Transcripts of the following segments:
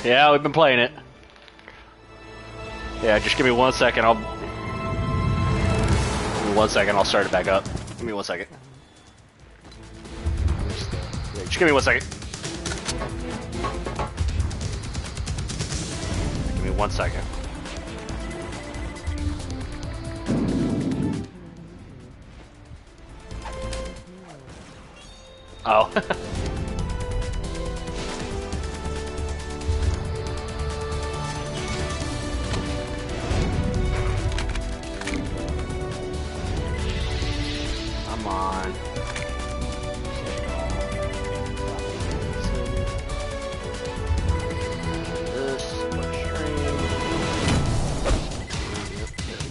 Yeah, we've been playing it. Yeah, just give me 1 second. Give me 1 second. I'll start it back up. Give me 1 second. Just give me 1 second. Give me 1 second. Oh. Come on. This stream. There we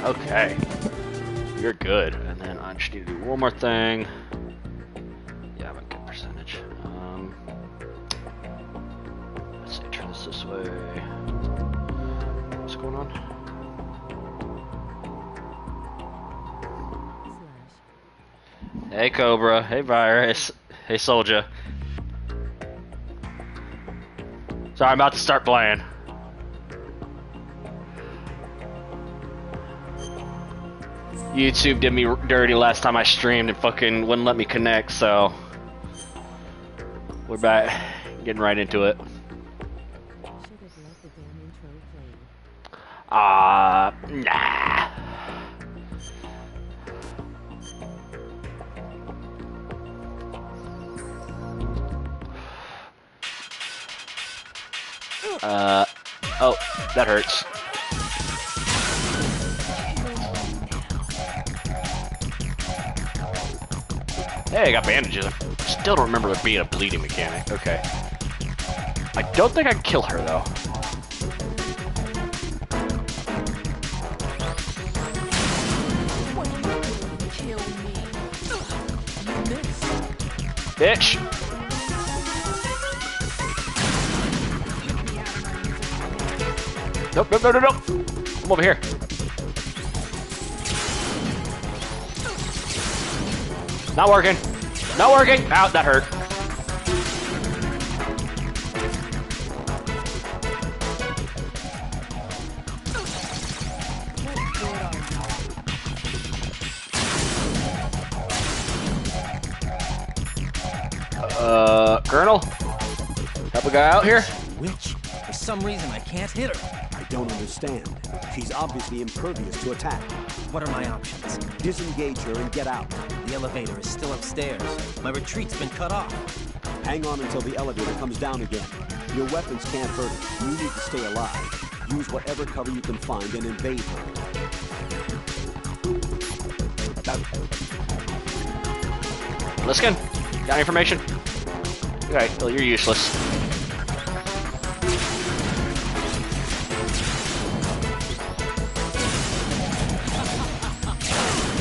go. Okay. You're good. And then I just need to do one more thing. Yeah, I have a good percentage. Let's see, turn this way. What's going on? Hey Cobra, hey Virus, hey Soldier. Sorry, I'm about to start playing. YouTube did me dirty last time I streamed and fucking wouldn't let me connect, so we're back, getting right into it. Nah. Oh, that hurts. Hey, I got bandages. I still don't remember there being a bleeding mechanic. Okay. I don't think I can kill her, though. Bitch! Nope, nope, no, no, no! I'm over here. Not working. Not working! Ow, that hurt. Colonel? Help a guy out here? Witch? For some reason, I can't hit her. I don't understand. She's obviously impervious to attack. What are my options? Disengage her and get out. The elevator is still upstairs. My retreat's been cut off. Hang on until the elevator comes down again. Your weapons can't hurt her. You need to stay alive. Use whatever cover you can find and invade her. Liskin, got any information? Okay, well, you're useless.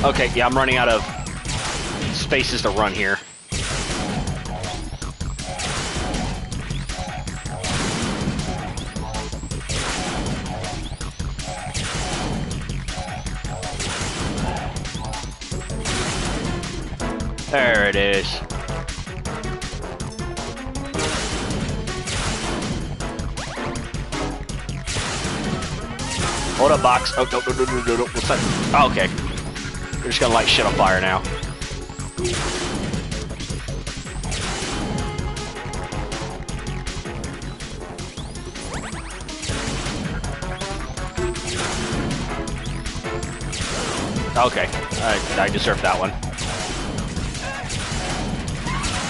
Okay, yeah, I'm running out of spaces to run here. There it is. Hold up, box. Oh, no, no, no, no, no, no. What's that? Oh, okay. We're just gonna light shit on fire now. Okay, I deserve that one.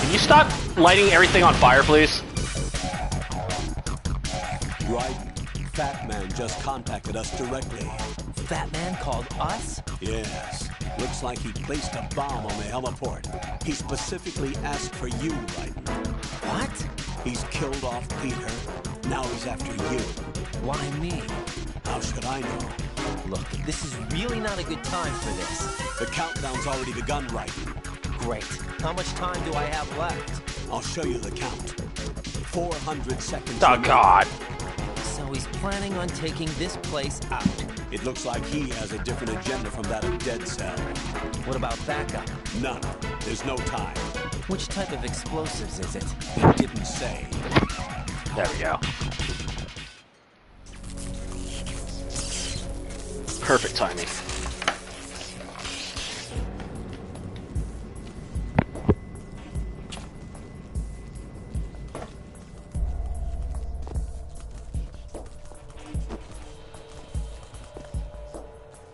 Can you stop lighting everything on fire, please? Right. Fat Man just contacted us directly. Fat Man called us? Yes. Looks like he placed a bomb on the heliport. He specifically asked for you, Raiden. What? He's killed off Peter. Now he's after you. Why me? How should I know? Look, this is really not a good time for this. The countdown's already begun, Raiden. Great. How much time do I have left? I'll show you the count. 400 seconds. Oh, God. So he's planning on taking this place out. It looks like he has a different agenda from that of Dead Cell. What about backup? None. There's no time. Which type of explosives is it? It didn't say. There we go. Perfect timing.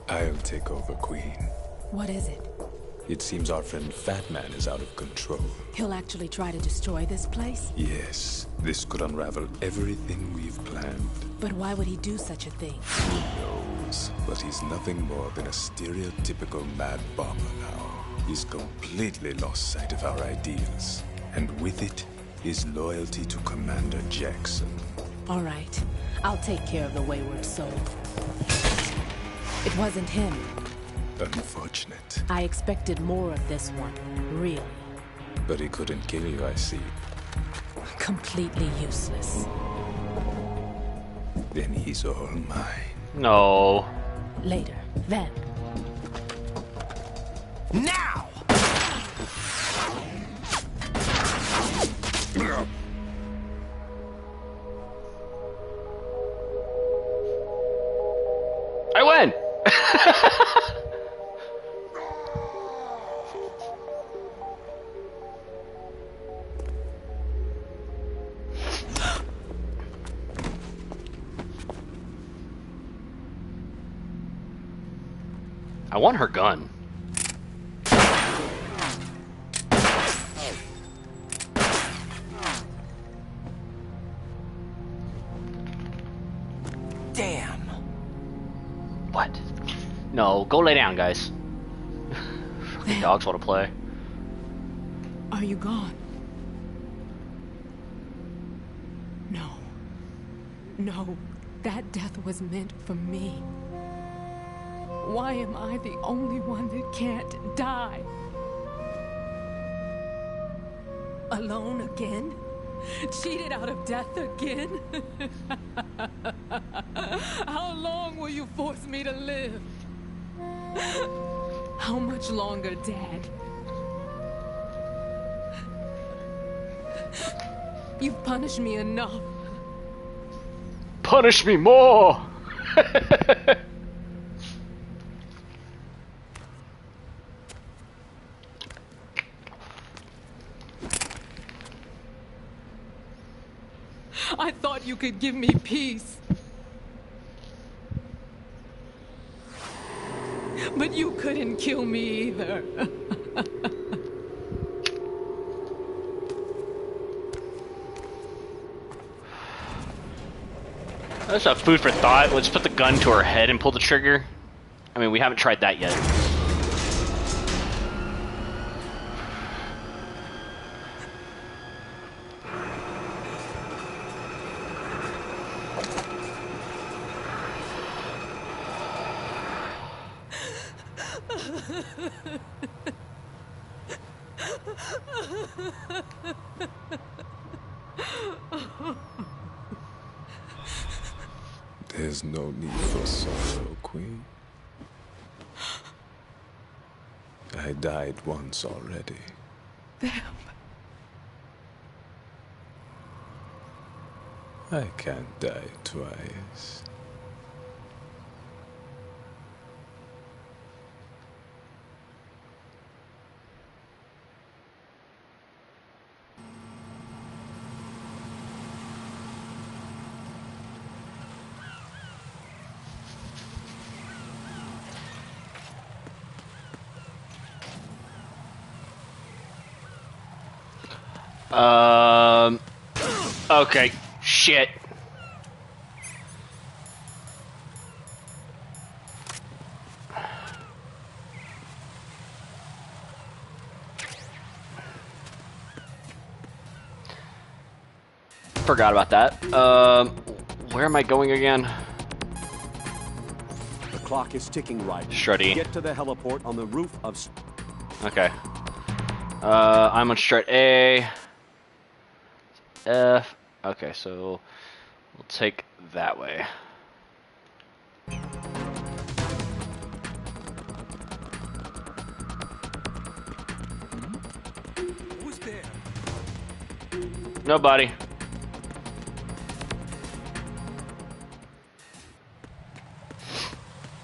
I'll take over, Queen. What is it? It seems our friend Fat Man is out of control. He'll actually try to destroy this place? Yes, this could unravel everything we've planned. But why would he do such a thing? Who knows? But he's nothing more than a stereotypical mad bomber now. He's completely lost sight of our ideals. And with it, his loyalty to Commander Jackson. All right. I'll take care of the wayward soul. It wasn't him. Unfortunate. I expected more of this one. Really. But he couldn't kill you, I see. Completely useless. Then he's all mine. No. Later. Then. Now! I win! I want her gun. Damn. What? No, go lay down, guys. Fucking dogs want to play. Are you gone? No. No. That death was meant for me. Why am I the only one that can't die? Alone again? Cheated out of death again? How long will you force me to live? How much longer, Dad? You've punished me enough. Punish me more! I thought you could give me peace. But you couldn't kill me either. That's a food for thought. Let's put the gun to her head and pull the trigger. I mean, we haven't tried that yet. There's no need for sorrow, Queen. I died once already. Them. I can't die twice. Okay. Shit. Forgot about that. Where am I going again? The clock is ticking, right. Strutty. Get to the heliport on the roof of... Okay. I'm on strut A. F. Okay, so we'll take that way. Who's been Nobody.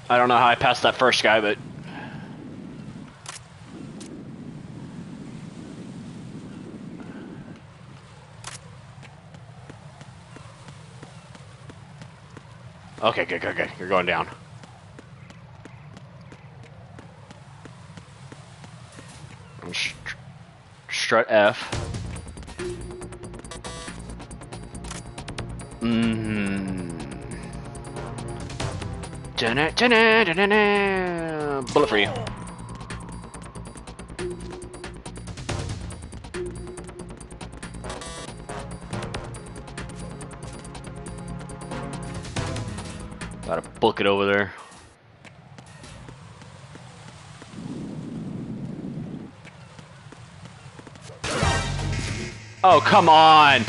I don't know how I passed that first guy, but... Okay, good, good, good. You're going down. Strut F. Bullet for you. Gotta book it over there. Oh, come on!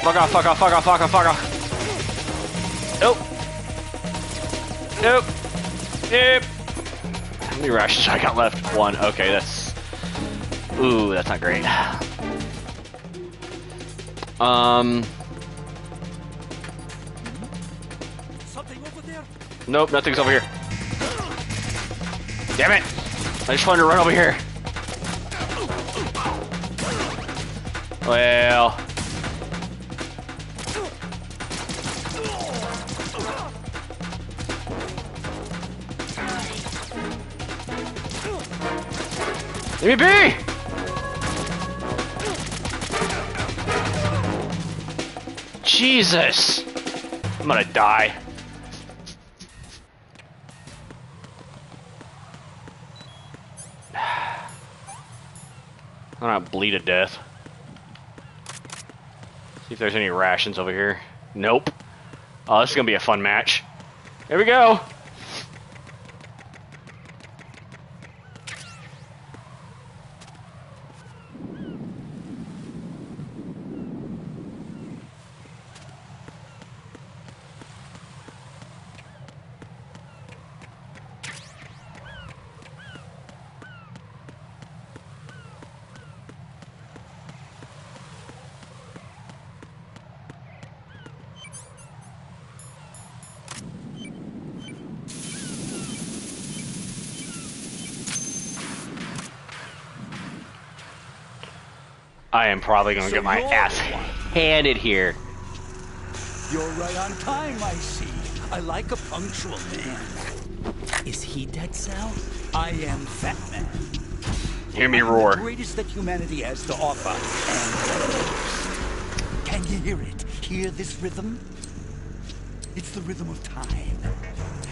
Fuck off, fuck off, fuck off, fuck off, fuck off. Nope. Nope. Nope. How many rations I got left? One. Okay, that's... Ooh, that's not great. Something over there? Nope, nothing's over here. Damn it! I just wanted to run over here. Well... Leave me be! Jesus! I'm gonna die. I'm gonna bleed to death. See if there's any rations over here. Nope. Oh, this is gonna be a fun match. Here we go! I am probably gonna get my ass handed here. You're right on time, I see. I like a punctual man. Is he Dead Cell? I am Fat Man. Hear me I'm roar. the greatest that humanity has to offer. And can you hear it? Hear this rhythm? It's the rhythm of time.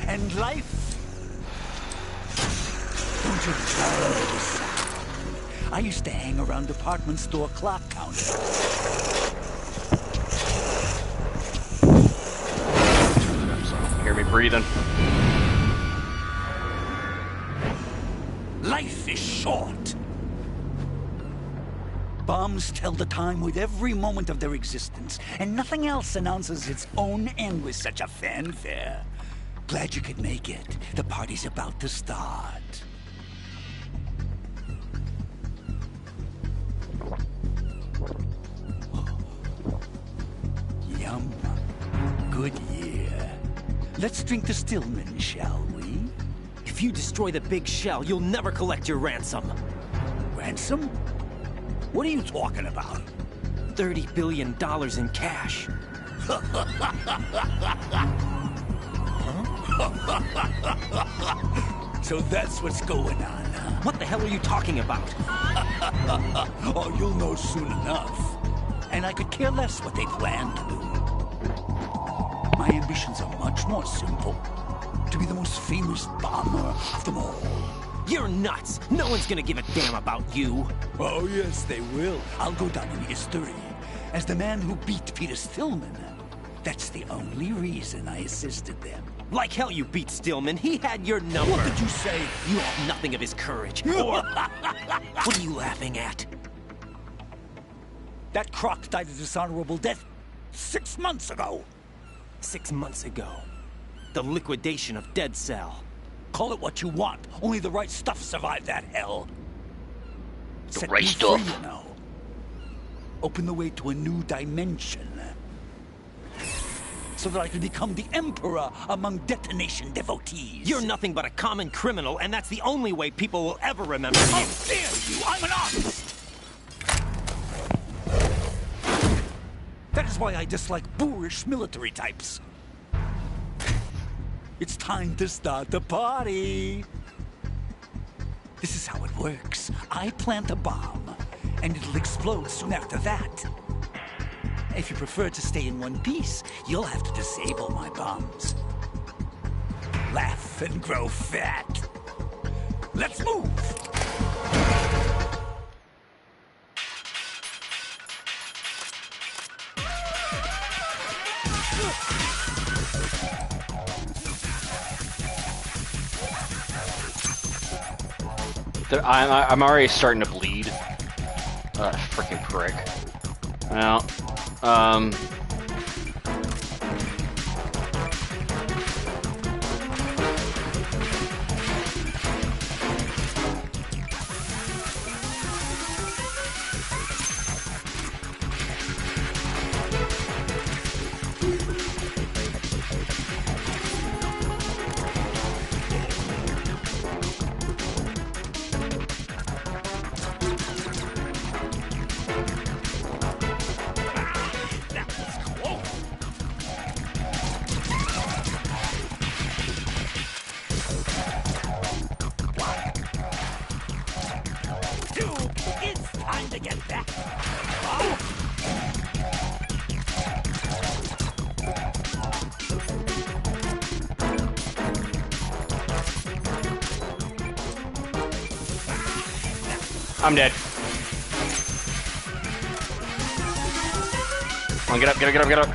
And life. Don't you try this? I used to hang around department store clock counters. Hear me breathing. Life is short. Bombs tell the time with every moment of their existence, and nothing else announces its own end with such a fanfare. Glad you could make it. The party's about to start. Yum. Good year. Let's drink to Stillman, shall we? If you destroy the big shell, you'll never collect your ransom. Ransom? What are you talking about? $30 billion in cash. So that's what's going on, huh? What the hell are you talking about? Oh, you'll know soon enough. And I could care less what they plan to do. My ambitions are much more simple. To be the most famous bomber of them all. You're nuts! No one's gonna give a damn about you! Oh, yes, they will. I'll go down in history as the man who beat Peter Stillman. That's the only reason I assisted them. Like hell you beat Stillman. He had your number. What did you say? You have nothing of his courage. Or... What are you laughing at? That croc died a dishonorable death 6 months ago. 6 months ago. The liquidation of Dead Cell. Call it what you want. Only the right stuff survived that hell. Set right me stuff. free, you know. Open the way to a new dimension. So that I can become the Emperor among detonation devotees. You're nothing but a common criminal, and that's the only way people will ever remember you. How dare you! I'm an artist! That is why I dislike boorish military types. It's time to start the party. This is how it works. I plant a bomb, and it'll explode soon after that. If you prefer to stay in one piece, you'll have to disable my bombs. Laugh and grow fat. Let's move! I'm already starting to bleed. Freaking prick. Well, It's time to get back. I'm dead. Come on, get up, get up, get up, get up.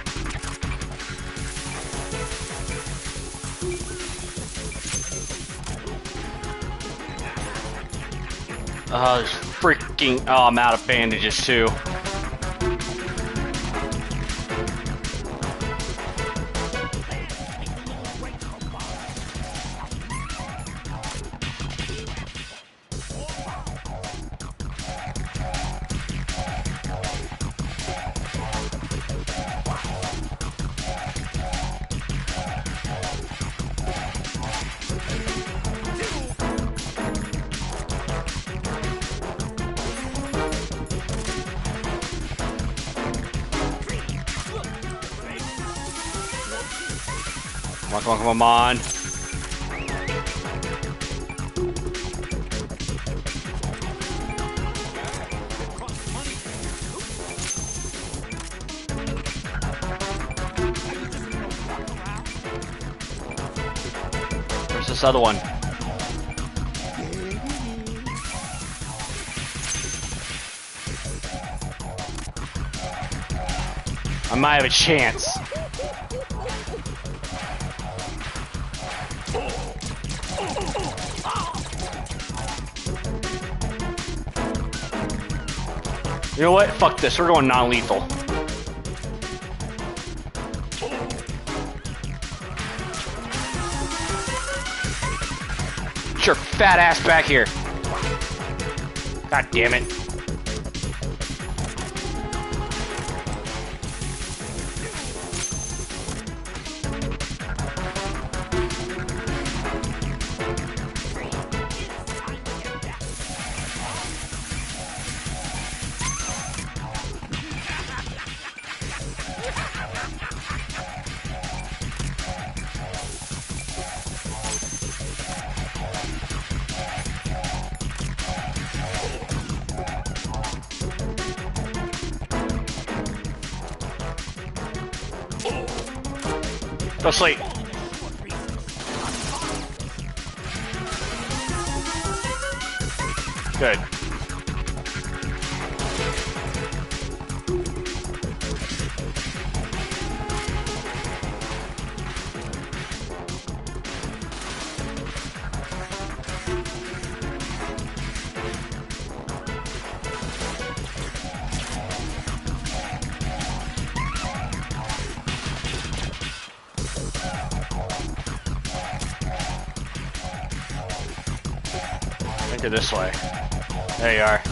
There's freaking... Oh, I'm out of bandages, too. Come on, come on, come on. Where's this other one? I might have a chance. You know what? Fuck this. We're going non-lethal. Get your fat ass back here. God damn it. Go sleep. Good. Enter this way. There you are.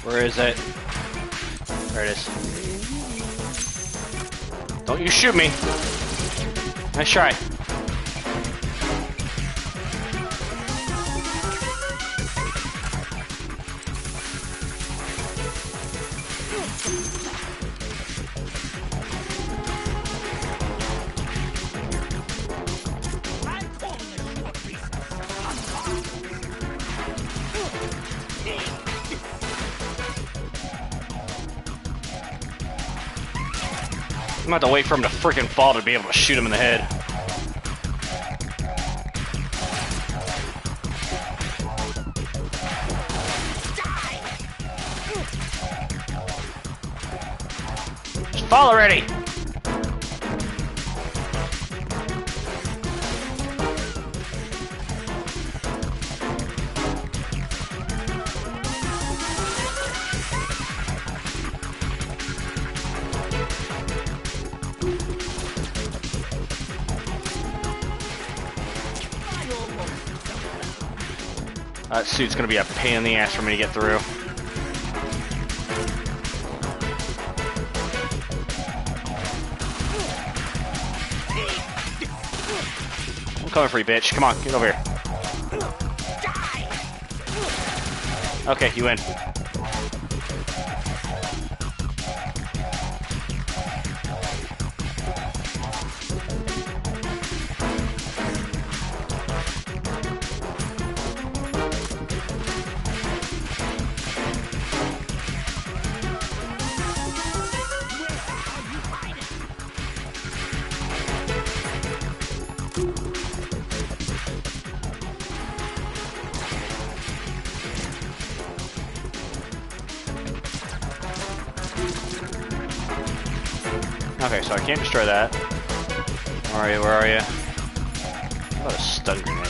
Where is it? There it is. Don't you shoot me. Nice try. I'm gonna have to wait for him to freaking fall to be able to shoot him in the head. Just fall already! That suit's gonna be a pain in the ass for me to get through. I'm coming for you, bitch. Come on, get over here. Okay, you win. Okay, so I can't destroy that. Where are you? Where are you? How about a stun grenade?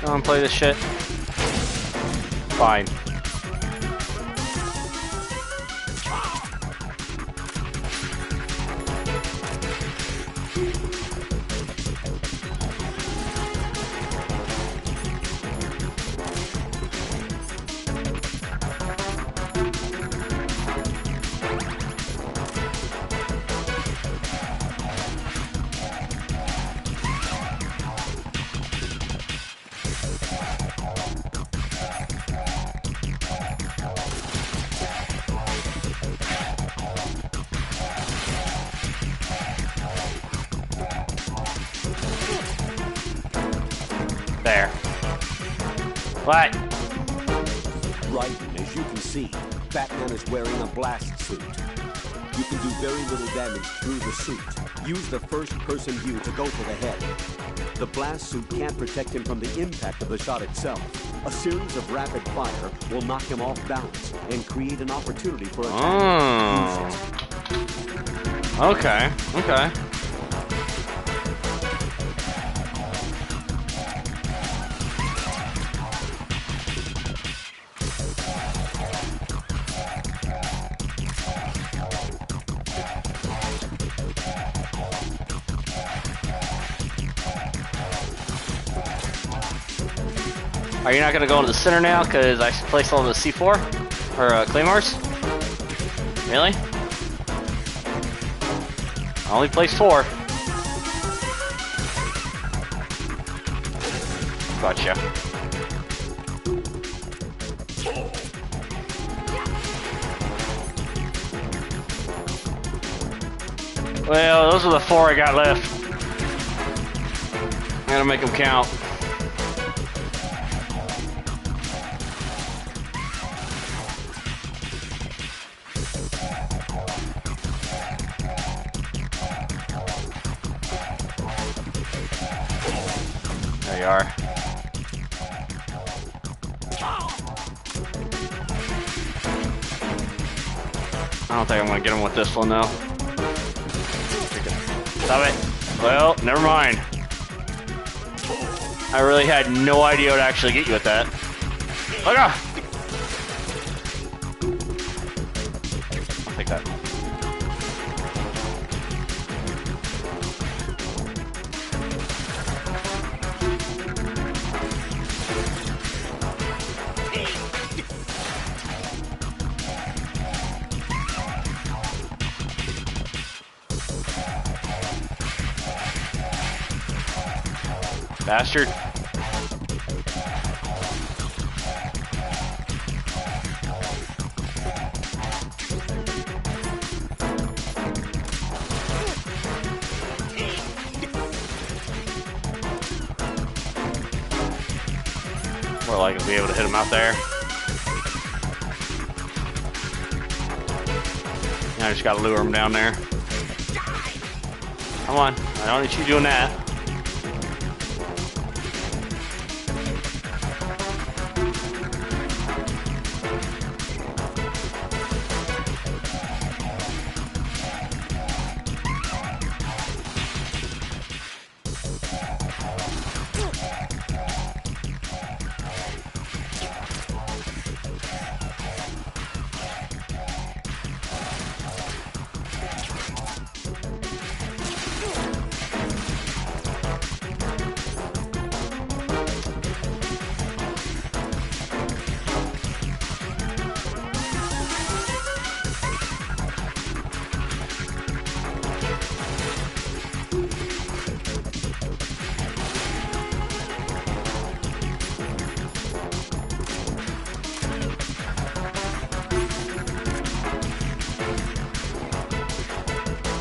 Come on, play this shit. Fine. There. What? Right, as you can see, Batman is wearing a blast suit. You can do very little damage through the suit. Use the first-person view to go for the head. The blast suit can't protect him from the impact of the shot itself. A series of rapid fire will knock him off balance and create an opportunity for attack. Oh. Okay, okay. Are you not going to go to the center now because I placed all the C4? Or Claymores? Really? I only placed 4. Gotcha. Well, those are the 4 I got left. I gotta make them count. There you are. I don't think I'm gonna get him with this one though. Stop it. Well, never mind. I really had no idea what to actually get you with that. Oh god! I'll take that. Bastard. More likely to be able to hit him out there. Now I just gotta lure him down there. Come on, I don't need you doing that.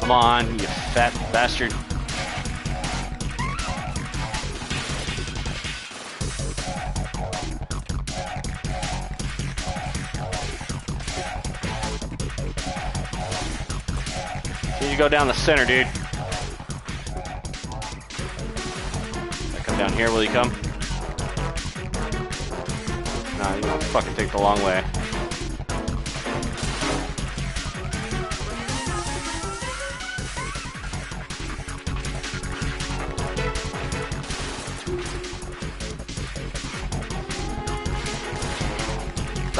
Come on, you fat bastard. You go down the center, dude. I come down here, will you come? Nah, you don't fucking take the long way.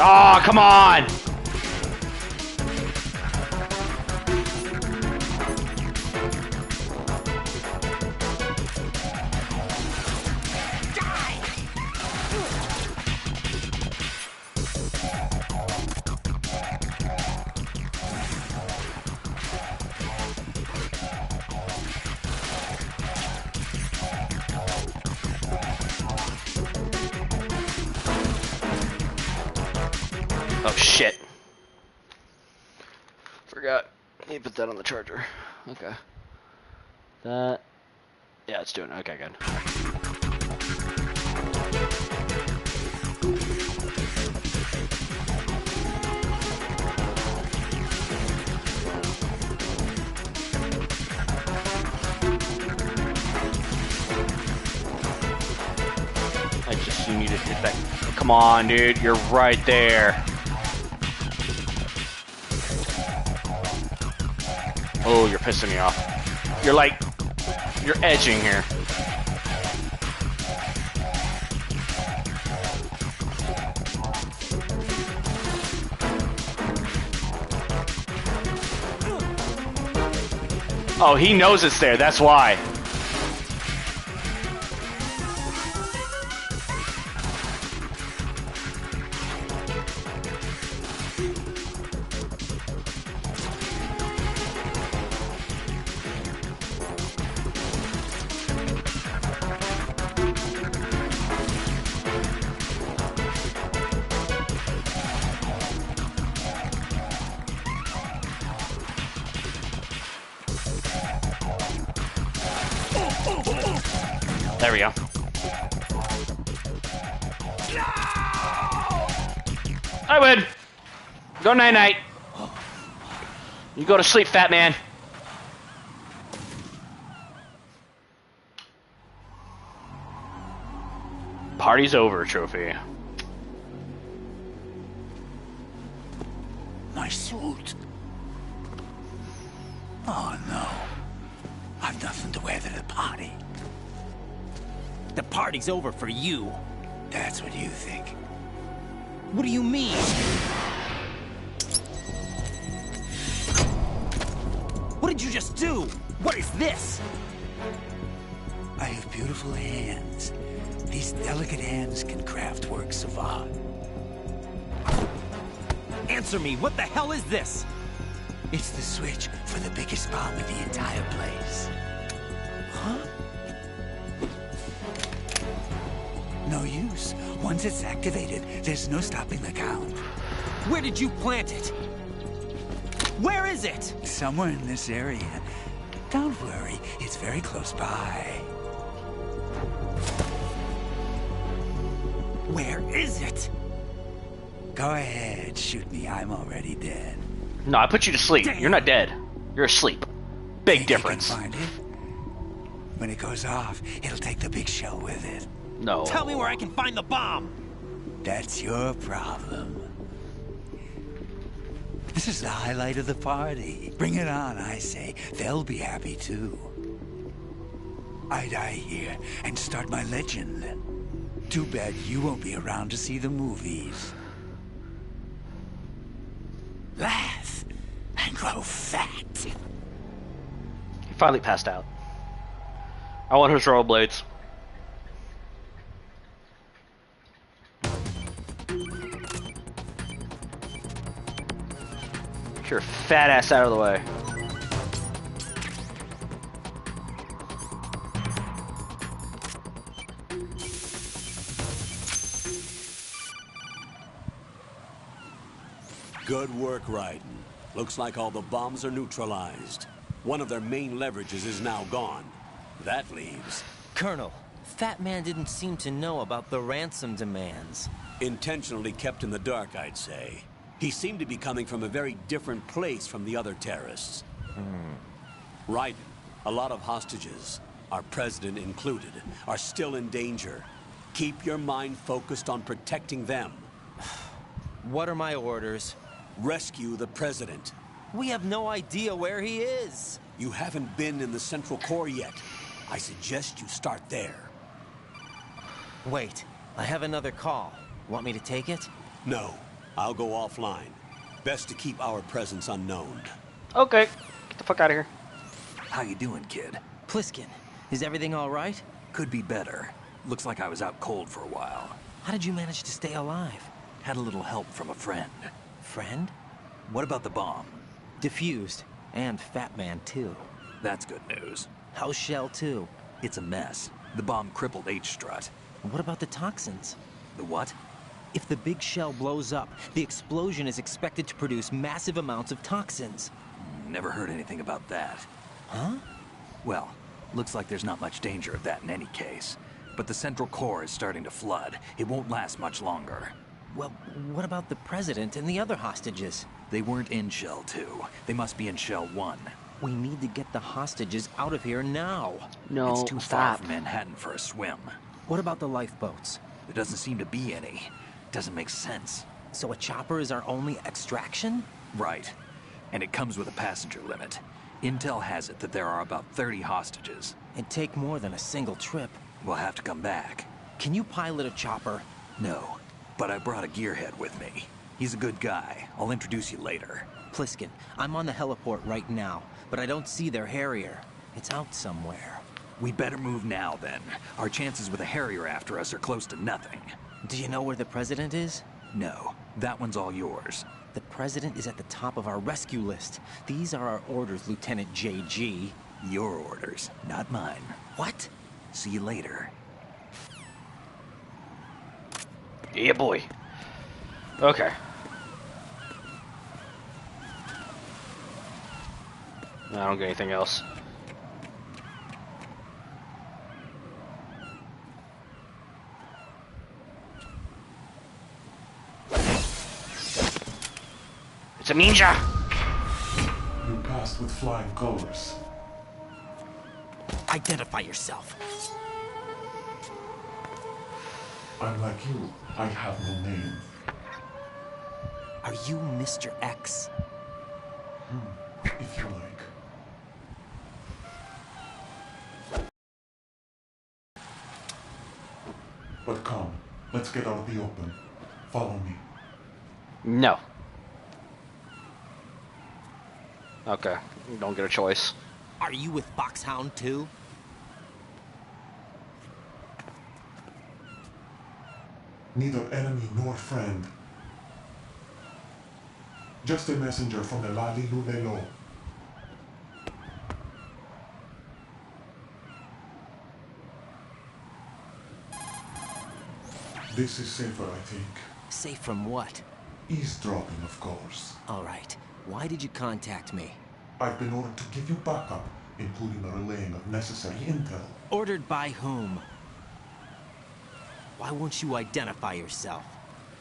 Oh, come on! Oh shit. Forgot. Need to put that on the charger. Okay. That. Yeah, it's doing it. Okay, good. I just need to hit that. Come on, dude. You're right there. Oh, you're pissing me off. You're like, you're edging here. Oh, he knows it's there, that's why. There we go. I win. Go night-night. You go to sleep, fat man. Party's over, trophy. My suit. Oh no. I've nothing to wear to the party. the party's over for you. That's what you think. What do you mean? What did you just do? What is this? I have beautiful hands. These delicate hands can craft works of art. Answer me, what the hell is this? It's the switch for the biggest bomb in the entire place. Huh? No use. Once it's activated, there's no stopping the count. Where did you plant it? Where is it? Somewhere in this area. Don't worry, it's very close by. Where is it? Go ahead, shoot me. I'm already dead. No, I put you to sleep. Damn. You're not dead. You're asleep. Big Think difference. You can find it? When it goes off, it'll take the big show with it. No. Tell me where I can find the bomb. That's your problem. This is the highlight of the party. Bring it on, I say. They'll be happy too. I die here and start my legend. Too bad you won't be around to see the movies. Laugh and grow fat. He finally passed out. I want his rollerblades. Get your fat ass out of the way. Good work, Raiden. Looks like all the bombs are neutralized. One of their main leverages is now gone. That leaves Colonel, Fat Man didn't seem to know about the ransom demands. intentionally kept in the dark, I'd say. He seemed to be coming from a very different place from the other terrorists. Raiden, a lot of hostages, our president included, are still in danger. Keep your mind focused on protecting them. What are my orders? Rescue the president. We have no idea where he is. You haven't been in the Central Core yet. I suggest you start there. Wait, I have another call. Want me to take it? No, I'll go offline. Best to keep our presence unknown. Okay, get the fuck out of here. How you doing, kid? Pliskin, is everything all right? Could be better. Looks like I was out cold for a while. How did you manage to stay alive? Had a little help from a friend. Friend? What about the bomb? Diffused. And Fat Man, too. That's good news. How's Shell, too? It's a mess. The bomb crippled H-Strut. What about the toxins? The what? If the big shell blows up, the explosion is expected to produce massive amounts of toxins. Never heard anything about that. Huh? Well, looks like there's not much danger of that in any case. But the Central Core is starting to flood. It won't last much longer. Well, what about the president and the other hostages? They weren't in Shell 2. They must be in Shell 1. We need to get the hostages out of here now. No, It's too far stop. from Manhattan for a swim. What about the lifeboats? There doesn't seem to be any. Doesn't make sense. So a chopper is our only extraction? Right. And it comes with a passenger limit. Intel has it that there are about 30 hostages. It'd take more than a single trip. We'll have to come back. Can you pilot a chopper? No, but I brought a gearhead with me. He's a good guy. I'll introduce you later. Pliskin, I'm on the heliport right now, but I don't see their Harrier. It's out somewhere. We better move now, then. Our chances with a Harrier after us are close to nothing. Do you know where the president is? No, that one's all yours. The president is at the top of our rescue list. These are our orders, Lieutenant JG. Your orders, not mine. What? See you later. Yeah, boy. Okay. I don't get anything else. It's a ninja! You passed with flying colors. Identify yourself. Unlike you, I have no name. Are you Mr. X? If you like. But come, let's get out of the open. Follow me. No. Okay, you don't get a choice. Are you with Foxhound too? Neither enemy nor friend. Just a messenger from the Lali Lulelo. This is safer, I think. Safe from what? Eavesdropping, of course. All right. Why did you contact me? I've been ordered to give you backup, including the relaying of necessary intel. Ordered by whom? Why won't you identify yourself?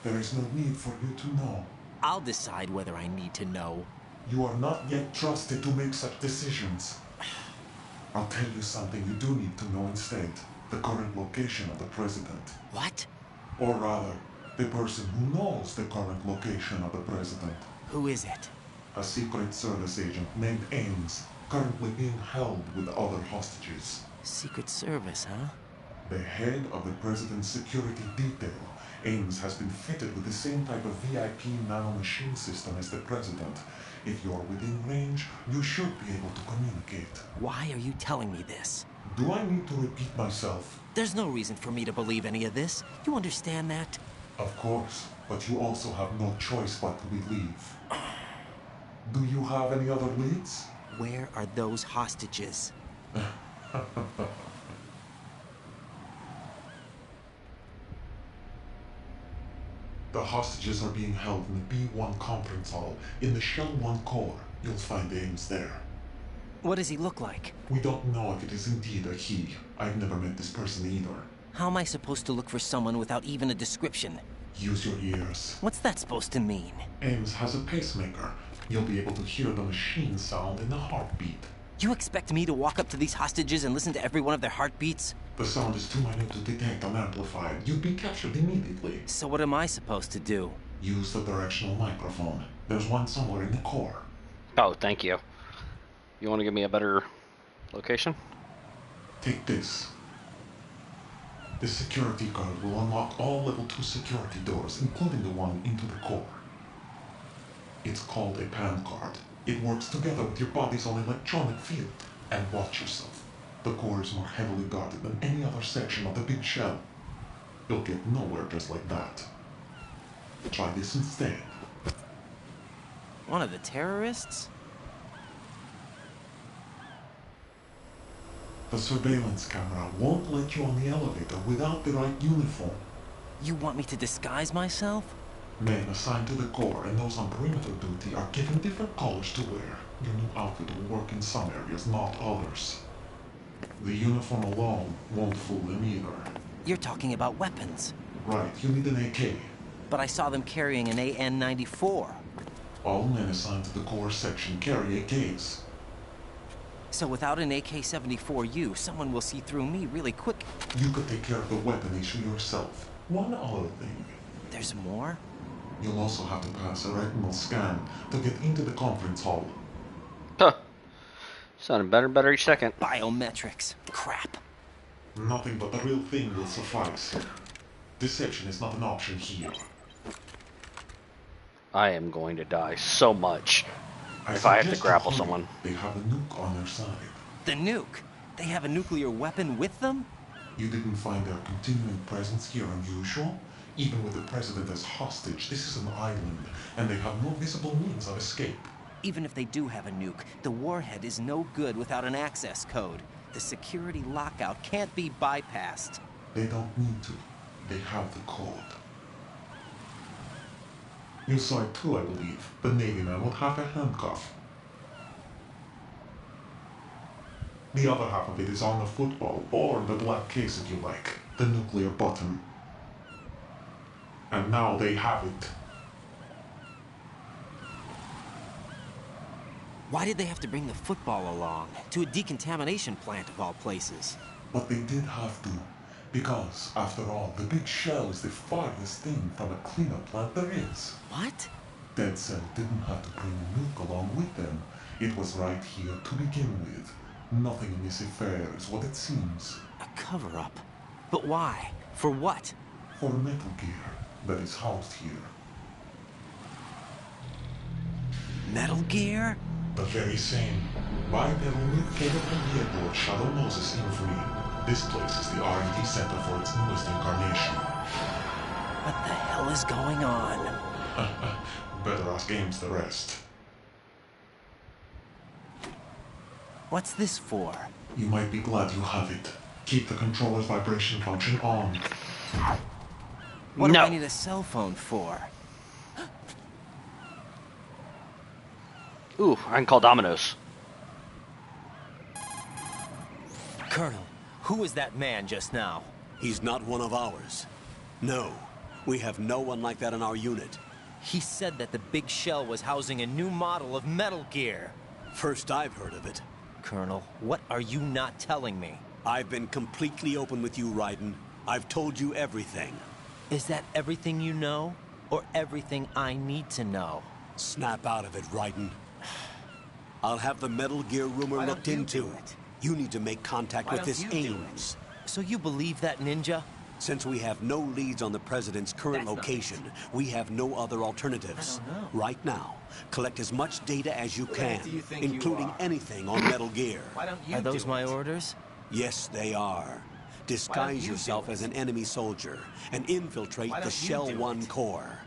There is no need for you to know. I'll decide whether I need to know. You are not yet trusted to make such decisions. I'll tell you something you do need to know instead. The current location of the president. What? Or rather, the person who knows the current location of the president. Who is it? A Secret Service agent named Ames, currently being held with other hostages. Secret Service, huh? The head of the president's security detail, Ames, has been fitted with the same type of VIP nanomachine system as the president. If you're within range, you should be able to communicate. Why are you telling me this? Do I need to repeat myself? There's no reason for me to believe any of this. You understand that? Of course, but you also have no choice but to believe. Do you have any other leads? Where are those hostages? The hostages are being held in the B1 conference hall in the Shell 1 core. You'll find Ames there. What does he look like? We don't know if it is indeed a he. I've never met this person either. How am I supposed to look for someone without even a description? Use your ears. What's that supposed to mean? Ames has a pacemaker. You'll be able to hear the machine sound in the heartbeat. You expect me to walk up to these hostages and listen to every one of their heartbeats? The sound is too minute to detect and amplify. You'd be captured immediately. So what am I supposed to do? Use the directional microphone. There's one somewhere in the core. Oh, thank you. You want to give me a better location? Take this. This security card will unlock all level 2 security doors, including the one into the core. It's called a PAN card. It works together with your body's own electronic field. And watch yourself. The core is more heavily guarded than any other section of the big shell. You'll get nowhere just like that. Try this instead. One of the terrorists? The surveillance camera won't let you on the elevator without the right uniform. You want me to disguise myself? Men assigned to the core and those on perimeter duty are given different colors to wear. Your new outfit will work in some areas, not others. The uniform alone won't fool them either. You're talking about weapons. Right, you need an AK. But I saw them carrying an AN-94. All men assigned to the core section carry AKs. So without an AK-74U, someone will see through me really quick. You could take care of the weapon issue yourself. One other thing. There's more? You'll also have to pass a retinal scan to get into the conference hall. Huh. Sounding better and better each second. Biometrics. Crap. Nothing but the real thing will suffice. Deception is not an option here. I am going to die so much if I have to suggest grapple you hurry. someone. They have a nuke on their side. The nuke? They have a nuclear weapon with them? You didn't find their continuing presence here unusual? Even with the president as hostage, this is an island, and they have no visible means of escape. Even if they do have a nuke, the warhead is no good without an access code. The security lockout can't be bypassed. They don't need to. They have the code. You saw it too, I believe. The Navy man with half a handcuff. The other half of it is on the football, or the black case if you like. The nuclear button. And now they have it. Why did they have to bring the football along? To a decontamination plant of all places. But they did have to. Because, after all, the big shell is the farthest thing from a cleanup plant there is. What? Dead Cell didn't have to bring a nuke along with them. It was right here to begin with. Nothing in this affair is what it seems. A cover-up. But why? For what? For Metal Gear that is housed here. Metal Gear? The very same. Bipedal capable vehicle of Shadow Moses Infamy. This place is the R&D center for its newest incarnation. What the hell is going on? Better ask Ames the rest. What's this for? You might be glad you have it. Keep the controller's vibration function on. What do I need a cell phone for? Ooh, I can call Domino's. Colonel, who was that man just now? He's not one of ours. No, we have no one like that in our unit. He said that the big shell was housing a new model of Metal Gear. First I've heard of it. Colonel, what are you not telling me? I've been completely open with you, Raiden. I've told you everything. Is that everything you know? Or everything I need to know? Snap out of it, Raiden. I'll have the Metal Gear rumor looked into. You need to make contact with this Ames. So you believe that ninja? Since we have no leads on the President's current location, we have no other alternatives. Right now, collect as much data as you can, including anything on Metal Gear. Are those my orders? Yes, they are. Disguise yourself as an enemy soldier and infiltrate the Shell 1 core.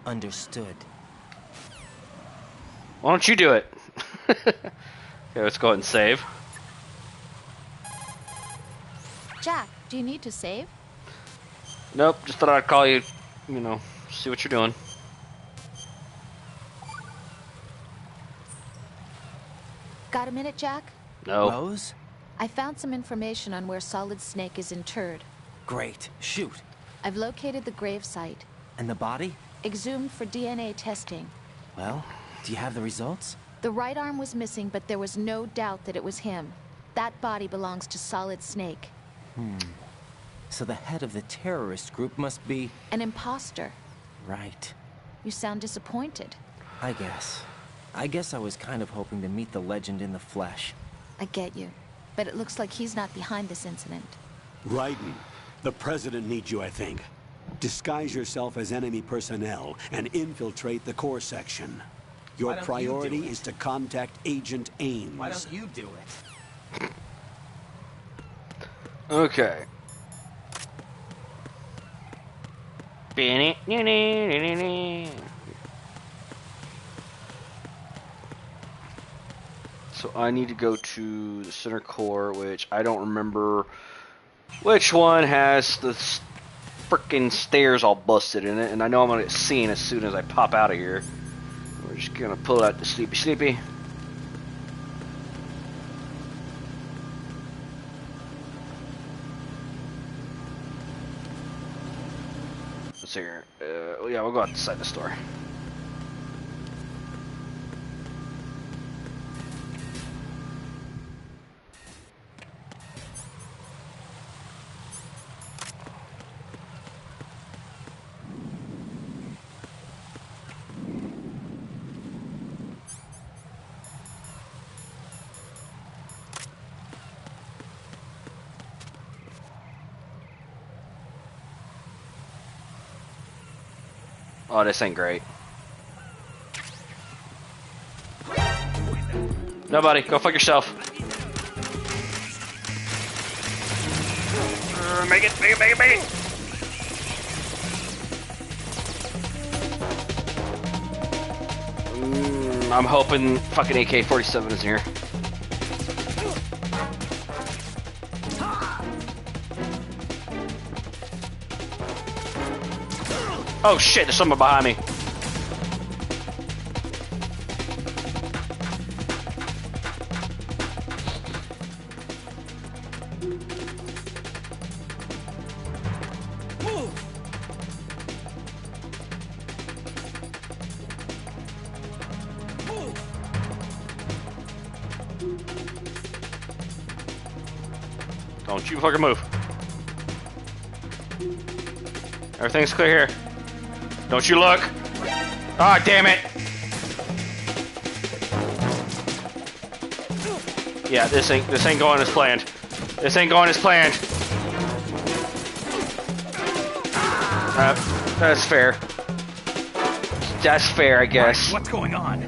Understood. Why don't you do it? Okay, let's go ahead and save. Jack, do you need to save? Nope, just thought I'd call you, you know, see what you're doing. Got a minute, Jack? No. Rose? I found some information on where Solid Snake is interred. Great. Shoot. I've located the grave site. And the body? Exhumed for DNA testing. Well, do you have the results? The right arm was missing, but there was no doubt that it was him. That body belongs to Solid Snake. So the head of the terrorist group must be... An imposter. Right. You sound disappointed. I guess I was kind of hoping to meet the legend in the flesh. I get you. But it looks like he's not behind this incident. Raiden, the President needs you, I think. Disguise yourself as enemy personnel and infiltrate the core section. Your priority is to contact Agent Ames. Why don't you do it? Okay. So I need to go to the center core, which I don't remember which one has the frickin' stairs all busted in it, and I know I'm gonna get seen as soon as I pop out of here. We're just gonna pull out the sleepy. Let's see here. Yeah, we'll go outside the store. Oh, this ain't great. Nobody, go fuck yourself. Make it. I'm hoping fucking AK-47 is here. Oh shit, there's someone behind me. Don't you fucking move. Everything's clear here. Don't you look! Ah, damn it! Yeah, this ain't going as planned. This ain't going as planned. That's fair. That's fair, I guess. What's going on?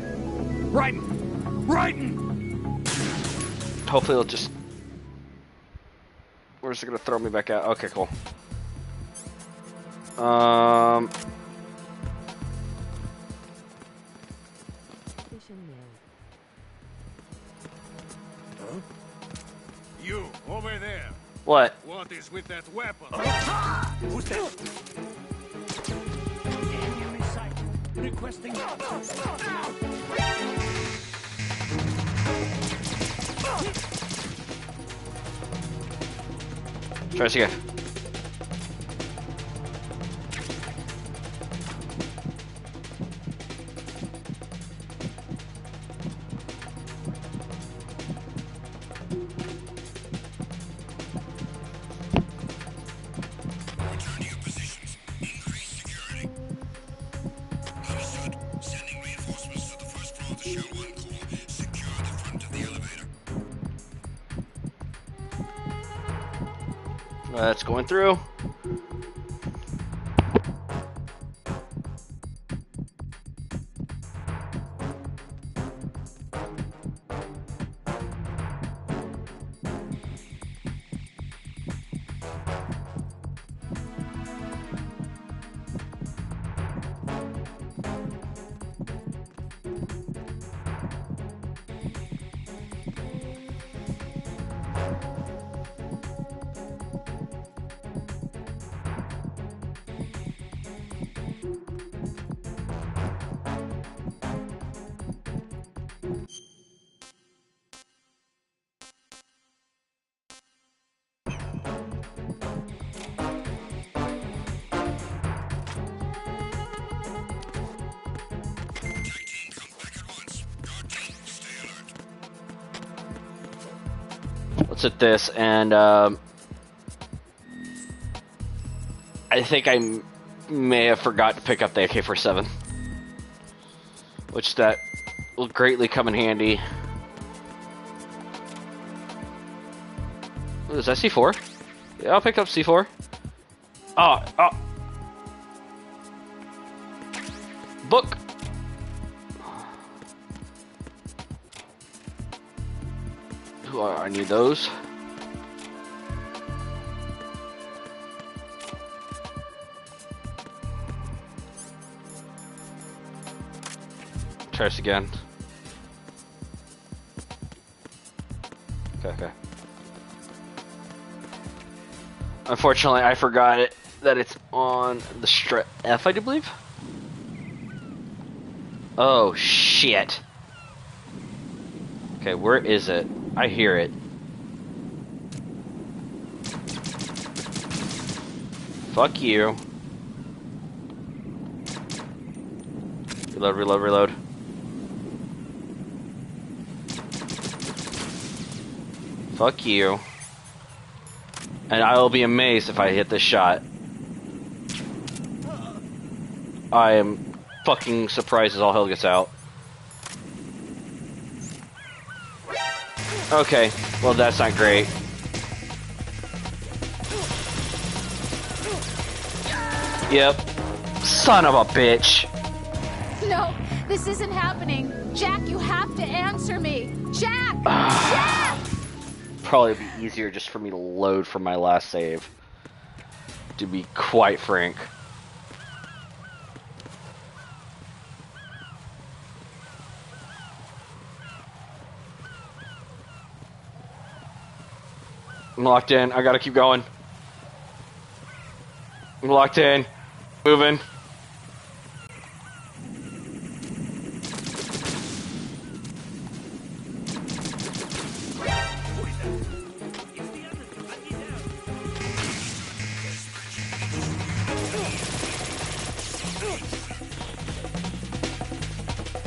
Raiden! Raiden! Hopefully it'll just... Where's it gonna throw me back out? Okay, cool. Huh? You, over there. What? What is with that weapon? Who's that? Enemy sight. Requesting. Try this again. That's going through. Let's hit this, and I think I may have forgot to pick up the AK-47, which that will greatly come in handy. Ooh, is that C4? Yeah, I'll pick up C4. Oh. Book. I need those. Try this again. Okay. Unfortunately, I forgot it that it's on the strap F, I do believe. Oh shit. Okay, where is it? I hear it. Fuck you. Reload. Fuck you. And I will be amazed if I hit this shot. I am fucking surprised as all hell gets out. Okay, well that's not great. Yep. Son of a bitch. No, this isn't happening. Jack, you have to answer me. Jack! Jack! Probably be easier just for me to load from my last save. To be quite frank. I'm locked in. I gotta keep going. I'm locked in. Moving.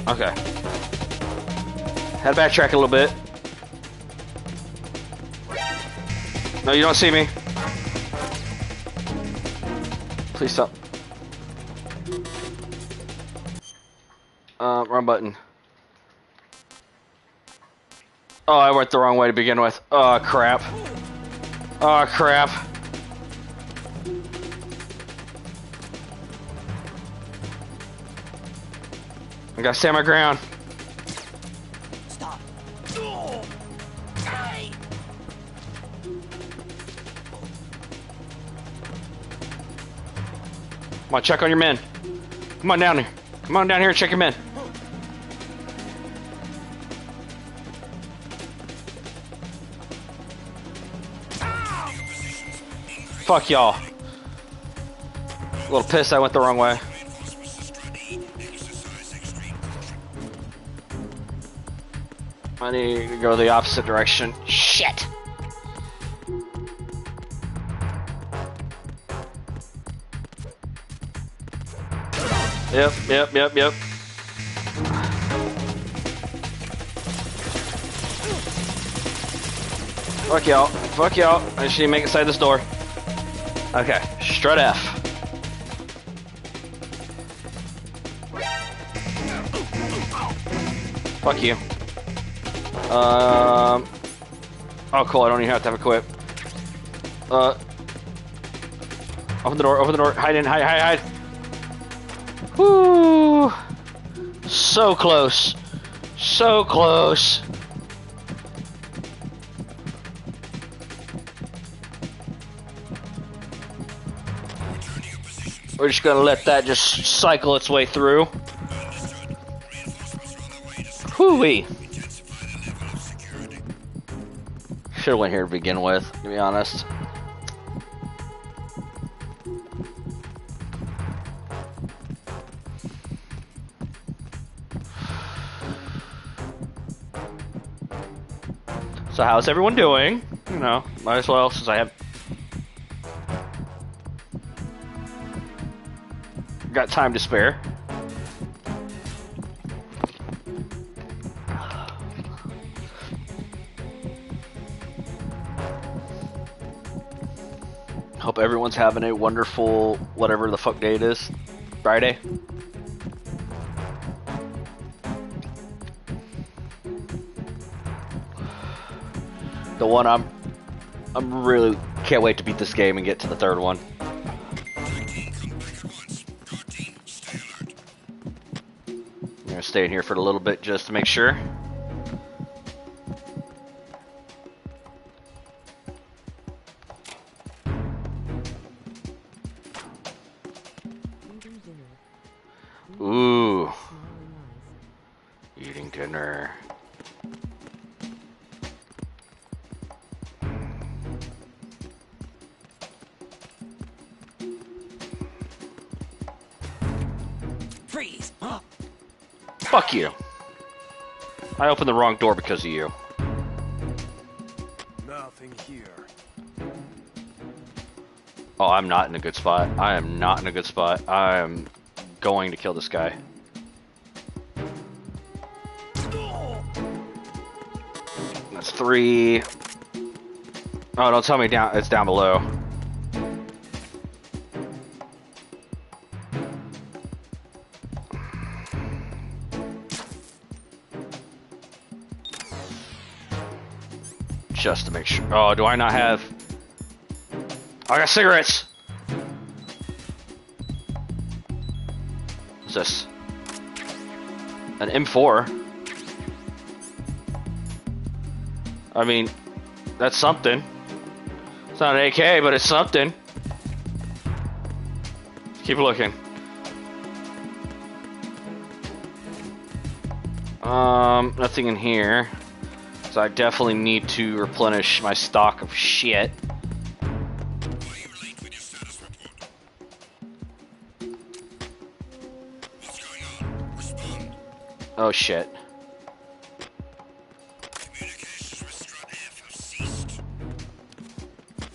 Okay. Had to backtrack a little bit. No, you don't see me. Please stop. Wrong button. Oh, I went the wrong way to begin with. Oh, crap. Oh, crap. I gotta stand my ground. Stop. Come on, check on your men. Come on down here. Come on down here and check your men. Fuck y'all. A little pissed I went the wrong way. I need to go the opposite direction. Shit! Yep. Fuck y'all. Fuck y'all. I just need to make it inside this door. Okay, strut F. Fuck you. Oh cool, I don't even have to have equip. Open the door, hide. Whoo! So close. So close. We're just gonna let that just cycle its way through. Whoo-wee. Should've went here to begin with, to be honest. So how's everyone doing? You know, might as well, since I have got time to spare. Hope everyone's having a wonderful whatever the fuck day it is. Friday. The one I'm really can't wait to beat this game and get to the third one. I'm gonna stay in here for a little bit just to make sure. Ooh. Eating dinner. Freeze! Fuck you. I opened the wrong door because of you. Nothing here. Oh, I'm not in a good spot. I am not in a good spot. I am going to kill this guy. That's 3. Oh, don't tell me down. It's down below. Just to make sure. Oh, do I not have? I got cigarettes. What's this? An M4. I mean, that's something. It's not an AK, but it's something. Keep looking. Nothing in here. So I definitely need to replenish my stock of shit. Oh shit. Communications with Strut F have ceased.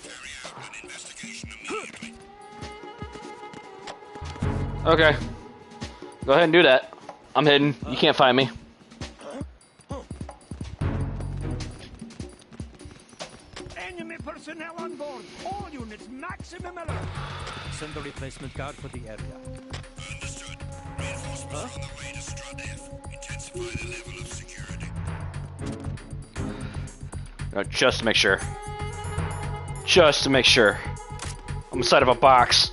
Carry out an investigation immediately. Okay. Go ahead and do that. I'm hidden. You can't find me. Enemy personnel on board. All units, maximum alert. Send a replacement guard for the area. Understood. Reinforcements are on the way to Strut F. Intensify the level of security. Just to make sure. Just to make sure. I'm inside of a box.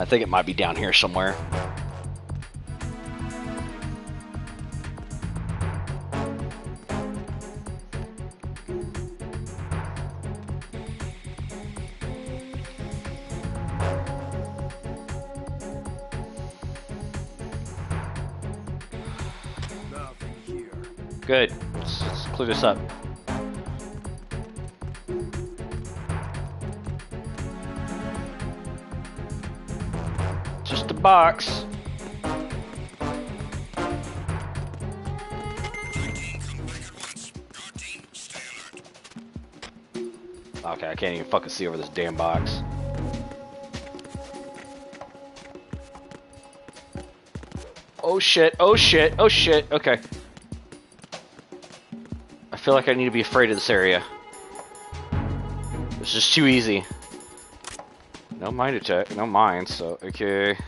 I think it might be down here somewhere. Good. Let's clear this up. Just a box. Okay, I can't even fucking see over this damn box. Oh shit, oh shit, oh shit, okay. I feel like I need to be afraid of this area. It's just too easy. No mine attack, no mine, so okay.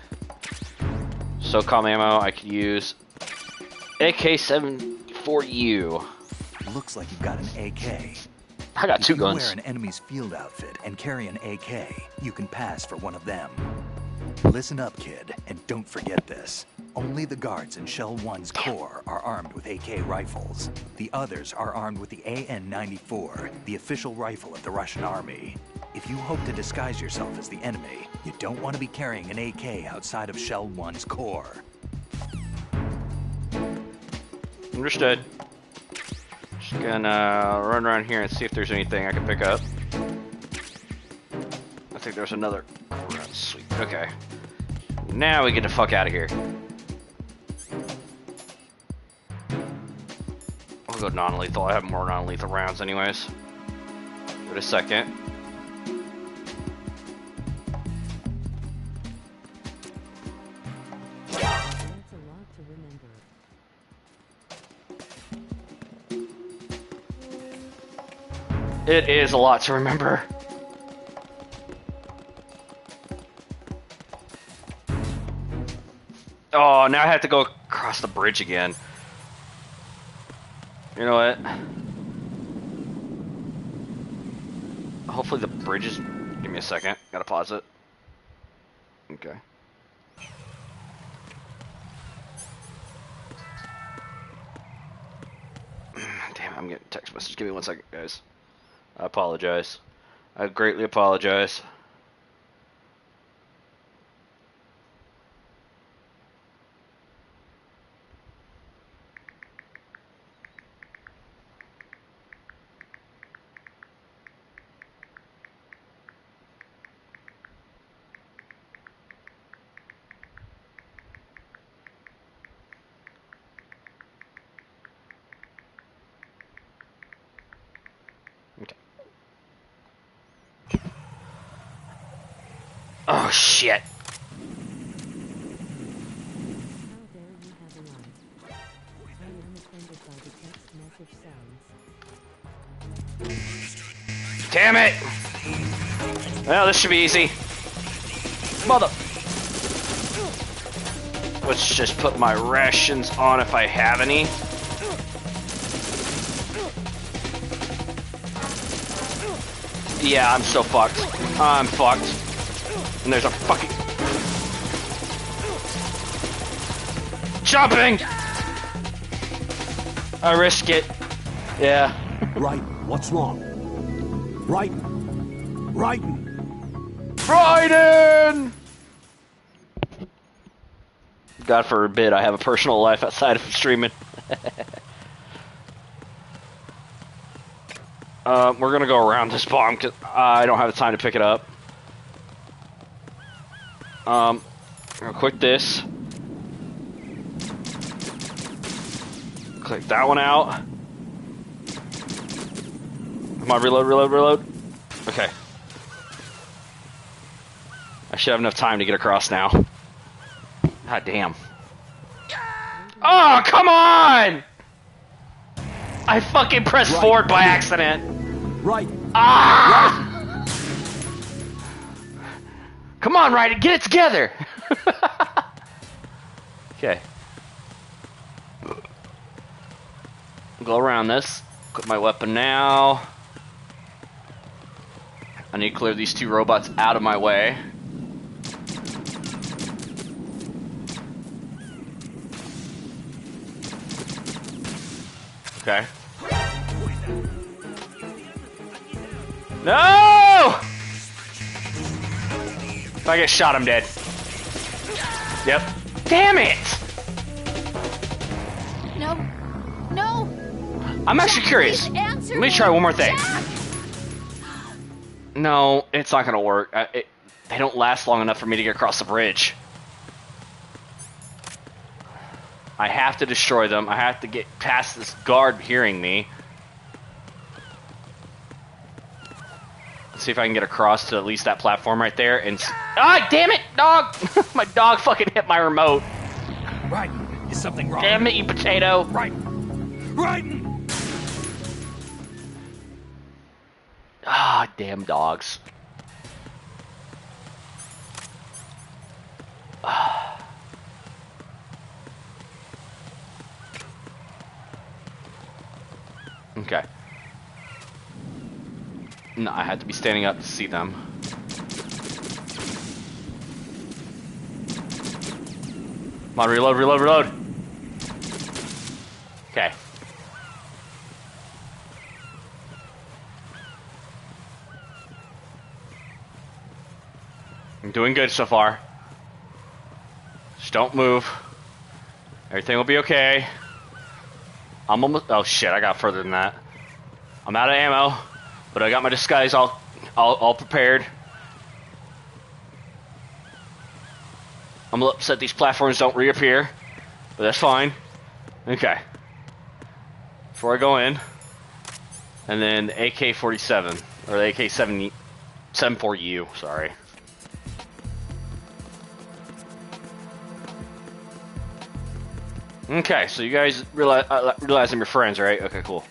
SOCOM ammo, I could use AK-74U. Looks like you've got an AK. I got two guns. If you wear an enemy's field outfit and carry an AK, you can pass for one of them. Listen up, kid, and don't forget this. Only the guards in Shell 1's core are armed with AK rifles. The others are armed with the AN-94, the official rifle of the Russian army. If you hope to disguise yourself as the enemy, you don't want to be carrying an AK outside of Shell 1's core. Understood. Just gonna run around here and see if there's anything I can pick up. I think there's another. Sweet. Okay. Now we get the fuck out of here. I'll go non-lethal. I have more non-lethal rounds anyways. Wait a second. It is a lot to remember. Oh, now I have to go across the bridge again. You know what? Hopefully the bridge is... Give me a second. Gotta pause it. Okay. Damn, I'm getting a text message. Give me 1 second, guys. I apologize. I greatly apologize. Oh shit. Damn it! Well, this should be easy. Mother. Let's just put my rations on if I have any. Yeah, I'm so fucked. I'm fucked. And there's a fucking... Jumping! I risk it. Yeah. Right, what's wrong? Right. Raiden! God forbid I have a personal life outside of streaming. We're gonna go around this bomb because I don't have the time to pick it up. I'm gonna click this. Click that one out. Come on, reload. Okay. I should have enough time to get across now. God damn. Oh, come on! I fucking pressed forward by accident. Right. Ah! Right. Come on, Raiden, get it together! Okay. Go around this. Put my weapon now. I need to clear these two robots out of my way. Okay. No! If I get shot, I'm dead. Yep. Damn it! No. No. I'm actually curious. Please answer Let me try one more thing. Jack! No, it's not gonna work. They don't last long enough for me to get across the bridge. I have to destroy them. I have to get past this guard hearing me. Let's see if I can get across to at least that platform right there and... Ah, damn it, dog! My dog fucking hit my remote. Right. Is something wrong? Damn it, you potato. Right. Right. Ah, damn dogs. Okay. No, I had to be standing up to see them. Come on, reload, reload, reload. Okay. I'm doing good so far. Just don't move. Everything will be okay. I'm almost... Oh shit, I got further than that. I'm out of ammo, but I got my disguise all prepared. I'm a little upset these platforms don't reappear, but that's fine. Okay. Before I go in, and then the AK-47, or the AK-74U, sorry. Okay, so you guys realize I'm your friends, right? Okay, cool.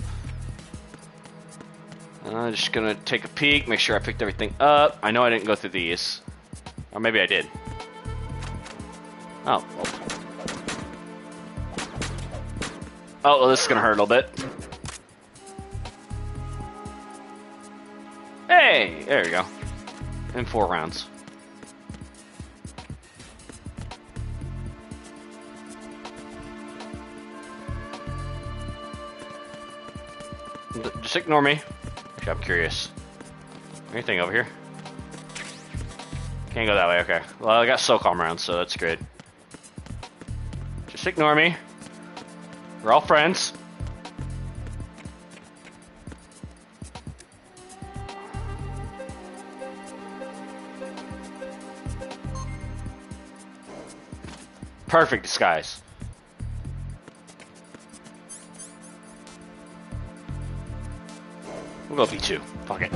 I'm just gonna take a peek, make sure I picked everything up. I know I didn't go through these. Or maybe I did. Oh, well. Oh, well, this is gonna hurt a little bit. Hey, there you go. In 4 rounds. Just ignore me. I'm curious. Anything over here? Can't go that way, okay. Well, I got SOCOM rounds, so that's good. Just ignore me. We're all friends. Perfect disguise. We'll go B2. Fuck it.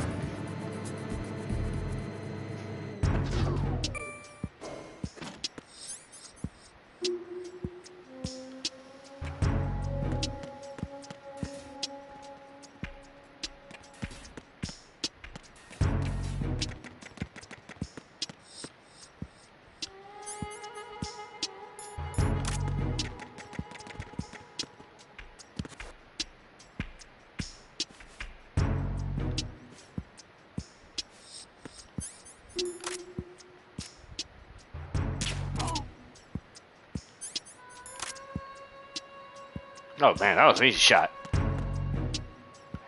Oh man, that was an easy shot. Ain't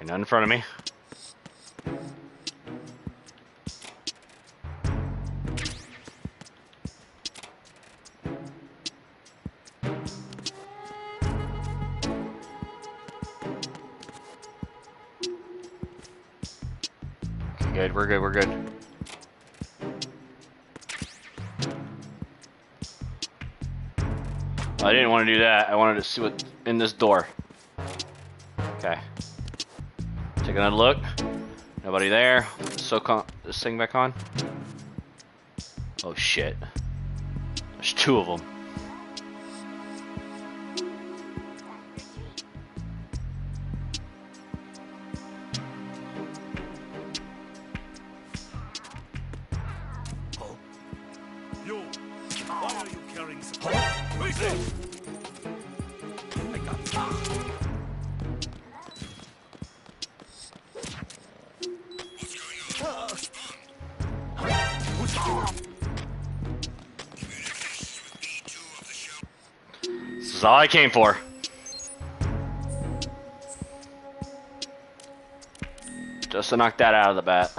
nothing in front of me. Okay, good, we're good, we're good. I didn't want to do that. I wanted to see what's in this door. Okay. Take another look. Nobody there. This thing back on. Oh shit. There's 2 of them. Yo, why are you carrying some? Who's this? I got This is all I came for. Just to knock that out of the bat.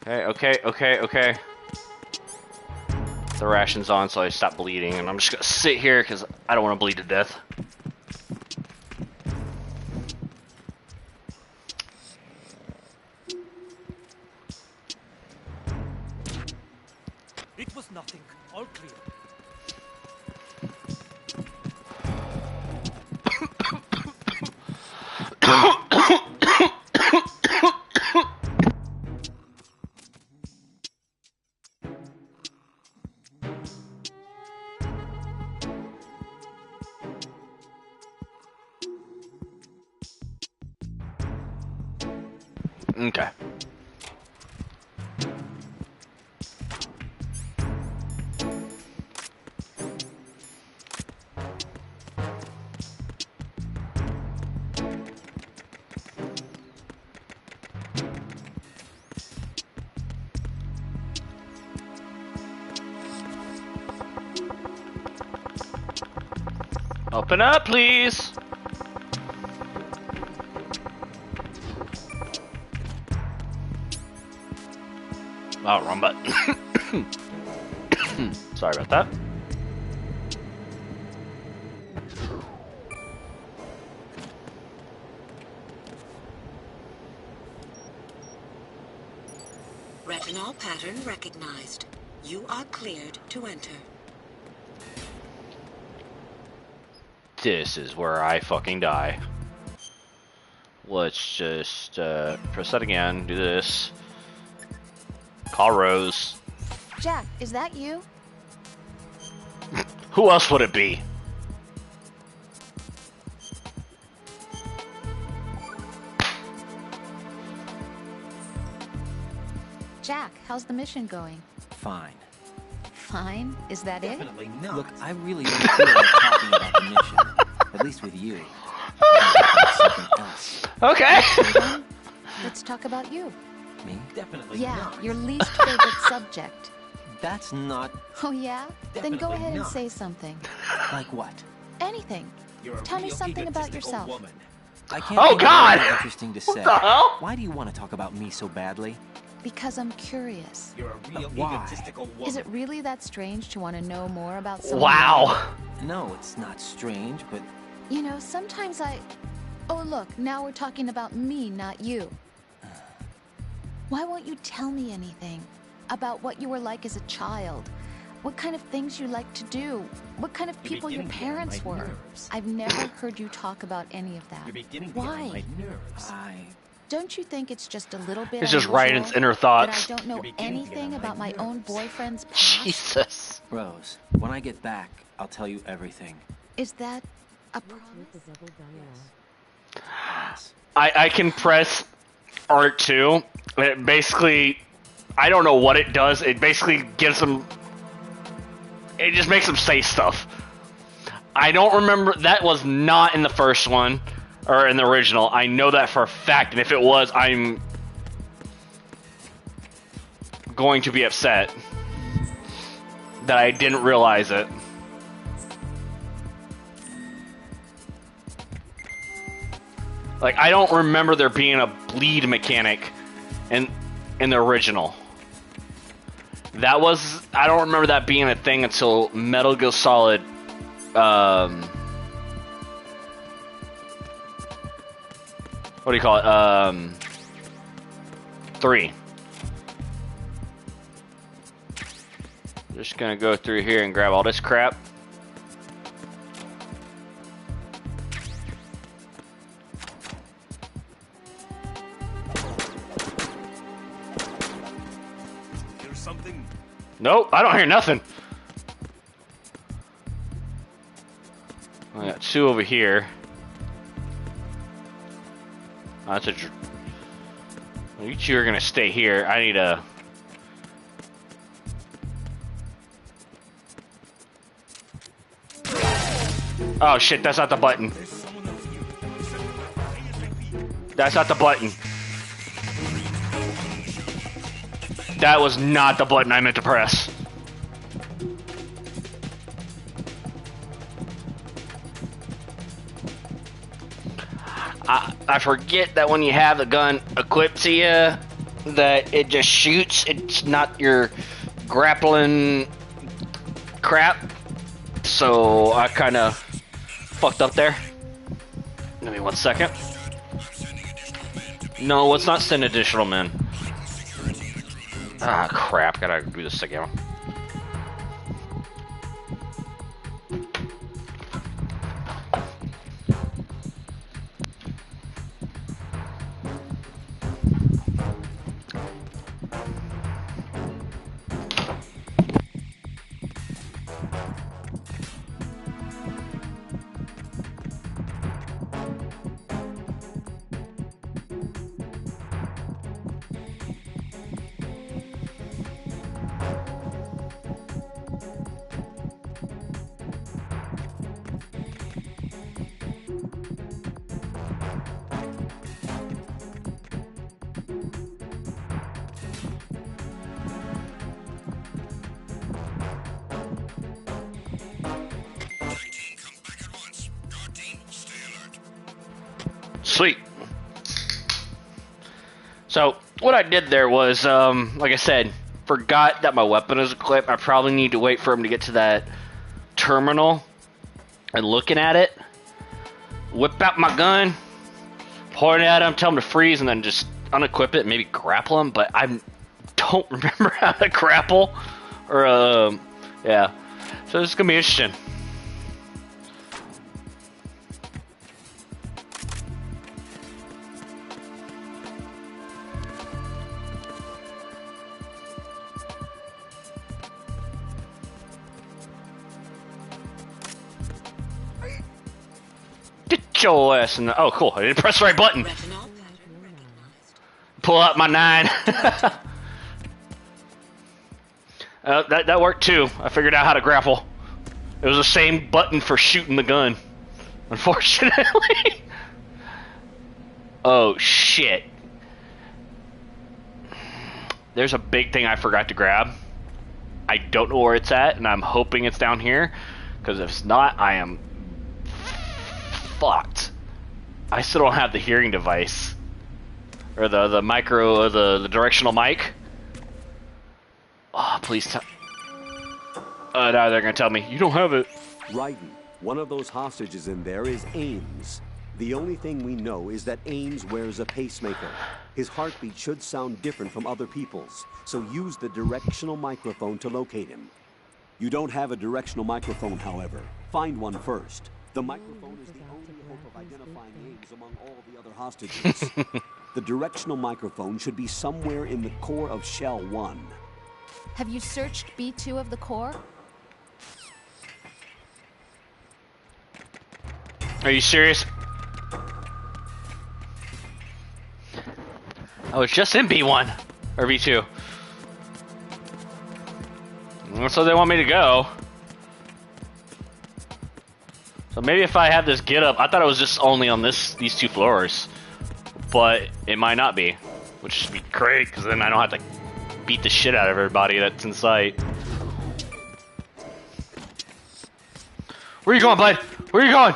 Okay. The ration's on, so I stop bleeding, and I'm just gonna sit here because I don't want to bleed to death. It was nothing. All clear. Okay. Open up, please. Oh, wrong button. Sorry about that. Retinol pattern recognized. You are cleared to enter. This is where I fucking die. Let's just press that again, do this. Call Rose. Jack, is that you? Who else would it be? Jack, how's the mission going? Fine. Fine? Is that it? Definitely not. Look, I really don't feel like talking about the mission. At least with you. Something else. Okay. Let's talk about you. Me? Definitely Yeah, not. your least favorite subject. That's not... Oh yeah? Then go Definitely ahead and not. say something. Like what? Anything. You're a Tell me real something about egotistical yourself. woman. I can't Oh, think of God! anything interesting to say. What the hell? Why do you want to talk about me so badly? Because I'm curious. You're a real egotistical woman. Is it really that strange to want to know more about someone? Wow. No, it's not strange, but... You know, sometimes I... Oh, look, now we're talking about me, not you. Why won't you tell me anything? About what you were like as a child? What kind of things you liked to do? What kind of people your parents were? Nerves. I've never heard you talk about any of that. You're beginning to get on Why? my nerves. Don't you think it's just a little bit It's just writing unusual its inner thoughts. that I don't know You're beginning to get anything on my about my own nerves. boyfriend's past? Jesus. Rose, when I get back, I'll tell you everything. Is that a promise? I can press R2. It basically, I don't know what it does. It basically gives them, it just makes them say stuff. I don't remember, that was not in the first one, or in the original. I know that for a fact, and if it was, I'm going to be upset that I didn't realize it. Like, I don't remember there being a bleed mechanic in the original. That was, I don't remember that being a thing until Metal Gear Solid, what do you call it? 3. Just gonna go through here and grab all this crap. Nope, I don't hear nothing. I got 2 over here. Oh, that's a... You 2 are gonna stay here. I need a... Oh shit, that's not the button. That's not the button. That was not the button I meant to press. I forget that when you have the gun equipped to you, that it just shoots. It's not your grappling crap. So I kind of fucked up there. Give me 1 second. No, let's not send additional men. Ah, crap. Gotta do this again. Sweet. So, what I did there was, like I said, forgot that my weapon is equipped. I probably need to wait for him to get to that terminal and looking at it. Whip out my gun, point it at him, tell him to freeze, and then just unequip it and maybe grapple him. But I don't remember how to grapple. Or, yeah. So, this is going to be interesting. Your ass in the, oh, cool. I didn't press the right button. Pull out my 9. That worked too. I figured out how to grapple. It was the same button for shooting the gun. Unfortunately. Oh, shit. There's a big thing I forgot to grab. I don't know where it's at, and I'm hoping it's down here. Because if it's not, I am fucked. I still don't have the hearing device. Or the micro, the directional mic. Oh, please tell. Now they're gonna tell me, you don't have it. Raiden, one of those hostages in there is Ames. The only thing we know is that Ames wears a pacemaker. His heartbeat should sound different from other people's, so use the directional microphone to locate him. You don't have a directional microphone, however. Find one first. The microphone is the only hope of identifying Ames among all the other hostages. The directional microphone should be somewhere in the core of Shell 1. Have you searched B2 of the core? Are you serious? I was just in B1 or B2. That's where they want me to go. So maybe if I have this get up, I thought it was just only on these 2 floors, but it might not be, which would be great because then I don't have to beat the shit out of everybody that's in sight. Where are you going, bud? Where are you going?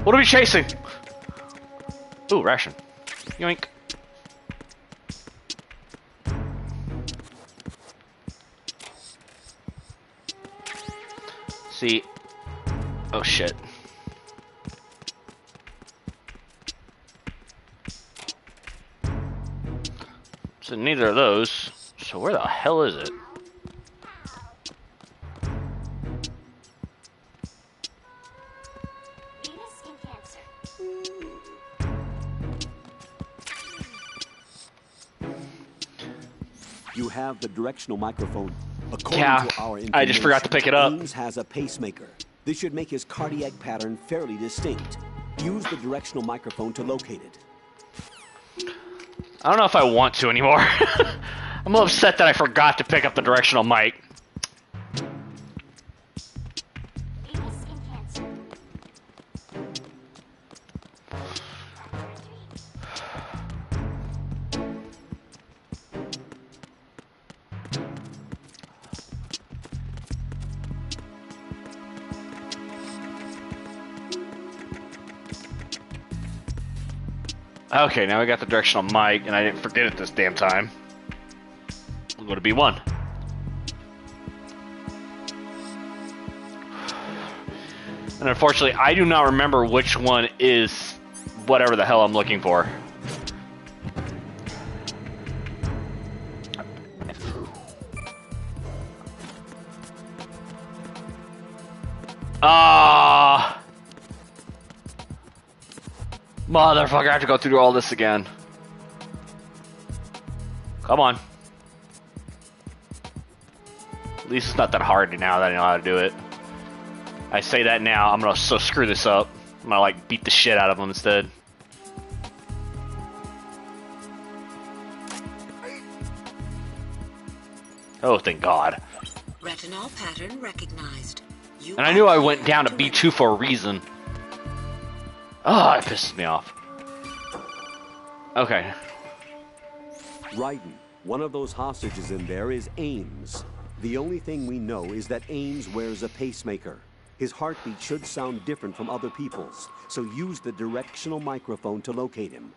What are we chasing? Ooh, ration. Yoink. See. Oh shit. So neither of those. So where the hell is it? You have the directional microphone. According Yeah, to our I just forgot to pick it up. Ames has a pacemaker. This should make his cardiac pattern fairly distinct. Use the directional microphone to locate it. I don't know if I want to anymore. I'm a little upset that I forgot to pick up the directional mic. Okay, now we got the directional mic, and I didn't forget it this damn time. We'll go to B1. And unfortunately, I do not remember which one is whatever the hell I'm looking for. Motherfucker, I have to go through all this again. Come on. At least it's not that hard now that I know how to do it. I say that now, I'm gonna so screw this up. I'm gonna like beat the shit out of them instead. Oh, thank God. Retinol pattern recognized. And I knew I went down to B2 for a reason. Oh, it pisses me off. Okay. Raiden, one of those hostages in there is Ames. The only thing we know is that Ames wears a pacemaker. His heartbeat should sound different from other people's, so use the directional microphone to locate him.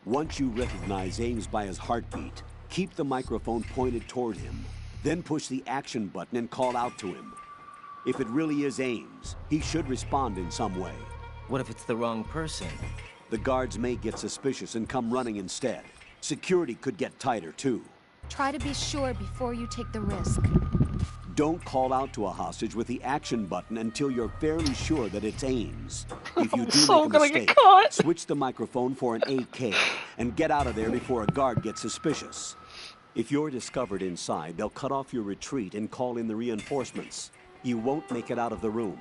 Once you recognize Ames by his heartbeat, keep the microphone pointed toward him. Then push the action button and call out to him. If it really is Ames, he should respond in some way. What if it's the wrong person? The guards may get suspicious and come running instead. Security could get tighter, too. Try to be sure before you take the risk. Don't call out to a hostage with the action button until you're fairly sure that it's Ames. If you do make a mistake, switch the microphone for an AK and get out of there before a guard gets suspicious. If you're discovered inside, they'll cut off your retreat and call in the reinforcements. You won't make it out of the room.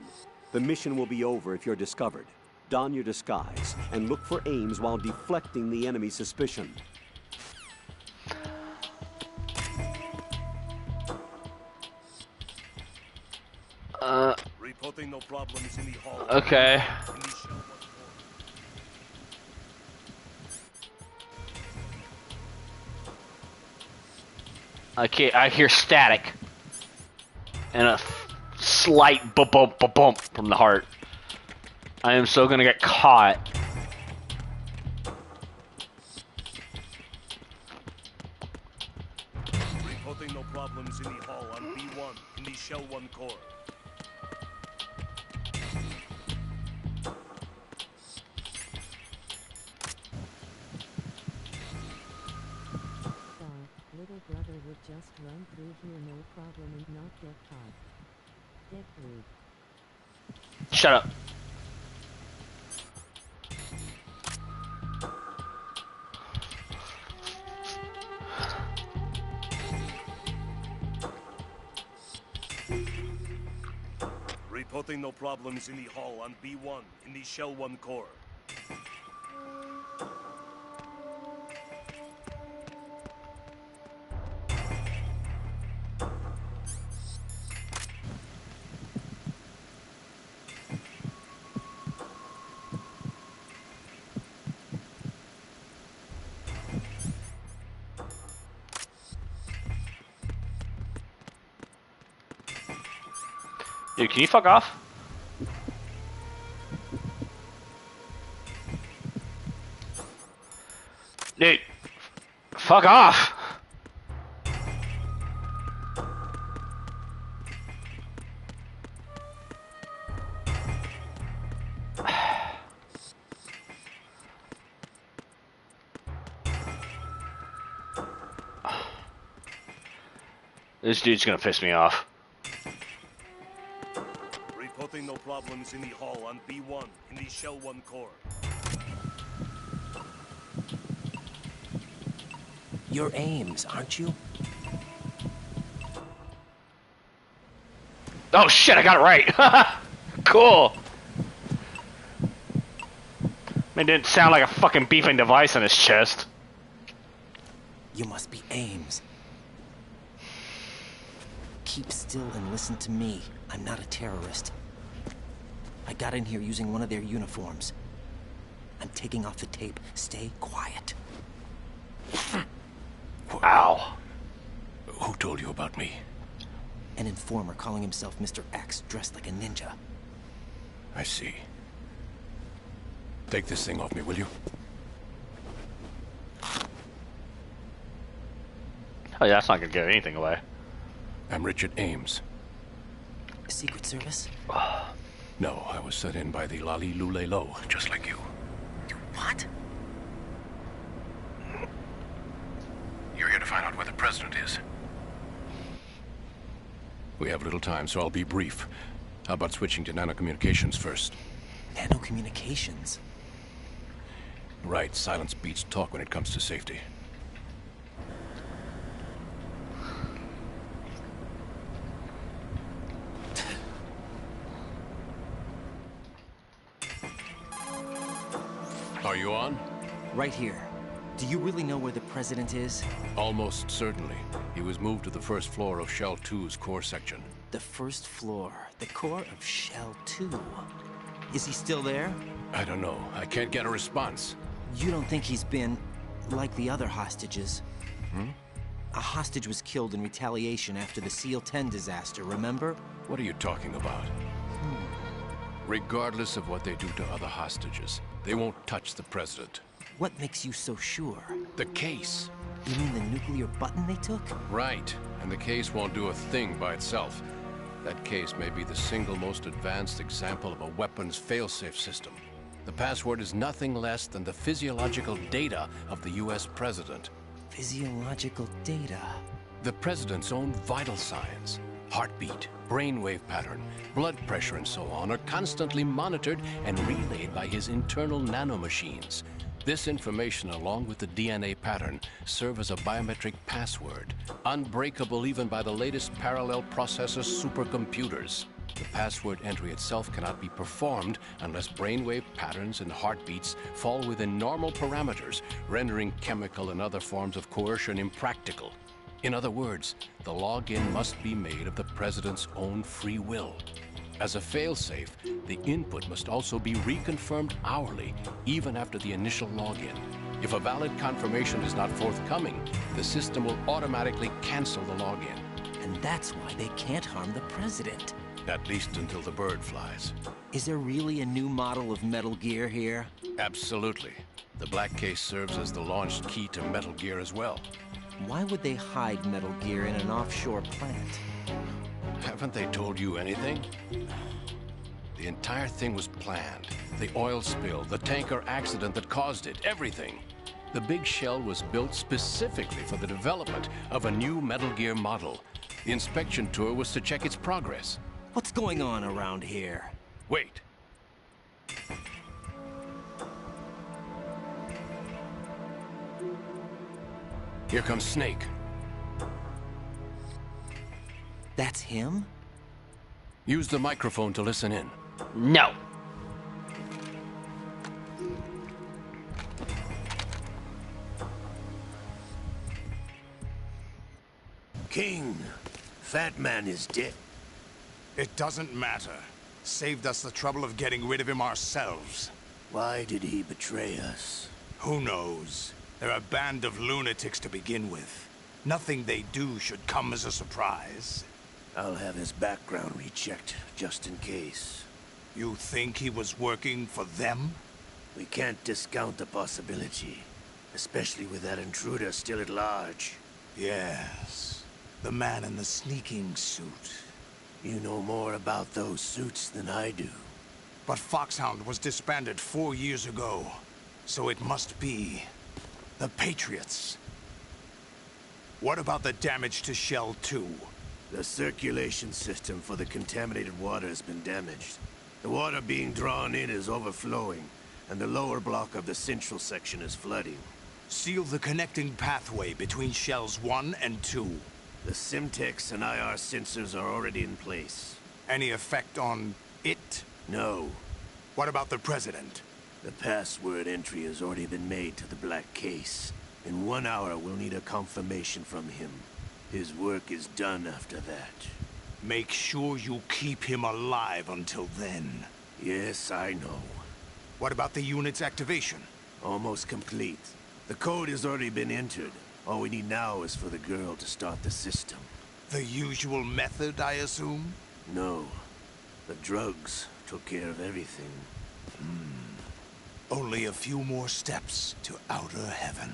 The mission will be over if you're discovered. Don your disguise and look for Ames while deflecting the enemy's suspicion. Reporting no problems in the hall. Okay. Okay, I hear static. And a slight bump from the heart. I am so gonna get caught. Reporting no problems in the hall on B1 in the Shell 1 core. Little brother would just run through here no problem and not get caught. Get through. Shut up. Reporting no problems in the hall on B1 in the Shell 1 core. Dude, can you fuck off? Dude, fuck off! This dude's gonna piss me off. Reporting no problems in the hall on B1 in the Shell 1 core. You're Ames, aren't you? Oh shit, I got it right! Cool! It didn't sound like a fucking beeping device on his chest. You must be Ames. Keep still and listen to me. I'm not a terrorist. I got in here using one of their uniforms. I'm taking off the tape. Stay quiet. Ow. Who told you about me? An informer calling himself Mr. X, dressed like a ninja. I see. Take this thing off me, will you? Oh yeah, that's not gonna give anything away. I'm Richard Ames. Secret Service? No, I was sent in by the Lali Lule Lo, just like you. What? You're here to find out where the president is. We have little time, so I'll be brief. How about switching to nanocommunications first? Nanocommunications? Right, silence beats talk when it comes to safety. Are you on? Right here. Do you really know where the president is? Almost certainly. He was moved to the first floor of Shell 2's core section. The first floor. The core of Shell 2. Is he still there? I don't know. I can't get a response. You don't think he's been like the other hostages? A hostage was killed in retaliation after the SEAL 10 disaster, remember? What are you talking about? Regardless of what they do to other hostages, they won't touch the president. What makes you so sure? The case. You mean the nuclear button they took? Right. And the case won't do a thing by itself. That case may be the single most advanced example of a weapons failsafe system. The password is nothing less than the physiological data of the US president. Physiological data? The president's own vital signs, heartbeat, brainwave pattern, blood pressure and so on are constantly monitored and relayed by his internal nanomachines. This information, along with the DNA pattern, serve as a biometric password, unbreakable even by the latest parallel processor supercomputers. The password entry itself cannot be performed unless brainwave patterns and heartbeats fall within normal parameters, rendering chemical and other forms of coercion impractical. In other words, the login must be made of the president's own free will. As a failsafe, the input must also be reconfirmed hourly, even after the initial login. If a valid confirmation is not forthcoming, the system will automatically cancel the login. And that's why they can't harm the president. At least until the bird flies. Is there really a new model of Metal Gear here? Absolutely. The black case serves as the launch key to Metal Gear as well. Why would they hide Metal Gear in an offshore plant? Haven't they told you anything? The entire thing was planned. The oil spill, the tanker accident that caused it, everything. The big shell was built specifically for the development of a new Metal Gear model. The inspection tour was to check its progress. What's going on around here? Wait. Here comes Snake. That's him? Use the microphone to listen in. No. King, Fat Man is dead. It doesn't matter. Saved us the trouble of getting rid of him ourselves. Why did he betray us? Who knows? They're a band of lunatics to begin with. Nothing they do should come as a surprise. I'll have his background rechecked, just in case. You think he was working for them? We can't discount the possibility. Especially with that intruder still at large. Yes. The man in the sneaking suit. You know more about those suits than I do. But Foxhound was disbanded 4 years ago. So it must be the Patriots. What about the damage to Shell 2? The circulation system for the contaminated water has been damaged. The water being drawn in is overflowing, and the lower block of the central section is flooding. Seal the connecting pathway between Shells 1 and 2. The Simtex and IR sensors are already in place. Any effect on it? No. What about the President? The password entry has already been made to the black case. In 1 hour, we'll need a confirmation from him. His work is done after that. Make sure you keep him alive until then. Yes, I know. What about the unit's activation? Almost complete. The code has already been entered. All we need now is for the girl to start the system. The usual method, I assume? No. The drugs took care of everything. Only a few more steps to outer heaven.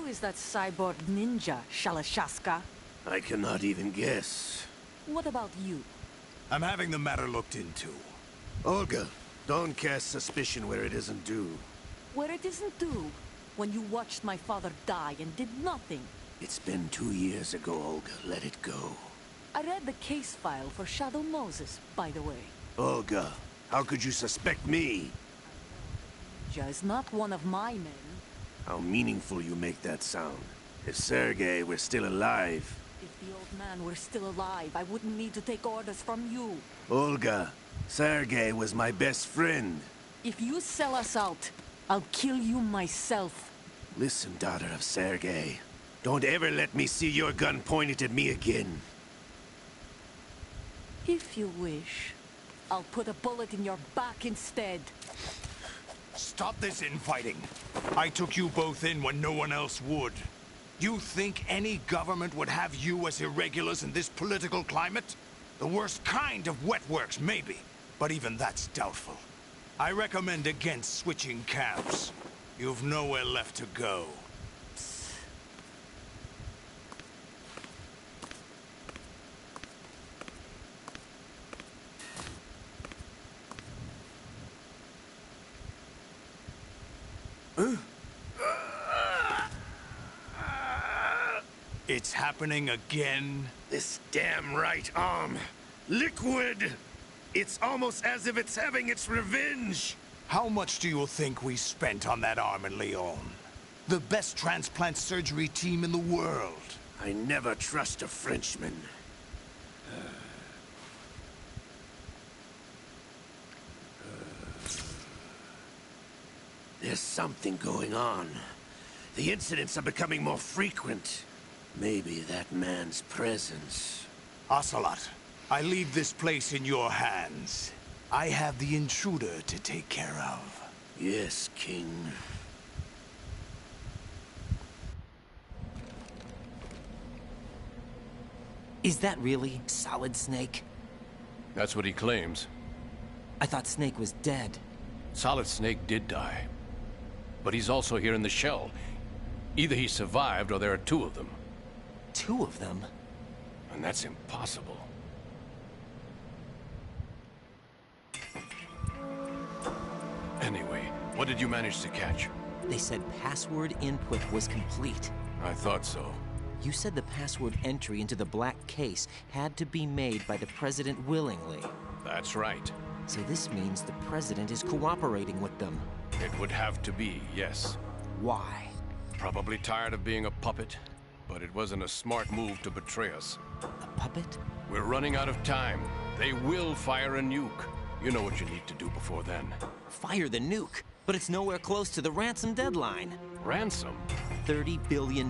is that cyborg ninja, Shalashaska? I cannot even guess. What about you? I'm having the matter looked into. Olga, don't cast suspicion where it isn't due. Where it isn't due? When you watched my father die and did nothing. It's been 2 years ago, Olga. Let it go. I read the case file for Shadow Moses, by the way. Olga, how could you suspect me? Ninja is not one of my men. How meaningful you make that sound. If Sergei were still alive... If the old man were still alive, I wouldn't need to take orders from you. Olga, Sergei was my best friend. If you sell us out, I'll kill you myself. Listen, daughter of Sergei. Don't ever let me see your gun pointed at me again. If you wish, I'll put a bullet in your back instead. Stop this infighting. I took you both in when no one else would. You think any government would have you as irregulars in this political climate? The worst kind of wet works, maybe. But even that's doubtful. I recommend against switching camps. You've nowhere left to go. It's happening again? This damn right arm. Liquid! It's almost as if it's having its revenge. How much do you think we spent on that arm in Lyon? The best transplant surgery team in the world. I never trust a Frenchman. There's something going on. The incidents are becoming more frequent. Maybe that man's presence. Ocelot, I leave this place in your hands. I have the intruder to take care of. Yes, King. Is that really Solid Snake? That's what he claims. I thought Snake was dead. Solid Snake did die. But he's also here in the shell. Either he survived or there are two of them. Two of them? And that's impossible. Anyway, what did you manage to catch? They said password input was complete. I thought so. You said the password entry into the black case had to be made by the President willingly. That's right. So this means the President is cooperating with them. It would have to be, yes. Why? Probably tired of being a puppet, but it wasn't a smart move to betray us. A puppet? We're running out of time. They will fire a nuke. You know what you need to do before then. Fire the nuke? But it's nowhere close to the ransom deadline. Ransom? $30 billion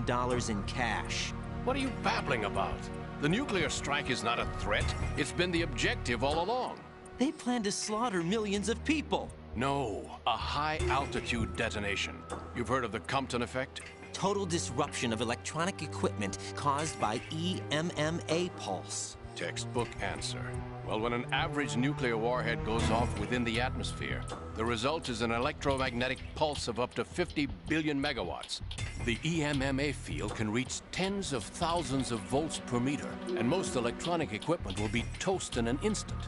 in cash. What are you babbling about? The nuclear strike is not a threat. It's been the objective all along. They plan to slaughter millions of people. No, a high-altitude detonation. You've heard of the Compton effect? Total disruption of electronic equipment caused by EMMA pulse. Textbook answer. Well, when an average nuclear warhead goes off within the atmosphere, the result is an electromagnetic pulse of up to 50 billion megawatts. The EMMA field can reach tens of thousands of volts per meter, and most electronic equipment will be toast in an instant.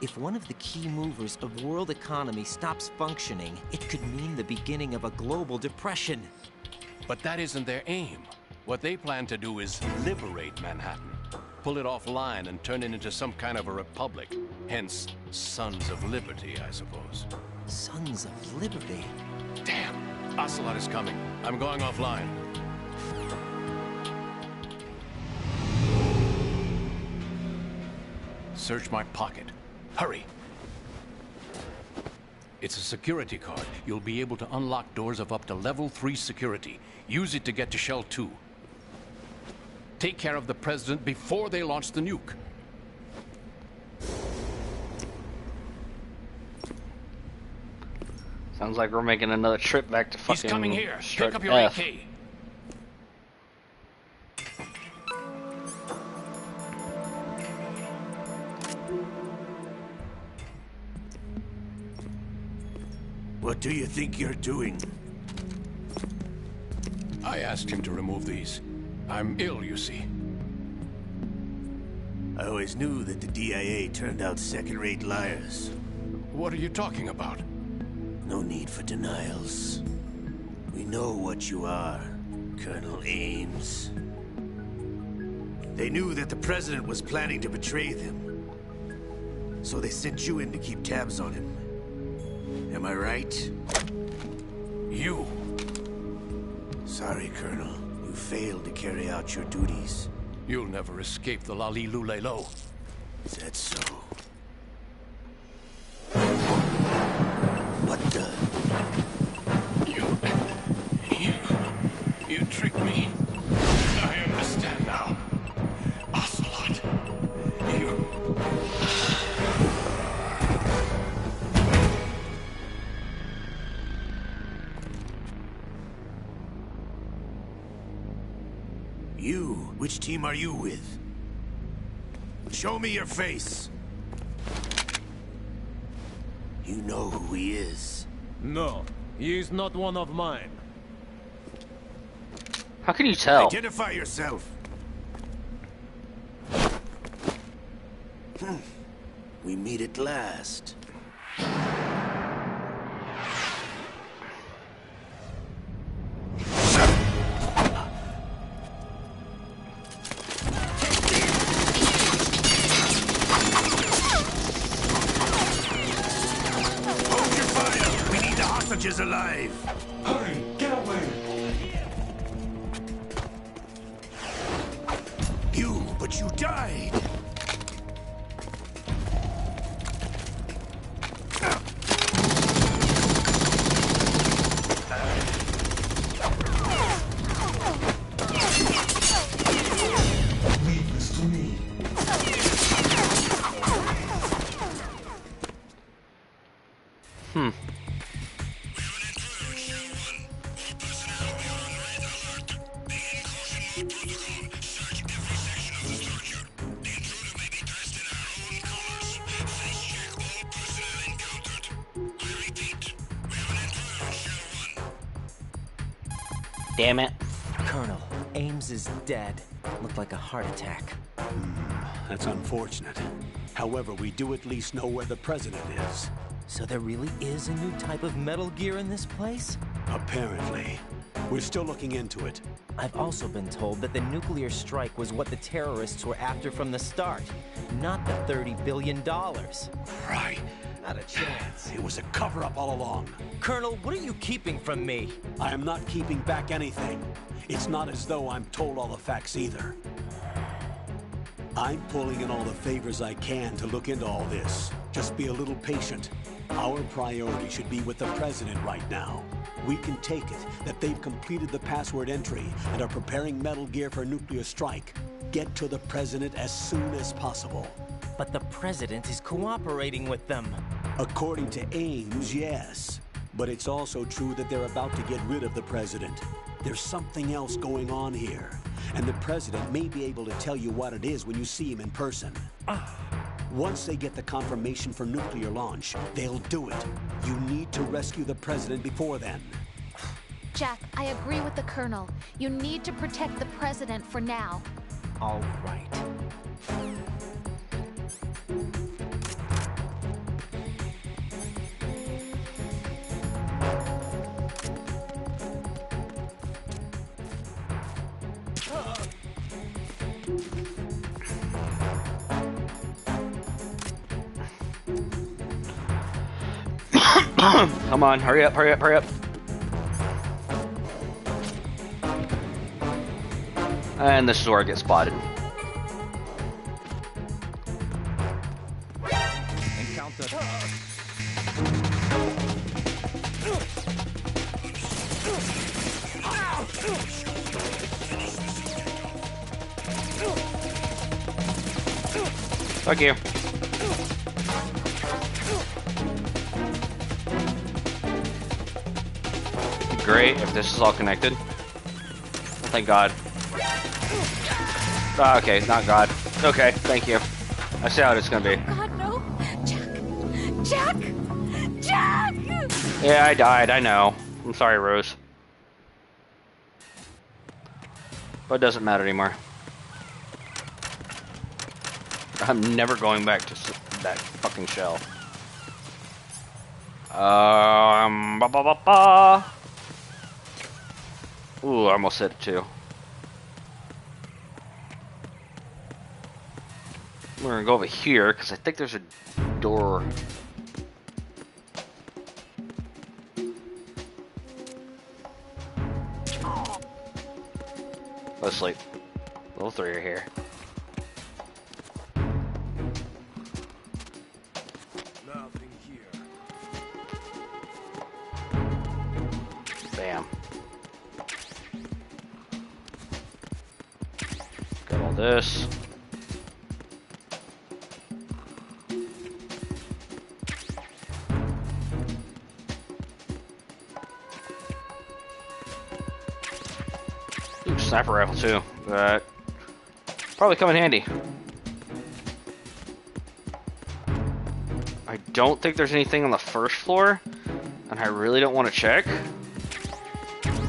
If one of the key movers of world economy stops functioning, it could mean the beginning of a global depression. But that isn't their aim. What they plan to do is liberate Manhattan. Pull it offline and turn it into some kind of a republic. Hence, Sons of Liberty, I suppose. Sons of Liberty? Damn! Ocelot is coming. I'm going offline. Search my pocket. Hurry! It's a security card. You'll be able to unlock doors of up to level 3 security. Use it to get to Shell 2. Take care of the President before they launch the nuke. Sounds like we're making another trip back to fucking... He's coming here. Strut Pick up your F. AK. What do you think you're doing? I asked him to remove these. I'm ill, you see. I always knew that the DIA turned out second-rate liars. What are you talking about? No need for denials. We know what you are, Colonel Ames. They knew that the President was planning to betray them. So they sent you in to keep tabs on him. Am I right? You? Sorry, Colonel. You failed to carry out your duties. You'll never escape the Lali Lulelo. Is that so? What the? You tricked me. I understand now. Ocelot. You? Which team are you with? Show me your face. You know who he is. No, he is not one of mine. How can you tell? Identify yourself. We meet at last. Hold your fire! We need the hostages alive! Hurry! Get away! But you died! Leave this to me. Damn it. Colonel, Ames is dead. Looked like a heart attack. That's unfortunate. However, we do at least know where the President is. So there really is a new type of Metal Gear in this place? Apparently. We're still looking into it. I've also been told that the nuclear strike was what the terrorists were after from the start, not the $30 billion. Right. Not a chance. It was a cover-up all along. Colonel, what are you keeping from me? I am not keeping back anything. It's not as though I'm told all the facts either. I'm pulling in all the favors I can to look into all this. Just be a little patient. Our priority should be with the President right now. We can take it that they've completed the password entry and are preparing Metal Gear for a nuclear strike. Get to the President as soon as possible. But the President is cooperating with them. According to Ames, yes. But it's also true that they're about to get rid of the President. There's something else going on here. And the President may be able to tell you what it is when you see him in person. Once they get the confirmation for nuclear launch, they'll do it. You need to rescue the President before then. Jack, I agree with the Colonel. You need to protect the President for now. All right. Come on, hurry up, hurry up, hurry up. And this is where I get spotted. Encounter. Thank you. Great, if this is all connected. Oh, thank God. Ah, okay, not God. Okay, thank you. I see how it's gonna be. God, no! Jack! Jack! Jack! Yeah, I died, I know. I'm sorry, Rose. But it doesn't matter anymore. I'm never going back to that fucking shell. Ba ba ba ba. Ooh, I almost hit it too. We're gonna go over here because I think there's a door. Go to sleep. Level 3 are here. Nothing here. Bam. Got all this. Ooh, sniper rifle too. Probably come in handy. I don't think there's anything on the first floor, and I really don't want to check.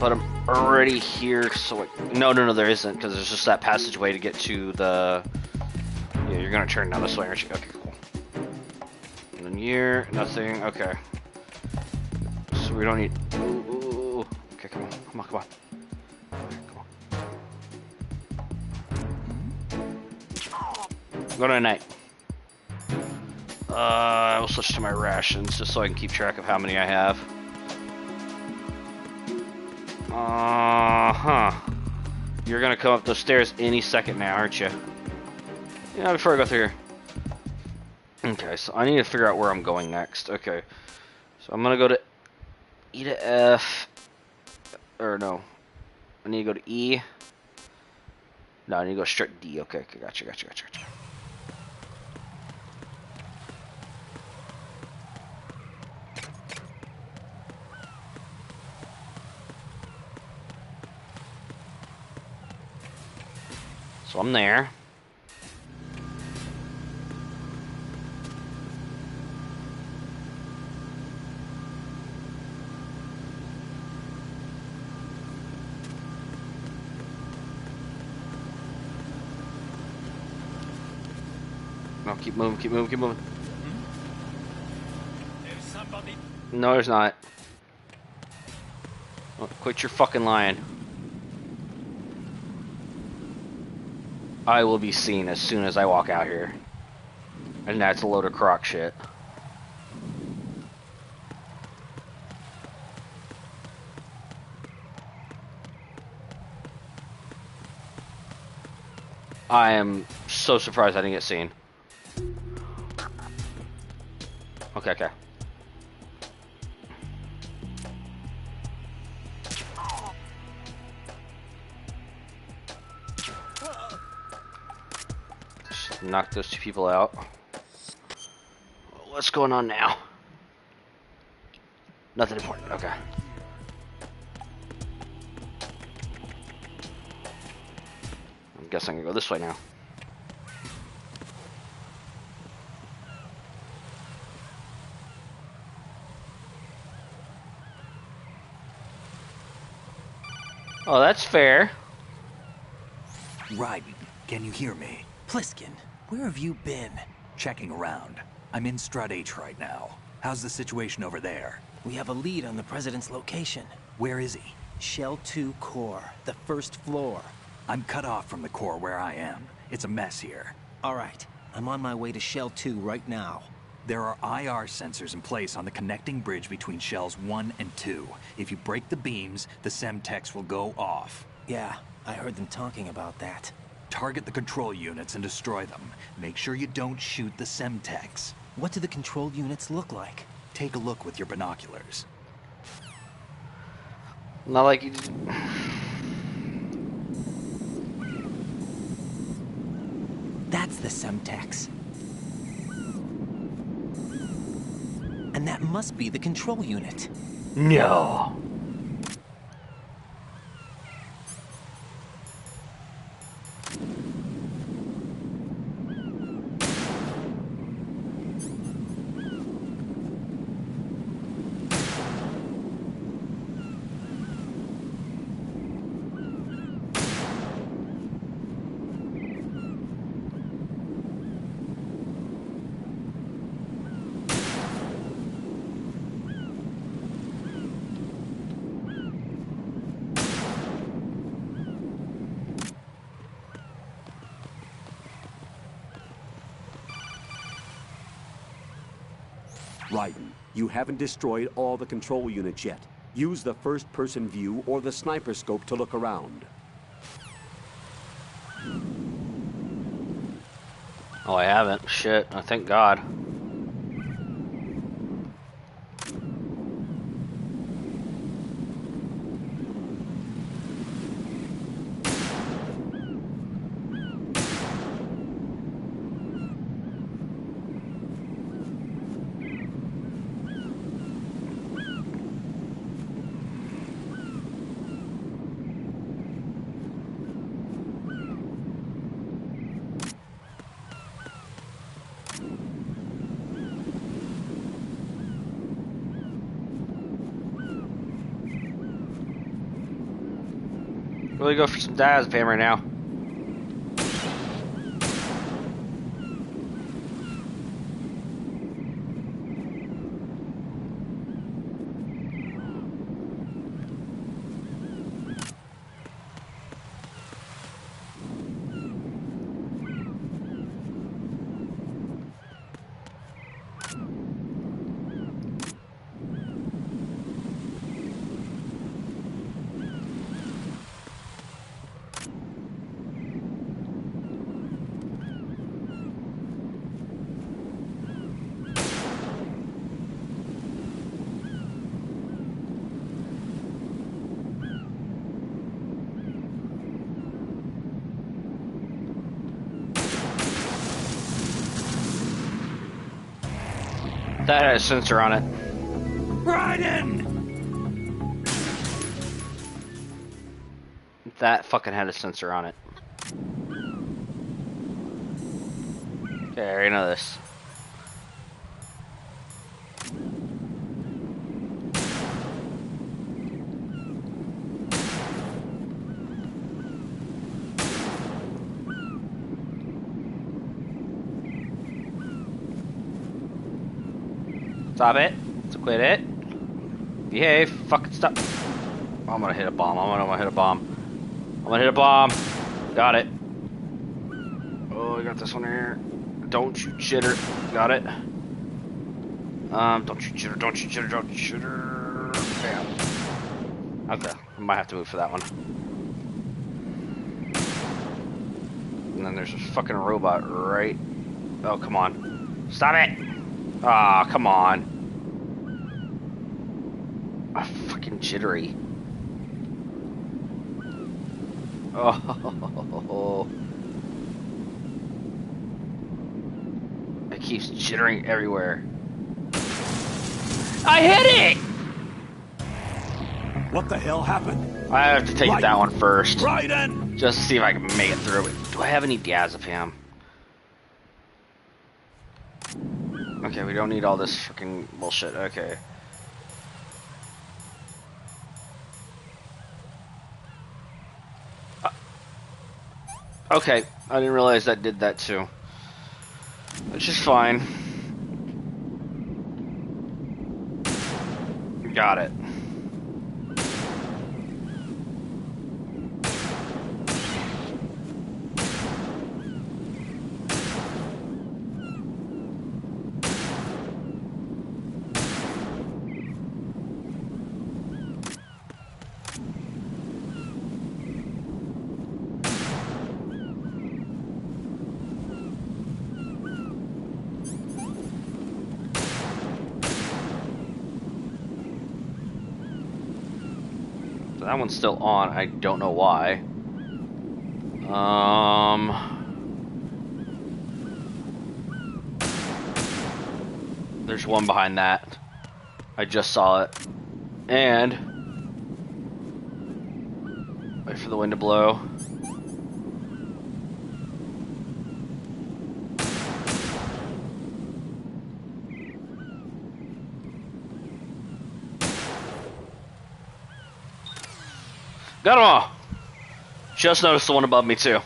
But I'm already here, so no, there isn't, because there's just that passageway to get to the. Yeah, you're gonna turn down this way, aren't you? Okay, cool. And then here, nothing. Okay. So we don't need. Ooh. Okay, come on. Go to night. I will switch to my rations just so I can keep track of how many I have. You're gonna come up those stairs any second now, aren't you? Yeah, before I go through here. Okay, so I need to figure out where I'm going next. Okay. So I'm gonna go to E to F. Or no. I need to go to E. No, I need to go straight D. Okay, gotcha. So I'm there. No, keep moving. There's somebody. No, there's not. Oh, quit your fucking lying. I will be seen as soon as I walk out here. And that's a load of crock shit. I am so surprised I didn't get seen. Okay. Just knock those two people out. What's going on now? Nothing important. Okay. I guess I can go this way now. Oh, that's fair. Raiden, can you hear me? Pliskin, where have you been? Checking around. I'm in Strut H right now. How's the situation over there? We have a lead on the President's location. Where is he? Shell 2 core, the first floor. I'm cut off from the core where I am. It's a mess here. All right, I'm on my way to Shell 2 right now. There are IR sensors in place on the connecting bridge between Shells 1 and 2. If you break the beams, the Semtex will go off. Yeah, I heard them talking about that. Target the control units and destroy them. Make sure you don't shoot the Semtex. What do the control units look like? Take a look with your binoculars. Not like you. That's the Semtex. And that must be the control unit. No. Raiden, you haven't destroyed all the control units yet. Use the first-person view or the sniper scope to look around. Oh, I haven't. Shit. Oh, thank God. Really go for some diazepam right now. That had a sensor on it. Raiden! That fucking had a sensor on it. Okay, I already know this. Stop it. Let's quit it. Behave. Fucking stop. I'm gonna hit a bomb. I'm gonna hit a bomb. I'm gonna hit a bomb. Got it. Oh, I got this one here. Don't you chitter. Got it. Don't you chitter. Don't you chitter. Don't you chitter. Bam. Okay. I might have to move for that one. And then there's a fucking robot right. Oh, come on. Stop it. Ah, oh, come on. I'm fucking jittery. Oh. It keeps jittering everywhere. I hit it! What the hell happened? I have to take that one first. Raiden! Just to see if I can make it through it. Do I have any diazepam? Okay, we don't need all this freaking bullshit. Okay. Okay, I didn't realize that did that too. Which is fine. Got it. That one's still on. I don't know why. There's one behind that. I just saw it. And wait for the wind to blow. Got them all. Just noticed the one above me too.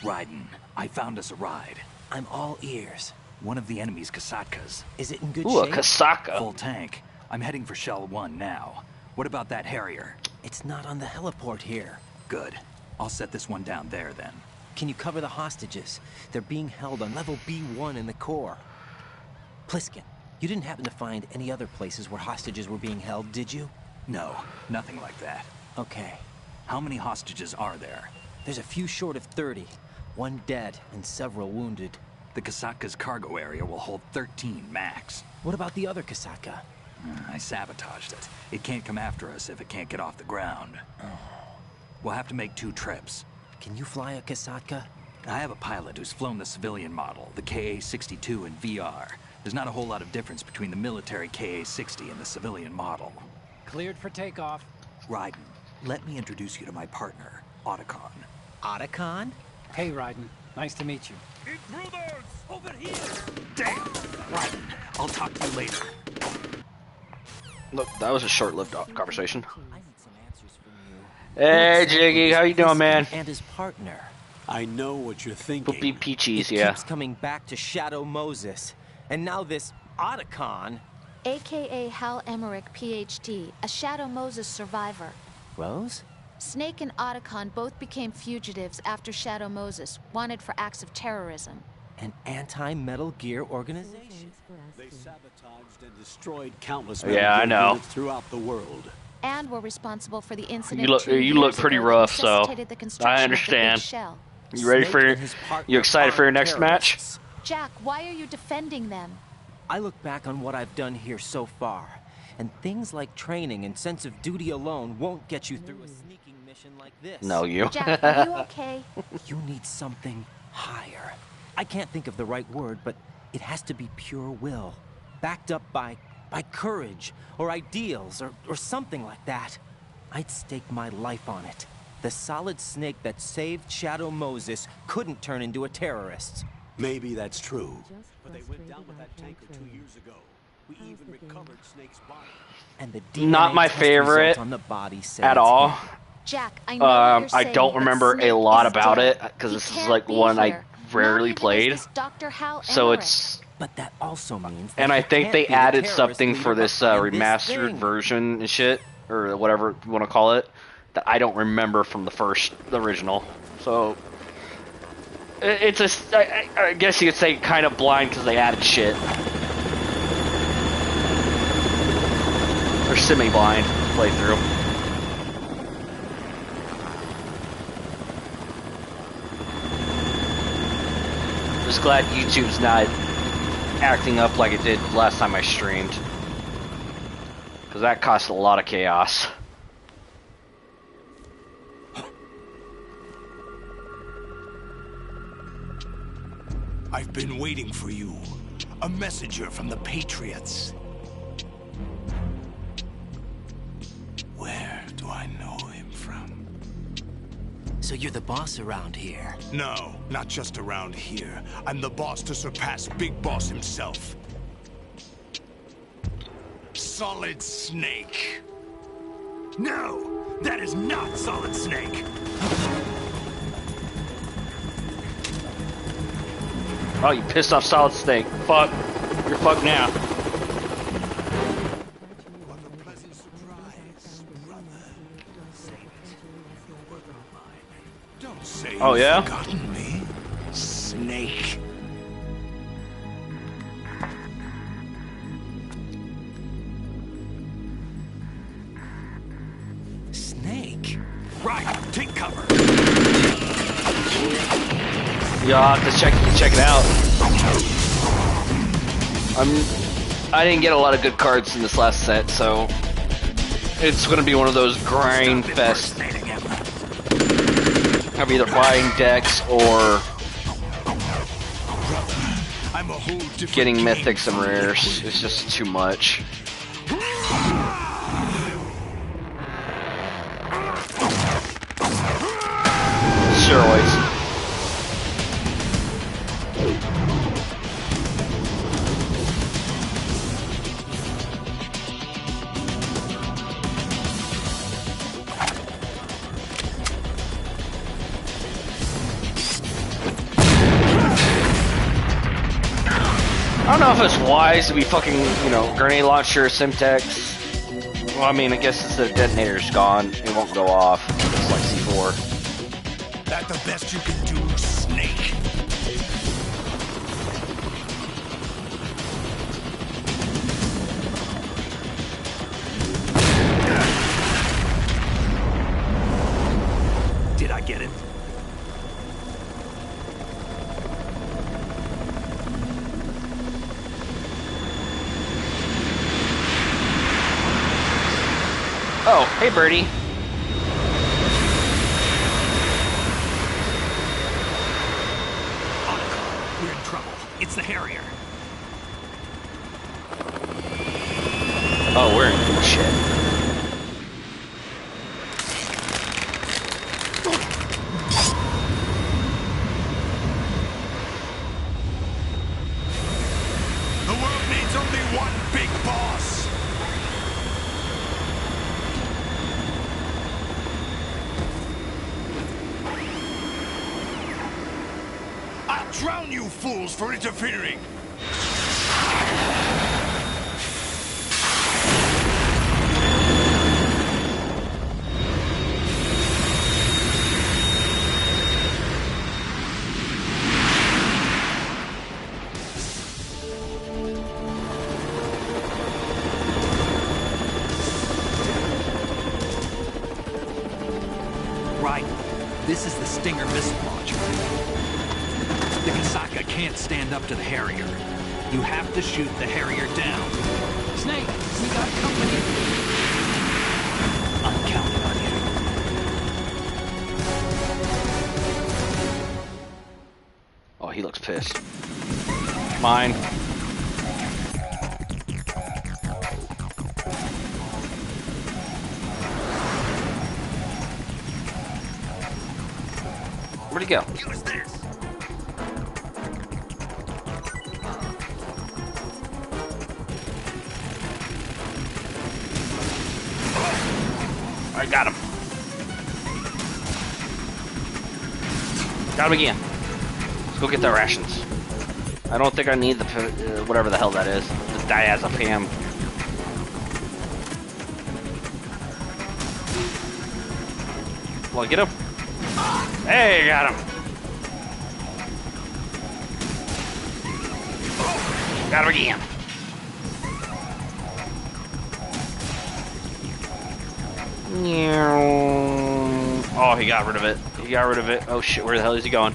Raiden, I found us a ride. I'm all ears. One of the enemy's Kasatkas. Is it in good shape? Ooh, a Kasaka. Full tank. I'm heading for Shell 1 now. What about that Harrier? It's not on the heliport here. Good. I'll set this one down there then. Can you cover the hostages? They're being held on level B1 in the core. Pliskin, you didn't happen to find any other places where hostages were being held, did you? No, nothing like that. Okay. How many hostages are there? There's a few short of 30. 1 dead and several wounded. The Kasatka's cargo area will hold 13 max. What about the other Kasatka? I sabotaged it. It can't come after us if it can't get off the ground. We'll have to make 2 trips. Can you fly a Kasatka? I have a pilot who's flown the civilian model, the KA-62 in VR. There's not a whole lot of difference between the military KA-60 and the civilian model. Cleared for takeoff. Raiden, let me introduce you to my partner, Otacon. Otacon? Hey, Raiden. Nice to meet you. Intruders! Over here! Damn! Raiden, I'll talk to you later. Look, that was a short-lived conversation. Hey, Jiggy, how you doing, man? And his partner. I know what you're thinking. Poopy Peaches, It yeah. keeps coming back to Shadow Moses. And now this Otacon. AKA Hal Emmerich, PhD, a Shadow Moses survivor. Rose? Snake and Otacon both became fugitives after Shadow Moses, wanted for acts of terrorism. An anti-Metal Gear organization. They sabotaged and destroyed countless Yeah, I know. units throughout the world. And were responsible for the incident. You look pretty rough, so necessitated the construction I of the big understand. shell. You ready for you excited for your next match? Jack, why are you defending them? I look back on what I've done here so far, and things like training and sense of duty alone won't get you through a sneaking mission like this. No, you. Jack, are you okay? You need something higher. I can't think of the right word, but it has to be pure will, backed up by courage or ideals or something like that. I'd stake my life on it. The solid snake that saved Shadow Moses couldn't turn into a terrorist. Maybe that's true. But they went down with that tanker 2 years ago. We even recovered Snake's body. And the Not DNA my test favorite result on the body said at it's all. him. Jack, I know what you're I saying, don't but remember Snake a lot is about dead. it because He this is can't like be one I here. rarely Not even played. if it's Dr. Hal So Emmerich. it's But that also means that and I he think can't they be the added terrorist something leader for this behind this remastered thing. version and shit or whatever you want to call it that I don't remember from the original. So it's I guess you could say kind of blind because they added shit. Or semi-blind playthrough. Just glad YouTube's not acting up like it did last time I streamed. Because that caused a lot of chaos. I've been waiting for you. A messenger from the Patriots. Where do I know him from? So you're the boss around here? No, not just around here. I'm the boss to surpass Big Boss himself. Solid Snake. No, that is not Solid Snake. Oh, you pissed off Solid Snake. Fuck. You're fucked now. What a pleasant surprise, brother. Don't say Oh, you've yeah? forgotten me, Snake. Snake? Right, take cover. You'll have to check it out. I didn't get a lot of good cards in this last set, so it's gonna be one of those grind fest. I'm either buying decks or I'm a whole different getting game mythics and from you. rares. It's just too much. Steroids. I don't know if it's wise to be fucking, grenade launcher, Simtex. Well, I mean, I guess since the detonator's gone, it won't go off. It's like C4. That that the best you can do, Snake? Did I get it? Oh, hey, Birdie. We're in trouble. It's the Harrier. Oh, we're in good shit. The world needs only one big boss. I'll drown you fools for interfering. Right. This is the Stinger missile launcher. The Kasaka can't stand up to the Harrier. You have to shoot the Harrier down. Snake, we got company. I'm counting on you. Oh, he looks pissed. Mine. Where'd he go? Use this. I got him. Got him again. Let's go get the rations. I don't think I need the whatever the hell that is. The diazepam. Well, get him. Hey, got him. Got him again. Oh, he got rid of it. He got rid of it. Oh shit, where the hell is he going?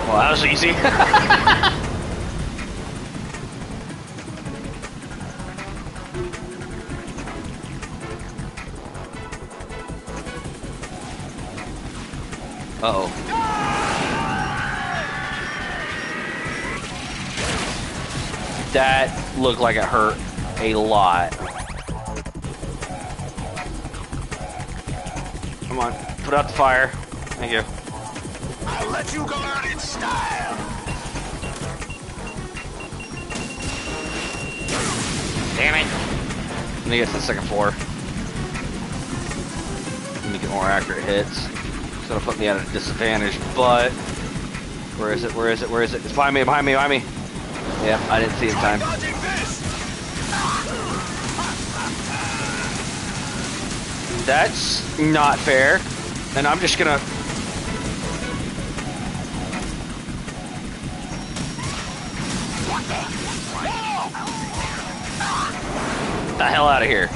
Well, that was easy. Uh-oh. That looked like it hurt a lot. Come on, put out the fire. Thank you. I'll let you go out in style. Damn it. Let me get to the second floor. Let me get more accurate hits. It's gonna put me at a disadvantage, but where is it? Where is it? Where is it? It's behind me, behind me, behind me. Yeah, I didn't see it in time. That's not fair. And I'm just gonna... Get the hell out of here.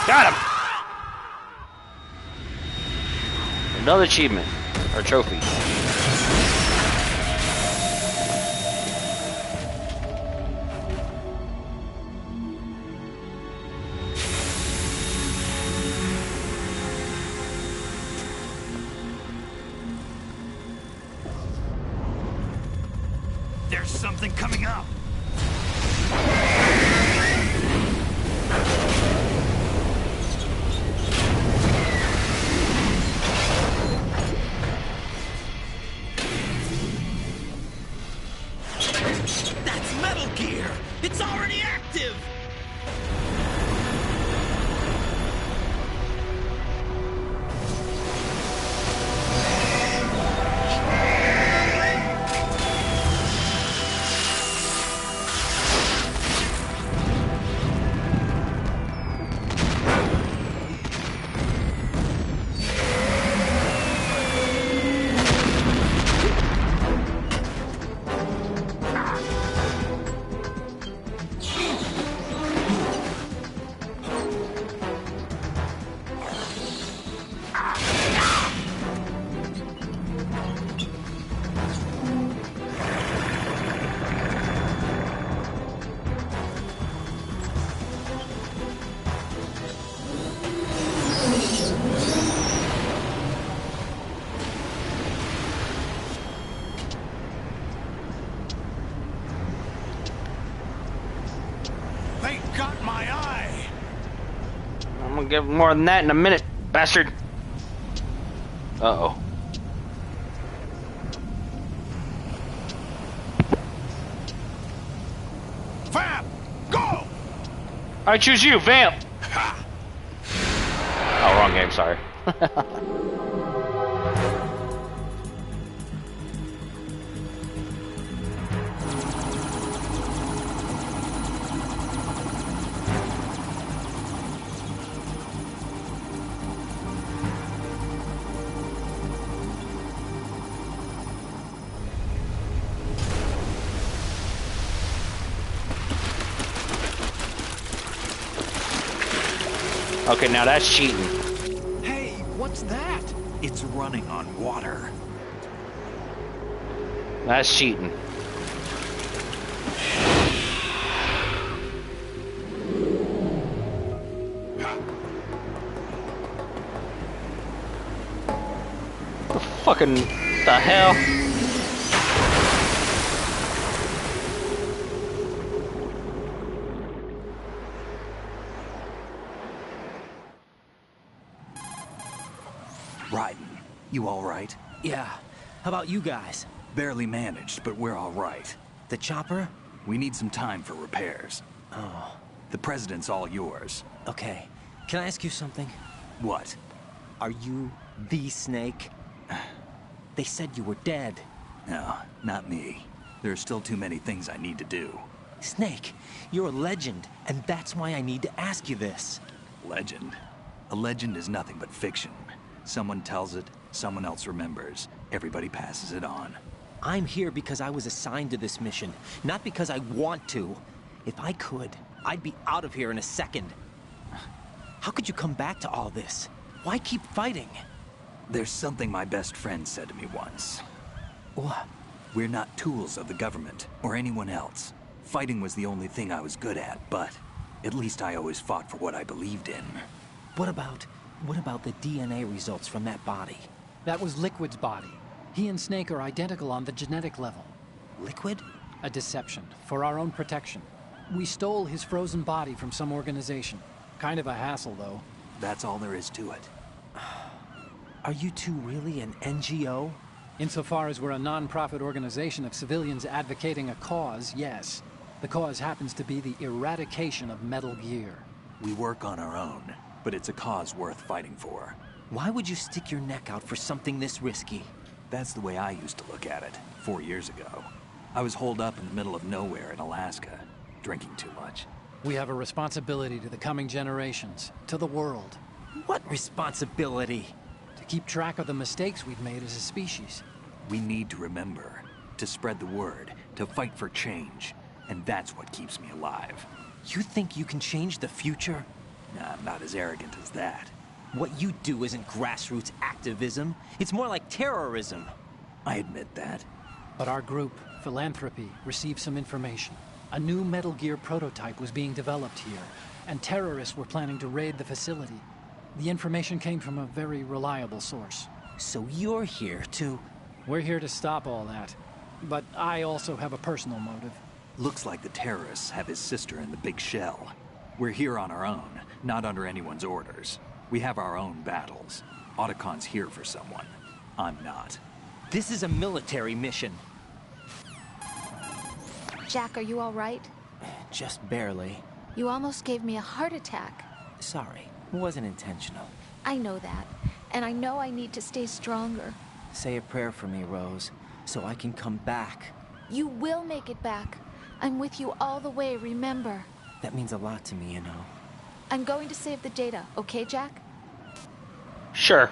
Got him! Another achievement, or trophy. something coming up. That's Metal Gear! It's already active! They got my eye! I'm gonna give more than that in a minute, bastard. Uh-oh. Vamp! Go! I choose you, Vamp! Oh, wrong game, sorry. Okay, now that's cheating. Hey, what's that? It's running on water. That's cheating. The hell? Raiden, you all right? Yeah. How about you guys? Barely managed, but we're all right. The chopper? We need some time for repairs. Oh. The president's all yours. Okay. Can I ask you something? What? Are you the Snake? They said you were dead. No, not me. There are still too many things I need to do. Snake, you're a legend, and that's why I need to ask you this. Legend? A legend is nothing but fiction. Someone tells it, someone else remembers. Everybody passes it on. I'm here because I was assigned to this mission, not because I want to. If I could, I'd be out of here in a second. How could you come back to all this? Why keep fighting? There's something my best friend said to me once. What? We're not tools of the government or anyone else. Fighting was the only thing I was good at, but at least I always fought for what I believed in. What about the DNA results from that body? That was Liquid's body. He and Snake are identical on the genetic level. Liquid? A deception, for our own protection. We stole his frozen body from some organization. Kind of a hassle, though. That's all there is to it. Are you two really an NGO? Insofar as we're a non-profit organization of civilians advocating a cause, yes. The cause happens to be the eradication of Metal Gear. We work on our own, but it's a cause worth fighting for. Why would you stick your neck out for something this risky? That's the way I used to look at it, 4 years ago. I was holed up in the middle of nowhere in Alaska, drinking too much. We have a responsibility to the coming generations, to the world. What responsibility? To keep track of the mistakes we've made as a species. We need to remember, to spread the word, to fight for change. And that's what keeps me alive. You think you can change the future? Nah, I'm not as arrogant as that. What you do isn't grassroots activism. It's more like terrorism. I admit that. But our group, Philanthropy, received some information. A new Metal Gear prototype was being developed here, and terrorists were planning to raid the facility. The information came from a very reliable source. So you're here to... We're here to stop all that. but I also have a personal motive. Looks like the terrorists have his sister in the big shell. We're here on our own, not under anyone's orders. We have our own battles. Otacon's here for someone. I'm not. This is a military mission. Jack, are you all right? Just barely. You almost gave me a heart attack. Sorry, it wasn't intentional. I know that, and I know I need to stay stronger. Say a prayer for me, Rose, so I can come back. You will make it back. I'm with you all the way, remember? That means a lot to me, you know. I'm going to save the data, okay, Jack? Sure.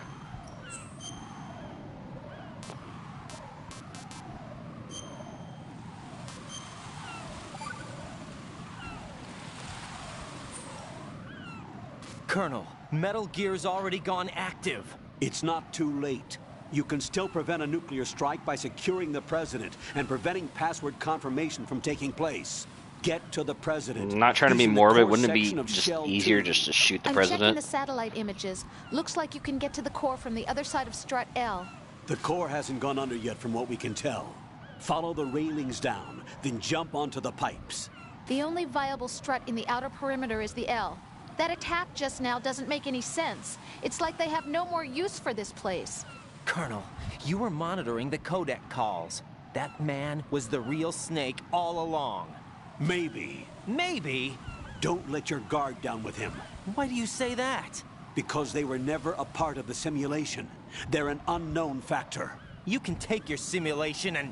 Colonel, Metal Gear's already gone active. It's not too late. You can still prevent a nuclear strike by securing the president and preventing password confirmation from taking place. Get to the president. I'm not trying to be He's in the morbid. core Wouldn't it be section of just Shell easier 2. just to shoot the I'm checking president? the satellite images. Looks like you can get to the core from the other side of Strut L. The core hasn't gone under yet from what we can tell. Follow the railings down, then jump onto the pipes. The only viable strut in the outer perimeter is the L. That attack just now doesn't make any sense. It's like they have no more use for this place. Colonel, you were monitoring the codec calls. That man was the real Snake all along. Maybe. Maybe? Don't let your guard down with him. Why do you say that? Because they were never a part of the simulation. They're an unknown factor. You can take your simulation and...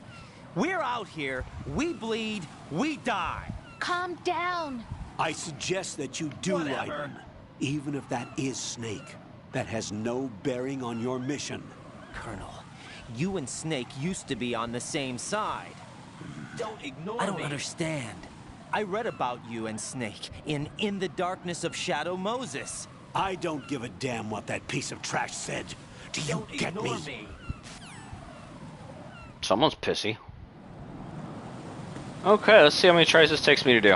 We're out here, we bleed, we die. Calm down. I suggest that you do, Whatever. Raiden. Even if that is Snake, that has no bearing on your mission. Colonel, you and Snake used to be on the same side. Don't ignore me. I don't understand. I read about you and Snake in the Darkness of Shadow Moses. I don't give a damn what that piece of trash said. Do you Don't get ignore me? me. Someone's pissy. Okay, let's see how many tries this takes me to do.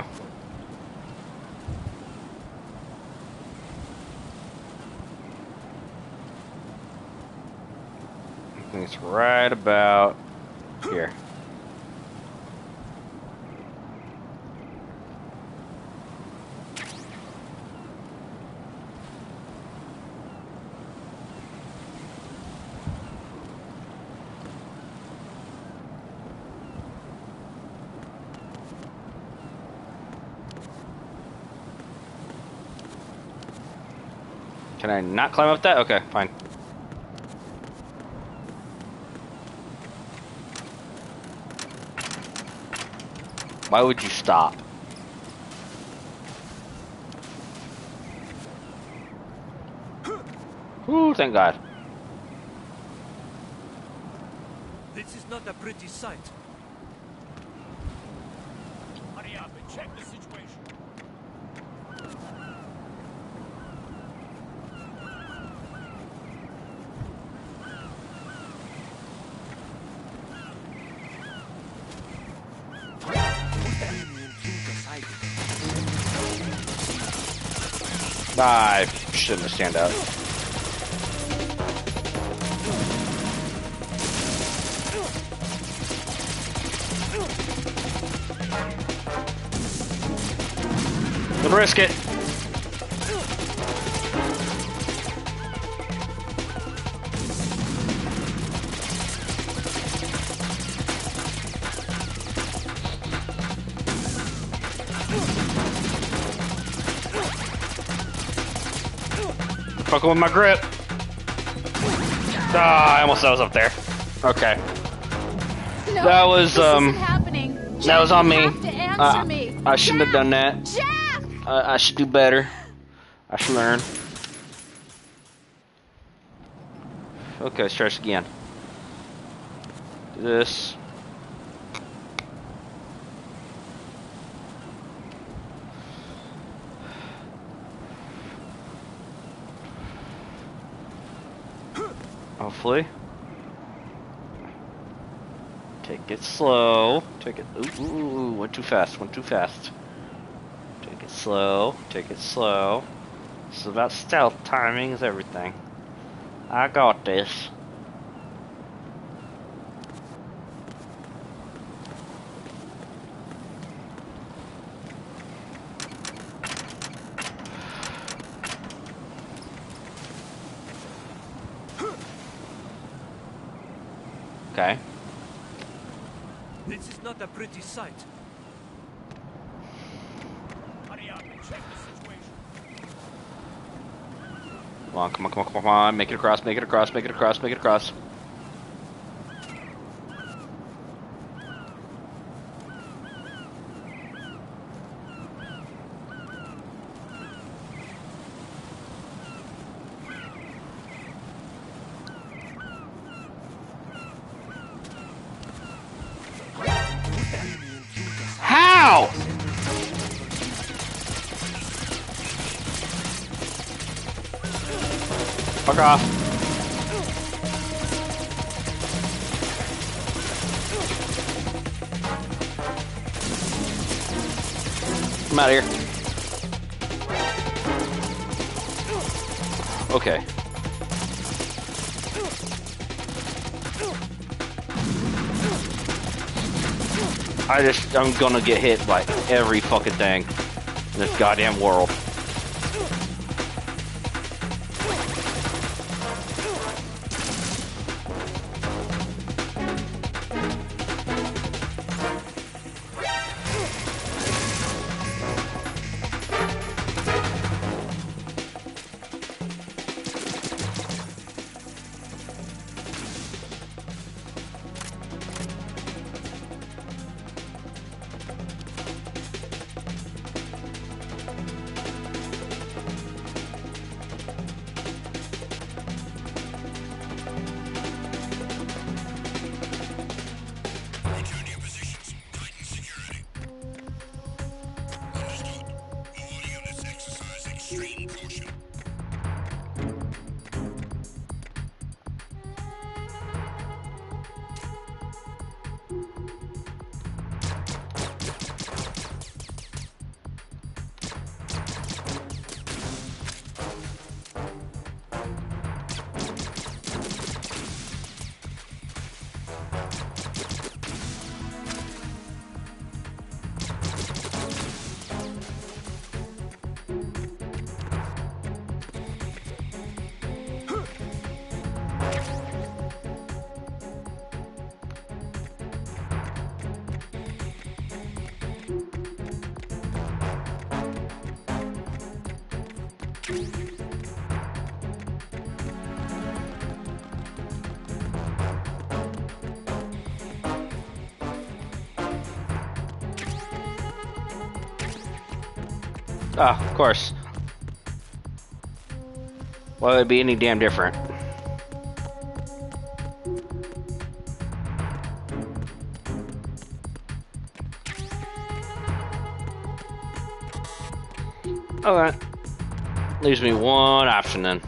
I think it's right about here. Can I not climb up that? Okay, fine. Why would you stop? Ooh, thank God. This is not a pretty sight. Hurry up and check the situation. I shouldn't have stand up. The brisket. Fucking with my grip. Ah, I almost was up there. Okay. No, That was, this isn't happening. that Jack, was on you me. have to answer me. I shouldn't have done that. Jack! I should do better. I should learn. Okay, let's try this again. Do this. Hopefully. Take it slow. Take it. Ooh, went too fast. Went too fast. Take it slow. Take it slow. This is about stealth. Timing is everything. I got this. Okay. This is not a pretty sight. Hurry up and check the situation. Come on, come on, come on, come on. Make it across, make it across, make it across, make it across. How? Fuck off. I'm out of here. Okay. I'm gonna get hit by every fucking thing in this goddamn world. Ah, of course. Why would it be any damn different? Okay. Leaves me one option then.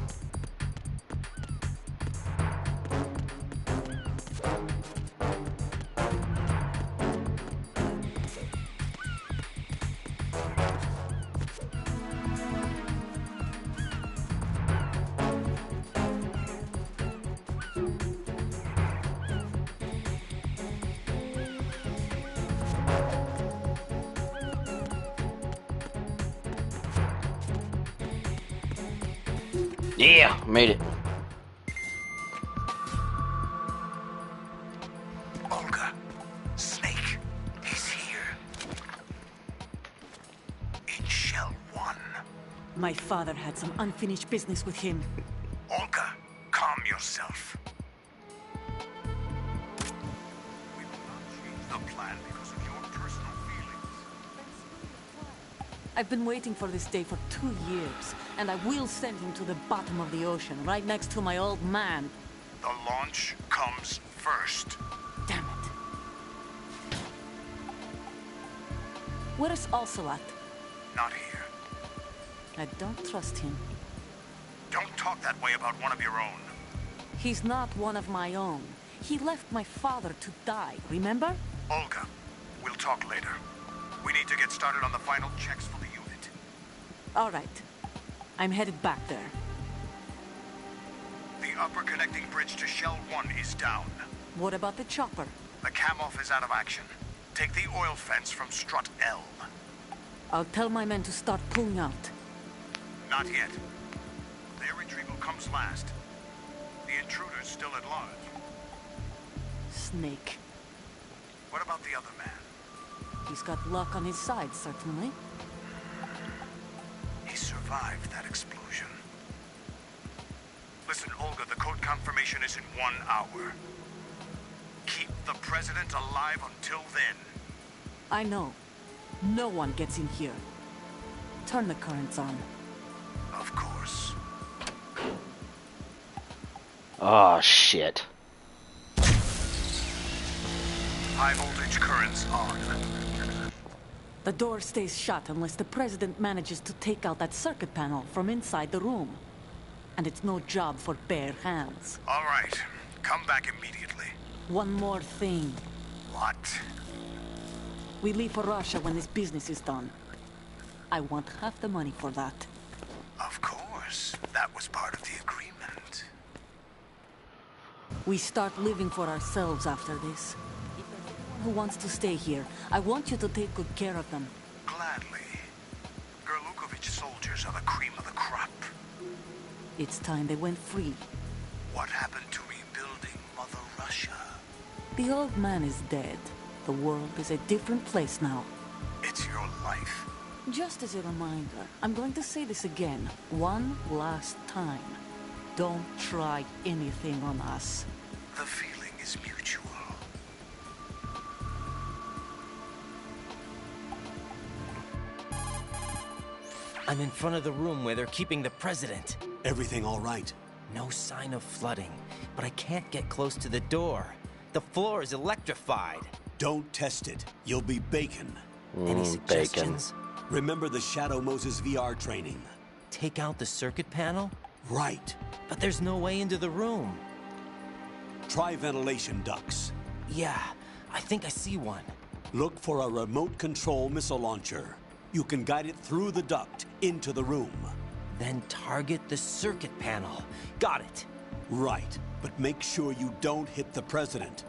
Yeah, made it. Olga, Snake, he's here. In Shell 1. My father had some unfinished business with him. Olga, calm yourself. We will not change the plan because of your personal feelings. I've been waiting for this day for 2 years, and I will send him to the bottom of the ocean, right next to my old man. The launch comes first. Damn it. Where is Ocelot? Not here. I don't trust him. Don't talk that way about one of your own. He's not one of my own. He left my father to die, remember? Olga, we'll talk later. We need to get started on the final checks for the unit. All right. I'm headed back there. The upper connecting bridge to Shell 1 is down. What about the chopper? The cam-off is out of action. Take the oil fence from strut L. I'll tell my men to start pulling out. Not yet. Their retrieval comes last. The intruder's still at large. Snake. What about the other man? He's got luck on his side, certainly. He survived that explosion. Listen, Olga, the code confirmation is in 1 hour. Keep the president alive until then. I know. No one gets in here. Turn the currents on. Of course. Oh, shit. High voltage currents on. The door stays shut unless the president manages to take out that circuit panel from inside the room. And it's no job for bare hands. All right. Come back immediately. One more thing. What? We leave for Russia when this business is done. I want half the money for that. Of course. That was part of the agreement. We start living for ourselves after this. If there's anyone who wants to stay here, I want you to take good care of them. Gladly. Gurlukovich soldiers are the cream of the crop. It's time they went free. What happened to rebuilding Mother Russia? The old man is dead. The world is a different place now. It's your life. Just as a reminder, I'm going to say this again, one last time. Don't try anything on us. The feeling is mutual. I'm in front of the room where they're keeping the president. Everything all right? No sign of flooding, but I can't get close to the door. The floor is electrified. Don't test it. You'll be bacon. Any suggestions? Remember the Shadow Moses VR training. Take out the circuit panel? Right. But there's no way into the room. Try ventilation ducts. Yeah, I think I see one. Look for a remote control missile launcher. You can guide it through the duct into the room. Then target the circuit panel. Got it. Right, but make sure you don't hit the president.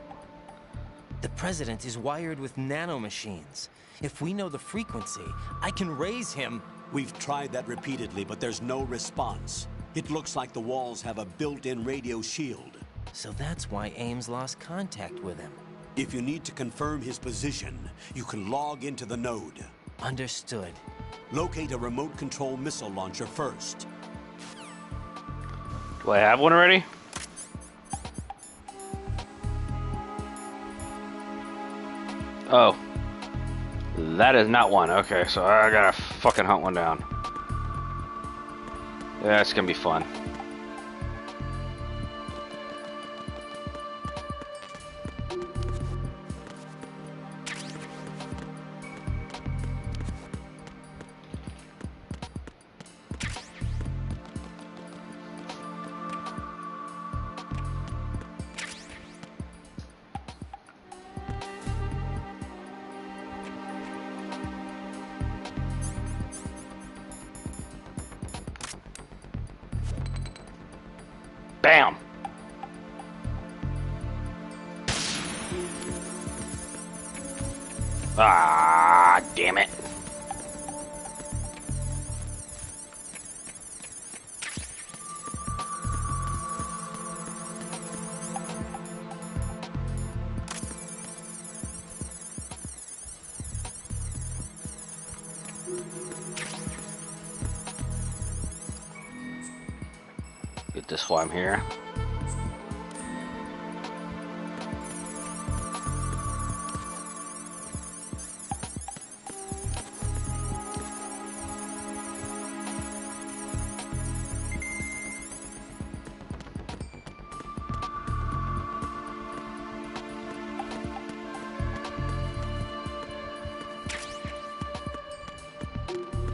The president is wired with nanomachines. If we know the frequency, I can raise him. We've tried that repeatedly, but there's no response. It looks like the walls have a built-in radio shield. So that's why Ames lost contact with him. If you need to confirm his position, you can log into the node. Understood. Locate a remote control missile launcher first. Do I have one already? Oh. That is not one. Okay, so I gotta fucking hunt one down. Yeah, it's gonna be fun. Bam! Ah, damn it. Get this while I'm here.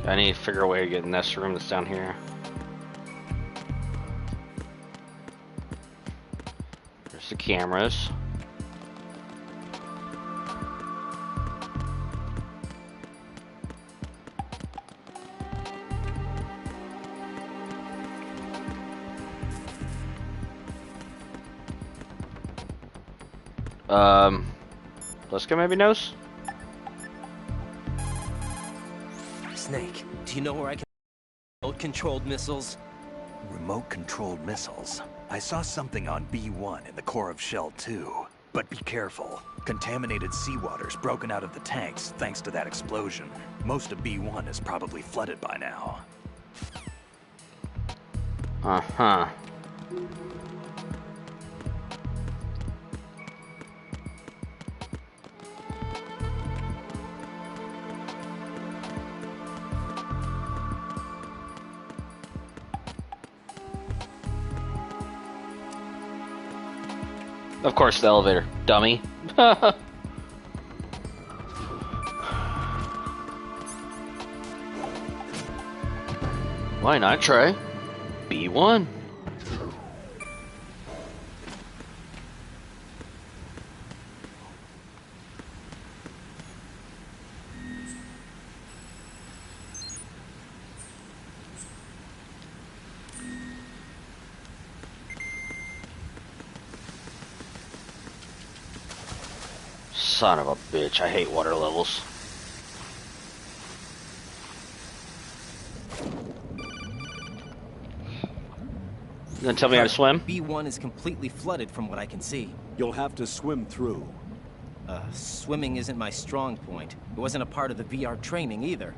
I need to figure a way to get in this room that's down here. There's the cameras. Let's go maybe knows? Snake, do you know where I can remote-controlled missiles? Remote-controlled missiles? I saw something on B1 in the core of Shell 2, but But be careful. Contaminated seawater's broken out of the tanks thanks to that explosion. Most of B1 is probably flooded by now. Uh-huh. Of course, the elevator. Dummy. Why not try B1? Son of a bitch, I hate water levels. You gonna tell me how to swim? B1 is completely flooded from what I can see. You'll have to swim through. Swimming isn't my strong point. It wasn't a part of the VR training either.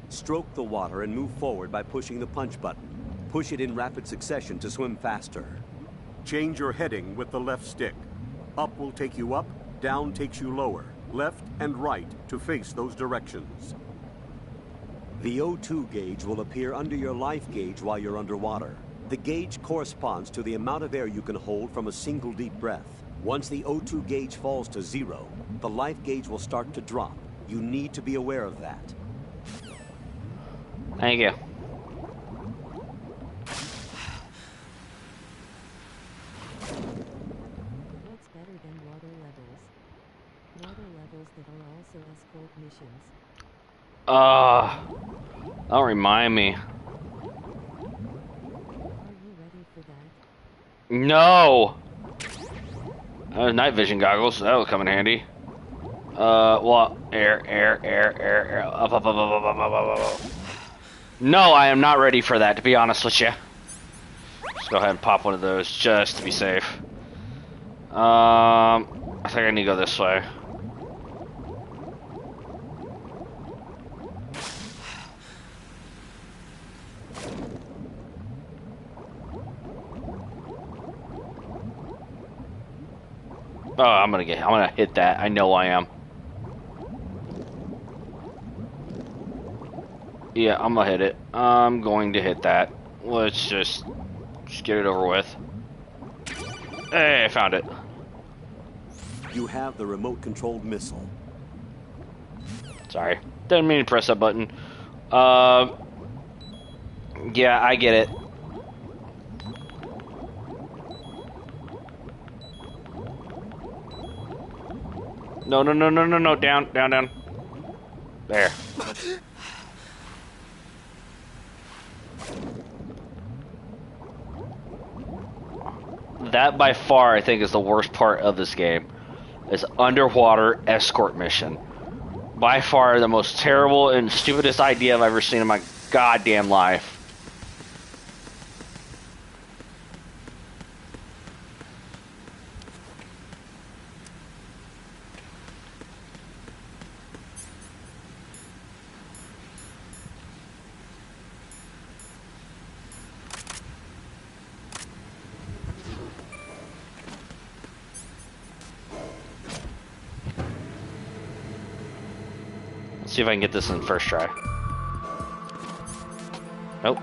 Stroke the water and move forward by pushing the punch button. Push it in rapid succession to swim faster. Change your heading with the left stick. Up will take you up, down takes you lower. Left and right to face those directions. The O2 gauge will appear under your life gauge while you're underwater. The gauge corresponds to the amount of air you can hold from a single deep breath. Once the O2 gauge falls to 0, the life gauge will start to drop. You need to be aware of that. Thank you. What's better than water levels? Water levels that are also escort missions. Don't remind me. No! Night vision goggles, that'll come in handy. Well, air. Up. No, I am not ready for that, to be honest with you. Let's go ahead and pop one of those, just to be safe. I think I need to go this way. Oh, I'm gonna hit that. I know I am. Yeah, I'm gonna hit it. I'm going to hit that. Let's just get it over with. Hey, I found it. You have the remote-controlled missile. Sorry, didn't mean to press that button. Yeah, I get it. No, down. There. That by far, I think, is the worst part of this game. Is underwater escort mission. By far the most terrible and stupidest idea I've ever seen in my goddamn life. See if I can get this in the first try. Nope.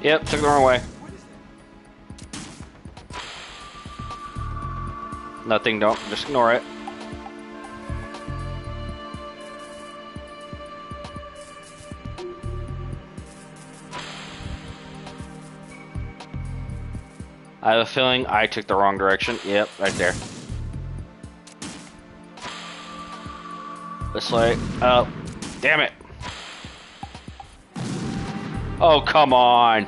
Yep, took the wrong way. Nothing, don't, just ignore it. I have a feeling I took the wrong direction. Yep, right there. This way. Oh, damn it. Oh, come on.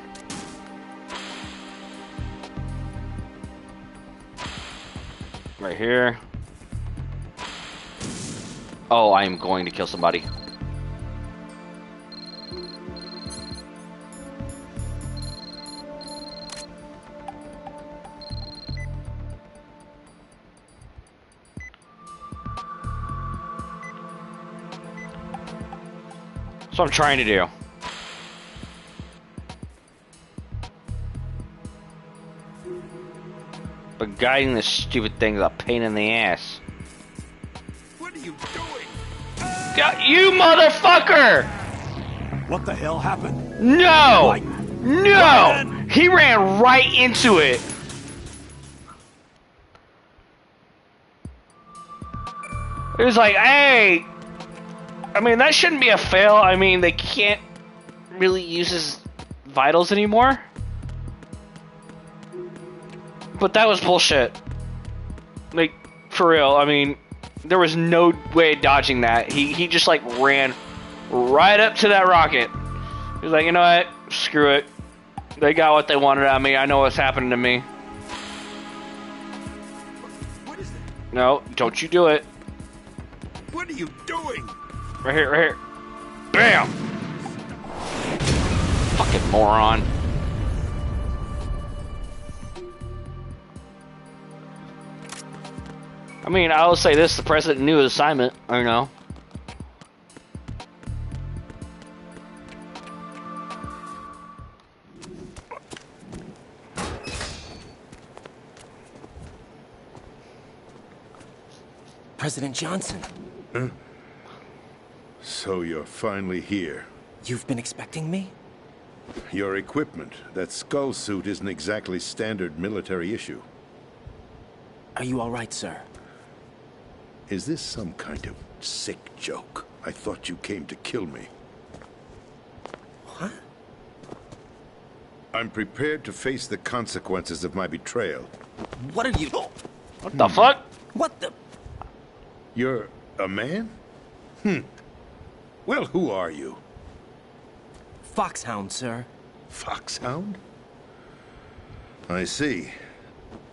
Right here. Oh, I am going to kill somebody. That's what I'm trying to do. But guiding this stupid thing is a pain in the ass. What are you doing? You motherfucker! What the hell happened? No! No! He ran right into it. It was like, hey, I mean, that shouldn't be a fail. I mean, they can't really use his vitals anymore. But that was bullshit. Like, for real, I mean, there was no way of dodging that. He just, like, ran right up to that rocket. He was like, you know what? Screw it. They got what they wanted out of me. I know what's happening to me. What is that? No, don't you do it. What are you doing? Right here, right here. Bam! Fucking moron. I mean, I'll say this, the president knew his assignment, I know. President Johnson. Huh? So you're finally here. You've been expecting me? Your equipment, that skull suit, isn't exactly standard military issue. Are you all right, sir? Is this some kind of sick joke? I thought you came to kill me. What? I'm prepared to face the consequences of my betrayal. What are you... What the fuck? What the... You're a man? Well, who are you? Foxhound, sir. Foxhound? I see.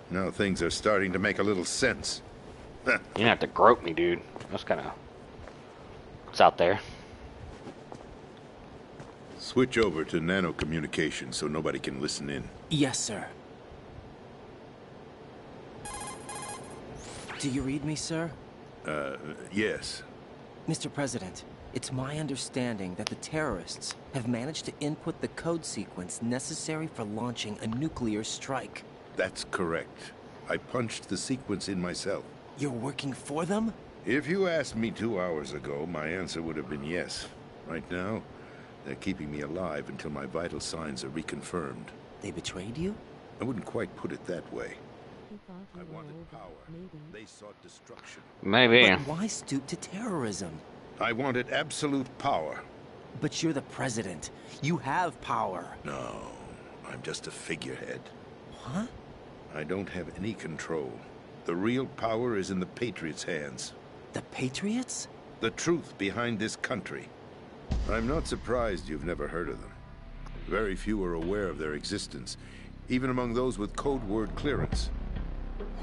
Now things are starting to make a little sense. You didn't have to grope me, dude. That's kind of... It's out there. Switch over to nano-communication so nobody can listen in. Yes, sir. Do you read me, sir? Yes. Mr. President, it's my understanding that the terrorists have managed to input the code sequence necessary for launching a nuclear strike. That's correct. I punched the sequence in myself. You're working for them? If you asked me 2 hours ago, my answer would have been yes. Right now, they're keeping me alive until my vital signs are reconfirmed. They betrayed you? I wouldn't quite put it that way. I wanted power. They sought destruction. Maybe. But why stoop to terrorism? I wanted absolute power. But you're the president. You have power. No, I'm just a figurehead. What? I don't have any control. The real power is in the Patriots' hands. The Patriots? The truth behind this country. I'm not surprised you've never heard of them. Very few are aware of their existence, even among those with code word clearance.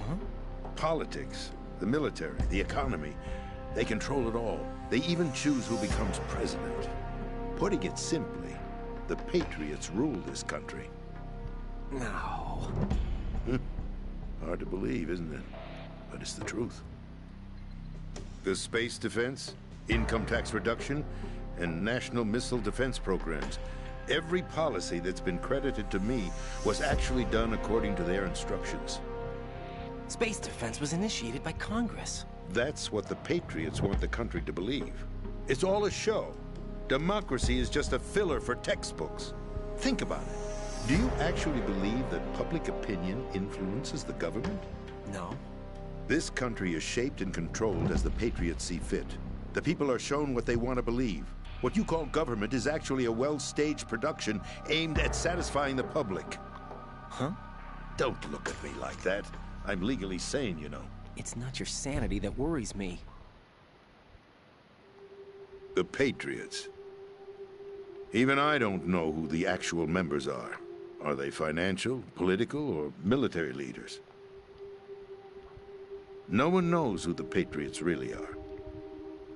Huh? Politics, the military, the economy, they control it all. They even choose who becomes president. Putting it simply, the Patriots rule this country. No. Hard to believe, isn't it? But it's the truth. The space defense, income tax reduction, and national missile defense programs. Every policy that's been credited to me was actually done according to their instructions. Space defense was initiated by Congress. That's what the Patriots want the country to believe. It's all a show. Democracy is just a filler for textbooks. Think about it. Do you actually believe that public opinion influences the government? No. This country is shaped and controlled as the Patriots see fit. The people are shown what they want to believe. What you call government is actually a well-staged production aimed at satisfying the public. Huh? Don't look at me like that. I'm legally sane, you know. It's not your sanity that worries me. The Patriots. Even I don't know who the actual members are. Are they financial, political, or military leaders? No one knows who the Patriots really are.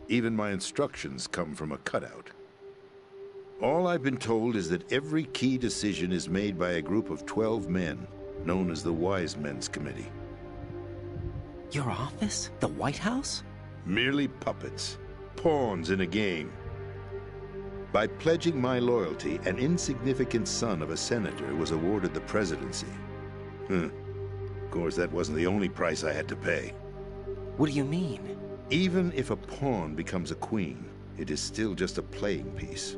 Even my instructions come from a cutout. All I've been told is that every key decision is made by a group of 12 men, known as the Wise Men's Committee. Your office? The White House? Merely puppets, pawns in a game. By pledging my loyalty, an insignificant son of a senator was awarded the presidency. Of course, that wasn't the only price I had to pay. What do you mean? Even if a pawn becomes a queen, it is still just a playing piece.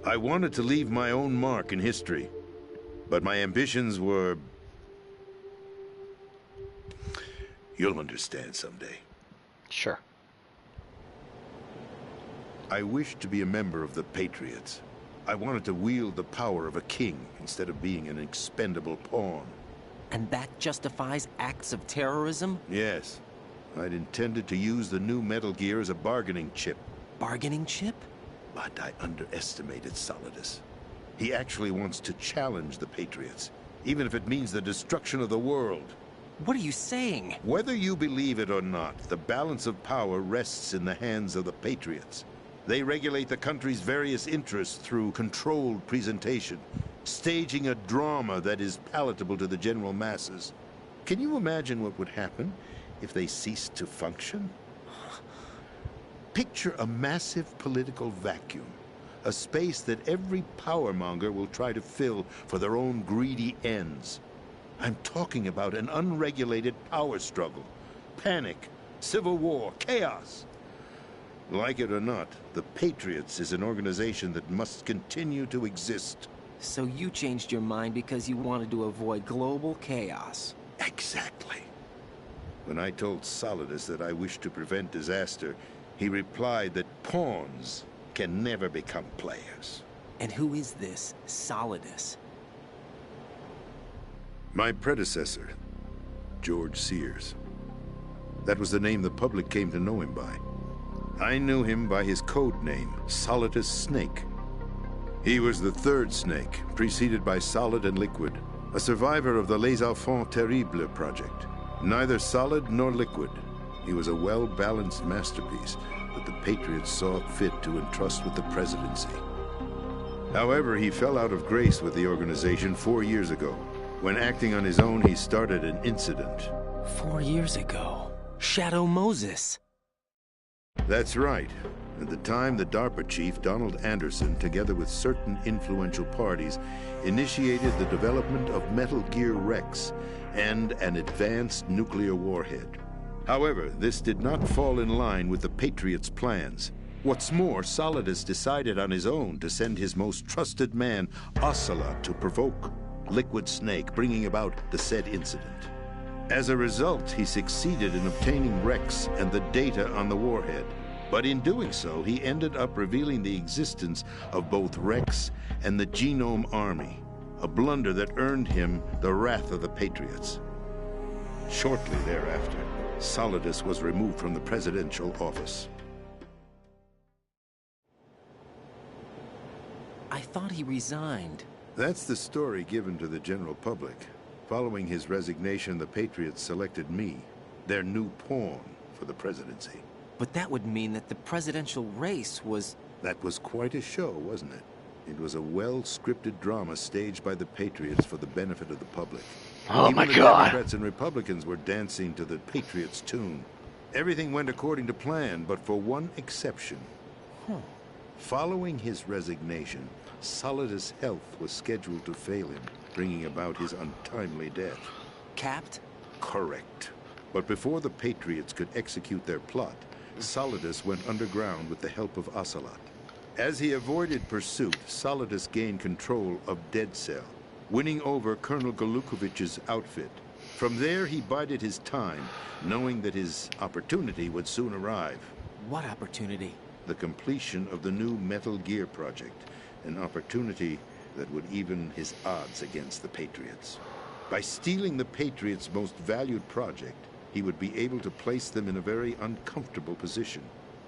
I wanted to leave my own mark in history, but my ambitions were... You'll understand someday. Sure. I wished to be a member of the Patriots. I wanted to wield the power of a king instead of being an expendable pawn. And that justifies acts of terrorism? Yes. I'd intended to use the new Metal Gear as a bargaining chip. Bargaining chip? But I underestimated Solidus. He actually wants to challenge the Patriots, even if it means the destruction of the world. What are you saying? Whether you believe it or not, the balance of power rests in the hands of the Patriots. They regulate the country's various interests through controlled presentation, staging a drama that is palatable to the general masses. Can you imagine what would happen if they ceased to function? Picture a massive political vacuum, a space that every powermonger will try to fill for their own greedy ends. I'm talking about an unregulated power struggle, panic, civil war, chaos. Like it or not, the Patriots is an organization that must continue to exist. So you changed your mind because you wanted to avoid global chaos. Exactly. When I told Solidus that I wished to prevent disaster, he replied that pawns can never become players. And who is this Solidus? My predecessor, George Sears. That was the name the public came to know him by. I knew him by his code name, Solidus Snake. He was the third Snake, preceded by Solid and Liquid, a survivor of the Les Enfants Terribles project. Neither solid nor liquid, he was a well-balanced masterpiece that the Patriots saw fit to entrust with the presidency. However, he fell out of grace with the organization 4 years ago. When acting on his own, he started an incident. 4 years ago? Shadow Moses. That's right. At the time, the DARPA chief, Donald Anderson, together with certain influential parties, initiated the development of Metal Gear Rex and an advanced nuclear warhead. However, this did not fall in line with the Patriots' plans. What's more, Solidus decided on his own to send his most trusted man, Ocelot, to provoke Liquid Snake, bringing about the said incident. As a result, he succeeded in obtaining Rex and the data on the warhead. But in doing so, he ended up revealing the existence of both Rex and the Genome Army, a blunder that earned him the wrath of the Patriots. Shortly thereafter, Solidus was removed from the presidential office. I thought he resigned. That's the story given to the general public. Following his resignation, the Patriots selected me, their new pawn, for the presidency. But that would mean that the presidential race was... That was quite a show, wasn't it? It was a well-scripted drama staged by the Patriots for the benefit of the public. Oh Even my the God. Democrats and Republicans were dancing to the Patriots' tune. Everything went according to plan, but for one exception. Following his resignation, Solidus' health was scheduled to fail him, bringing about his untimely death. Capped? Correct. But before the Patriots could execute their plot, Solidus went underground with the help of Ocelot. As he avoided pursuit, Solidus gained control of Dead Cell, winning over Colonel Golukovich's outfit. From there, he bided his time, knowing that his opportunity would soon arrive. What opportunity? The completion of the new Metal Gear project, an opportunity that would even his odds against the Patriots. By stealing the Patriots' most valued project, he would be able to place them in a very uncomfortable position.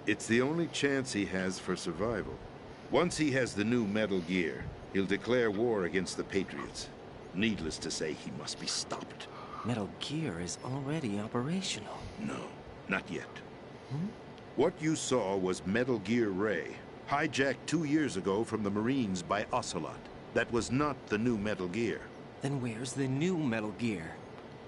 It's the only chance he has for survival. Once he has the new Metal Gear, he'll declare war against the Patriots. Needless to say, he must be stopped. Metal Gear is already operational. No, not yet. What you saw was Metal Gear Ray, hijacked 2 years ago from the Marines by Ocelot. That was not the new Metal Gear. Then where's the new Metal Gear?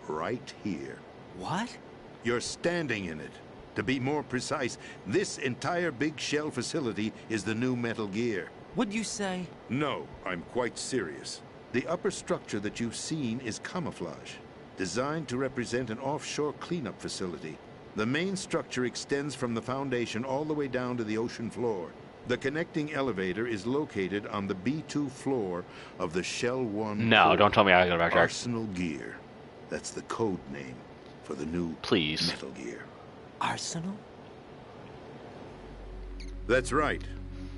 Right here. What? You're standing in it. To be more precise, this entire big shell facility is the new Metal Gear. What'd you say? No, I'm quite serious. The upper structure that you've seen is camouflage, designed to represent an offshore cleanup facility. The main structure extends from the foundation all the way down to the ocean floor. The connecting elevator is located on the B2 floor of the Shell 1 No, core. don't tell me I gotta go back there. Arsenal Gear. That's the code name for the new Metal Gear. Arsenal? That's right.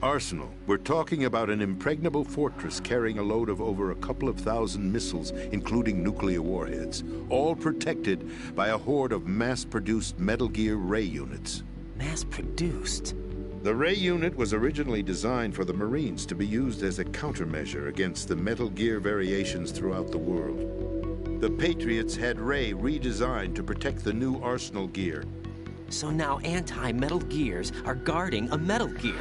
Arsenal. We're talking about an impregnable fortress carrying a load of over a couple of thousand missiles, including nuclear warheads, all protected by a horde of mass-produced Metal Gear Ray units. Mass-produced? The Ray unit was originally designed for the Marines to be used as a countermeasure against the Metal Gear variations throughout the world. The Patriots had Ray redesigned to protect the new Arsenal Gear. So now anti-Metal Gears are guarding a Metal Gear.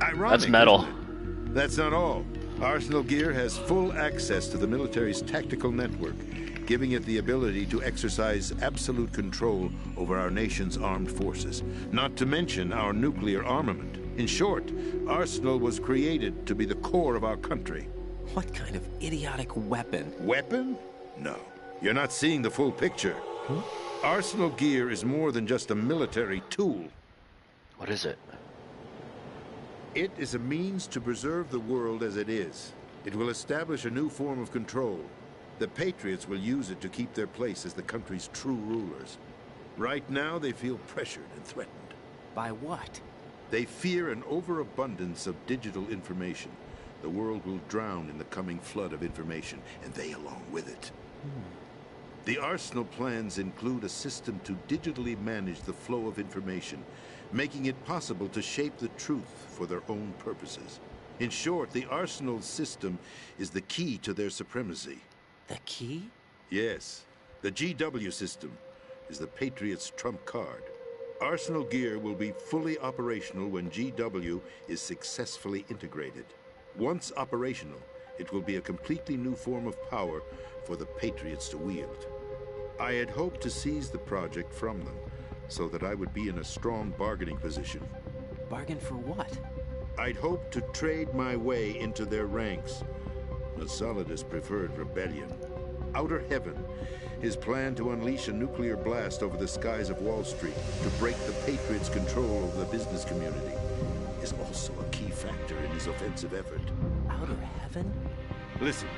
Ironic, That's metal. isn't it? That's not all. Arsenal Gear has full access to the military's tactical network, giving it the ability to exercise absolute control over our nation's armed forces, not to mention our nuclear armament. In short, Arsenal was created to be the core of our country. What kind of idiotic weapon? Weapon? No. You're not seeing the full picture. Arsenal Gear is more than just a military tool. What is it? It is a means to preserve the world as it is. It will establish a new form of control. The Patriots will use it to keep their place as the country's true rulers. Right now, they feel pressured and threatened. By what? They fear an overabundance of digital information. The world will drown in the coming flood of information, and they along with it. The Arsenal plans include a system to digitally manage the flow of information, making it possible to shape the truth for their own purposes. In short, the Arsenal system is the key to their supremacy. The key? Yes. The GW system is the Patriots' trump card. Arsenal Gear will be fully operational when GW is successfully integrated. Once operational, it will be a completely new form of power for the Patriots to wield. I had hoped to seize the project from them, so that I would be in a strong bargaining position. Bargain for what? I'd hoped to trade my way into their ranks. But Solidus preferred rebellion. Outer Heaven, his plan to unleash a nuclear blast over the skies of Wall Street to break the Patriots' control over the business community, is also a key factor in his offensive effort. Outer Heaven? Listen,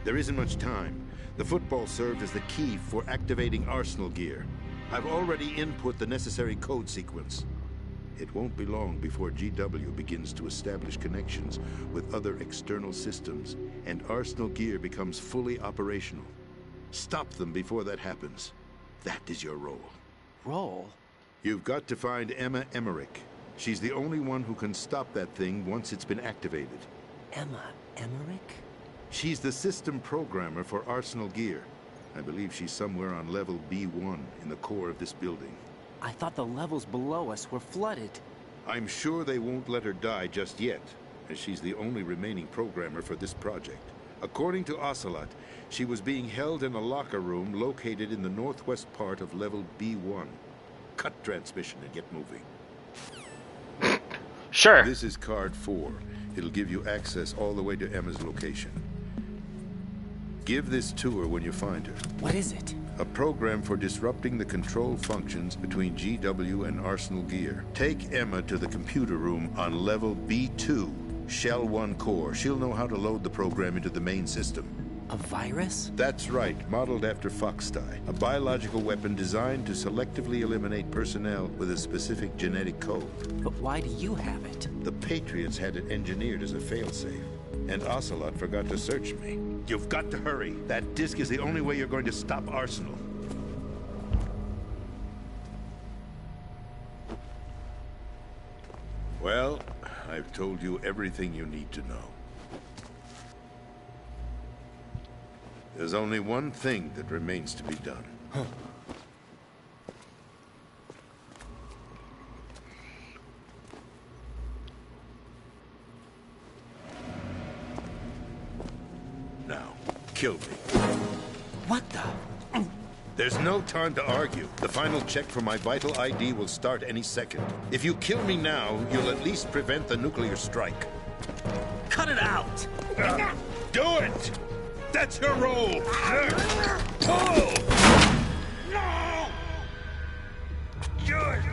there isn't much time. The football served as the key for activating Arsenal Gear. I've already input the necessary code sequence. It won't be long before GW begins to establish connections with other external systems, and Arsenal Gear becomes fully operational. Stop them before that happens. That is your role. Role? You've got to find Emma Emmerich. She's the only one who can stop that thing once it's been activated. Emma Emmerich? She's the system programmer for Arsenal Gear. I believe she's somewhere on level B1 in the core of this building. I thought the levels below us were flooded. I'm sure they won't let her die just yet, as she's the only remaining programmer for this project. According to Ocelot, she was being held in a locker room located in the northwest part of level B1. Cut transmission and get moving. Sure. This is card 4. It'll give you access all the way to Emma's location. Give this to her when you find her. What is it? A program for disrupting the control functions between GW and Arsenal Gear. Take Emma to the computer room on level B2, Shell 1 core. She'll know how to load the program into the main system. A virus? That's right, modeled after Foxdie. A biological weapon designed to selectively eliminate personnel with a specific genetic code. But why do you have it? The Patriots had it engineered as a failsafe, and Ocelot forgot to search me. You've got to hurry. That disk is the only way you're going to stop Arsenal. Well, I've told you everything you need to know. There's only one thing that remains to be done. Now, kill me. What the? There's no time to argue. The final check for my vital ID will start any second. If you kill me now, you'll at least prevent the nuclear strike. Cut it out! Do it! That's your role! Pull! No! Good!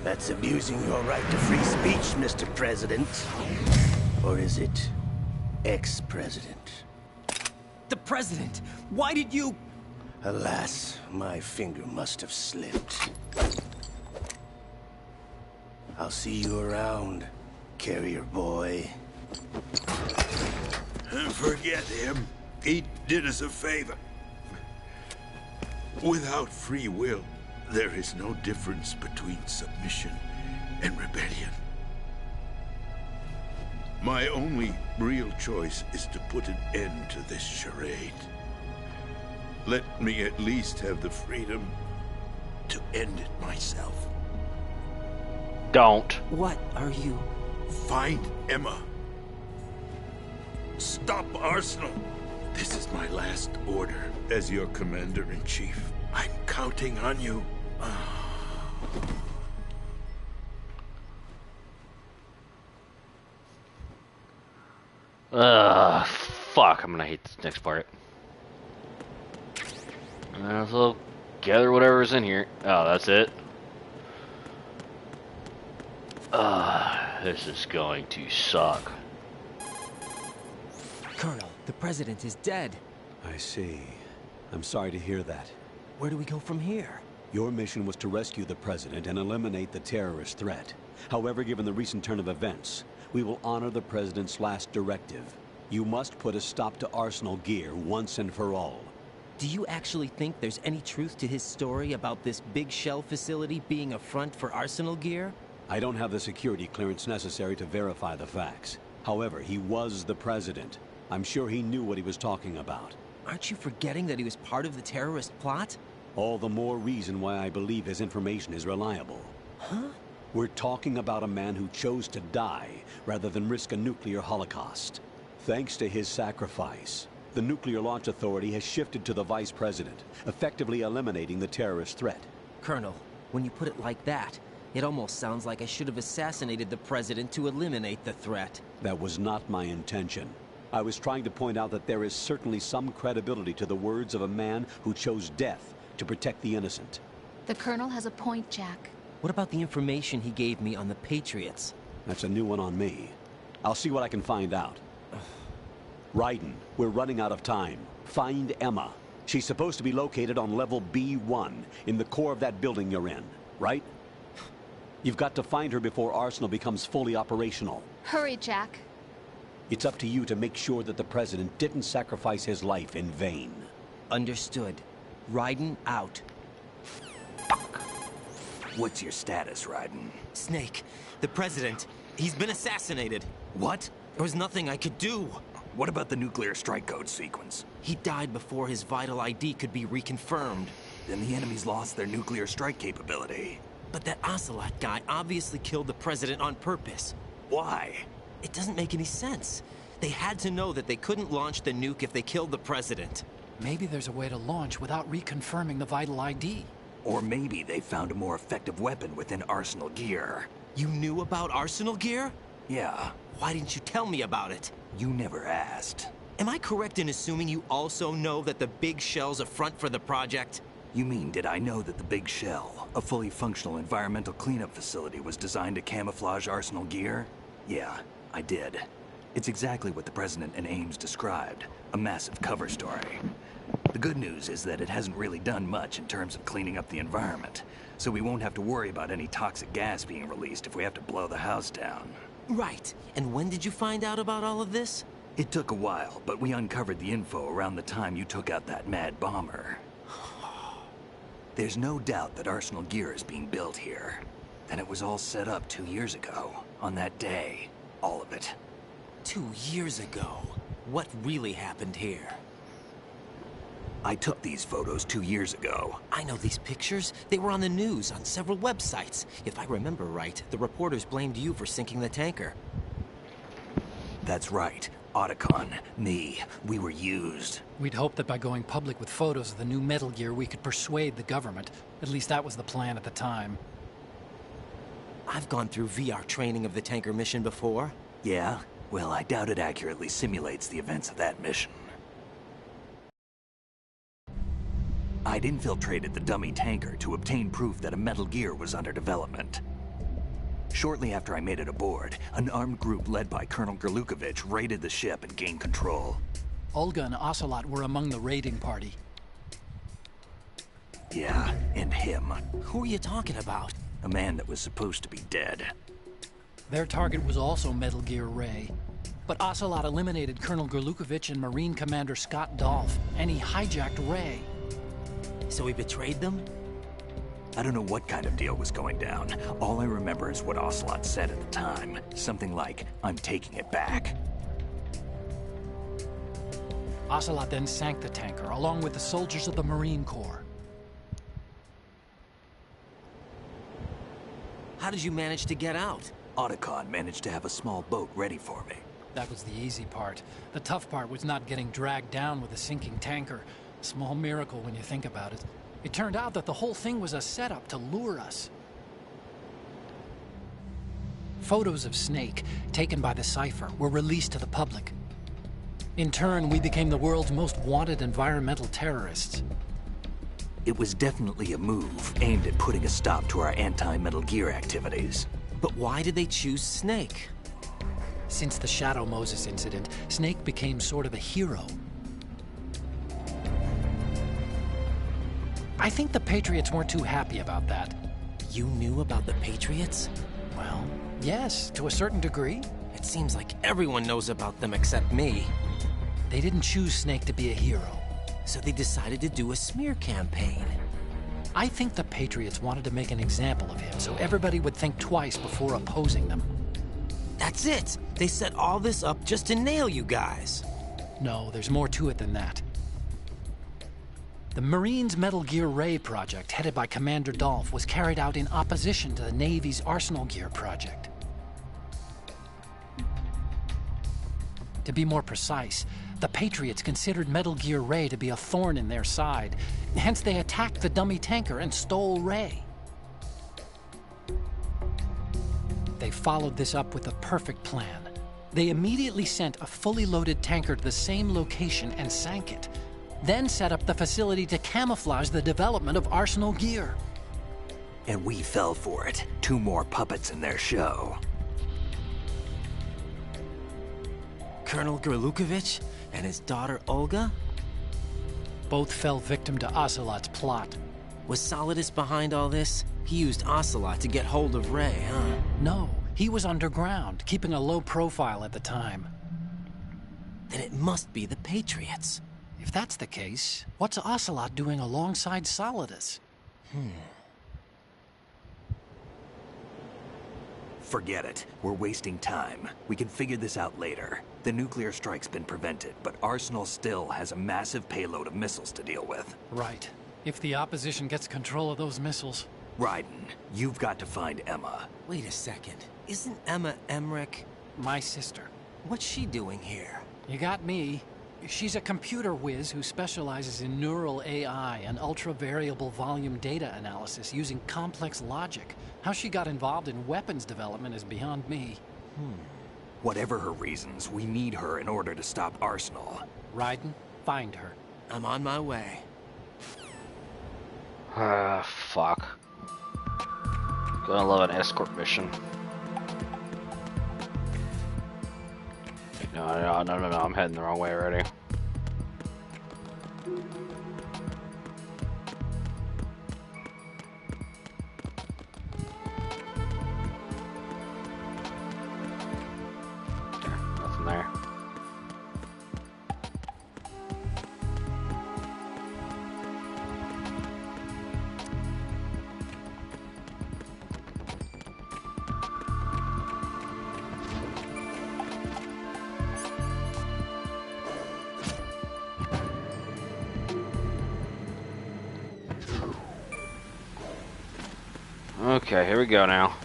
That's abusing your right to free speech, Mr. President. Or is it ex-president? The president! Why did you... Alas, my finger must have slipped. I'll see you around, carrier boy. Forget him. He did us a favor. Without free will, there is no difference between submission and rebellion. My only real choice is to put an end to this charade. Let me at least have the freedom to end it myself. Don't. What are you... Find Emma. Stop Arsenal. This is my last order as your commander-in-chief. I'm counting on you. Fuck, I'm gonna hate this next part. Might as well gather whatever's in here. Oh, that's it? This is going to suck. Colonel, the president is dead. I see. I'm sorry to hear that. Where do we go from here? Your mission was to rescue the president and eliminate the terrorist threat. However, given the recent turn of events, we will honor the president's last directive. You must put a stop to Arsenal Gear once and for all. Do you actually think there's any truth to his story about this big shell facility being a front for Arsenal Gear? I don't have the security clearance necessary to verify the facts. However, he was the president. I'm sure he knew what he was talking about. Aren't you forgetting that he was part of the terrorist plot? All the more reason why I believe his information is reliable. Huh? We're talking about a man who chose to die rather than risk a nuclear holocaust. Thanks to his sacrifice, the Nuclear Launch Authority has shifted to the vice president, effectively eliminating the terrorist threat. Colonel, when you put it like that, it almost sounds like I should have assassinated the president to eliminate the threat. That was not my intention. I was trying to point out that there is certainly some credibility to the words of a man who chose death to protect the innocent. The Colonel has a point, Jack. What about the information he gave me on the Patriots? That's a new one on me. I'll see what I can find out. Raiden, we're running out of time. Find Emma. She's supposed to be located on level B1, in the core of that building you're in, right? You've got to find her before Arsenal becomes fully operational. Hurry, Jack. It's up to you to make sure that the president didn't sacrifice his life in vain. Understood. Raiden out. What's your status, Raiden? Snake, the president, he's been assassinated. What? There was nothing I could do. What about the nuclear strike code sequence? He died before his vital ID could be reconfirmed. Then the enemy's lost their nuclear strike capability. But that Ocelot guy obviously killed the president on purpose. Why? It doesn't make any sense. They had to know that they couldn't launch the nuke if they killed the president. Maybe there's a way to launch without reconfirming the vital ID. Or maybe they found a more effective weapon within Arsenal Gear. You knew about Arsenal Gear? Yeah. Why didn't you tell me about it? You never asked. Am I correct in assuming you also know that the Big Shell's a front for the project? You mean, did I know that the Big Shell, a fully functional environmental cleanup facility, was designed to camouflage Arsenal Gear? Yeah, I did. It's exactly what the President and Ames described, a massive cover story. The good news is that it hasn't really done much in terms of cleaning up the environment, so we won't have to worry about any toxic gas being released if we have to blow the house down. Right. And when did you find out about all of this? It took a while, but we uncovered the info around the time you took out that mad bomber. There's no doubt that Arsenal gear is being built here. And it was all set up 2 years ago, on that day. All of it. 2 years ago? What really happened here? I took these photos 2 years ago. I know these pictures. They were on the news, on several websites. If I remember right, the reporters blamed you for sinking the tanker. That's right. Otacon, me, we were used. We'd hoped that by going public with photos of the new Metal Gear, we could persuade the government. At least that was the plan at the time. I've gone through VR training of the tanker mission before. Yeah? Well, I doubt it accurately simulates the events of that mission. I'd infiltrated the dummy tanker to obtain proof that a Metal Gear was under development. Shortly after I made it aboard, an armed group led by Colonel Gerlukovich raided the ship and gained control. Olga and Ocelot were among the raiding party. Yeah, and him. Who are you talking about? A man that was supposed to be dead. Their target was also Metal Gear Ray. But Ocelot eliminated Colonel Gerlukovich and Marine Commander Scott Dolph, and he hijacked Ray. So he betrayed them? I don't know what kind of deal was going down. All I remember is what Ocelot said at the time. Something like, "I'm taking it back." Ocelot then sank the tanker, along with the soldiers of the Marine Corps. How did you manage to get out? Otacon managed to have a small boat ready for me. That was the easy part. The tough part was not getting dragged down with a sinking tanker. A small miracle when you think about it. It turned out that the whole thing was a setup to lure us. Photos of Snake, taken by the Cypher, were released to the public. In turn, we became the world's most wanted environmental terrorists. It was definitely a move aimed at putting a stop to our anti-Metal Gear activities. But why did they choose Snake? Since the Shadow Moses incident, Snake became sort of a hero. I think the Patriots weren't too happy about that. You knew about the Patriots? Well, yes, to a certain degree. It seems like everyone knows about them except me. They didn't choose Snake to be a hero. So they decided to do a smear campaign. I think the Patriots wanted to make an example of him so everybody would think twice before opposing them. That's it! They set all this up just to nail you guys. No, there's more to it than that. The Marines' Metal Gear Ray project, headed by Commander Dolph, was carried out in opposition to the Navy's Arsenal Gear project. To be more precise, the Patriots considered Metal Gear Ray to be a thorn in their side. Hence, they attacked the dummy tanker and stole Ray. They followed this up with a perfect plan. They immediately sent a fully loaded tanker to the same location and sank it. Then set up the facility to camouflage the development of Arsenal Gear. And we fell for it. 2 more puppets in their show. Colonel Gerlukovich and his daughter Olga? Both fell victim to Ocelot's plot. Was Solidus behind all this? He used Ocelot to get hold of Ray, huh? No, he was underground, keeping a low profile at the time. Then it must be the Patriots. If that's the case, what's Ocelot doing alongside Solidus? Forget it. We're wasting time. We can figure this out later. The nuclear strike's been prevented, but Arsenal still has a massive payload of missiles to deal with. Right. If the opposition gets control of those missiles... Raiden, you've got to find Emma. Wait a second. Isn't Emma Emmerich... my sister? What's she doing here? You got me. She's a computer whiz who specializes in neural AI and ultra-variable volume data analysis using complex logic. How she got involved in weapons development is beyond me. Whatever her reasons, we need her in order to stop Arsenal. Raiden, find her. I'm on my way. Fuck. Gonna love an escort mission. No, I'm heading the wrong way already. Nothing there. Okay, here we go now.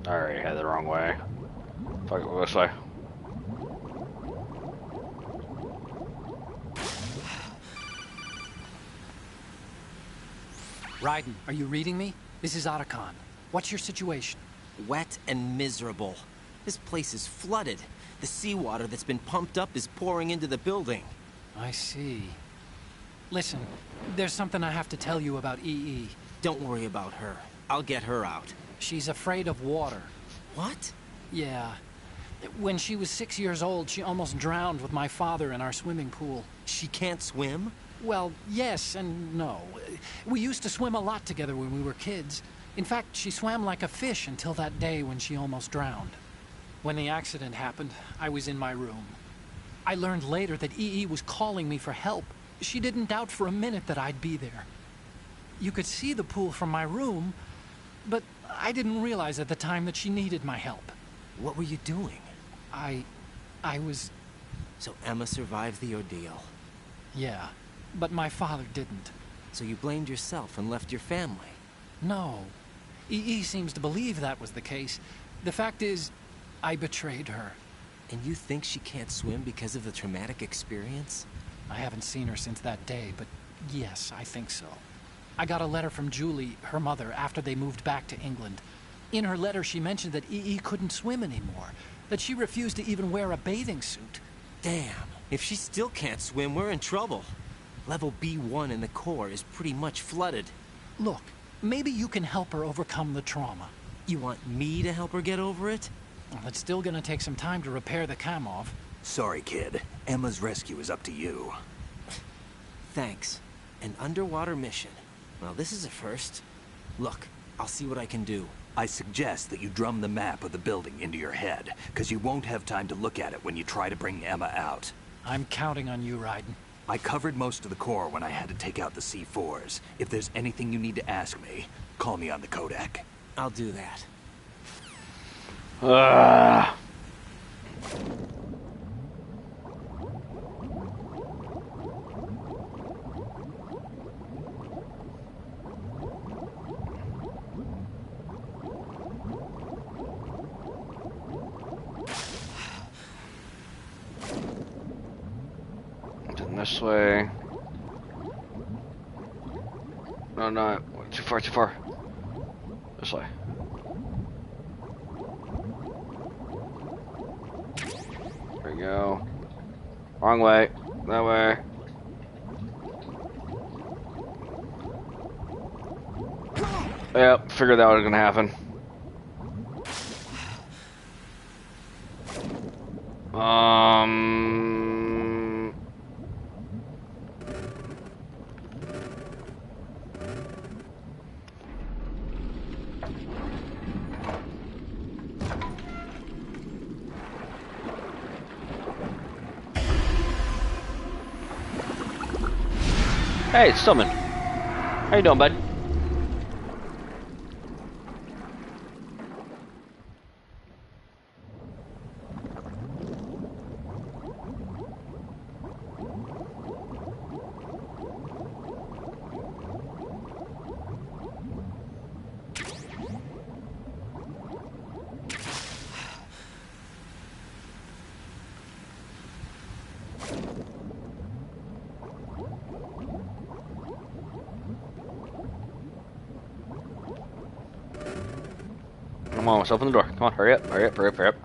I already had the wrong way. Fuck it, we'll go this way. Raiden, are you reading me? This is Otacon. What's your situation? Wet and miserable. This place is flooded. The seawater that's been pumped up is pouring into the building. I see. Listen, there's something I have to tell you about EE. Don't worry about her. I'll get her out. She's afraid of water. What? Yeah. When she was 6 years old, she almost drowned with my father in our swimming pool. She can't swim? Well, yes and no. We used to swim a lot together when we were kids. In fact, she swam like a fish until that day when she almost drowned. When the accident happened, I was in my room. I learned later that EE was calling me for help. She didn't doubt for a minute that I'd be there. You could see the pool from my room, but I didn't realize at the time that she needed my help. What were you doing? I was... So Emma survived the ordeal? Yeah, but my father didn't. So you blamed yourself and left your family? No. EE seems to believe that was the case. The fact is, I betrayed her. And you think she can't swim because of the traumatic experience? I haven't seen her since that day, but yes, I think so. I got a letter from Julie, her mother, after they moved back to England. In her letter, she mentioned that EE couldn't swim anymore, that she refused to even wear a bathing suit. Damn, if she still can't swim, we're in trouble. Level B1 in the core is pretty much flooded. Look, maybe you can help her overcome the trauma. You want me to help her get over it? Well, it's still gonna take some time to repair the Kamov. Sorry, kid. Emma's rescue is up to you. Thanks. An underwater mission. Well, this is a first. Look, I'll see what I can do. I suggest that you drum the map of the building into your head, because you won't have time to look at it when you try to bring Emma out. I'm counting on you, Raiden. I covered most of the core when I had to take out the C4s. If there's anything you need to ask me, call me on the codec. I'll do that. This way. No, no, too far, too far. This way. There we go. Wrong way. That way. Yep, figured that was gonna happen. Hey, it's Stillman. How you doing, bud? Come on, let's open the door. Come on, hurry up, hurry up, hurry up, hurry up.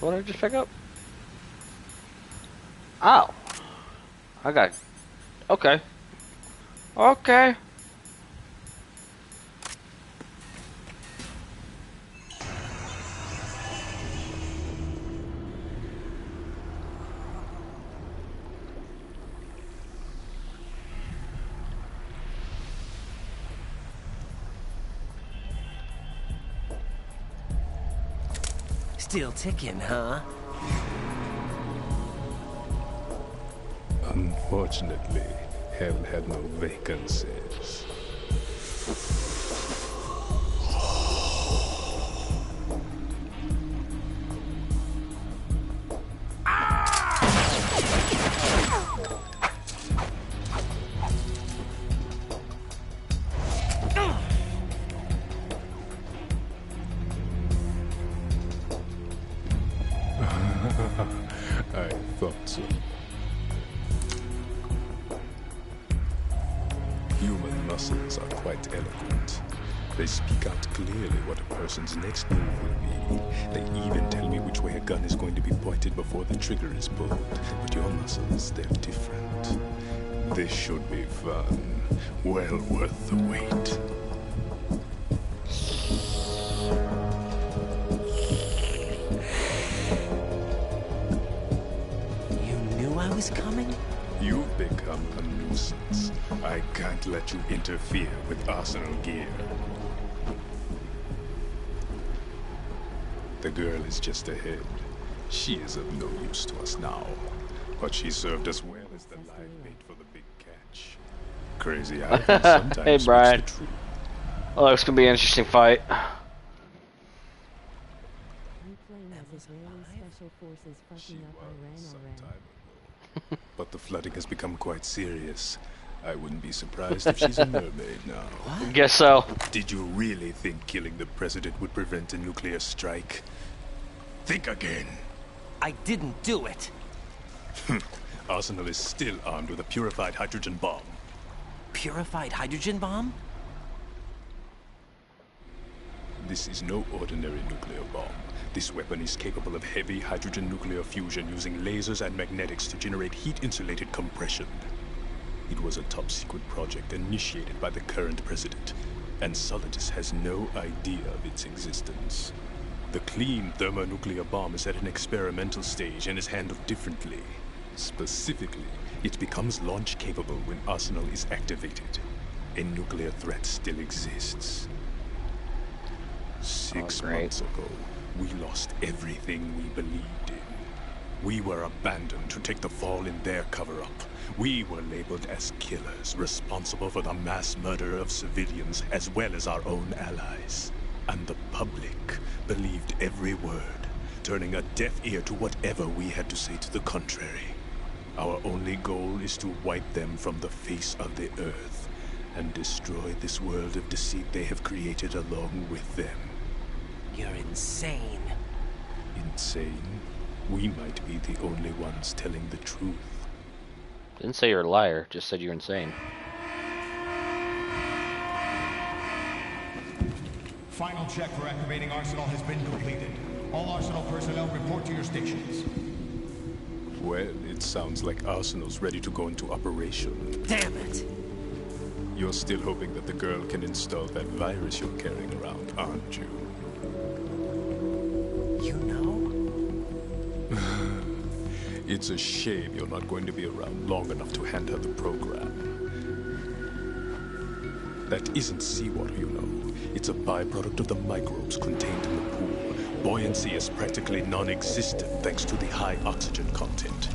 What did I just pick up? Oh. I got... Okay. Okay. Still ticking, huh? Unfortunately, hell had no vacancies. I thought so. Human muscles are quite eloquent. They speak out clearly what a person's next move will be. They even tell me which way a gun is going to be pointed before the trigger is pulled. But your muscles, they're different. This should be fun. Well worth the wait. I was coming? You've become a nuisance. I can't let you interfere with Arsenal gear. The girl is just ahead. She is of no use to us now. But she served us well as the live bait for the big catch. Crazy how sometimes hey, Brian. the truth. Oh, it's gonna be an interesting fight. But the flooding has become quite serious. I wouldn't be surprised if she's a mermaid now. What? Guess so. Did you really think killing the president would prevent a nuclear strike? Think again. I didn't do it. Arsenal is still armed with a purified hydrogen bomb. Purified hydrogen bomb? This is no ordinary nuclear bomb. This weapon is capable of heavy hydrogen nuclear fusion using lasers and magnetics to generate heat-insulated compression. It was a top-secret project initiated by the current president, and Solidus has no idea of its existence. The clean thermonuclear bomb is at an experimental stage and is handled differently. Specifically, it becomes launch-capable when Arsenal is activated. A nuclear threat still exists. 6 months ago, we lost everything we believed in. We were abandoned to take the fall in their cover-up. We were labeled as killers, responsible for the mass murder of civilians as well as our own allies. And the public believed every word, turning a deaf ear to whatever we had to say to the contrary. Our only goal is to wipe them from the face of the earth and destroy this world of deceit they have created along with them. You're insane. Insane? We might be the only ones telling the truth. Didn't say you're a liar, just said you're insane. Final check for activating Arsenal has been completed. All Arsenal personnel report to your stations. Well, it sounds like Arsenal's ready to go into operation. Damn it! You're still hoping that the girl can install that virus you're carrying around, aren't you? You know? It's a shame you're not going to be around long enough to hand her the program. That isn't seawater, you know. It's a byproduct of the microbes contained in the pool. Buoyancy is practically non-existent thanks to the high oxygen content.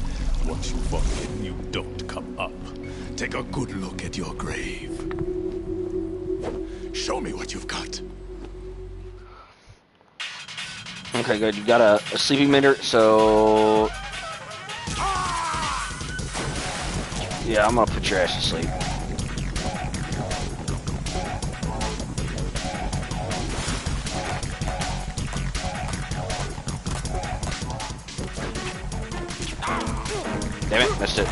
Once you fall in, you don't come up. Take a good look at your grave. Show me what you've got. Okay, good. You got a sleeping meter, so... Yeah, I'm gonna put your ass to sleep. Damn it, missed it.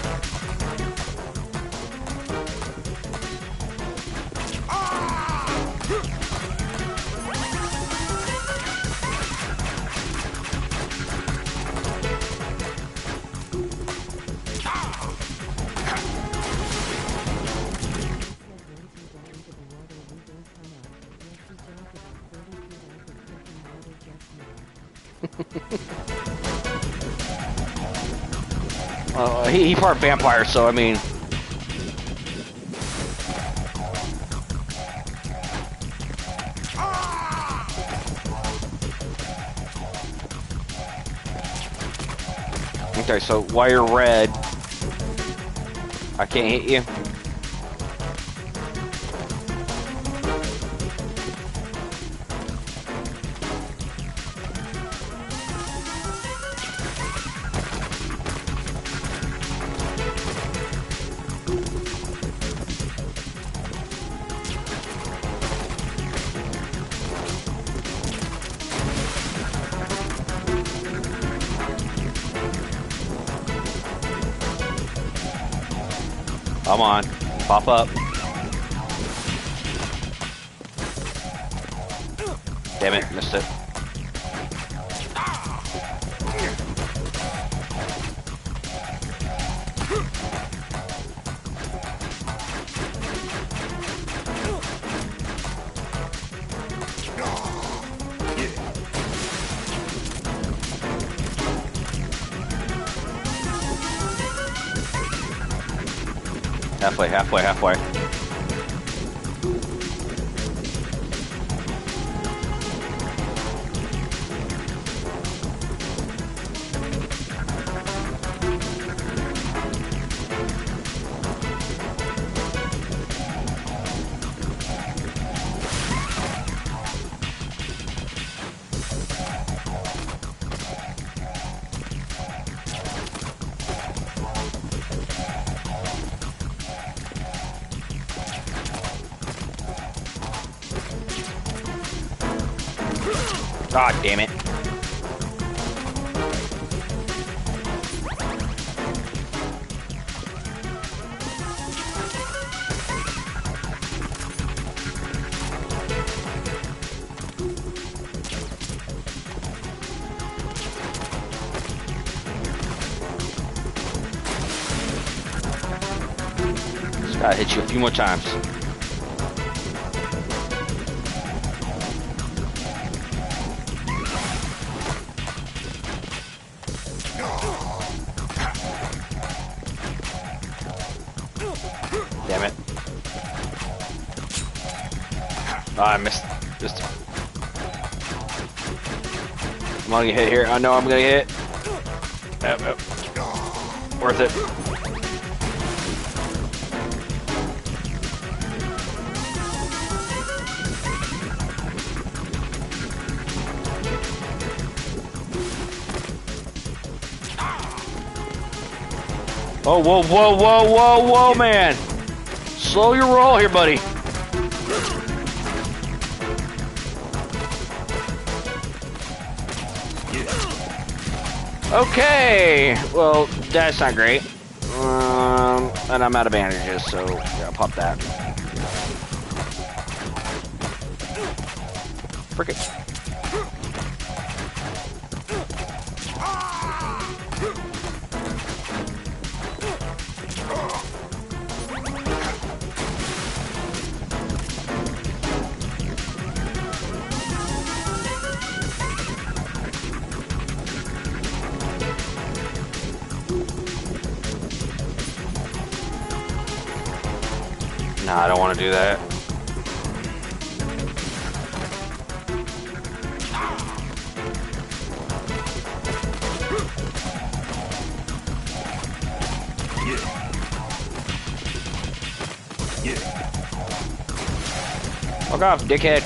He part vampire, so I mean. Okay, so while you're red, I can't hit you. Come on, pop up. Damn it, missed it. Halfway. God damn it. Just gotta hit you a few more times. Damn it. Oh, I missed this time. I'm gonna get hit here. I know I'm gonna get hit. Yep. Worth it. Oh, whoa, man. Slow your roll here, buddy. Okay. Well, that's not great. And I'm out of bandages, so yeah, I'll pop that. Frick it. Nah, I don't want to do that. Fuck off, dickhead.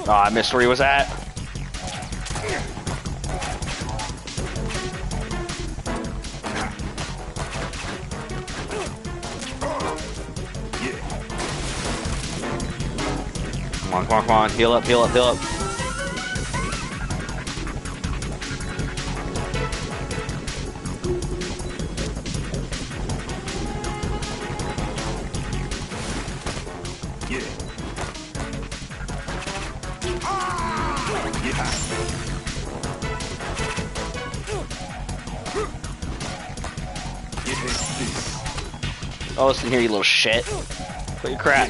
Oh, I missed where he was at. Come on, heal up. Oh, listen here, you little shit. Quit your crap.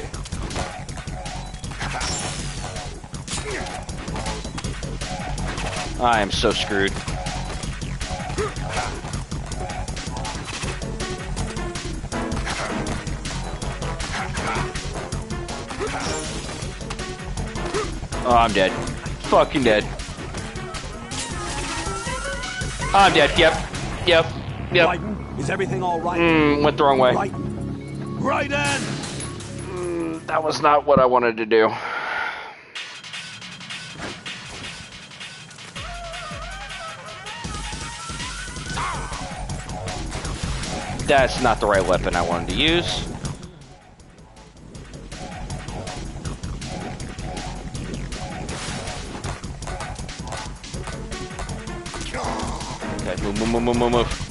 I am so screwed. Oh, I'm dead. Fucking dead. I'm dead. Yep. Raiden, is everything all right? Went the wrong way. Raiden! That was not what I wanted to do. That's not the right weapon I wanted to use. Okay, move.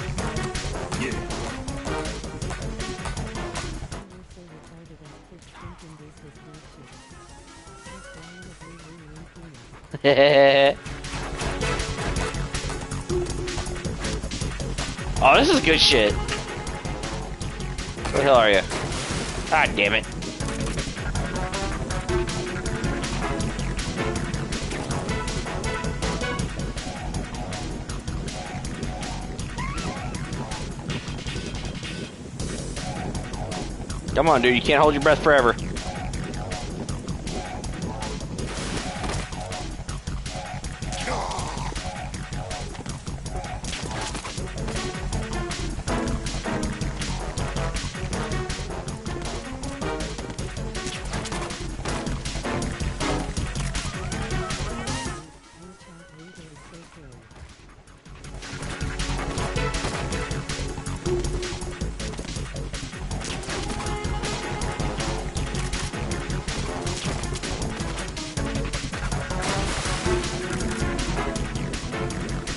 Oh, this is good shit. Where the hell are you? God damn it. Come on, dude. You can't hold your breath forever.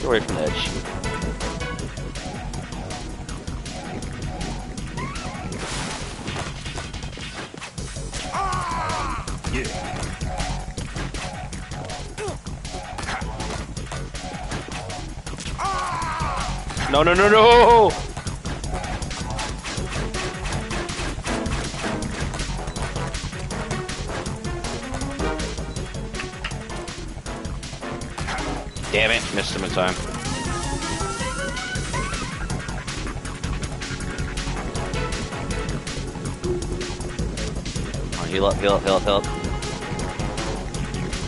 Away from the edge. No! Damn it, missed him in time. Oh, heal up.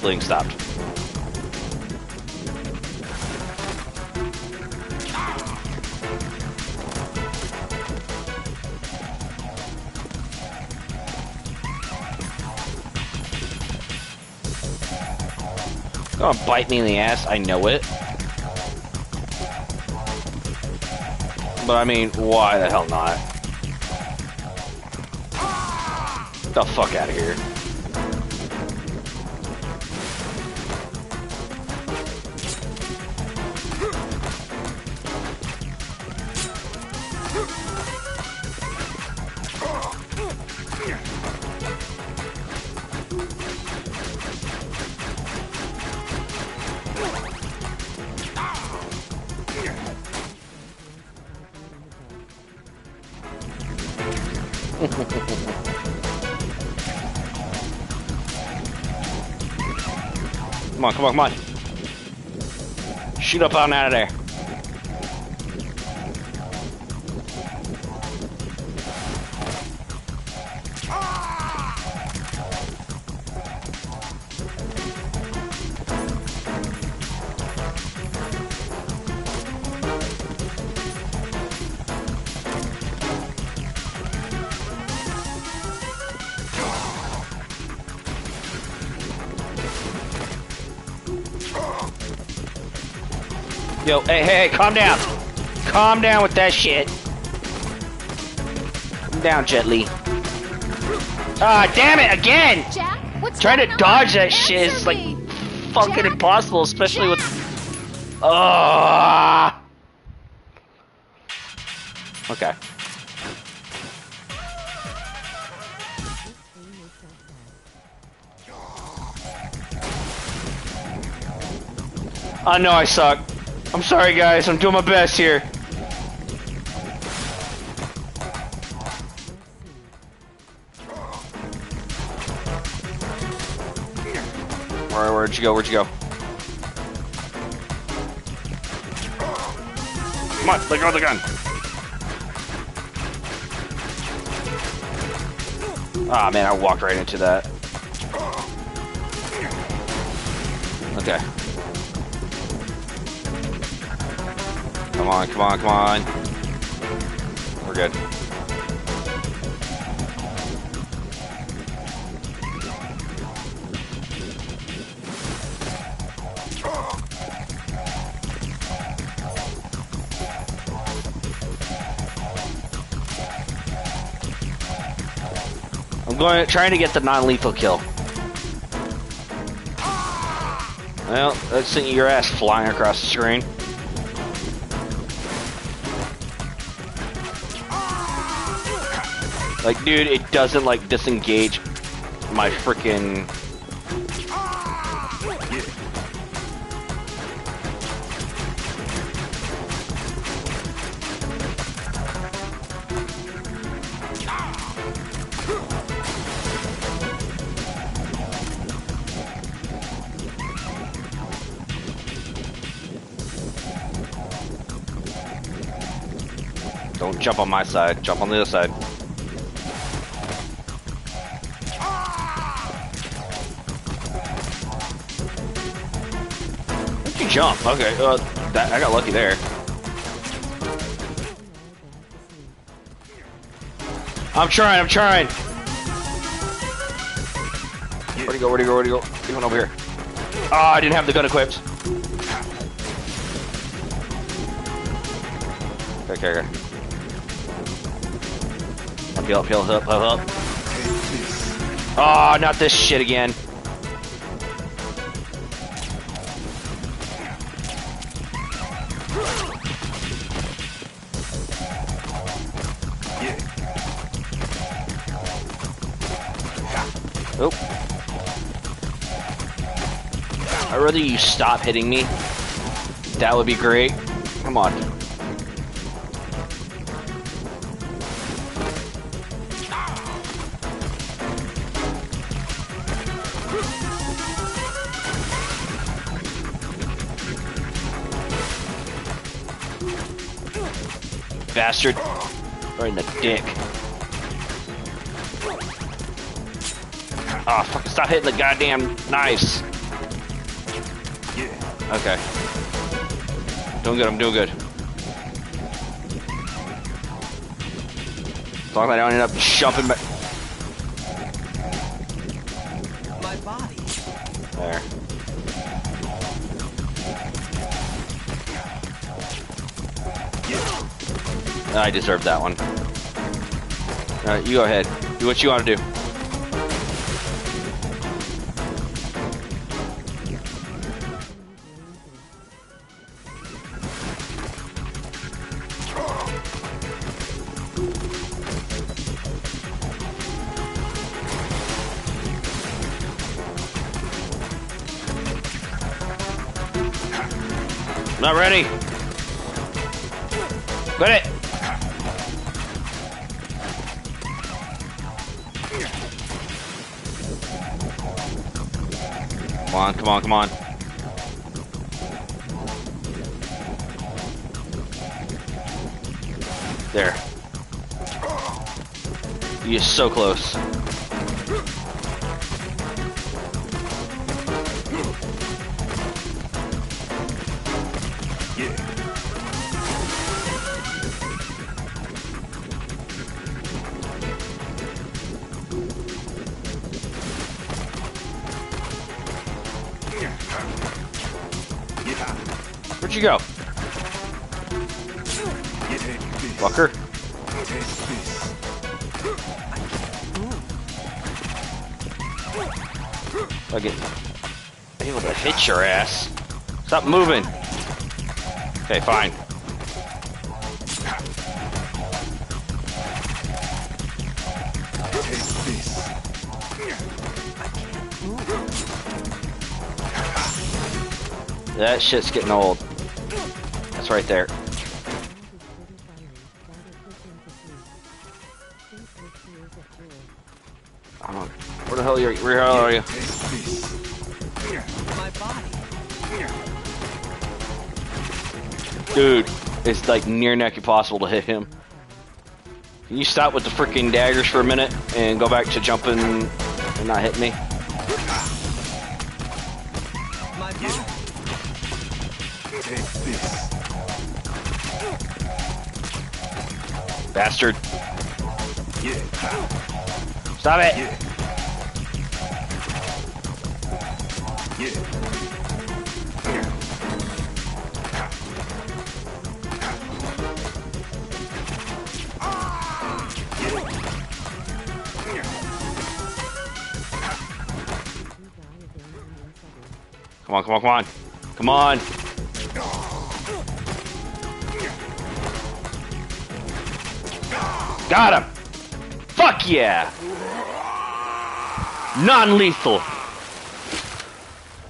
Bleeding stopped. Gonna bite me in the ass, I know it. But I mean, why the hell not? Get the fuck out of here. Come on. Shoot up on out of there. Yo, hey, calm down. Calm down with that shit. Calm down, Jet Li. Ah, damn it, again! Jack, what's trying to going dodge on? that shit is Answer like me. fucking Jack? impossible, especially with. Okay. I know I suck. I'm sorry, guys. I'm doing my best here. Where'd you go? Come on, let go of the gun. Ah, man, I walked right into that. Okay. Come on, come on, come on. We're good. I'm trying to get the non-lethal kill. Well, that's sending your ass flying across the screen. Like, dude, it doesn't, like, disengage my freaking... Don't jump on my side, jump on the other side. Where'd you jump? Okay, I got lucky there. I'm trying. Where'd he go? He went over here. Oh, I didn't have the gun equipped. Okay. Up. Oh, not this shit again. Nope. I'd rather you stop hitting me. That would be great. Come on. Bastard. Right in the dick. Oh, fuck, stop hitting the goddamn knives. Okay. I'm doing good. As long as I don't end up jumping back. My body. There. I deserved that one. Alright, you go ahead. Do what you want to do. Not ready. Quit it. Come on. There. You're so close. Where'd you go? Fucker. I get able to hit your ass. Stop moving. Okay, fine. That shit's getting old. That's right there. Oh, where the hell are you? Dude, it's like near neck impossible to hit him. Can you stop with the freaking daggers for a minute and go back to jumping and not hit me? Bastard. Stop it. Come on, come on, come on. Come on. Got him. Fuck yeah. Non-lethal.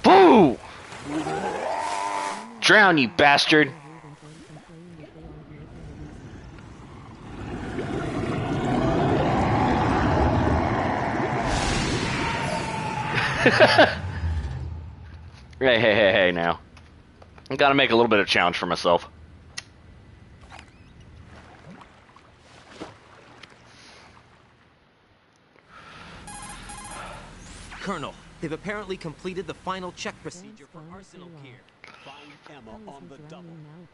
Boo. Drown, you bastard. Hey, now. I gotta make a little bit of challenge for myself. Colonel, they've apparently completed the final check procedure for arsenal gear. Find Emma on the double.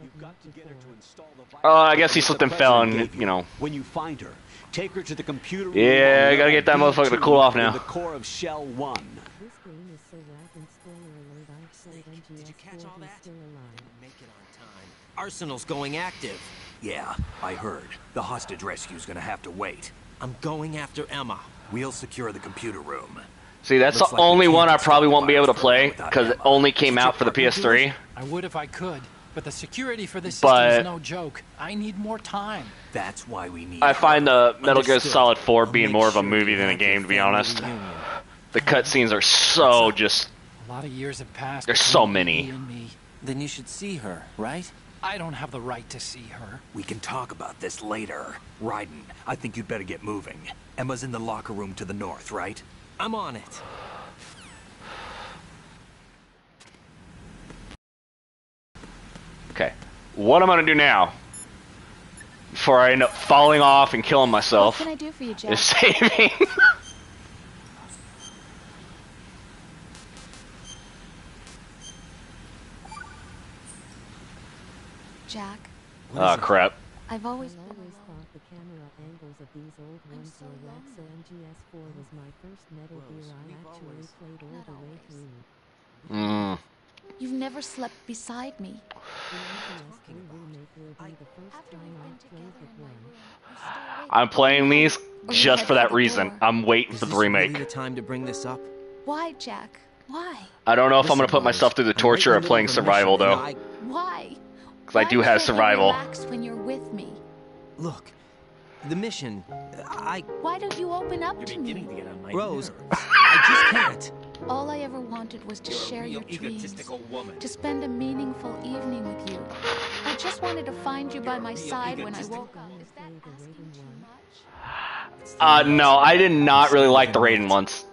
You've got to get her to install the Oh, I guess he slipped and fell and, you know. When you find her, take her to the computer room. Yeah, I gotta get that motherfucker to cool off now. In the core of Shell 1. This game is so whack and spoiler alert, I've said Did you catch all that? still alive. Make it on time. Arsenal's going active. Yeah, I heard. The hostage rescue's gonna have to wait. I'm going after Emma. We'll secure the computer room. See, that's the only one I probably won't be able to play because it only came out for the PS3. I would if I could, but the security for this But- system is no joke. I need more time. That's why we need. I find the Metal Gear Understood. Solid 4 I'll being make more of a sure movie you than a have game, your to be family honest. reunion. The cutscenes are so just... A lot of years have passed. There's between so many. he and me. Then you should see her, right? I don't have the right to see her. We can talk about this later. Raiden, I think you'd better get moving. Emma's in the locker room to the north, right? I'm on it. Okay. What I'm gonna do now, before I end up falling off and killing myself, What can I do for you, Jack? is saving. Jack, Oh, crap. I've always I've always thought the camera angles of these old ones were whack, so MGS4 was my first Metal Gear I actually played all the way through. you've never slept beside me. The MGS3 remake will be the first time I've played with one. I'm playing these Or just head for for that the reason. door. I'm waiting Is for the this remake. really the time to bring this up? Why, Jack? Why? I don't know if I'm gonna Listen, put myself Rose, through the I'm right torture in of the playing middle of a survival, mission, though. and Why? Because I do have can't you survival. relax when you're with me? Look, the mission. Why don't you open up to me? Rose, I just can't. All I ever wanted was to share your dreams, to spend a meaningful evening with you. I just wanted to find you by my side when I woke up. Is that asking too much? No, I did not really like the Raiden ones.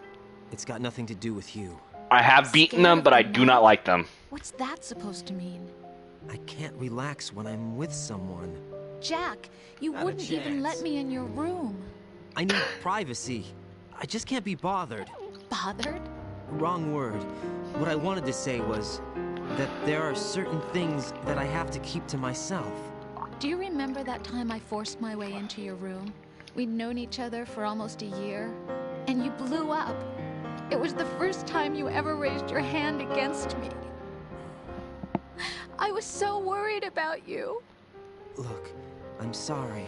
It's got nothing to do with you. I have beaten them, but I do not like them. What's that supposed to mean? I can't relax when I'm with someone. Jack, you Not a wouldn't even let chance. me in your room. I need privacy. I just can't be bothered. Bothered? Wrong word. What I wanted to say was that there are certain things that I have to keep to myself. Do you remember that time I forced my way into your room? We'd known each other for almost a year, and you blew up. It was the first time you ever raised your hand against me. I was so worried about you. Look, I'm sorry.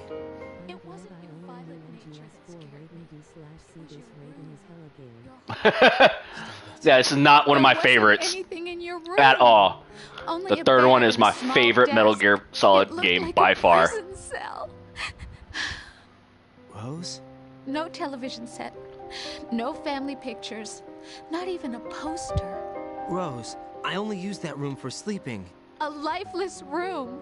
It wasn't your violent nature that scared me. Yeah, this is not one of my favorites Anything in your room. at all. Only The a third bed one and is a my small favorite Metal desk. Gear Solid It looked game like by a far. prison cell. Rose? No television set. No family pictures. Not even a poster. Rose, I only use that room for sleeping. A lifeless room.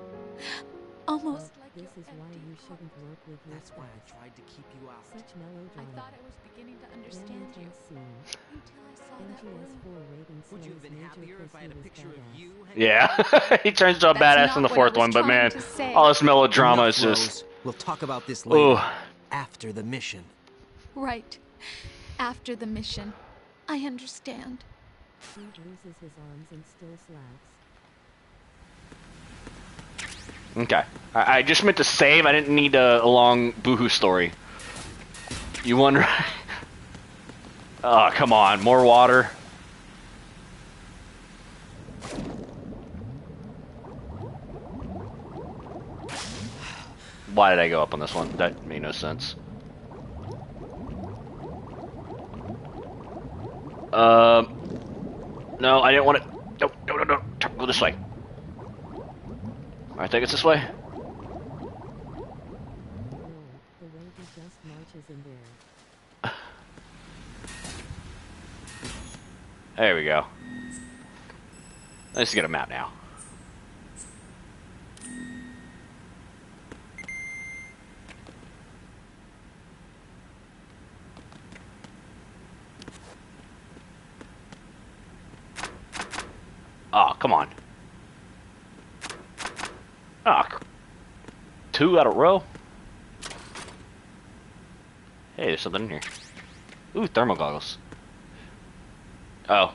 Almost like This is why you shouldn't work with your That's why I tried to keep you out. Such melodrama. I thought I was beginning to understand you. Until I saw that MGS4 rating Would you have been happier if I had a picture of you? Yeah, he turns into a That's badass in not the what I fourth was one, but man, trying to say. all this melodrama Enough, is just... Rose. We'll talk about this later. Ooh. After the mission. Right. After the mission. I understand. Steve loses his arms and still slacks. Okay. I just meant to save. I didn't need a long boohoo story. You wonder... Oh, come on. More water. Why did I go up on this one? That made no sense. No, I didn't want to... No. Go this way. I think it's this way. The way he just marches in there. There we go. Let's get a map now. Oh, come on. Ah, 2 out of row. Hey, there's something in here. Ooh, thermal goggles. Oh.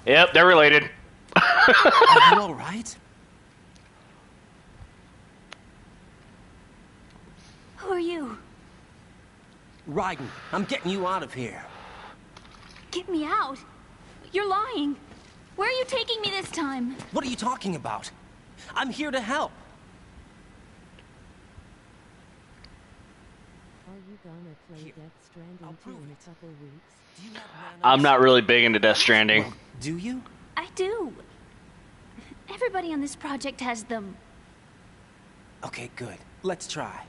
Yep, they're related. Are you all right? Who are you? Raiden, I'm getting you out of here. Get me out? You're lying. Where are you taking me this time? What are you talking about? I'm here to help. Are you gonna play Death Stranding 2 in a couple weeks? I'm not really big into Death Stranding. Well, do you? I do. Everybody on this project has them. Okay, good. Let's try.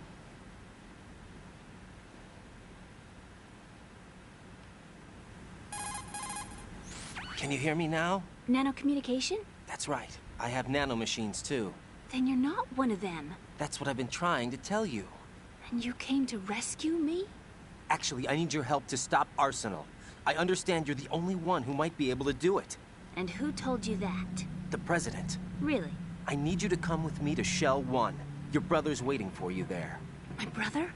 Can you hear me now? Nanocommunication? That's right. I have nanomachines too. Then you're not one of them. That's what I've been trying to tell you. And you came to rescue me? Actually, I need your help to stop Arsenal. I understand you're the only one who might be able to do it. And who told you that? The President. Really? I need you to come with me to Shell 1. Your brother's waiting for you there. My brother?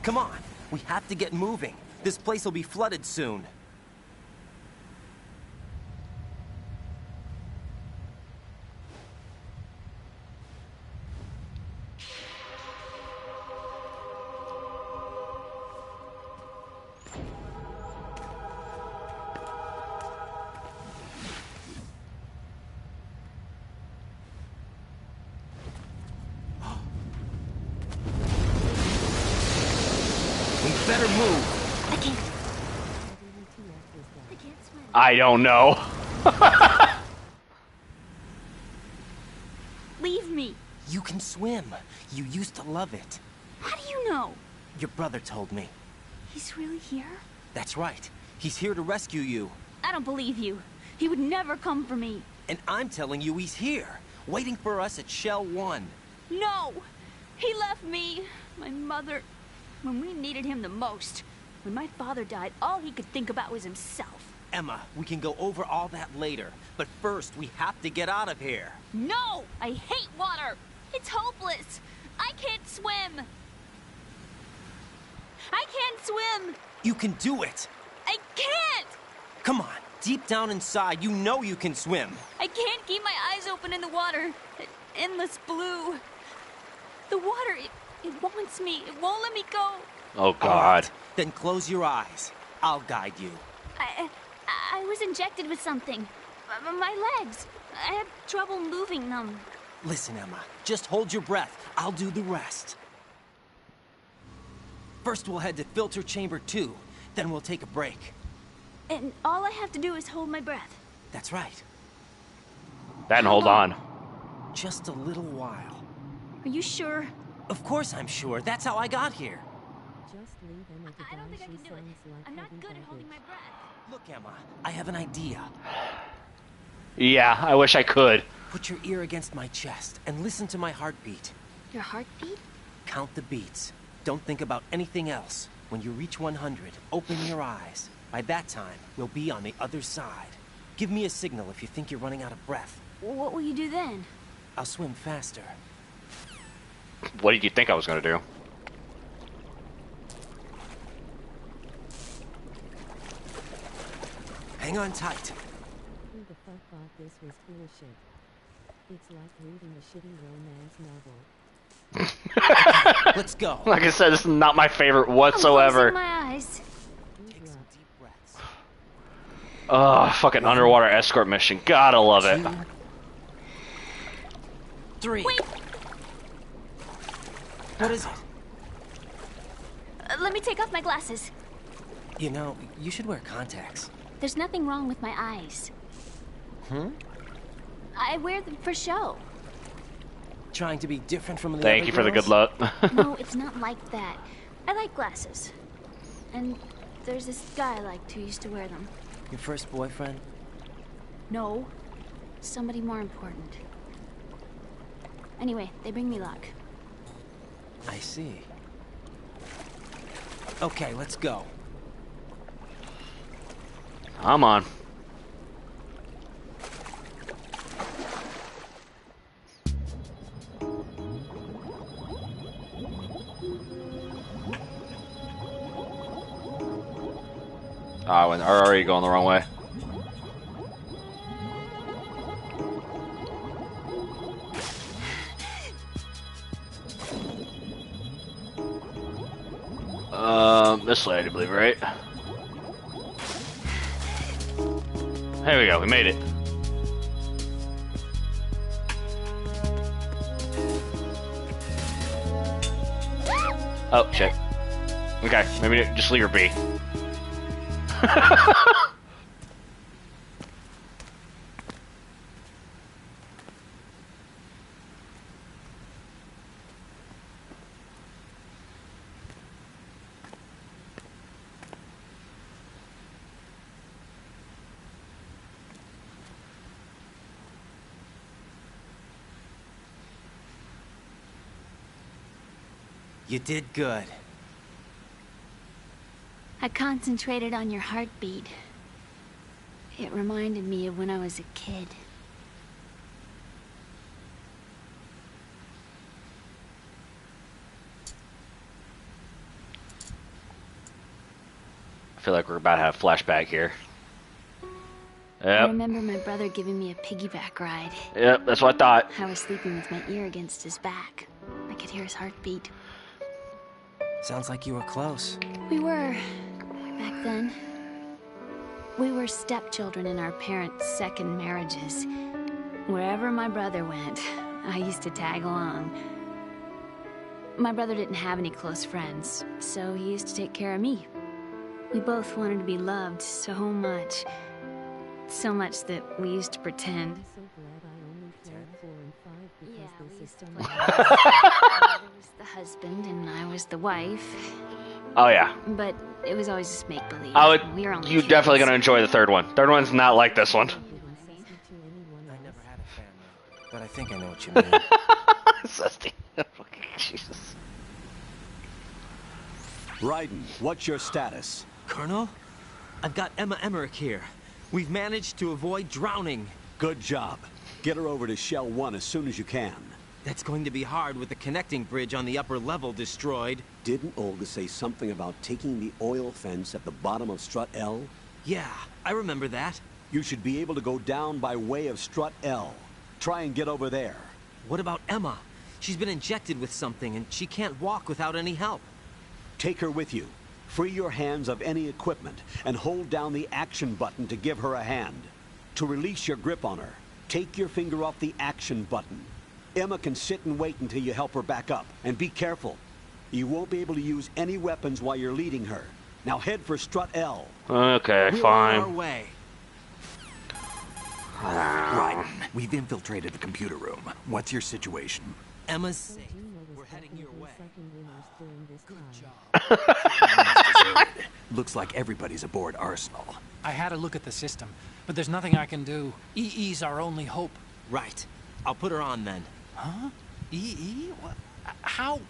Come on! We have to get moving. This place will be flooded soon. We better move. I can't. I can't swim. I don't know. Leave me. You can swim. You used to love it. How do you know? Your brother told me. He's really here? That's right. He's here to rescue you. I don't believe you. He would never come for me. And I'm telling you he's here, waiting for us at Shell 1. No! He left me, my mother, when we needed him the most. When my father died, all he could think about was himself. Emma, we can go over all that later. But first, we have to get out of here. No! I hate water! It's hopeless! I can't swim! I can't swim! You can do it! I can't! Come on, deep down inside, you know you can swim. I can't keep my eyes open in the water. Endless blue. The water, it wants me. It won't let me go. Oh, God. All right, then close your eyes. I'll guide you. I was injected with something. My legs. I had trouble moving them. Listen, Emma, just hold your breath. I'll do the rest. First, we'll head to filter chamber 2. Then we'll take a break. And all I have to do is hold my breath. That's right. Then hold on. Just a little while. Are you sure? Of course I'm sure. That's how I got here. Just leave Emma to I don't think I die. can She do it. sounds like I'm not heavy good at holding baggage. my breath. Look, Emma, I have an idea. Yeah, I wish I could. Put your ear against my chest and listen to my heartbeat. Your heartbeat? Count the beats. Don't think about anything else. When you reach 100, open your eyes. By that time, we'll be on the other side. Give me a signal if you think you're running out of breath. What will you do then? I'll swim faster. What did you think I was gonna do? Hang on tight. Who the fuck thought this was bullshit? It's like reading a shitty romance novel. Let's go. Like I said, this is not my favorite whatsoever. I'm closing my eyes. Oh, fucking underwater escort mission. Gotta love it. 2, 3. Wait. What is it? Let me take off my glasses. You know, you should wear contacts. There's nothing wrong with my eyes. Hmm? I wear them for show. Trying to be different from the Thank other you for the girls? good luck. No, it's not like that. I like glasses. And there's this guy I liked who used to wear them. Your first boyfriend? No. Somebody more important. Anyway, they bring me luck. I see. Okay, let's go. I'm on. I went already going the wrong way. This way, I believe, right? There we go, we made it. Oh, shit. Okay, maybe just leave her be. You did good. I concentrated on your heartbeat. It reminded me of when I was a kid. I feel like we're about to have a flashback here. I Yep. remember my brother giving me a piggyback ride. Yep, that's what I thought. I was sleeping with my ear against his back. I could hear his heartbeat. Sounds like you were close. We were, back then. We were stepchildren in our parents' second marriages. Wherever my brother went, I used to tag along. My brother didn't have any close friends, so he used to take care of me. We both wanted to be loved so much. So much that we used to pretend. I was the husband and I was the wife. Oh yeah. But it was always just make-believe. I would. We were only You kids. definitely gonna enjoy the third one. Third one's not like this one. I never had a family, but I think I know what you mean. Susty. Jesus. Raiden, what's your status? Colonel, I've got Emma Emmerich here. We've managed to avoid drowning. Good job. Get her over to Shell 1 as soon as you can. That's going to be hard with the connecting bridge on the upper level destroyed. Didn't Olga say something about taking the oil fence at the bottom of Strut L? Yeah, I remember that. You should be able to go down by way of Strut L. Try and get over there. What about Emma? She's been injected with something and she can't walk without any help. Take her with you. Free your hands of any equipment and hold down the action button to give her a hand. To release your grip on her, take your finger off the action button. Emma can sit and wait until you help her back up. And be careful. You won't be able to use any weapons while you're leading her. Now head for Strut L. Okay, We're fine. on our way. Raiden, we've infiltrated the computer room. What's your situation? Emma's safe. We're heading your way. Looks like everybody's aboard Arsenal. I had a look at the system, but there's nothing I can do. EE's our only hope. Right. I'll put her on then. Huh? EE? What? How?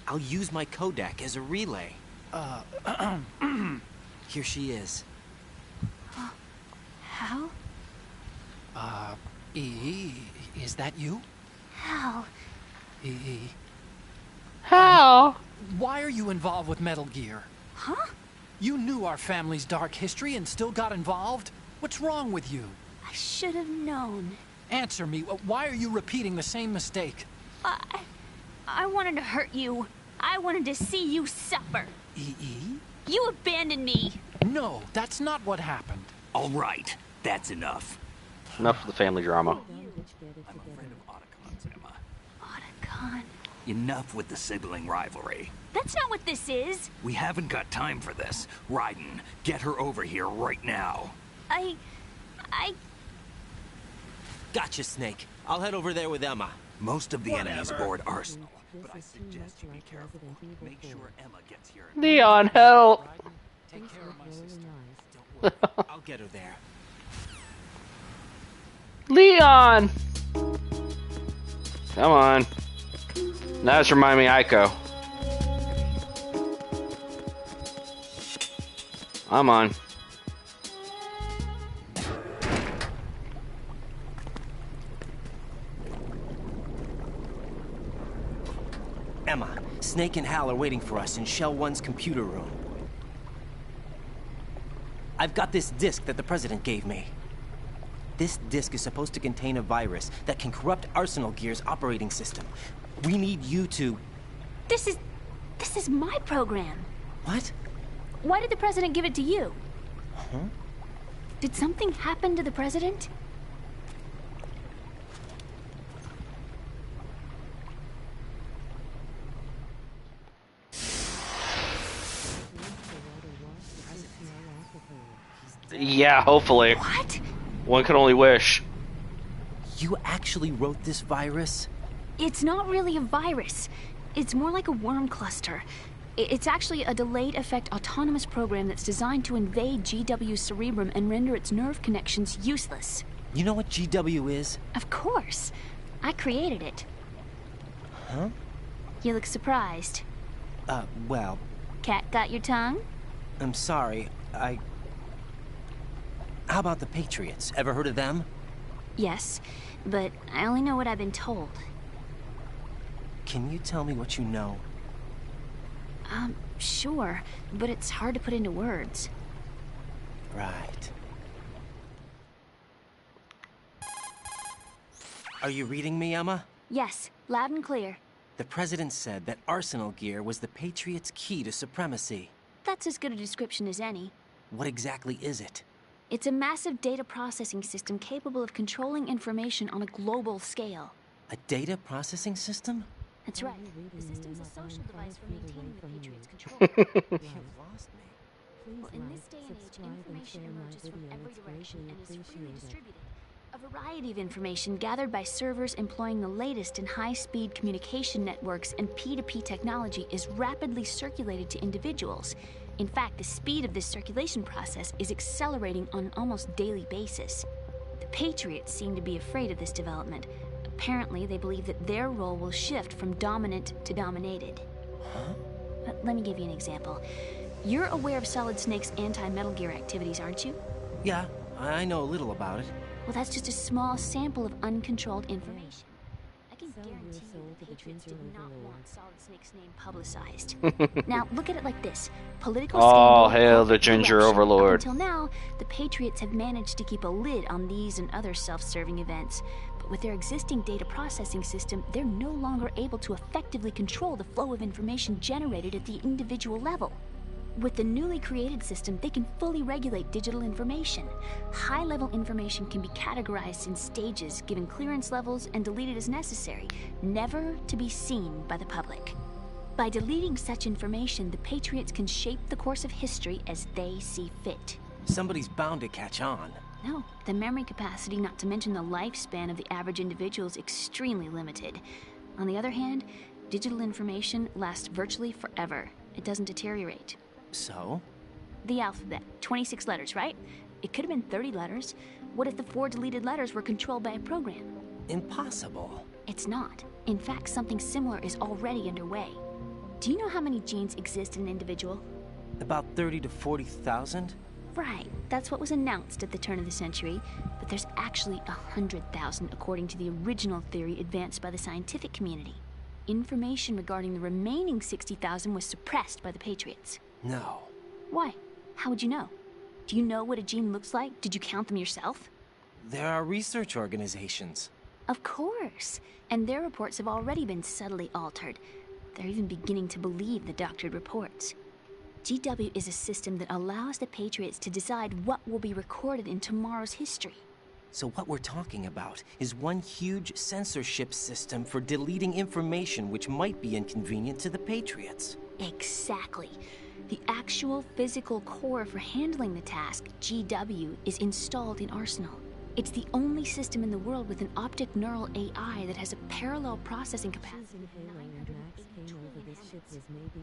I'll use my Kodak as a relay. Here she is. How? EE, is that you? How? EE, How? Why are you involved with Metal Gear? Huh? You knew our family's dark history and still got involved? What's wrong with you? I should have known. Answer me. Why are you repeating the same mistake? I wanted to hurt you. I wanted to see you suffer. E.E.? You abandoned me. No, that's not what happened. All right, that's enough. Enough of the family drama. I'm a friend of Otacon's, Emma. Otacon? Enough with the sibling rivalry. That's not what this is. We haven't got time for this. Raiden, get her over here right now. I... Gotcha, Snake. I'll head over there with Emma. Most of the enemies aboard Arsenal, but I suggest you be careful. Make sure Emma gets here. Leon, help! Take care of my sister. Don't worry. I'll get her there. Leon! Come on. Now just remind me Ico. I'm on. Emma, Snake and Hal are waiting for us in Shell 1's computer room. I've got this disk that the President gave me. This disk is supposed to contain a virus that can corrupt Arsenal Gear's operating system. We need you to... This is my program. What? Why did the President give it to you? Huh? Did something happen to the President? Yeah, hopefully. What? One can only wish. You actually wrote this virus? It's not really a virus. It's more like a worm cluster. It's actually a delayed effect autonomous program that's designed to invade GW's cerebrum and render its nerve connections useless. You know what GW is? Of course. I created it. Huh? You look surprised. Well... Cat got your tongue? I'm sorry, How about the Patriots? Ever heard of them? Yes, but I only know what I've been told. Can you tell me what you know? Sure, but it's hard to put into words. Right. Are you reading me, Emma? Yes, loud and clear. The President said that Arsenal Gear was the Patriots' key to supremacy. That's as good a description as any. What exactly is it? It's a massive data processing system capable of controlling information on a global scale. A data processing system? That's right. The system's a social device for maintaining the Patriots' control. You've lost me. Well, in this day and age, information emerges from every direction and is freely distributed. A variety of information gathered by servers employing the latest in high-speed communication networks and P2P technology is rapidly circulated to individuals. In fact, the speed of this circulation process is accelerating on an almost daily basis. The Patriots seem to be afraid of this development. Apparently, they believe that their role will shift from dominant to dominated. Huh? But let me give you an example. You're aware of Solid Snake's anti-Metal Gear activities, aren't you? Yeah, I know a little about it. Well, that's just a small sample of uncontrolled information. I can guarantee you the Patriots did not want Solid Snake's name publicized. Now, look at it like this. Political Oh, scandal, hail the Ginger corruption. Overlord. Up until now, the Patriots have managed to keep a lid on these and other self-serving events. But with their existing data processing system, they're no longer able to effectively control the flow of information generated at the individual level. With the newly created system, they can fully regulate digital information. High-level information can be categorized in stages, given clearance levels, and deleted as necessary, never to be seen by the public. By deleting such information, the Patriots can shape the course of history as they see fit. Somebody's bound to catch on. No, the memory capacity, not to mention the lifespan of the average individual, is extremely limited. On the other hand, digital information lasts virtually forever. It doesn't deteriorate. So? The alphabet. 26 letters, right? It could have been 30 letters. What if the 4 deleted letters were controlled by a program? Impossible. It's not. In fact, something similar is already underway. Do you know how many genes exist in an individual? About 30 to 40,000? Right. That's what was announced at the turn of the century. But there's actually 100,000 according to the original theory advanced by the scientific community. information regarding the remaining 60,000 was suppressed by the Patriots. No. Why? How would you know? Do you know what a gene looks like? Did you count them yourself? There are research organizations. Of course. And their reports have already been subtly altered. They're even beginning to believe the doctored reports. GW is a system that allows the Patriots to decide what will be recorded in tomorrow's history. So what we're talking about is one huge censorship system for deleting information which might be inconvenient to the Patriots. Exactly. The actual physical core for handling the task, GW, is installed in Arsenal. It's the only system in the world with an optic neural AI that has a parallel processing capacity.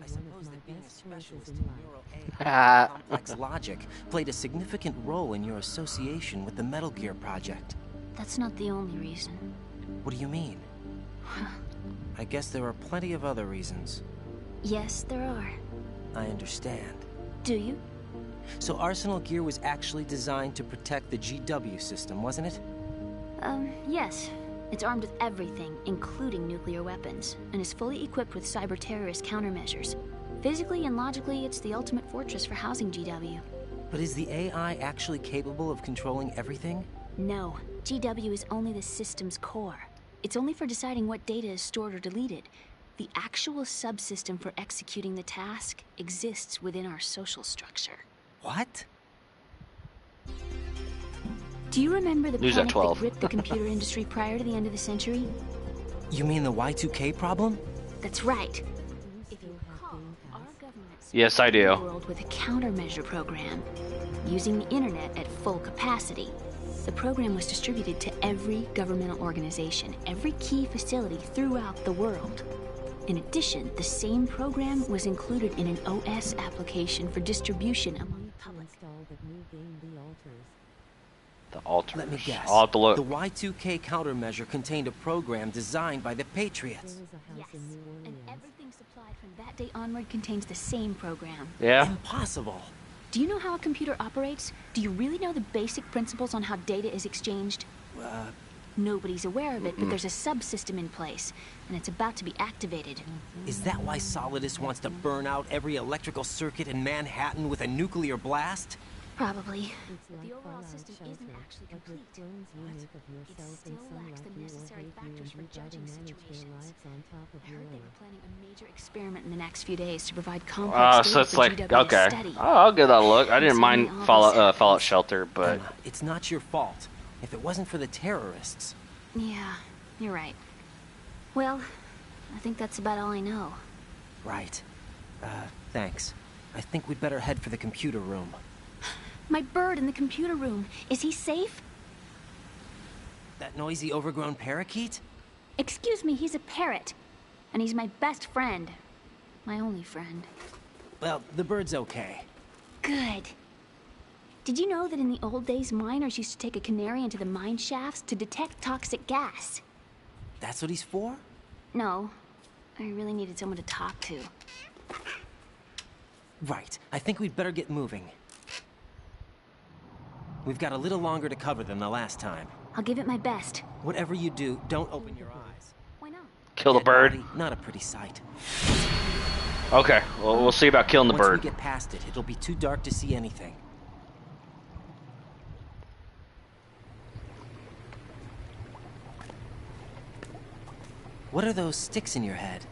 I suppose that being a specialist in neural AI and complex logic played a significant role in your association with the Metal Gear project. That's not the only reason. What do you mean? I guess there are plenty of other reasons. Yes, there are. I understand. Do you? So Arsenal Gear was actually designed to protect the GW system, wasn't it? Yes. It's armed with everything, including nuclear weapons, and is fully equipped with cyber-terrorist countermeasures. Physically and logically, it's the ultimate fortress for housing GW. But is the AI actually capable of controlling everything? No. GW is only the system's core. It's only for deciding what data is stored or deleted. The actual subsystem for executing the task exists within our social structure. What? Do you remember the News at panic 12. that gripped the computer industry prior to the end of the century? You mean the Y2K problem? That's right. If you recall, our government Yes, I do. the world with a countermeasure program, using the internet at full capacity. The program was distributed to every governmental organization, every key facility throughout the world. In addition, the same program was included in an OS application for distribution among the public. The alters. Let me guess. I'll have to look. The Y2K countermeasure contained a program designed by the Patriots. Yes, and everything supplied from that day onward contains the same program. Yeah. Impossible. Do you know how a computer operates? Do you really know the basic principles on how data is exchanged? Nobody's aware of it, but there's a subsystem in place, and it's about to be activated. Is that why Solidus wants to burn out every electrical circuit in Manhattan with a nuclear blast? Probably. But the overall system isn't actually complete. It still lacks the necessary factors for judging situations. I heard they were planning a major experiment in the next few days to provide complex So data it's for like, GW to okay. study. I'll give that a look. I didn't It's mind only Fallout Shelter, but... It's not your fault. If it wasn't for the terrorists... Yeah, you're right. Well, I think that's about all I know. Right. Thanks. I think we'd better head for the computer room. My bird in the computer room. Is he safe? That noisy, overgrown parakeet? Excuse me, he's a parrot. And he's my best friend. My only friend. Well, the bird's okay. Good. Did you know that in the old days, miners used to take a canary into the mine shafts to detect toxic gas? That's what he's for? No. I really needed someone to talk to. Right. I think we'd better get moving. We've got a little longer to cover than the last time. I'll give it my best. Whatever you do, don't open your eyes. Why not? Kill the bird? Not a pretty sight. Okay, well, we'll see about killing the bird. Once we get past it, it'll be too dark to see anything. What are those sticks in your head?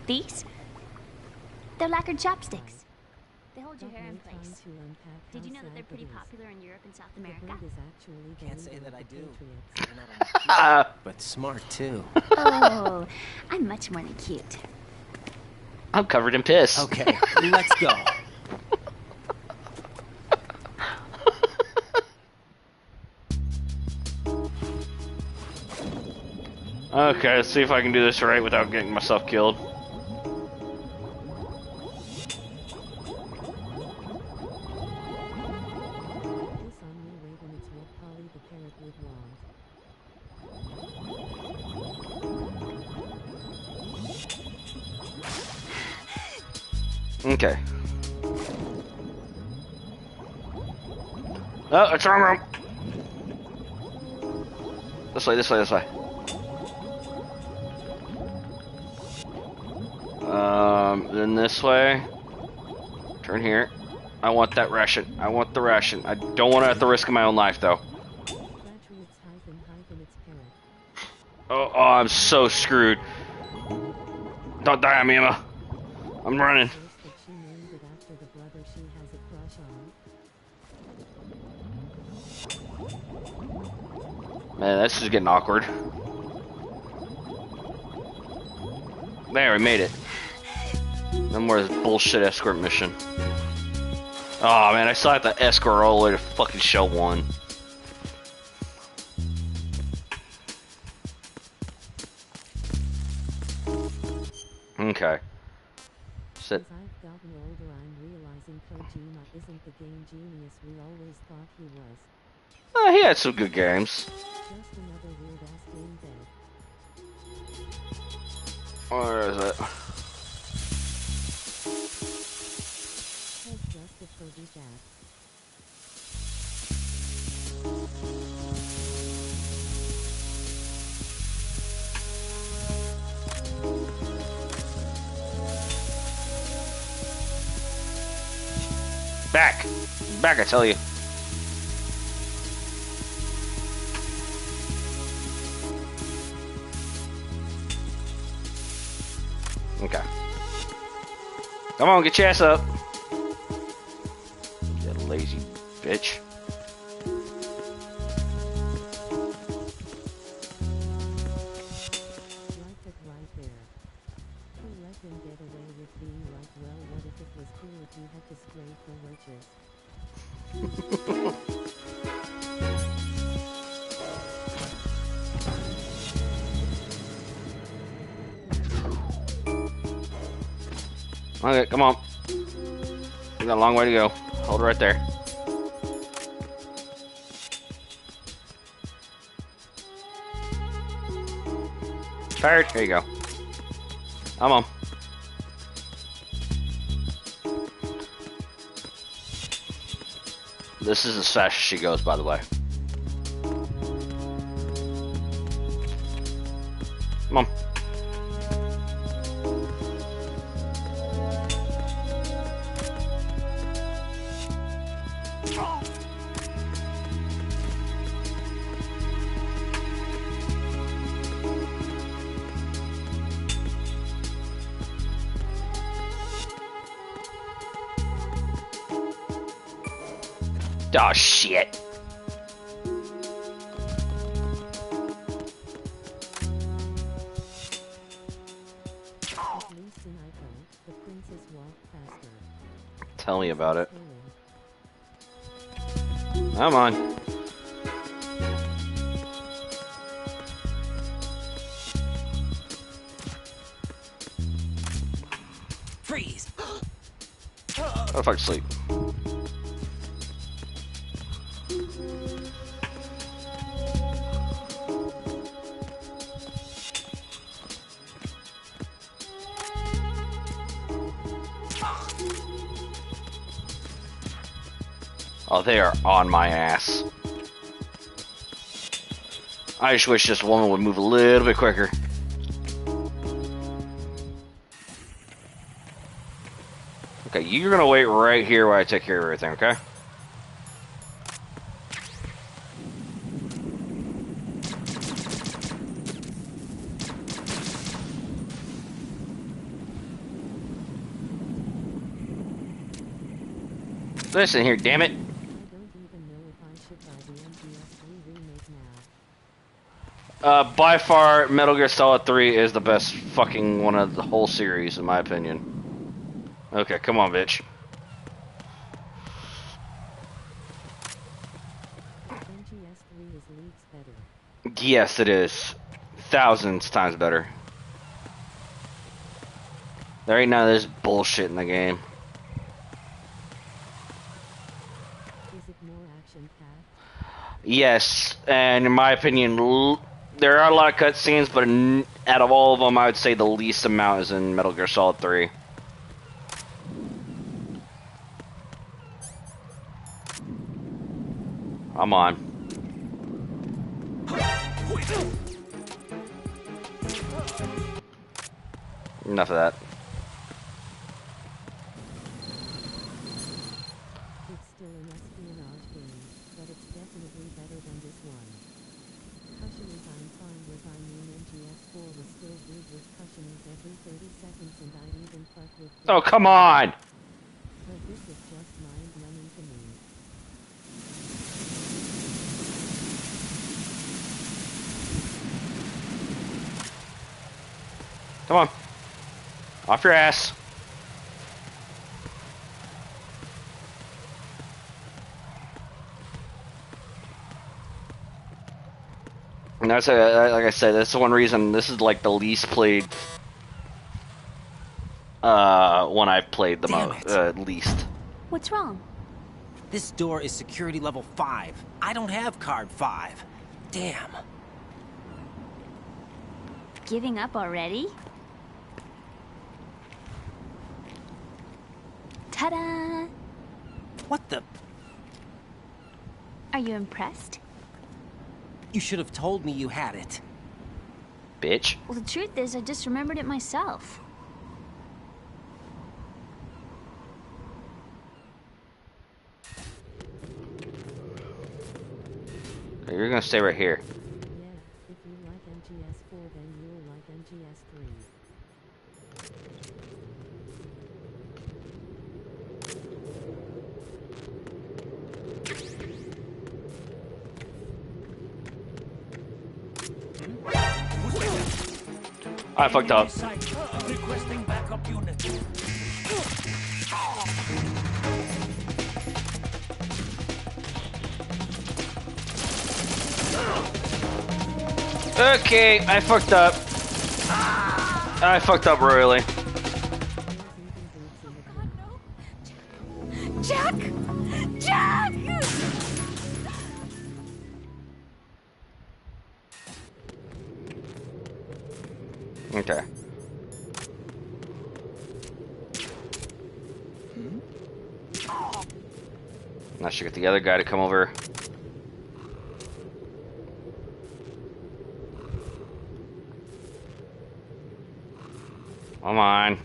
These? They're lacquered chopsticks. They hold your hair in place. Did you know that they're pretty popular in Europe and South America? Can't say that I do. But smart, too. Oh, I'm much more than cute. I'm covered in piss. Okay, let's go. Okay, let's see if I can do this right without getting myself killed. Okay. Oh, it's wrong room. This way, this way, this way. Then this way. Turn here. I want that ration. I want the ration. I don't want to have to risk my own life, though. Oh, I'm so screwed. Don't die on me, Emma. I'm running. Man, this is getting awkward. There, we made it. No more of this bullshit escort mission. Oh man, I still have to escort all the way to fucking Shell 1. Okay. Sit. As I've gotten older, I'm realizing Kojima isn't the game genius we always thought he was. Oh, he had some good games. Just another weird-ass game dev. Where is it? Has just a Toby Jack. Back! Back, I tell you. Okay. Come on, get your ass up. You lazy bitch. Like it right there. Who let him get away with being like, well, what if it was cool if you had to scrape for witches? Okay, come on. We got a long way to go. Hold it right there. Tired? Here you go. Come on. This is as fast as she goes, by the way. Come on. Oh shit. At least in Ico, the princess walked faster. Tell me about it. Come on. Freeze! How the fuck sleep? Oh, they are on my ass. I just wish this woman would move a little bit quicker. Okay, you're gonna wait right here while I take care of everything, okay? Listen here, damn it. By far, Metal Gear Solid 3 is the best fucking one of the whole series, in my opinion. Okay, come on, bitch. MGS3 is leagues better. Yes, it is. Thousands times better. There ain't none of this bullshit in the game. Is it more action-packed? Yes, and in my opinion, there are a lot of cutscenes, but out of all of them, I would say the least amount is in Metal Gear Solid 3. I'm on. Enough of that. Oh, come on! But this is just mind numbing to me. Come on. Off your ass. And that's like I said, that's the one reason this is like the least played one I've played the most least. What's wrong? This door is security level 5. I don't have card 5. Damn. Giving up already? Ta-da! What the? Are you impressed? You should have told me you had it. Bitch. Well, the truth is, I just remembered it myself. You're gonna stay right here. Yeah, if you like MGS4, then you'll like MGS3. I fucked up. Requesting backup unit. Okay, I fucked up. I fucked up royally. Jack! Jack! Okay. Now I should get the other guy to come over. Come on.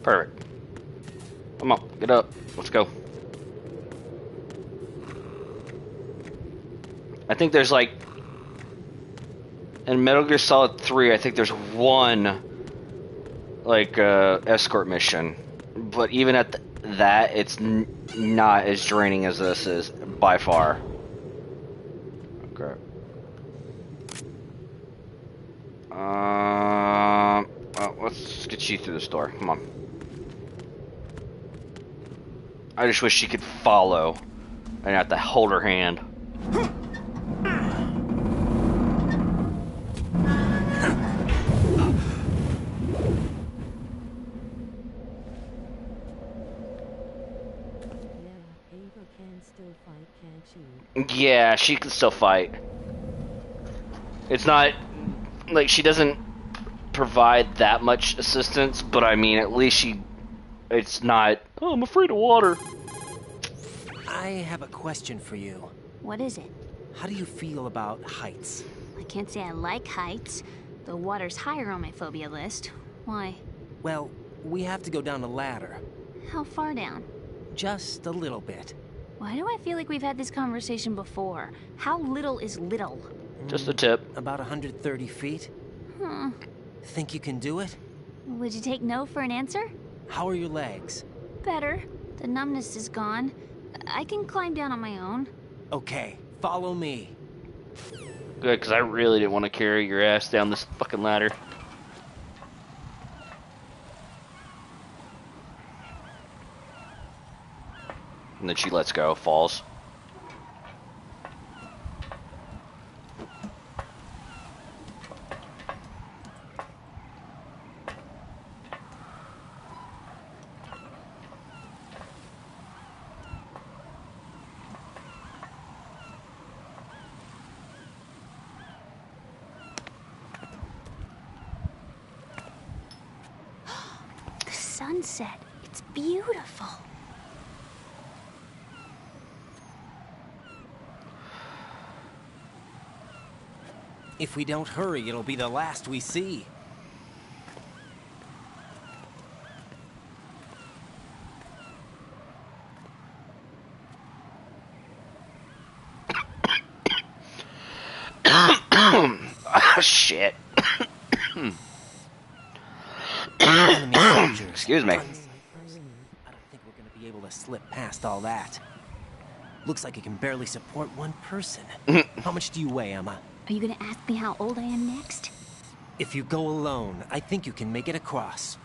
Perfect. Come on, get up. Let's go. I think there's like in Metal Gear Solid 3, I think there's one like escort mission, but even at that, it's not as draining as this is by far. Okay. Well, let's get you through this door. Come on. I just wish she could follow and have to hold her hand. Yeah, she can still fight. It's not like she doesn't provide that much assistance, but I mean, at least it's not, oh, I'm afraid of water. I have a question for you. What is it? How do you feel about heights? I can't say I like heights. The water's higher on my phobia list. Why? Well, we have to go down a ladder. How far down? Just a little bit. Why do I feel like we've had this conversation before? How little is little? Just a tip. About 130 feet. Huh. Think you can do it? Would you take no for an answer? How are your legs? Better. The numbness is gone. I can climb down on my own. Okay, follow me. Good, because I really didn't want to carry your ass down this fucking ladder. And then she lets go, falls. The sunset. It's beautiful. If we don't hurry, it'll be the last we see. Oh, shit. Enemy soldiers. Excuse me. I don't think we're gonna be able to slip past all that. Looks like it can barely support one person. How much do you weigh, Emma? Are you gonna ask me how old I am next? If you go alone, I think you can make it across.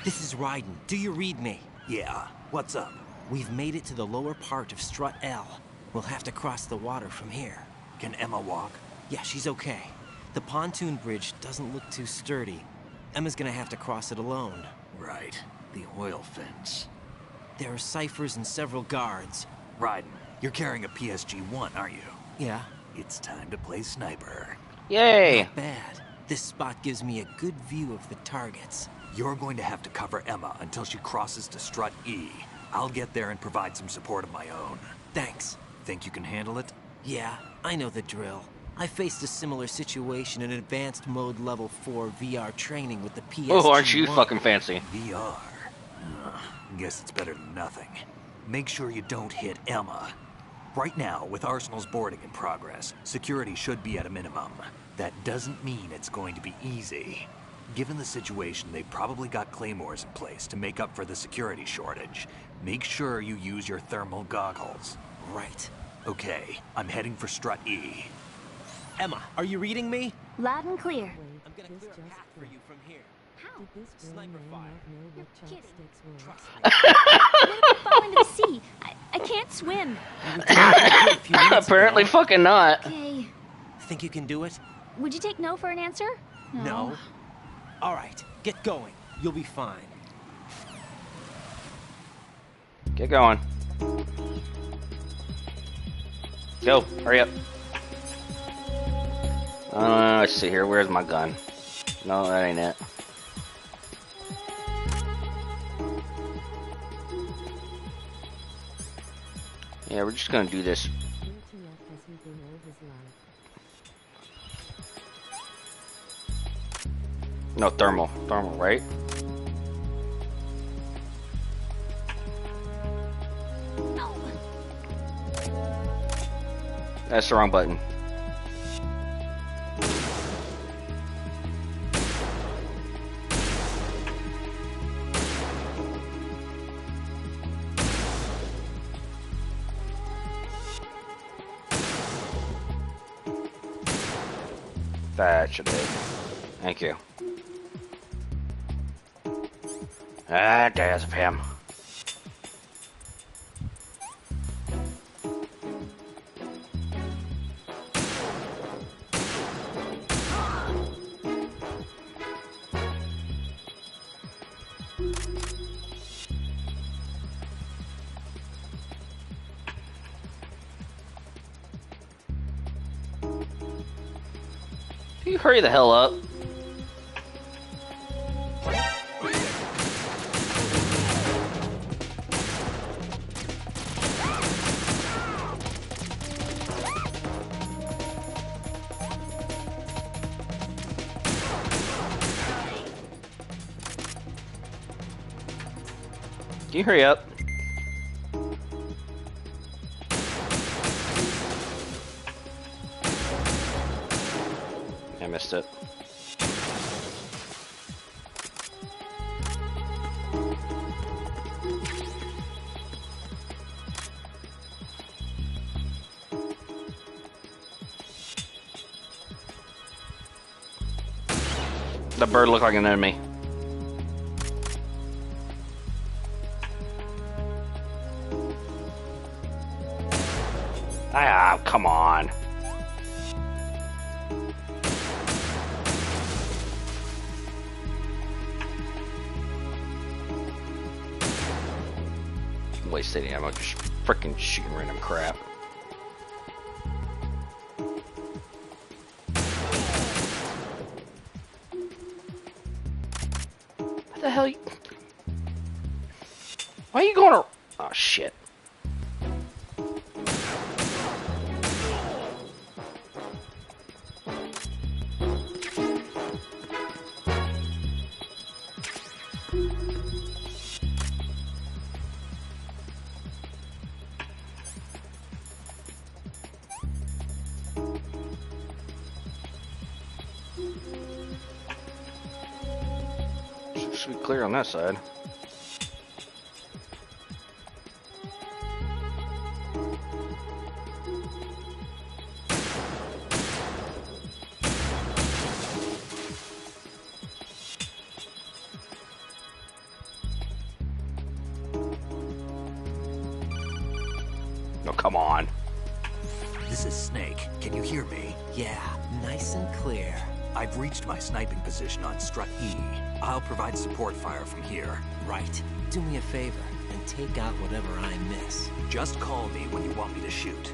This is Raiden. Do you read me? Yeah. What's up? We've made it to the lower part of Strut L. We'll have to cross the water from here. Can Emma walk? Yeah, she's okay. The pontoon bridge doesn't look too sturdy. Emma's gonna have to cross it alone. Right. The oil fence. There are ciphers and several guards. Raiden, you're carrying a PSG-1, aren't you? Yeah. It's time to play sniper. Yay! Not bad. This spot gives me a good view of the targets. You're going to have to cover Emma until she crosses to Strut E. I'll get there and provide some support of my own. Thanks. Think you can handle it? Yeah, I know the drill. I faced a similar situation in advanced mode level 4 VR training with the PSG-1. Oh, aren't you fucking fancy? VR. Guess it's better than nothing. Make sure you don't hit Emma. Right now, with Arsenal's boarding in progress, security should be at a minimum. That doesn't mean it's going to be easy. Given the situation, they've probably got claymores in place to make up for the security shortage. Make sure you use your thermal goggles. Right. Okay, I'm heading for Strut E. Emma, are you reading me? Loud and clear. I'm gonna clear a path for you from here. How? Sniper fire. You're kidding. Trust me. What if I fall into the sea? I can't swim. Apparently fucking not. Okay. Think you can do it? Would you take no for an answer? No. All right, get going. You'll be fine. Get going. Go, hurry up. Let's see here. Where's my gun? No, that ain't it. Yeah, we're just gonna do this. No, thermal. Thermal, right? That's the wrong button. That should be it. Thank you. Ah, there's him. Can you hurry the hell up? Can you hurry up? I missed it. The bird looked like an enemy. Ah, come on. Wasted ammo, just freaking shooting random crap. What the hell? Why are you going to? Oh shit. Looks like clear on that side. No, come on. This is Snake. Can you hear me? Yeah, nice and clear. I've reached my sniping position on Strut E. I'll provide support fire from here. Right. Do me a favor and take out whatever I miss. Just call me when you want me to shoot.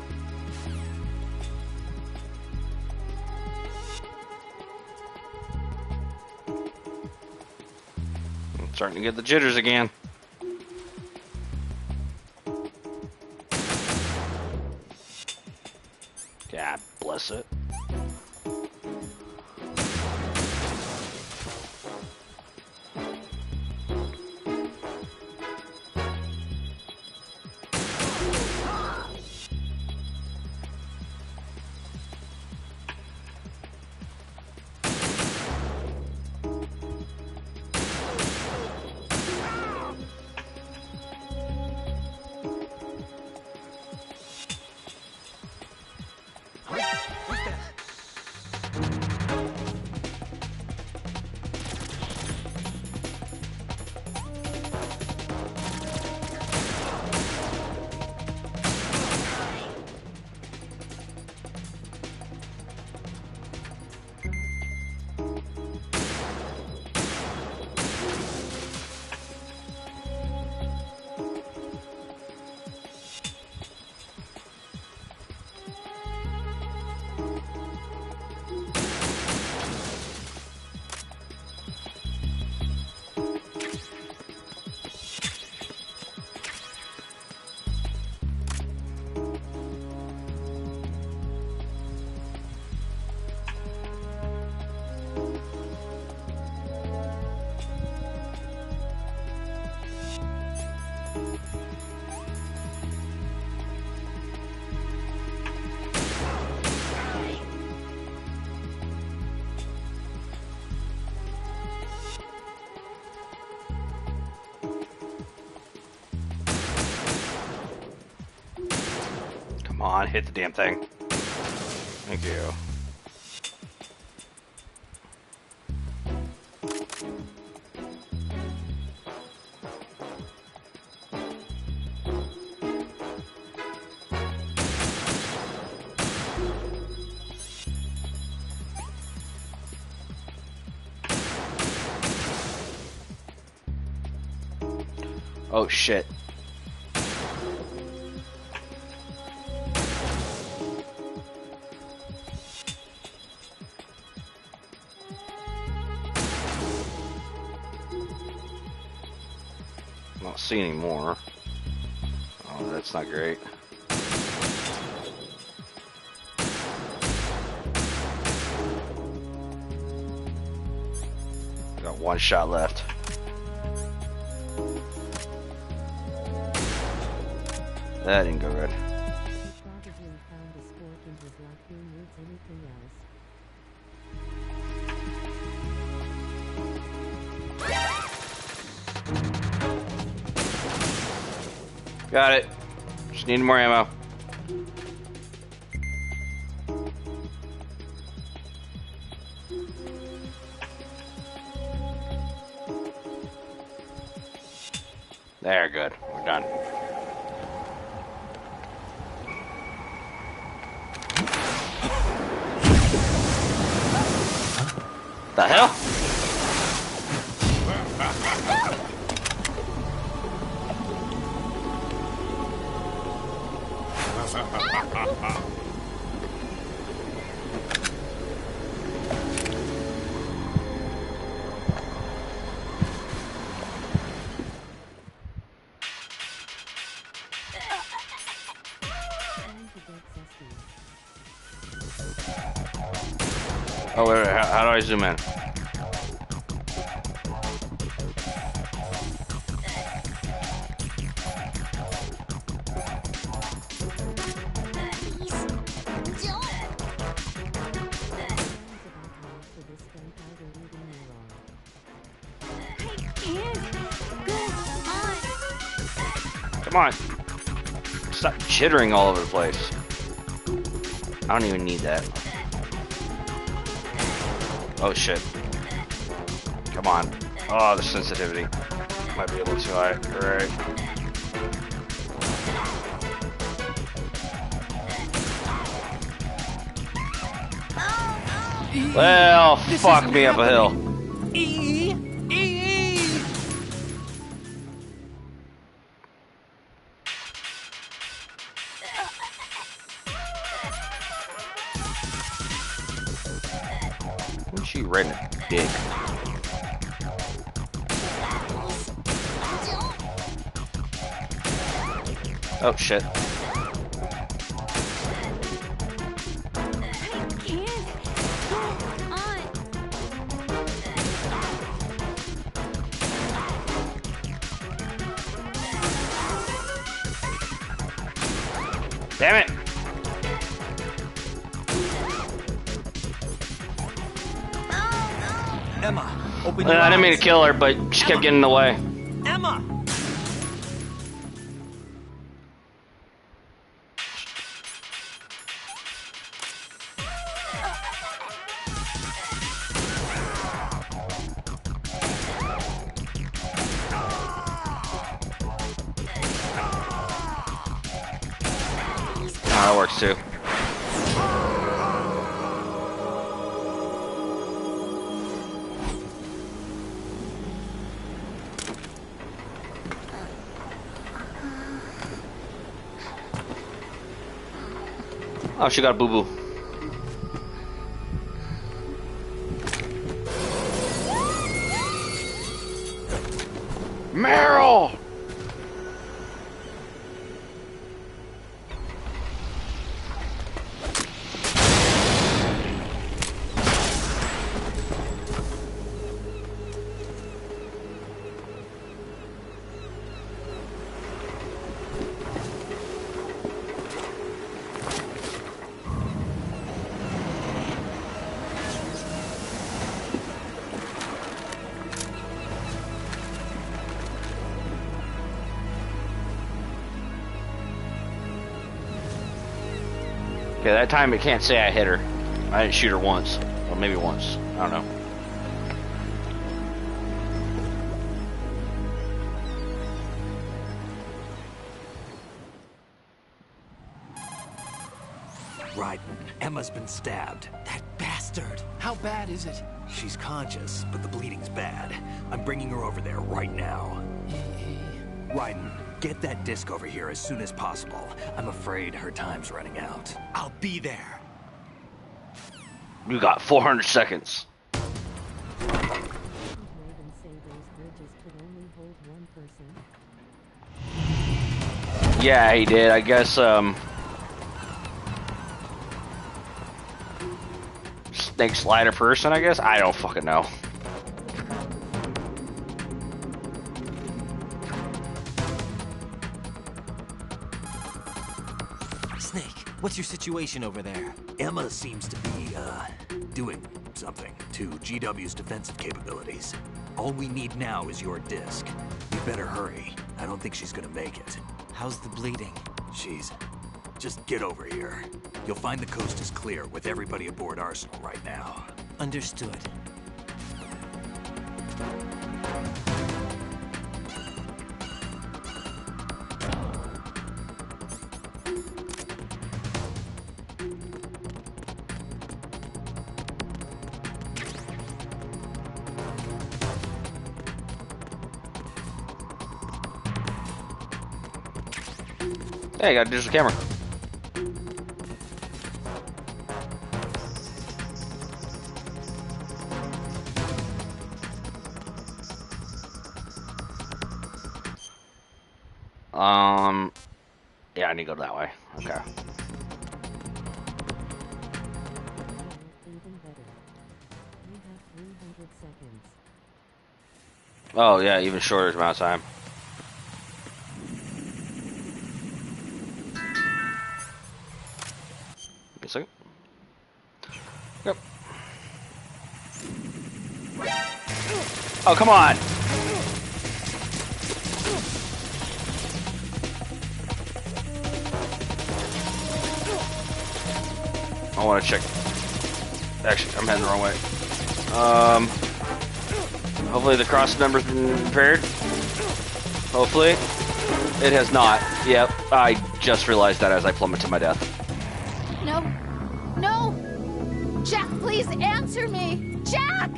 I'm starting to get the jitters again. God bless it. Come on, hit the damn thing. Thank you. Oh shit. I don't see any more. Oh, that's not great. Got one shot left. That didn't go good. Got it. Just need more ammo. There, good. We're done. The hell? Oh, wait, how do I zoom in? Come on. Stop jittering all over the place. I don't even need that. Oh shit. Come on. Oh, the sensitivity. Might be a little too high. Alright. Well, fuck me up a hill. Who's she right in the dick? Oh shit. Damn it! Emma, open your I didn't mean eyes. to kill her, but she kept getting in the way. Emma! That works too. Oh, she got a boo-boo. Meryl! Okay, that time it can't say I hit her. I didn't shoot her once. Or maybe once. I don't know. Right. Emma's been stabbed. That bastard. How bad is it? She's conscious, but the bleeding's bad. I'm bringing her over there right now. Raiden, get that disc over here as soon as possible. I'm afraid her time's running out. I'll be there. You got 400 seconds. Yeah, he did. I guess, Snake Slider person, I guess? I don't fucking know. Snake, what's your situation over there? Emma seems to be, doing something to GW's defensive capabilities. All we need now is your disc. You better hurry. I don't think she's gonna make it. How's the bleeding? Just get over here. You'll find the coast is clear with everybody aboard Arsenal right now. Understood. Hey, you got a digital camera. Yeah, I need to go that way. Okay. Even better. You have 300 seconds. Oh, yeah, even shorter amount of time. Give me a second. Yep. Oh, come on! I want to check. Actually, I'm heading the wrong way. Hopefully the cross number's been repaired. Hopefully. It has not. Yep, I just realized that as I plummet to my death. No. No! Jack, please answer me! Jack!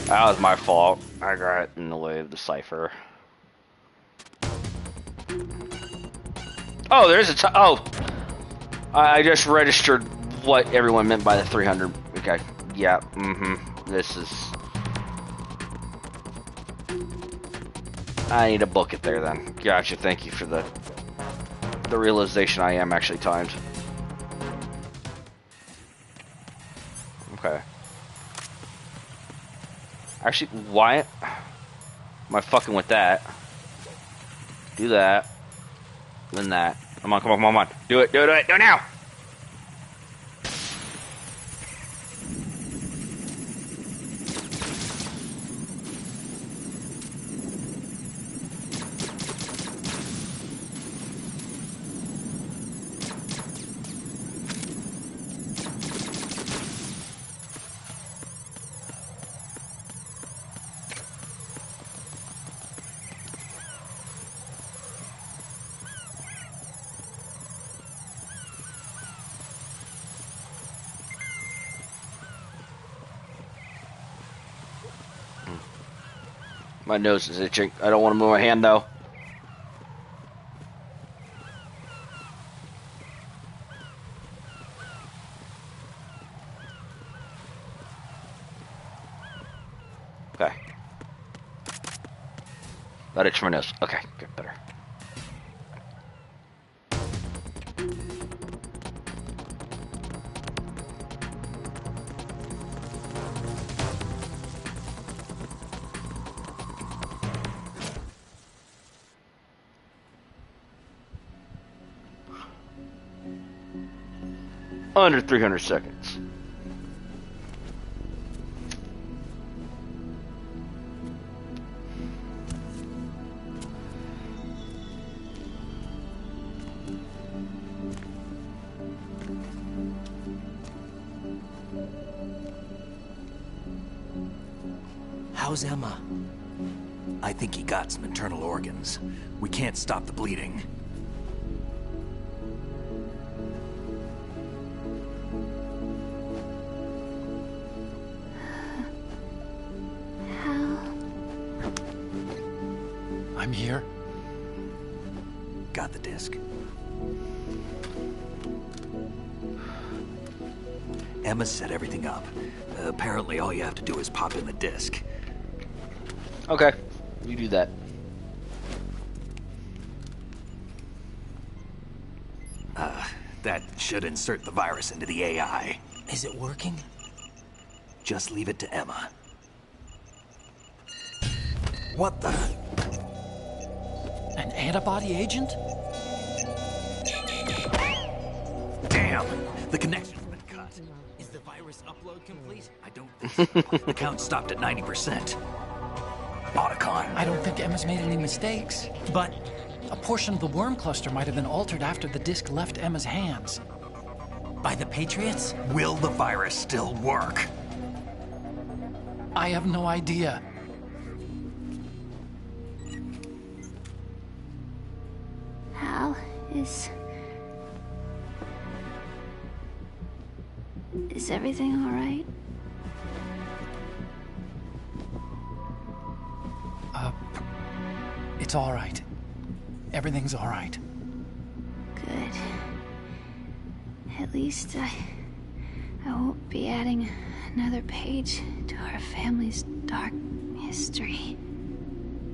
That was my fault. I got in the way of the cipher. Oh, there's a oh! I just registered what everyone meant by the 300. Okay, yeah, This is... I need to book it there then. Gotcha, thank you for the realization I am actually timed. Okay. Actually, why am I fucking with that? Do that. Then that. Come on, come on, come on. Do it, do it, do it, do it now! My nose is itching. I don't want to move my hand though. Okay. That itch my nose. Okay, good, better. Under 300 seconds. How's Emma? I think he got some internal organs. We can't stop the bleeding. I'm here. Got the disc. Emma set everything up. Apparently all you have to do is pop in the disc. Okay, you do that. That should insert the virus into the AI. Is it working? Just leave it to Emma. What the? An antibody agent? Damn! The connection's been cut. Is the virus upload complete? I don't think so. The count stopped at 90%. Otacon. I don't think Emma's made any mistakes. But a portion of the worm cluster might have been altered after the disc left Emma's hands. By the Patriots? Will the virus still work? I have no idea. Hal, is everything all right? It's all right. Everything's all right. Good. At least I won't be adding another page to our family's dark history.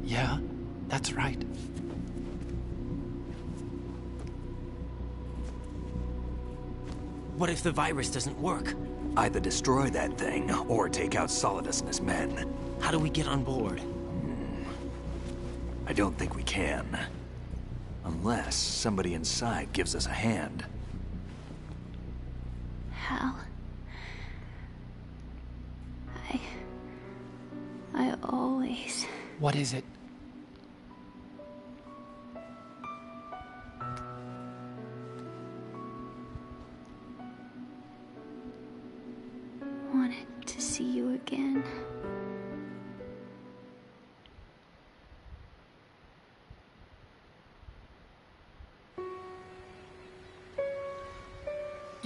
Yeah, that's right. What if the virus doesn't work? Either destroy that thing, or take out Solidus and his men. How do we get on board? I don't think we can. Unless somebody inside gives us a hand. Hal. I always... What is it?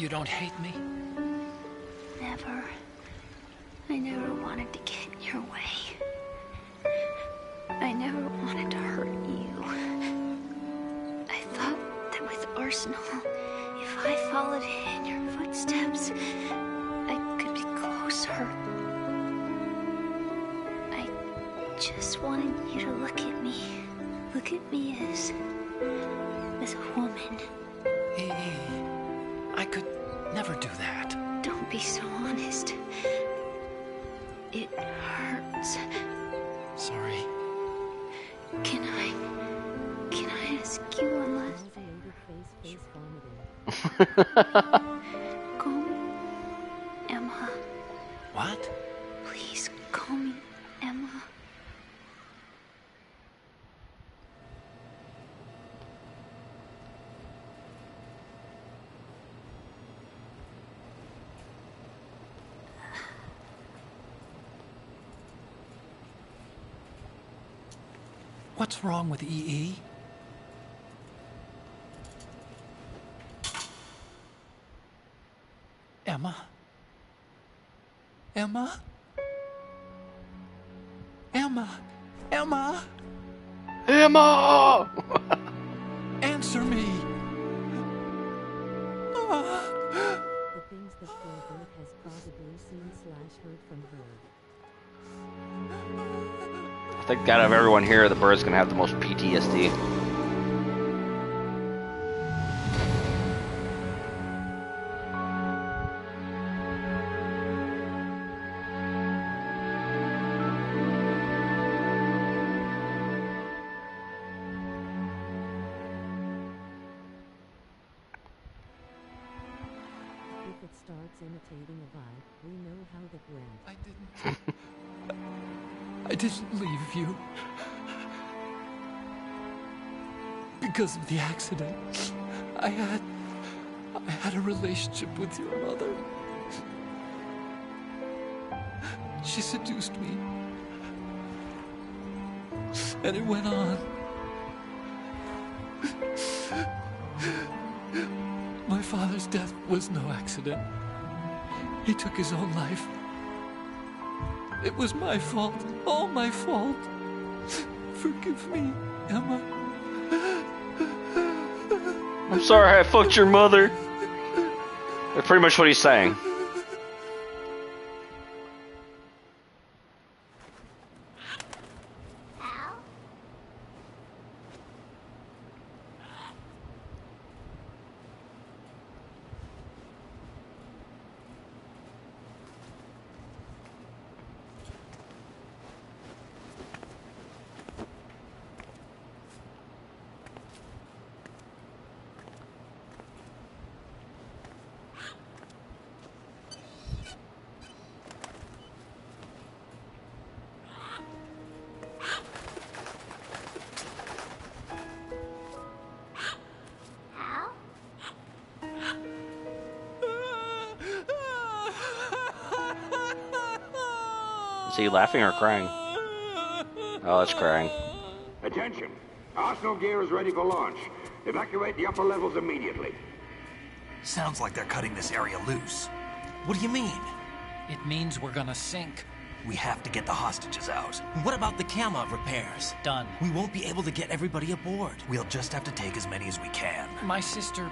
You don't hate me? Never. I never wanted to get in your way. I never wanted to hurt you. I thought that with Arsenal, if I followed in your footsteps, I could be closer. I just wanted you to look at me. Look at me as a woman. I could never do that. Don't be so honest. It hurts. Sorry. Can I ask you one last Call me Emma. What? Please call me Emma. What's wrong with EE? Emma? Emma? Emma? Emma? Emma! Answer me! The things that Clover has probably seen / heard from her. I think out of everyone here, the bird's gonna have the most PTSD. If it starts imitating a vibe, we know how that went. I didn't leave you. Because of the accident. I had a relationship with your mother. She seduced me. And it went on. My father's death was no accident. He took his own life. It was my fault. All my fault. Forgive me, Emma. I'm sorry I fucked your mother. That's pretty much what he's saying. Is he laughing or crying? Oh, that's crying. Attention! Arsenal gear is ready for launch. Evacuate the upper levels immediately. Sounds like they're cutting this area loose. What do you mean? It means we're gonna sink. We have to get the hostages out. What about the camo repairs? Done. We won't be able to get everybody aboard. We'll just have to take as many as we can. My sister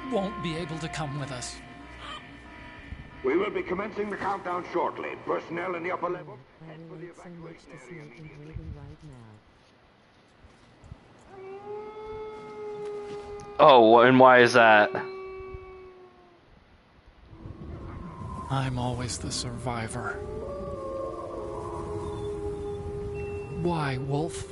won't be able to come with us. We will be commencing the countdown shortly. Personnel in the upper levels, I relate so much to Snake and Raven right now. Oh, and why is that? I'm always the survivor. Why, Wolf?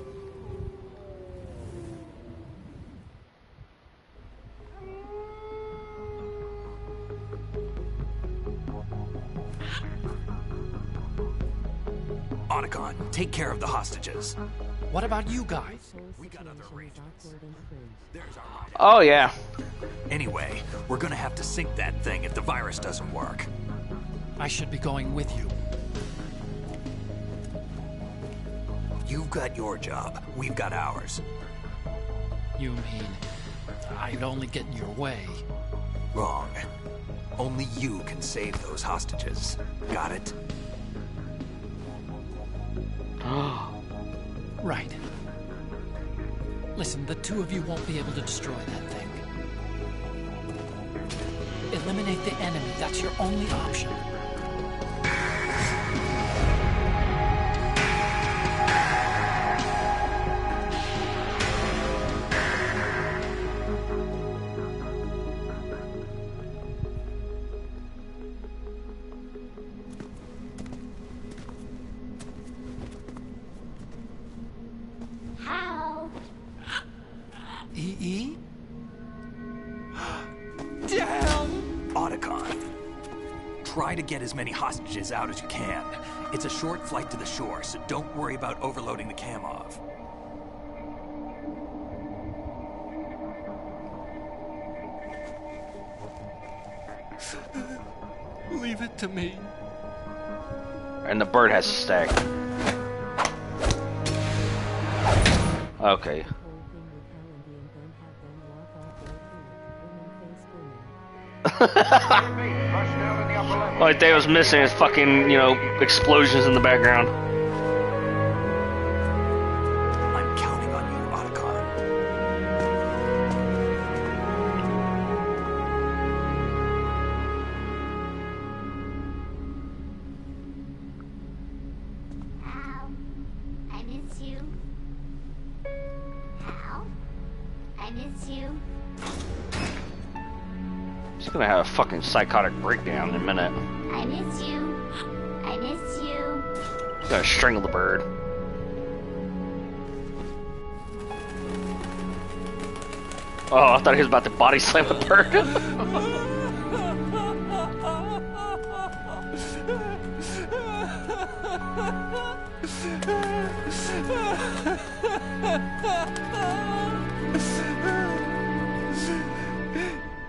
Otacon, take care of the hostages. What about you guys? We got other arrangements. Oh, yeah. Anyway, we're gonna have to sink that thing if the virus doesn't work. I should be going with you. You've got your job. We've got ours. You mean I'd only get in your way? Wrong. Only you can save those hostages. Got it? Right. Listen, the two of you won't be able to destroy that thing. Eliminate the enemy. That's your only option. EE? Damn! Otacon. Try to get as many hostages out as you can. It's a short flight to the shore, so don't worry about overloading the Kamov. Leave it to me. And the bird has to stay. Okay. Only thing I was missing is fucking, explosions in the background. I'm counting on you, Otacon. Hal, I miss you. Hal, I miss you. He's gonna have a fucking psychotic breakdown in a minute. I miss you. I miss you. He's gonna strangle the bird. Oh, I thought he was about to body slam the bird.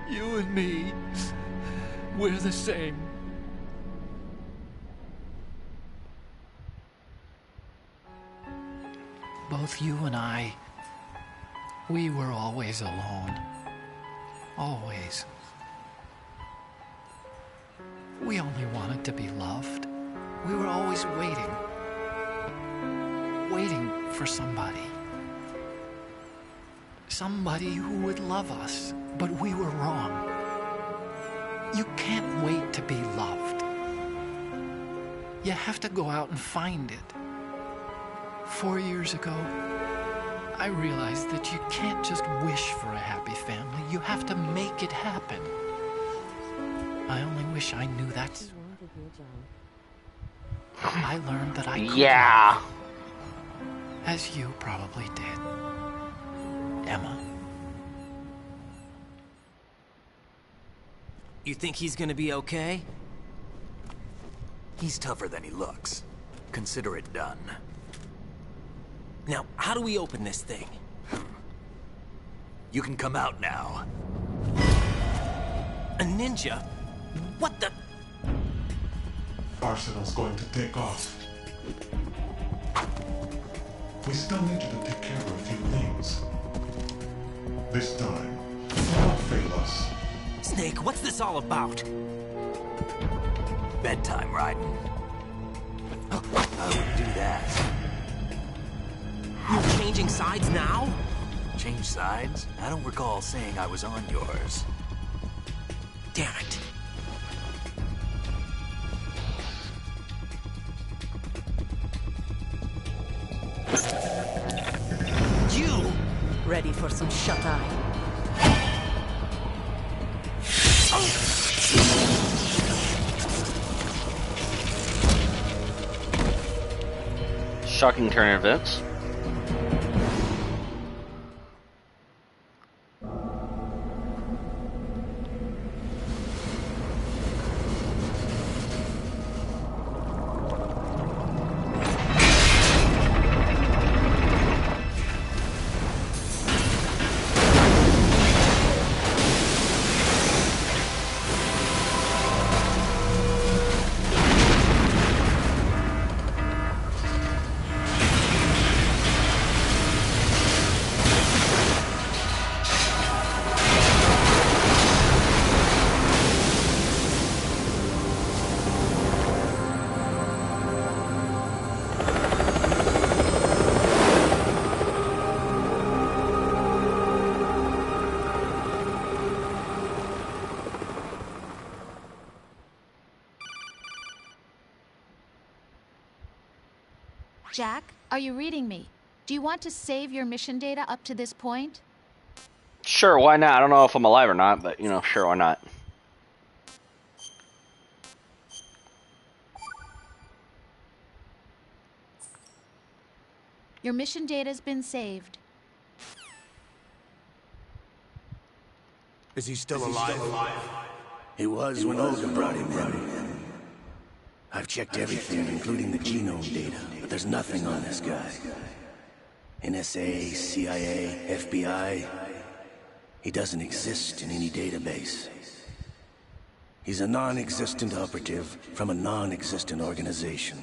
You and me, we're the same. Both you and I, we were always alone. Always. We only wanted to be loved. We were always waiting. Waiting for somebody. Somebody who would love us. But we were wrong. You can't wait to be loved. You have to go out and find it. 4 years ago, I realized that you can't just wish for a happy family. You have to make it happen. I only wish I knew that. I learned that I could love, as you probably did, Emma. You think he's gonna be okay? He's tougher than he looks. Consider it done. Now, how do we open this thing? You can come out now. A ninja? What the? Arsenal's going to take off. We still need you to take care of a few things. This time, do not fail us. Snake, what's this all about? Bedtime, Raiden. I wouldn't do that. You're changing sides now? Change sides? I don't recall saying I was on yours. Damn it. You! Ready for some shut-eye? Shocking turn of events. Jack, are you reading me? Do you want to save your mission data up to this point? Sure, why not? I don't know if I'm alive or not, but, you know, sure, why not? Your mission data's been saved. Is he still alive? He was when Olga brought him in. I've checked everything, including the genome data, but there's nothing on this guy. NSA, CIA, FBI. He doesn't exist in any database. He's a non-existent operative from a non-existent organization.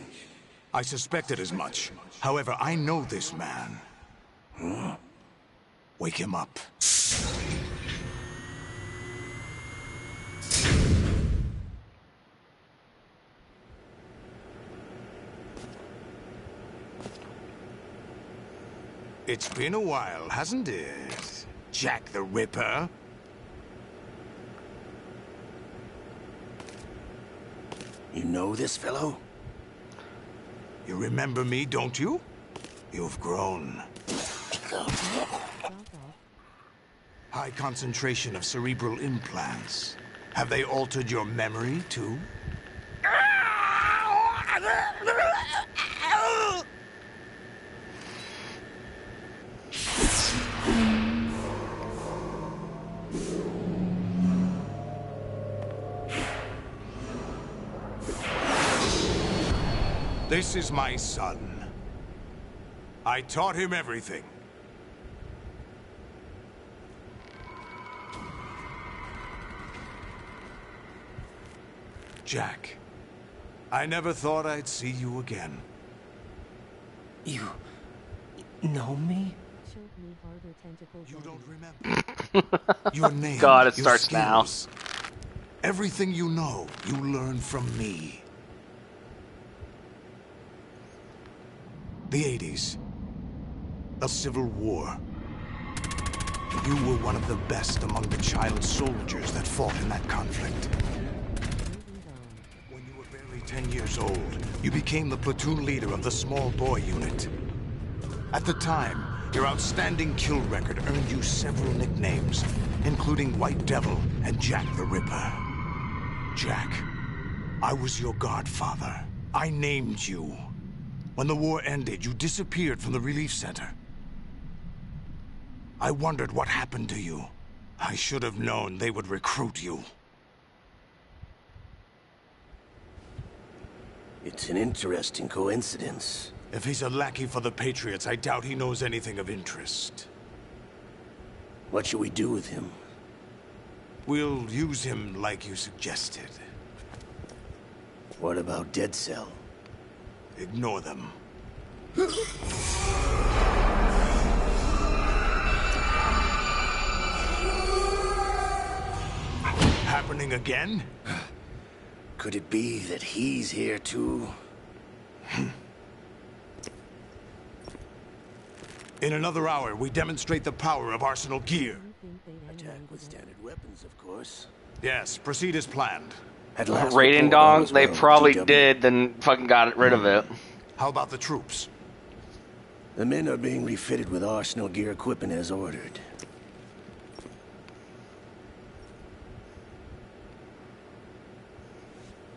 I suspected as much. However, I know this man. Wake him up. It's been a while, hasn't it? Jack the Ripper? You know this fellow? You remember me, don't you? You've grown. High concentration of cerebral implants. Have they altered your memory, too? This is my son. I taught him everything. Jack, I never thought I'd see you again. You know me? You don't remember. Your name, God, it your starts skills. Everything you know, you learn from me. The 80s. The Civil War. You were one of the best among the child soldiers that fought in that conflict. When you were barely 10 years old, you became the platoon leader of the small boy unit. At the time, your outstanding kill record earned you several nicknames, including White Devil and Jack the Ripper. Jack, I was your godfather. I named you. When the war ended, you disappeared from the relief center. I wondered what happened to you. I should have known they would recruit you. It's an interesting coincidence. If he's a lackey for the Patriots, I doubt he knows anything of interest. What should we do with him? We'll use him like you suggested. What about Dead Cell? Ignore them. Happening again? Could it be that he's here too? In another hour, we demonstrate the power of Arsenal gear. Attack with standard weapons, of course. Yes, proceed as planned. Raiden Dong, they probably did, then fucking got rid of it. How about the troops? The men are being refitted with Arsenal gear equipment as ordered.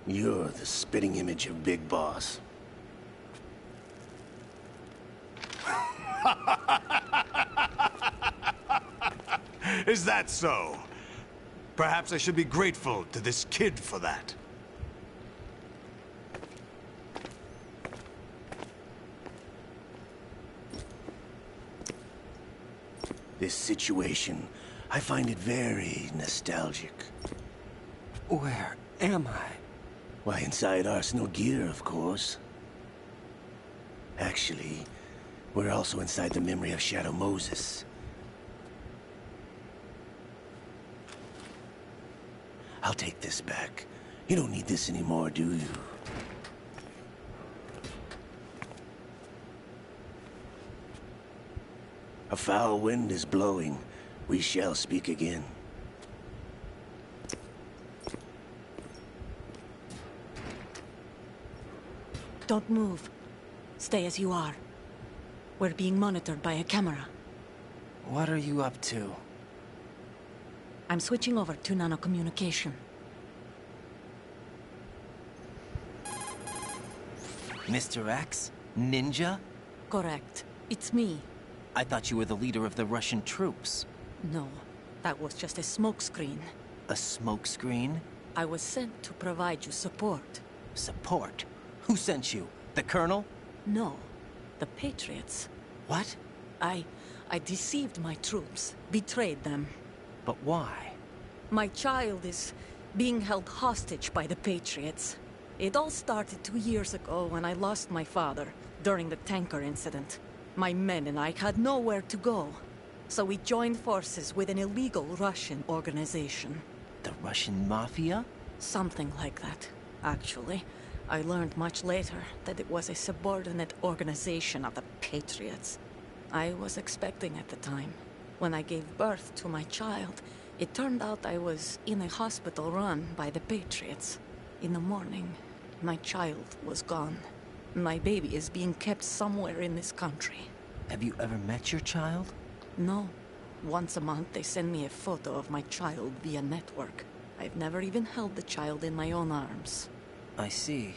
You're the spitting image of Big Boss. Is that so? Perhaps I should be grateful to this kid for that. This situation, I find it very nostalgic. Where am I? Why, inside Arsenal gear, of course. Actually, we're also inside the memory of Shadow Moses. I'll take this back. You don't need this anymore, do you? A foul wind is blowing. We shall speak again. Don't move. Stay as you are. We're being monitored by a camera. What are you up to? I'm switching over to nanocommunication. Mr. X? Ninja? Correct. It's me. I thought you were the leader of the Russian troops. No, that was just a smokescreen. A smokescreen? I was sent to provide you support. Support? Who sent you? The Colonel? No, the Patriots. What? I deceived my troops, betrayed them. But why? My child is being held hostage by the Patriots. It all started 2 years ago when I lost my father during the tanker incident. My men and I had nowhere to go, so we joined forces with an illegal Russian organization. The Russian Mafia? Something like that, actually. I learned much later that it was a subordinate organization of the Patriots. I was expecting at the time. When I gave birth to my child, it turned out I was in a hospital run by the Patriots. In the morning, my child was gone. My baby is being kept somewhere in this country. Have you ever met your child? No. Once a month, they send me a photo of my child via network. I've never even held the child in my own arms. I see.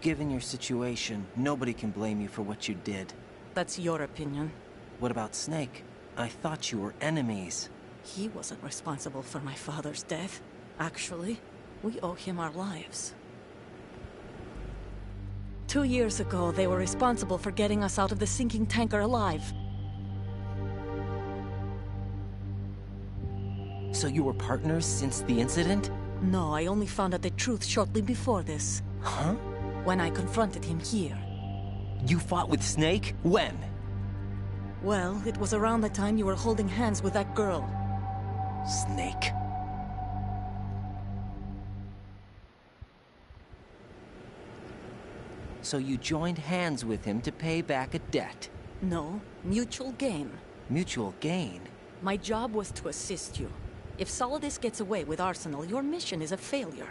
Given your situation, nobody can blame you for what you did. That's your opinion. What about Snake? I thought you were enemies. He wasn't responsible for my father's death. Actually, we owe him our lives. 2 years ago, they were responsible for getting us out of the sinking tanker alive. So you were partners since the incident? No, I only found out the truth shortly before this. Huh? When I confronted him here. You fought with Snake? When? Well, it was around the time you were holding hands with that girl. Snake. So you joined hands with him to pay back a debt? No, mutual gain. Mutual gain? My job was to assist you. If Solidus gets away with Arsenal, your mission is a failure.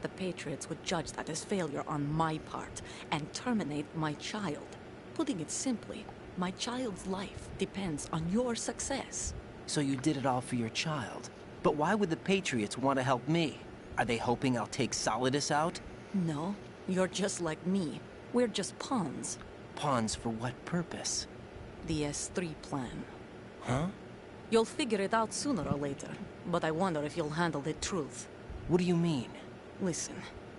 The Patriots would judge that as failure on my part, and terminate my child. Putting it simply, my child's life depends on your success. So you did it all for your child. But why would the Patriots want to help me? Are they hoping I'll take Solidus out? No, you're just like me. We're just pawns. Pawns for what purpose? The S3 plan. Huh? You'll figure it out sooner or later, but I wonder if you'll handle the truth. What do you mean? Listen,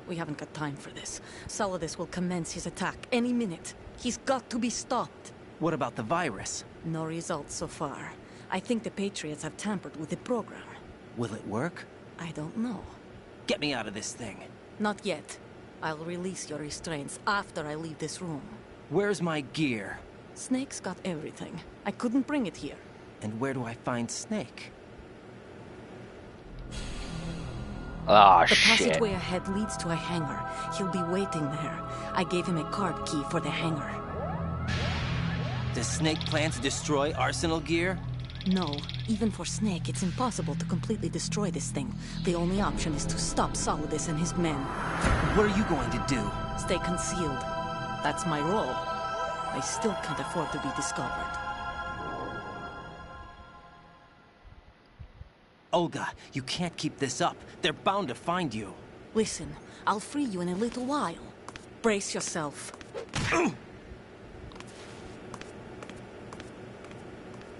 we haven't got time for this. Solidus will commence his attack any minute. He's got to be stopped. What about the virus? No results so far. I think the Patriots have tampered with the program. Will it work? I don't know. Get me out of this thing. Not yet. I'll release your restraints after I leave this room. Where's my gear? Snake's got everything. I couldn't bring it here. And where do I find Snake? Ah, the shit. passageway ahead leads to a hangar. He'll be waiting there. I gave him a card key for the hangar. Does Snake plan to destroy Arsenal gear? No. Even for Snake, it's impossible to completely destroy this thing. The only option is to stop Solidus and his men. What are you going to do? Stay concealed. That's my role. I still can't afford to be discovered. Olga, you can't keep this up. They're bound to find you. Listen, I'll free you in a little while. Brace yourself.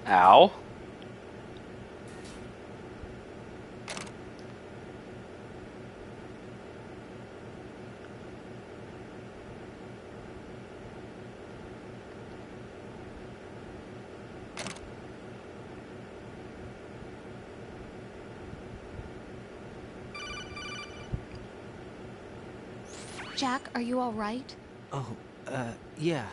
Ow. Jack, are you all right? Oh, yeah.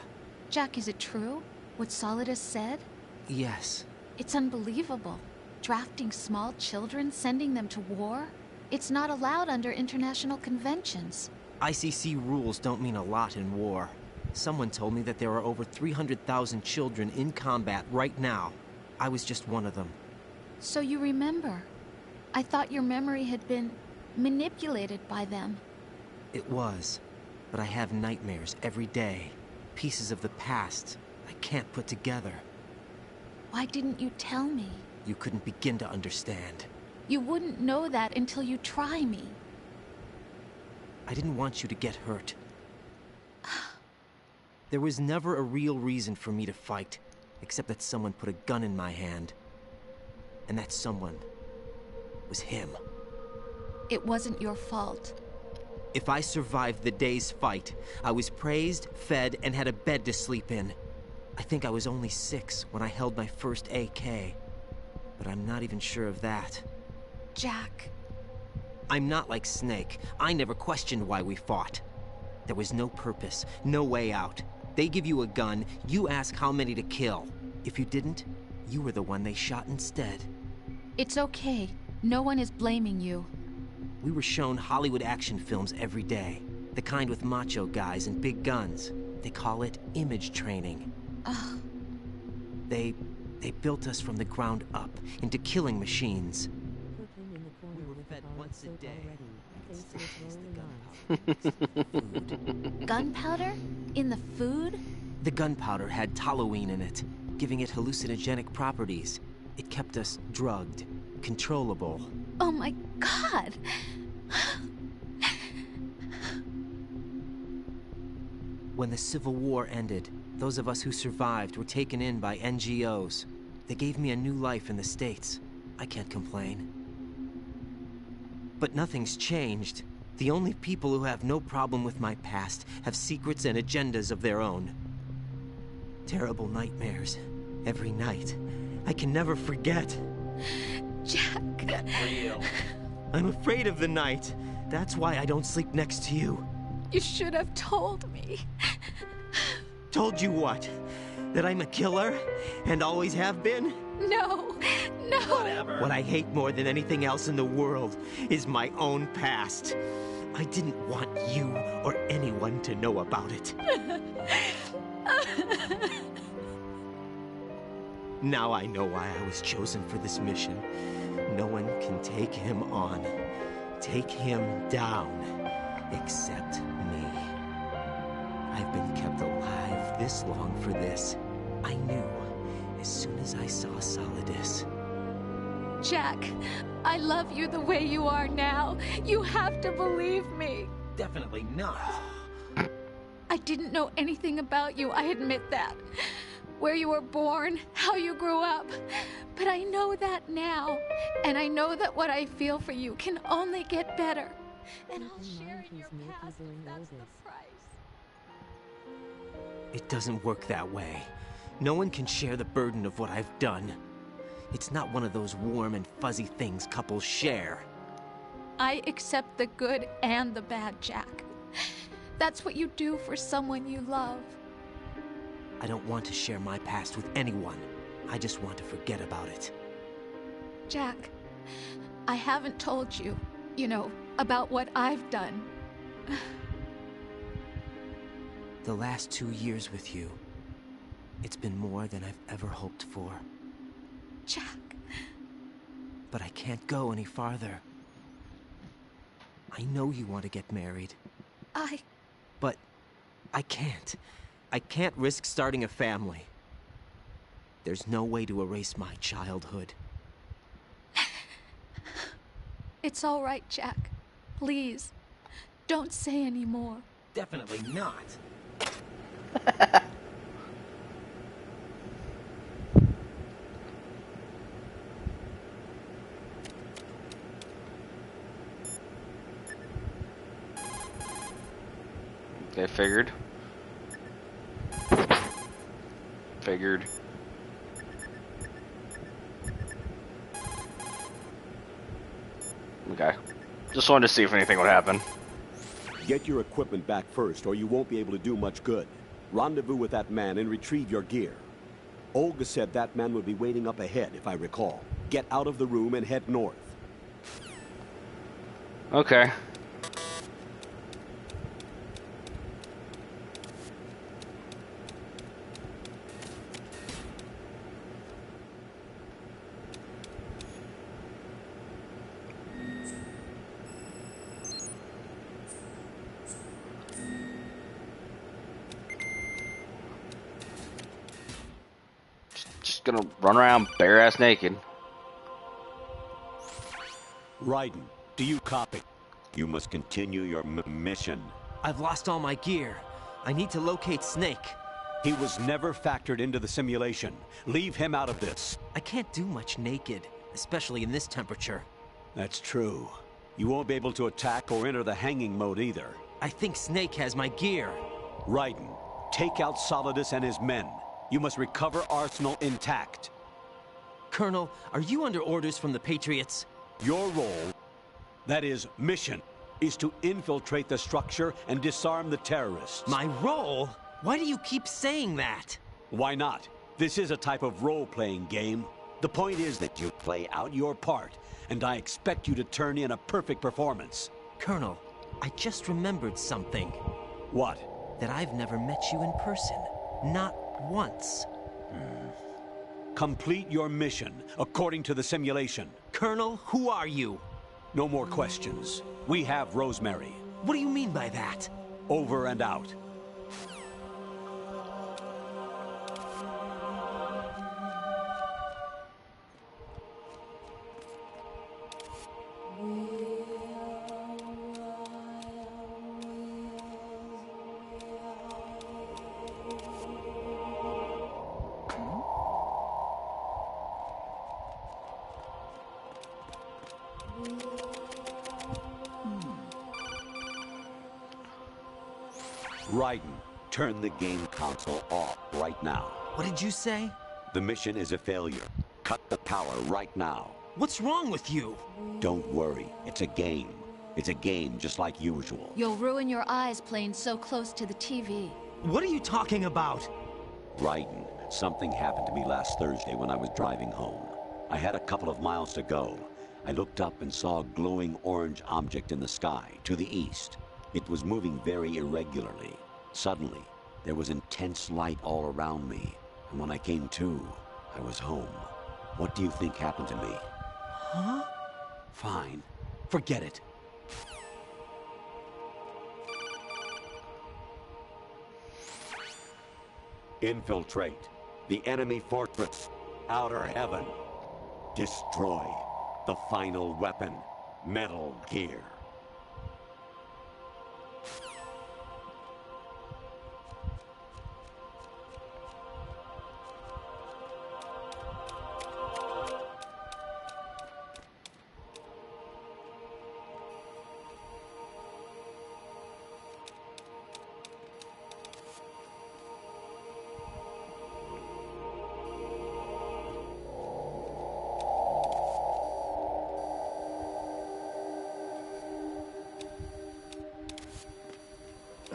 Jack, is it true? What Solidus said? Yes. It's unbelievable. Drafting small children, sending them to war? It's not allowed under international conventions. ICC rules don't mean a lot in war. Someone told me that there are over 300,000 children in combat right now. I was just one of them. So you remember? I thought your memory had been manipulated by them. It was, but I have nightmares every day. Pieces of the past I can't put together. Why didn't you tell me? You couldn't begin to understand. You wouldn't know that until you try me. I didn't want you to get hurt. There was never a real reason for me to fight, except that someone put a gun in my hand. And that someone was him. It wasn't your fault. If I survived the day's fight, I was praised, fed, and had a bed to sleep in. I think I was only 6 when I held my first AK. But I'm not even sure of that. Jack. I'm not like Snake. I never questioned why we fought. There was no purpose, no way out. They give you a gun, you ask how many to kill. If you didn't, you were the one they shot instead. It's okay. No one is blaming you. We were shown Hollywood action films every day. The kind with macho guys and big guns. They call it image training. Ugh. They built us from the ground up into killing machines. We were fed once a day. Gunpowder? In the food? The gunpowder had toluene in it, giving it hallucinogenic properties. It kept us drugged, controllable. Oh my God! When the Civil War ended, those of us who survived were taken in by NGOs. They gave me a new life in the States. I can't complain. But nothing's changed. The only people who have no problem with my past have secrets and agendas of their own. Terrible nightmares. Every night. I can never forget. Jack. Get real. I'm afraid of the night. That's why I don't sleep next to you. You should have told me. Told you what? That I'm a killer? And always have been? No. No. Whatever. What I hate more than anything else in the world is my own past. I didn't want you or anyone to know about it. Now I know why I was chosen for this mission. No one can take him on, take him down, except me. I've been kept alive this long for this. I knew as soon as I saw Solidus. Jack, I love you the way you are now. You have to believe me. Definitely not. I didn't know anything about you, I admit that. Where you were born, how you grew up. But I know that now. And I know that what I feel for you can only get better. And I'll share in your past if that's the price. It doesn't work that way. No one can share the burden of what I've done. It's not one of those warm and fuzzy things couples share. I accept the good and the bad, Jack. That's what you do for someone you love. I don't want to share my past with anyone. I just want to forget about it. Jack, I haven't told you, about what I've done. The last 2 years with you, it's been more than I've ever hoped for. Jack. But I can't go any farther. I know you want to get married. But I can't. I can't risk starting a family. There's no way to erase my childhood. It's all right, Jack. Please, don't say any more. Definitely not. Okay, figured. Okay. Just wanted to see if anything would happen. Get your equipment back first, or you won't be able to do much good. Rendezvous with that man and retrieve your gear. Olga said that man would be waiting up ahead, if I recall. Get out of the room and head north. Okay. just gonna run around bare-ass naked. Raiden, do you copy? You must continue your mission. I've lost all my gear. I need to locate Snake. He was never factored into the simulation. Leave him out of this. I can't do much naked, especially in this temperature. That's true. You won't be able to attack or enter the hanging mode either. I think Snake has my gear. Raiden, take out Solidus and his men. You must recover Arsenal intact. Colonel, are you under orders from the Patriots? Your role, that is, mission, is to infiltrate the structure and disarm the terrorists. My role? Why do you keep saying that? Why not? This is a type of role-playing game. The point is that you play out your part, and I expect you to turn in a perfect performance. Colonel, I just remembered something. What? That I've never met you in person. Not once. Complete your mission, according to the simulation. Colonel, who are you? No more questions. We have Rosemary. What do you mean by that? Over and out. Raiden, turn the game console off right now. What did you say? The mission is a failure. Cut the power right now. What's wrong with you? Don't worry. It's a game. It's a game just like usual. You'll ruin your eyes playing so close to the TV. What are you talking about? Raiden, something happened to me last Thursday when I was driving home. I had a couple of miles to go. I looked up and saw a glowing orange object in the sky to the east. It was moving very irregularly. Suddenly, there was intense light all around me, and when I came to, I was home. What do you think happened to me? Huh? Fine. Forget it. Infiltrate the enemy fortress, Outer Heaven. Destroy the final weapon, Metal Gear.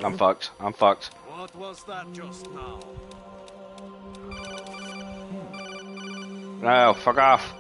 I'm fucked. I'm fucked. What was that just now? No, fuck off.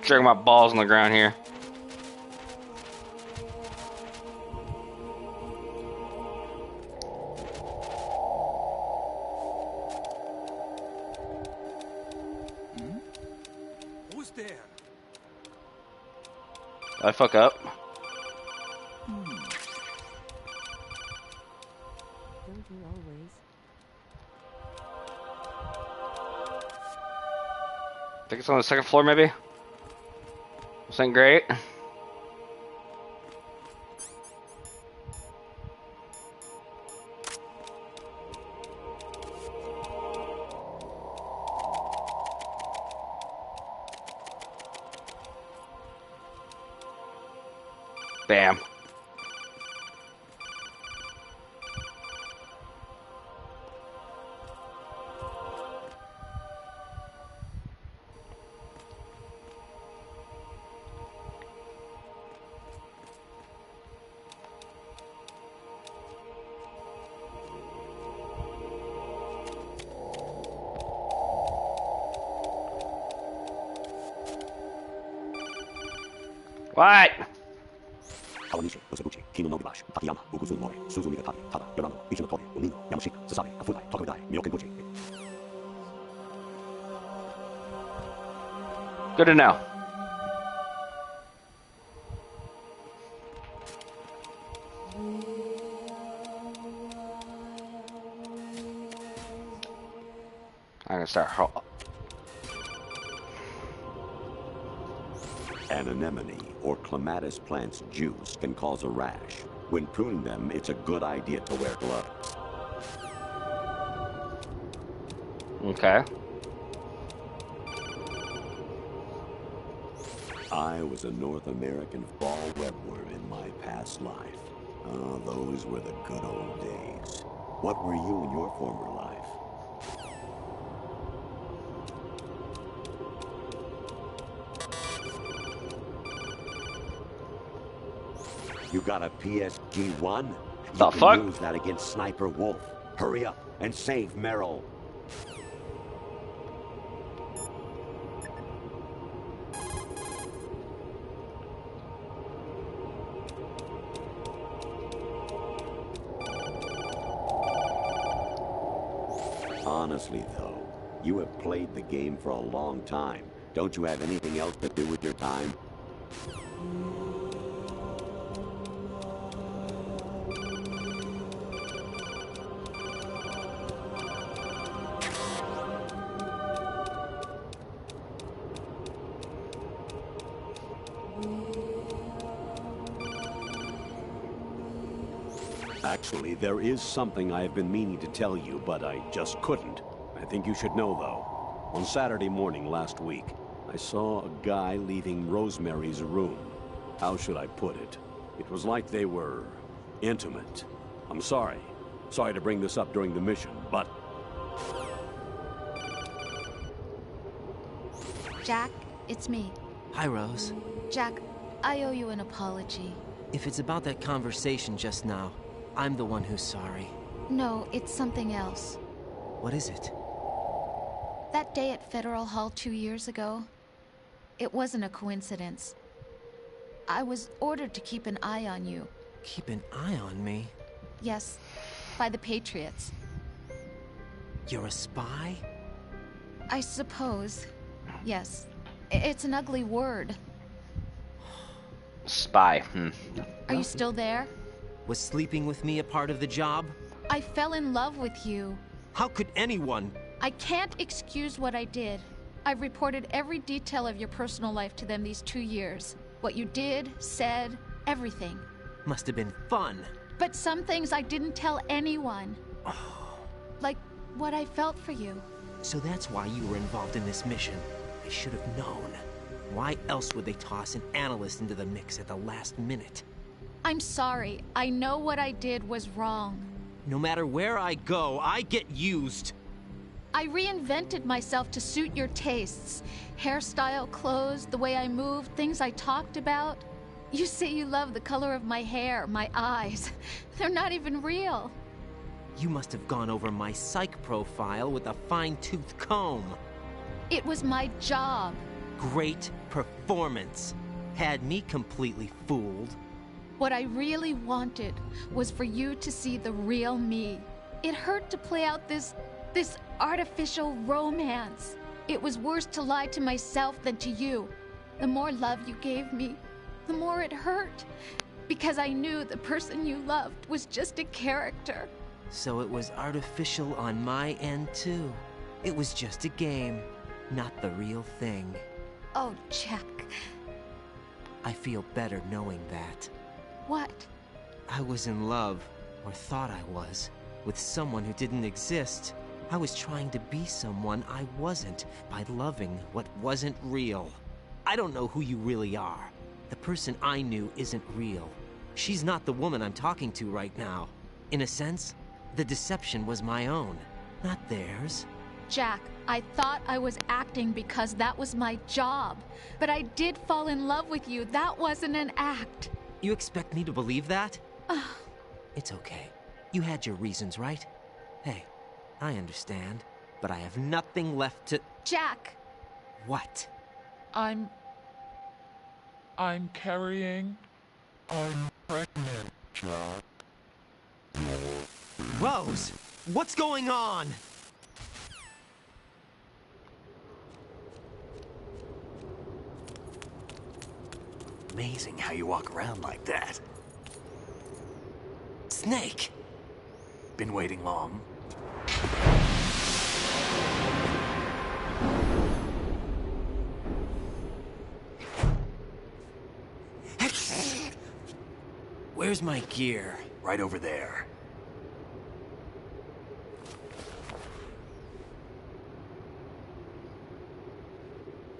Dragging my balls on the ground here. Who's there? I fuck up. Don't you always? I think it's on the second floor, maybe. This ain't great. Bam. What? Good to know. I'm gonna start. An anemone or clematis plant's juice can cause a rash. When pruning them, it's a good idea to wear gloves. Okay. I was a North American fall webworm in my past life. Oh, those were the good old days. What were you in your former life? You got a PSG-1? The fuck? You can use that against Sniper Wolf. Hurry up and save Meryl. Honestly, though, you have played the game for a long time. Don't you have anything else to do with your time? Actually, there is something I have been meaning to tell you, but I just couldn't. I think you should know, though. On Saturday morning last week, I saw a guy leaving Rosemary's room. How should I put it? It was like they were intimate. I'm sorry. Sorry to bring this up during the mission, but... Jack, it's me. Hi, Rose. Jack, I owe you an apology. If it's about that conversation just now, I'm the one who's sorry. No, it's something else. What is it? That day at Federal Hall 2 years ago, it wasn't a coincidence. I was ordered to keep an eye on you. Keep an eye on me? Yes, by the Patriots. You're a spy? I suppose. Yes. It's an ugly word. Spy. Are you still there? Was sleeping with me a part of the job? I fell in love with you. How could anyone? I can't excuse what I did. I've reported every detail of your personal life to them these 2 years. What you did, said, everything. Must have been fun. But some things I didn't tell anyone. Like what I felt for you. So that's why you were involved in this mission. I should have known. Why else would they toss an analyst into the mix at the last minute? I'm sorry. I know what I did was wrong. No matter where I go, I get used. I reinvented myself to suit your tastes. Hairstyle, clothes, the way I moved, things I talked about. You say you love the color of my hair, my eyes. They're not even real. You must have gone over my psych profile with a fine-tooth comb. It was my job. Great performance. Had me completely fooled. What I really wanted was for you to see the real me. It hurt to play out this artificial romance. It was worse to lie to myself than to you. The more love you gave me, the more it hurt. Because I knew the person you loved was just a character. So it was artificial on my end too. It was just a game, not the real thing. Oh, Jack. I feel better knowing that. What? I was in love, or thought I was, with someone who didn't exist. I was trying to be someone I wasn't by loving what wasn't real. I don't know who you really are. The person I knew isn't real. She's not the woman I'm talking to right now. In a sense, the deception was my own, not theirs. Jack, I thought I was acting because that was my job. But I did fall in love with you. That wasn't an act. You expect me to believe that? It's okay. You had your reasons, right? Hey, I understand, but I have nothing left to... Jack! What? I'm I'm carrying. I'm pregnant, Jack. Rose, what's going on? Amazing how you walk around like that. Snake! Been waiting long? Where's my gear? Right over there.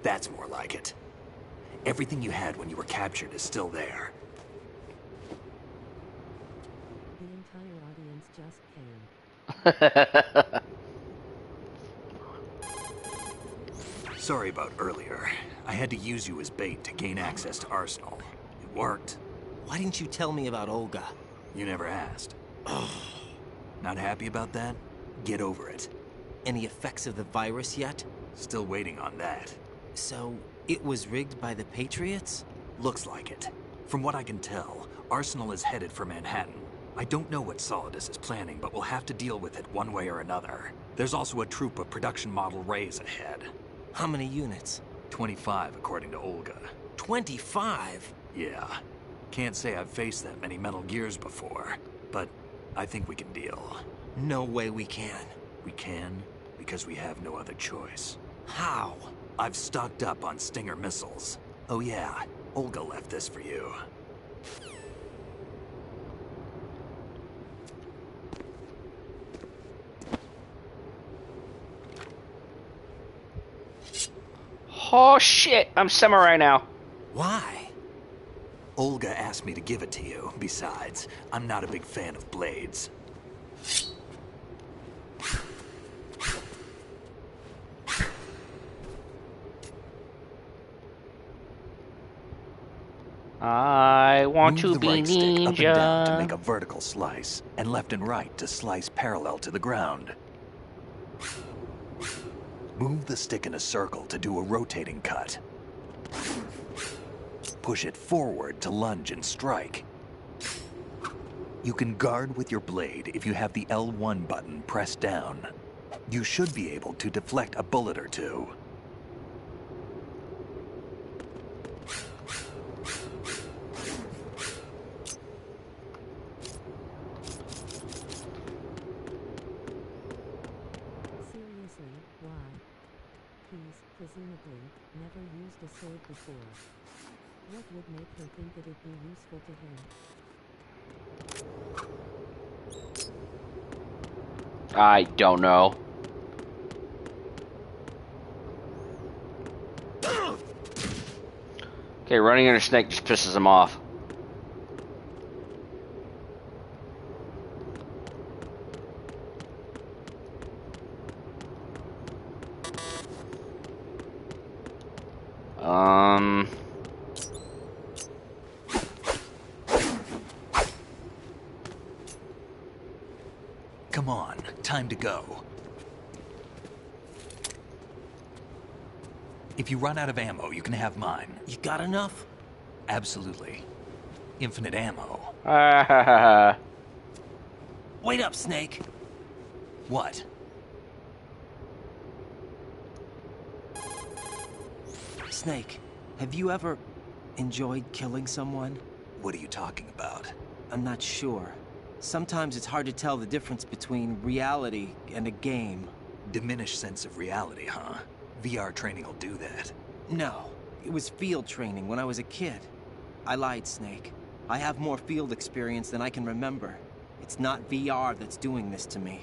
That's more like it. Everything you had when you were captured is still there. The entire audience just came. Sorry about earlier. I had to use you as bait to gain access to Arsenal. It worked. Why didn't you tell me about Olga? You never asked. Not happy about that? Get over it. Any effects of the virus yet? Still waiting on that. So, it was rigged by the Patriots? Looks like it. From what I can tell, Arsenal is headed for Manhattan. I don't know what Solidus is planning, but we'll have to deal with it one way or another. There's also a troop of production model Rays ahead. How many units? 25, according to Olga. 25? Yeah. Can't say I've faced that many Metal Gears before, but I think we can deal. No way we can. We can, because we have no other choice. How? I've stocked up on Stinger missiles. Oh yeah, Olga left this for you. Oh shit, I'm samurai now. Why? Olga asked me to give it to you. Besides, I'm not a big fan of blades. I want Move to the be right stick up and down to make ninja. a vertical slice, and left and right to slice parallel to the ground. Move the stick in a circle to do a rotating cut. Push it forward to lunge and strike. You can guard with your blade if you have the L1 button pressed down. You should be able to deflect a bullet or two. Seriously, why? He's, presumably, never used a sword before. What would make her think that it'd be useful to him? I don't know. Okay, running into Snake just pisses him off. Come on, time to go. If you run out of ammo, you can have mine. You got enough? Absolutely. Infinite ammo. Wait up, Snake. What? Snake, have you ever enjoyed killing someone? What are you talking about? I'm not sure. Sometimes it's hard to tell the difference between reality and a game. Diminished sense of reality, huh? VR training will do that. No, it was field training when I was a kid. I lied, Snake. I have more field experience than I can remember. It's not VR that's doing this to me.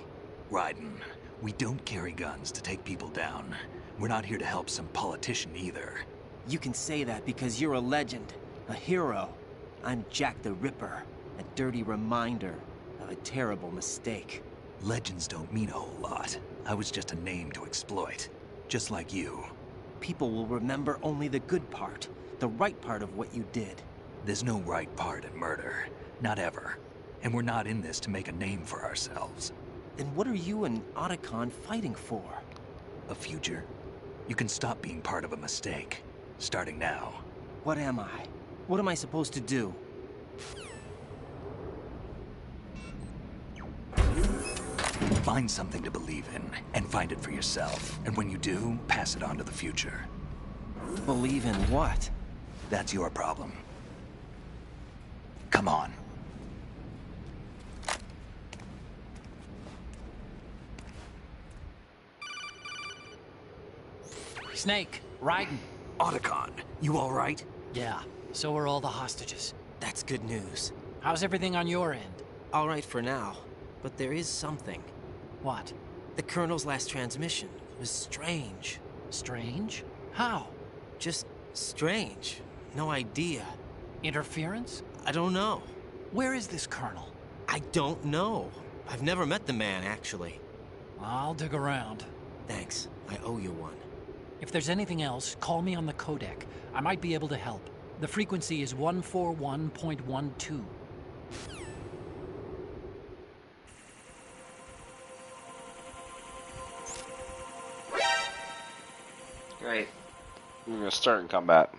Raiden, we don't carry guns to take people down. We're not here to help some politician either. You can say that because you're a legend, a hero. I'm Jack the Ripper, a dirty reminder of a terrible mistake. Legends don't mean a whole lot. I was just a name to exploit. Just like you. People will remember only the good part, the right part of what you did. There's no right part in murder. Not ever. And we're not in this to make a name for ourselves. Then what are you and Otacon fighting for? A future? You can stop being part of a mistake. Starting now. What am I? What am I supposed to do? Find something to believe in, and find it for yourself. And when you do, pass it on to the future. Believe in what? That's your problem. Come on. Snake, Raiden. Otacon, you all right? Yeah, so are all the hostages. That's good news. How's everything on your end? All right for now, but there is something. What? The Colonel's last transmission was strange. Strange? How? Just strange. No idea. Interference? I don't know. Where is this Colonel? I don't know. I've never met the man, actually. I'll dig around. Thanks. I owe you one. If there's anything else, call me on the codec. I might be able to help. The frequency is 141.12. Great. We're gonna start in combat.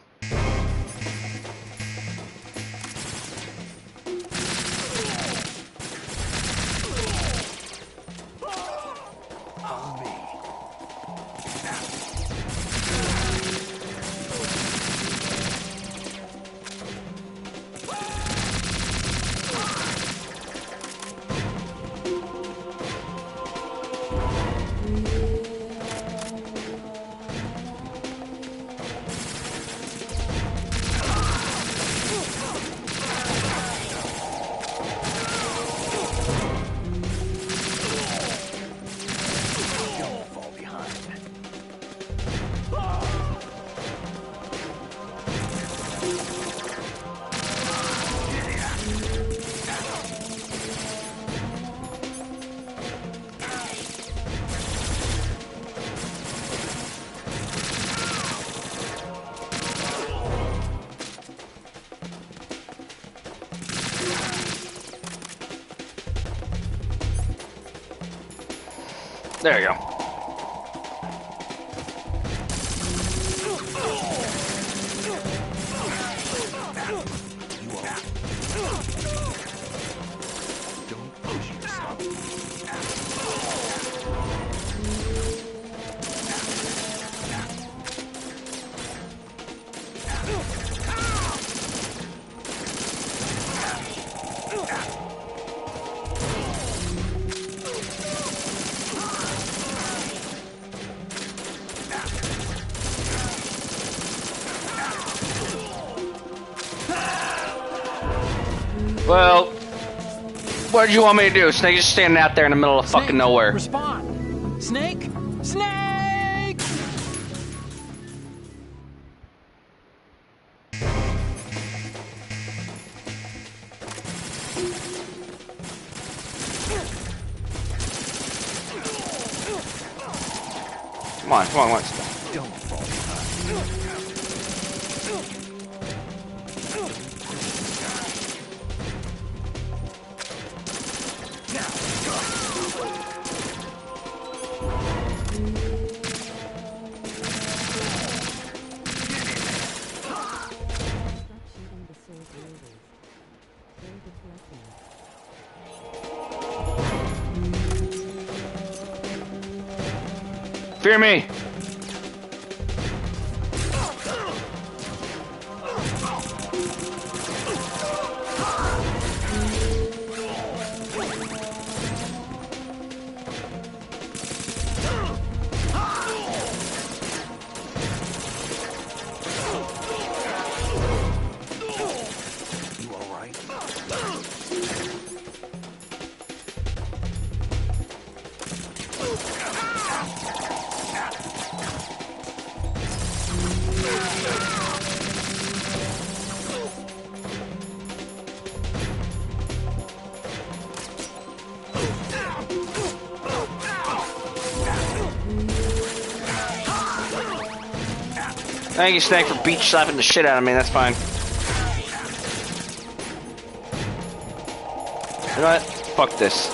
There you go. Well, what did you want me to do? Snake just standing out there in the middle of fucking nowhere. Respond! Snake! Snake! Come on, come on, come on. Don't fall behind. Fear me. Thank you, Snake, for beach slapping the shit out of me. That's fine. You know what? Fuck this.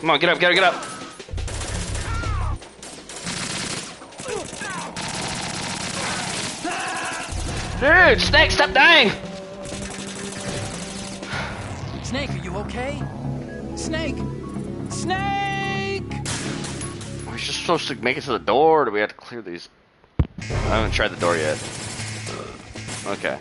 Come on, get up, get up. Dude, Snake, stop dying! Snake, are you okay? Snake! Snake! We're just supposed to make it to the door, or do we have to clear these? I haven't tried the door yet. Okay.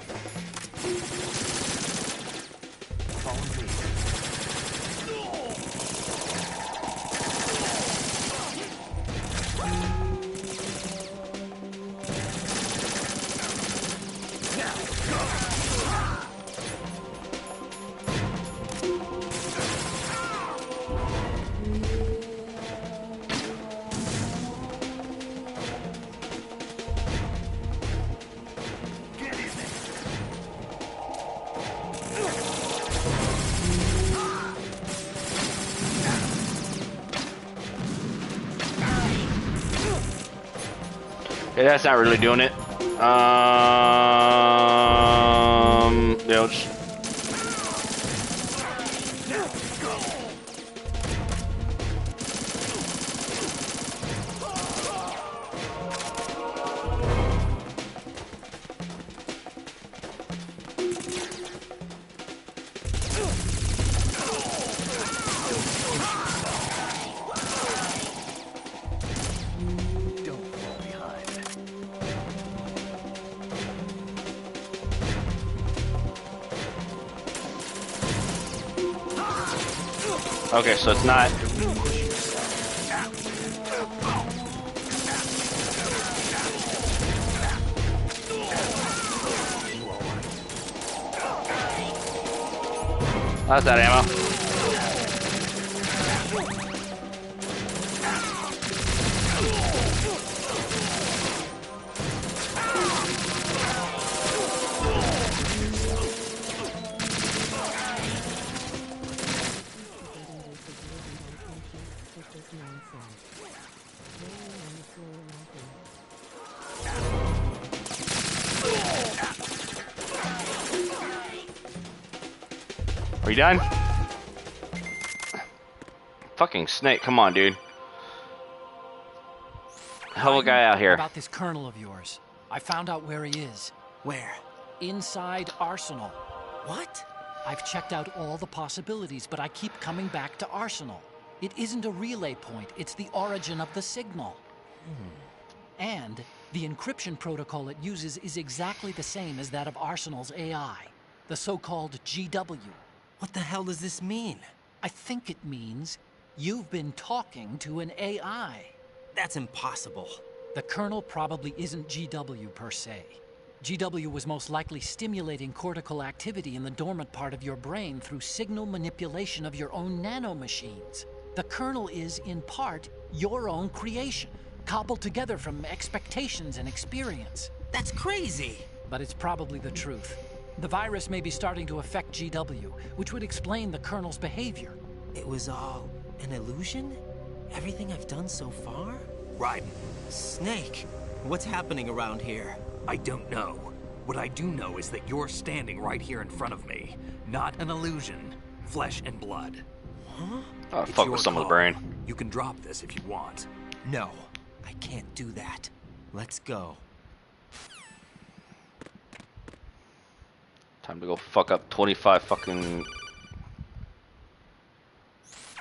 Yeah, that's not really doing it. Yeah, we'll just... Okay, so it's not... That's that ammo. Are you done? Fucking Snake, come on, dude. Hell of a guy out here. About this colonel of yours. I found out where he is. Where? Inside Arsenal. What? I've checked out all the possibilities, but I keep coming back to Arsenal. It isn't a relay point, it's the origin of the signal. And the encryption protocol it uses is exactly the same as that of Arsenal's AI, the so-called GW. What the hell does this mean? I think it means you've been talking to an AI. That's impossible. The Colonel probably isn't GW per se. GW was most likely stimulating cortical activity in the dormant part of your brain through signal manipulation of your own nanomachines. The Colonel is, in part, your own creation, cobbled together from expectations and experience. That's crazy! But it's probably the truth. The virus may be starting to affect GW, which would explain the Colonel's behavior. It was all an illusion? Everything I've done so far? Raiden. Snake, what's happening around here? I don't know. What I do know is that you're standing right here in front of me. Not an illusion. Flesh and blood. Huh? Oh, fuck with some of the brain. You can drop this if you want. No, I can't do that. Let's go. Time to go fuck up 25 fucking...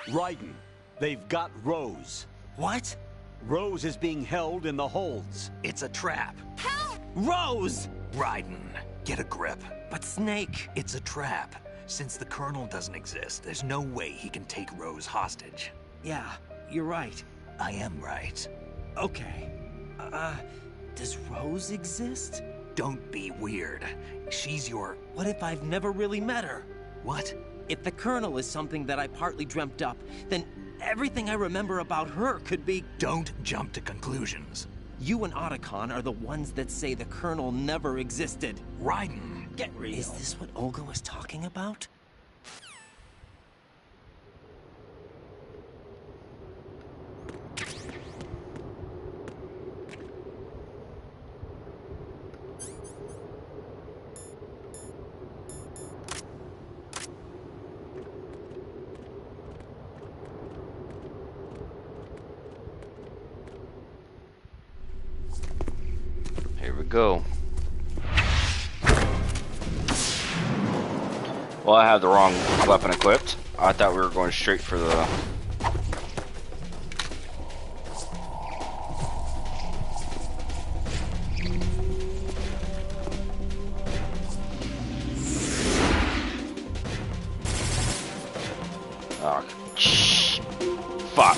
Raiden, they've got Rose. What? Rose is being held in the holds. It's a trap. Help! Rose! Raiden, get a grip. But Snake... It's a trap. Since the Colonel doesn't exist, there's no way he can take Rose hostage. Yeah, you're right. I am right. Okay. Does Rose exist? Don't be weird. She's your... What if I've never really met her? What? If the Colonel is something that I partly dreamt up, then everything I remember about her could be... Don't jump to conclusions. You and Otacon are the ones that say the Colonel never existed. Raiden, get real. Is this what Olga was talking about? There we go. Well, I have the wrong weapon equipped. I thought we were going straight for the... Oh, fuck.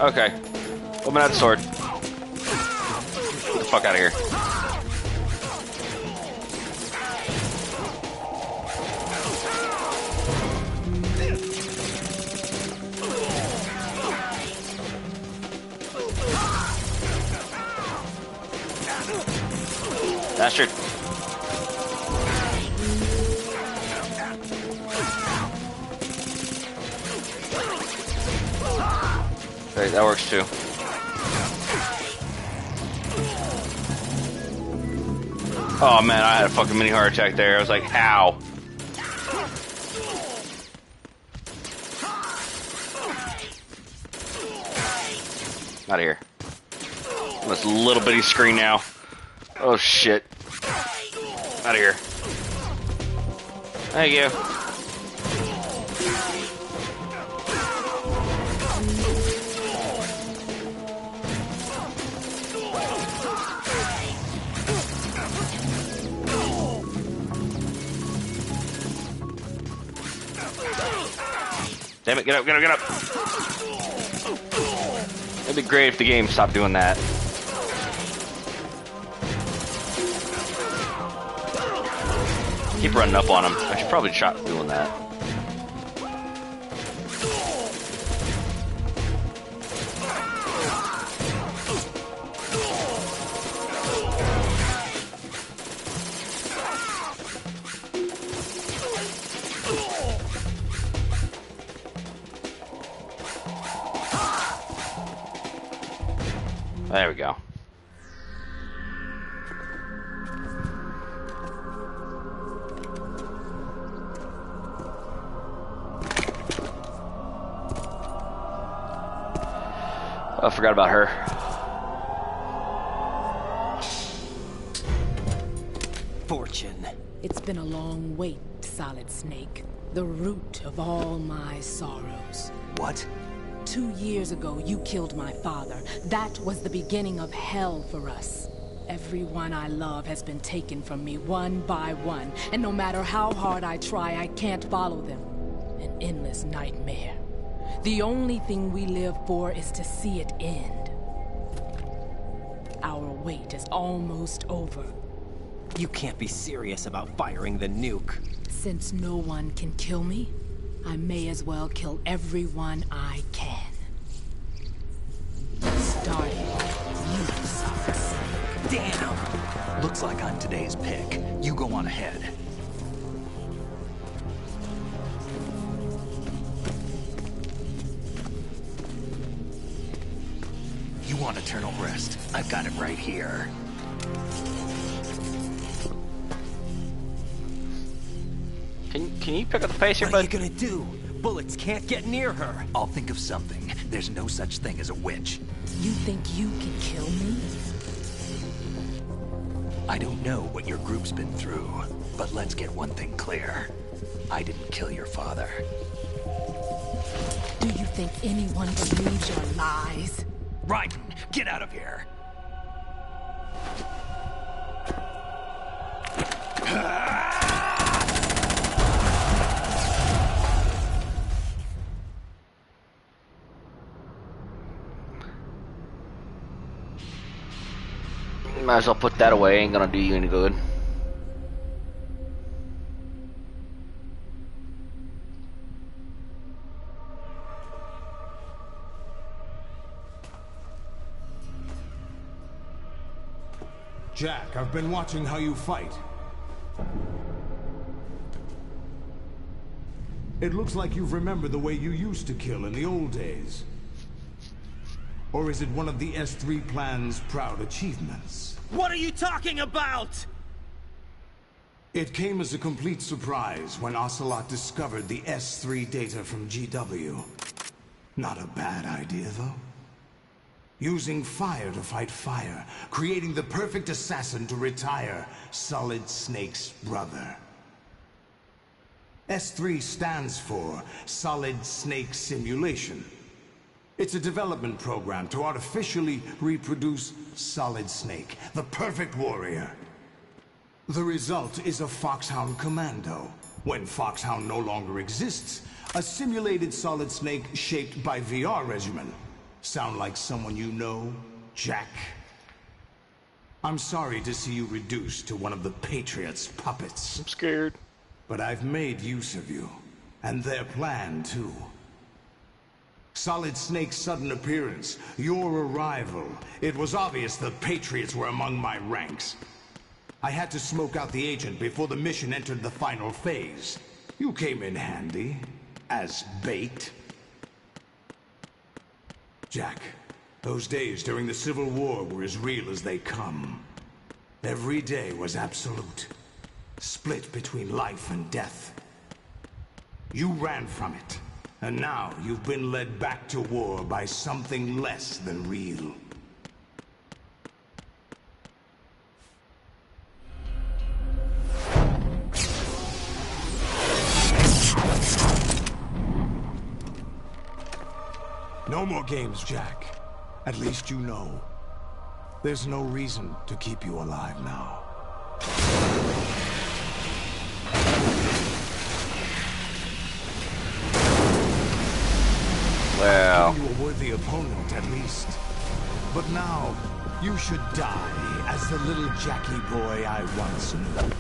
Okay. Open that sword. Get the fuck out of here. Bastard. Okay, that works too. Oh man, I had a fucking mini heart attack there. I was like, how? Out of here. On this little bitty screen now. Oh shit. Out of here. Thank you. Damn it, get up, get up, get up. It'd be great if the game stopped doing that. Keep running up on him. I should probably stop doing that. There we go. I forgot about her. Fortune. It's been a long wait, Solid Snake. The root of all my sorrows. What? 2 years ago, you killed my father. That was the beginning of hell for us. Everyone I love has been taken from me one by one, and no matter how hard I try, I can't follow them. An endless nightmare. The only thing we live for is to see it end. Our wait is almost over. You can't be serious about firing the nuke. Since no one can kill me, I may as well kill everyone I can. Starting you, Solid Snake. Damn! Looks like I'm today's pick. You go on ahead. You want eternal rest? I've got it right here. Can you pick up the pace here, bud? What are you gonna do? Bullets can't get near her. I'll think of something. There's no such thing as a witch. You think you can kill me? I don't know what your group's been through, but let's get one thing clear. I didn't kill your father. Do you think anyone believes your lies? Raiden, get out of here! Might as well put that away, ain't gonna do you any good. Jack, I've been watching how you fight. It looks like you've remembered the way you used to kill in the old days. Or is it one of the S3 plan's proud achievements? What are you talking about? It came as a complete surprise when Ocelot discovered the S3 data from GW. Not a bad idea, though. Using fire to fight fire, creating the perfect assassin to retire Solid Snake's brother. S3 stands for Solid Snake Simulation. It's a development program to artificially reproduce Solid Snake, the perfect warrior. The result is a Foxhound Commando. When Foxhound no longer exists, a simulated Solid Snake shaped by VR regimen. Sound like someone you know, Jack? I'm sorry to see you reduced to one of the Patriots' puppets. I'm scared. But I've made use of you, and their plan too. Solid Snake's sudden appearance, your arrival. It was obvious the Patriots were among my ranks. I had to smoke out the agent before the mission entered the final phase. You came in handy, as bait. Jack, those days during the Civil War were as real as they come. Every day was absolute, split between life and death. You ran from it, and now you've been led back to war by something less than real. No more games, Jack. At least you know. There's no reason to keep you alive now. Well, You a worthy opponent, at least. But now, you should die as the little Jackie boy I once knew.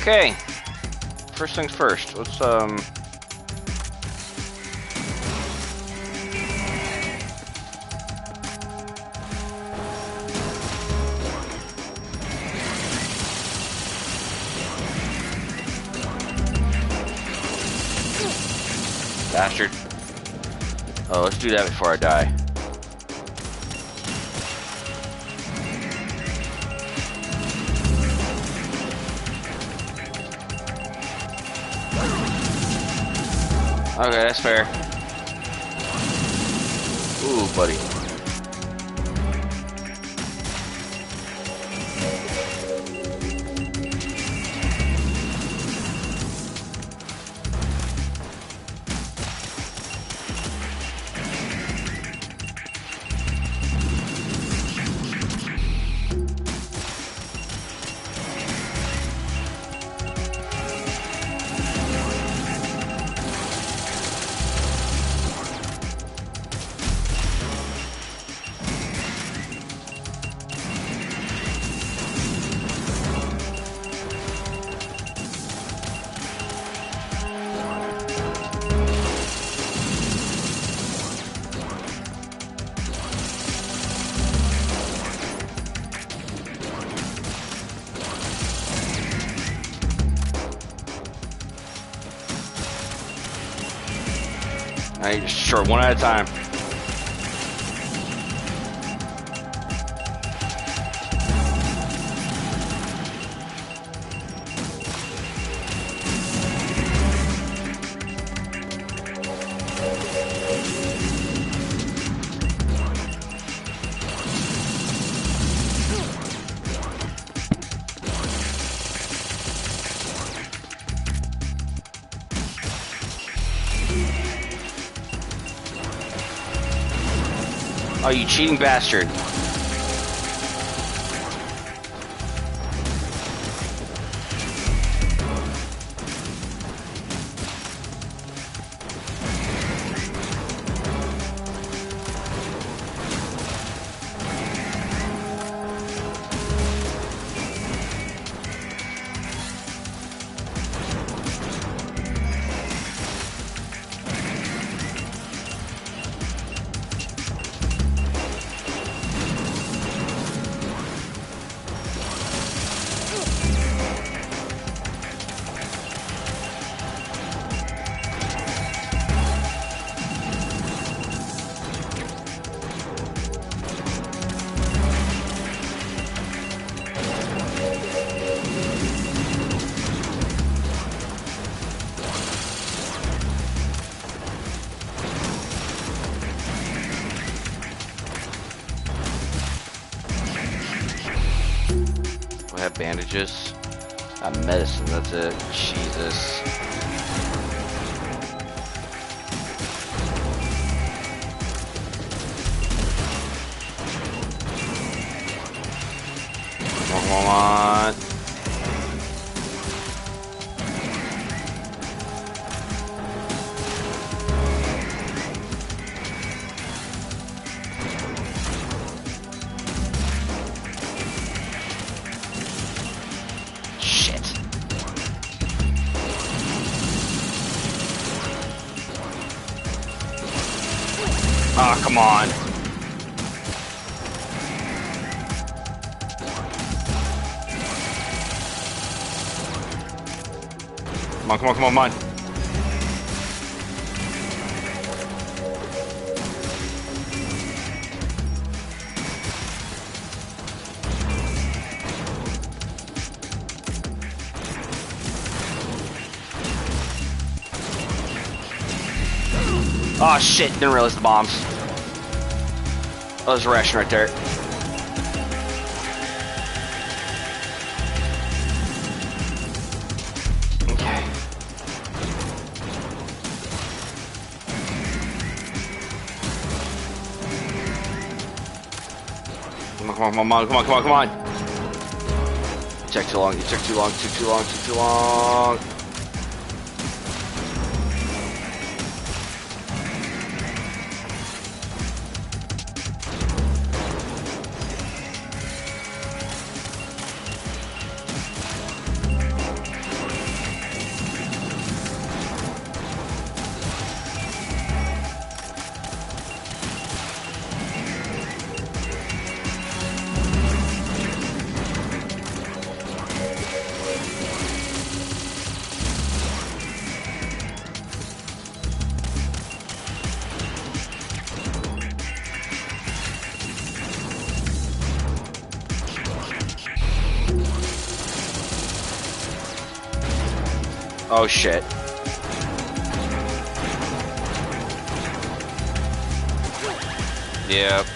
okay. First things first. Let's bastard. Oh, let's do that before I die. Okay, that's fair. Ooh, buddy. I just short one at a time. Oh, you cheating bastard. I have bandages. Medicine, that's it. Jesus. Come on. Oh, come on. Come on, come on, come on, come on. Oh shit, didn't realize the bombs. Oh, there's a ration right there. Okay. Come on, come on, come on, come on, come on, come on. You took too long, you took too long, took too long, took too long. Oh shit. Yep.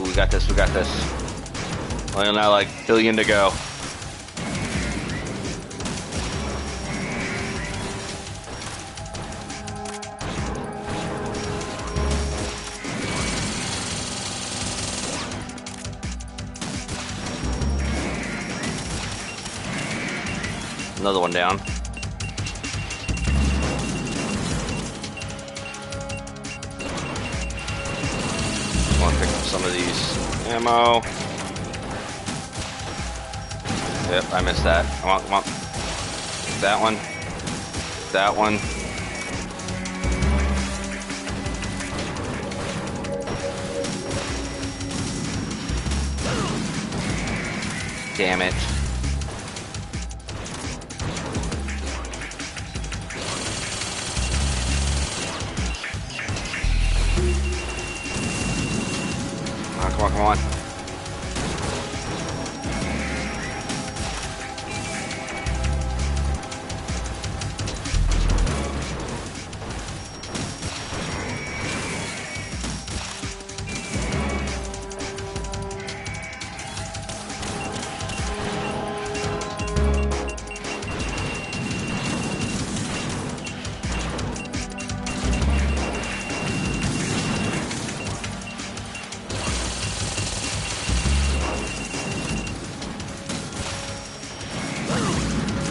We got this, we got this. Only now like $1 billion to go. Another one down. Pick up some of these ammo. Yep, I missed that. Come on, come on. That one. That one. Damn it. Come on, come on.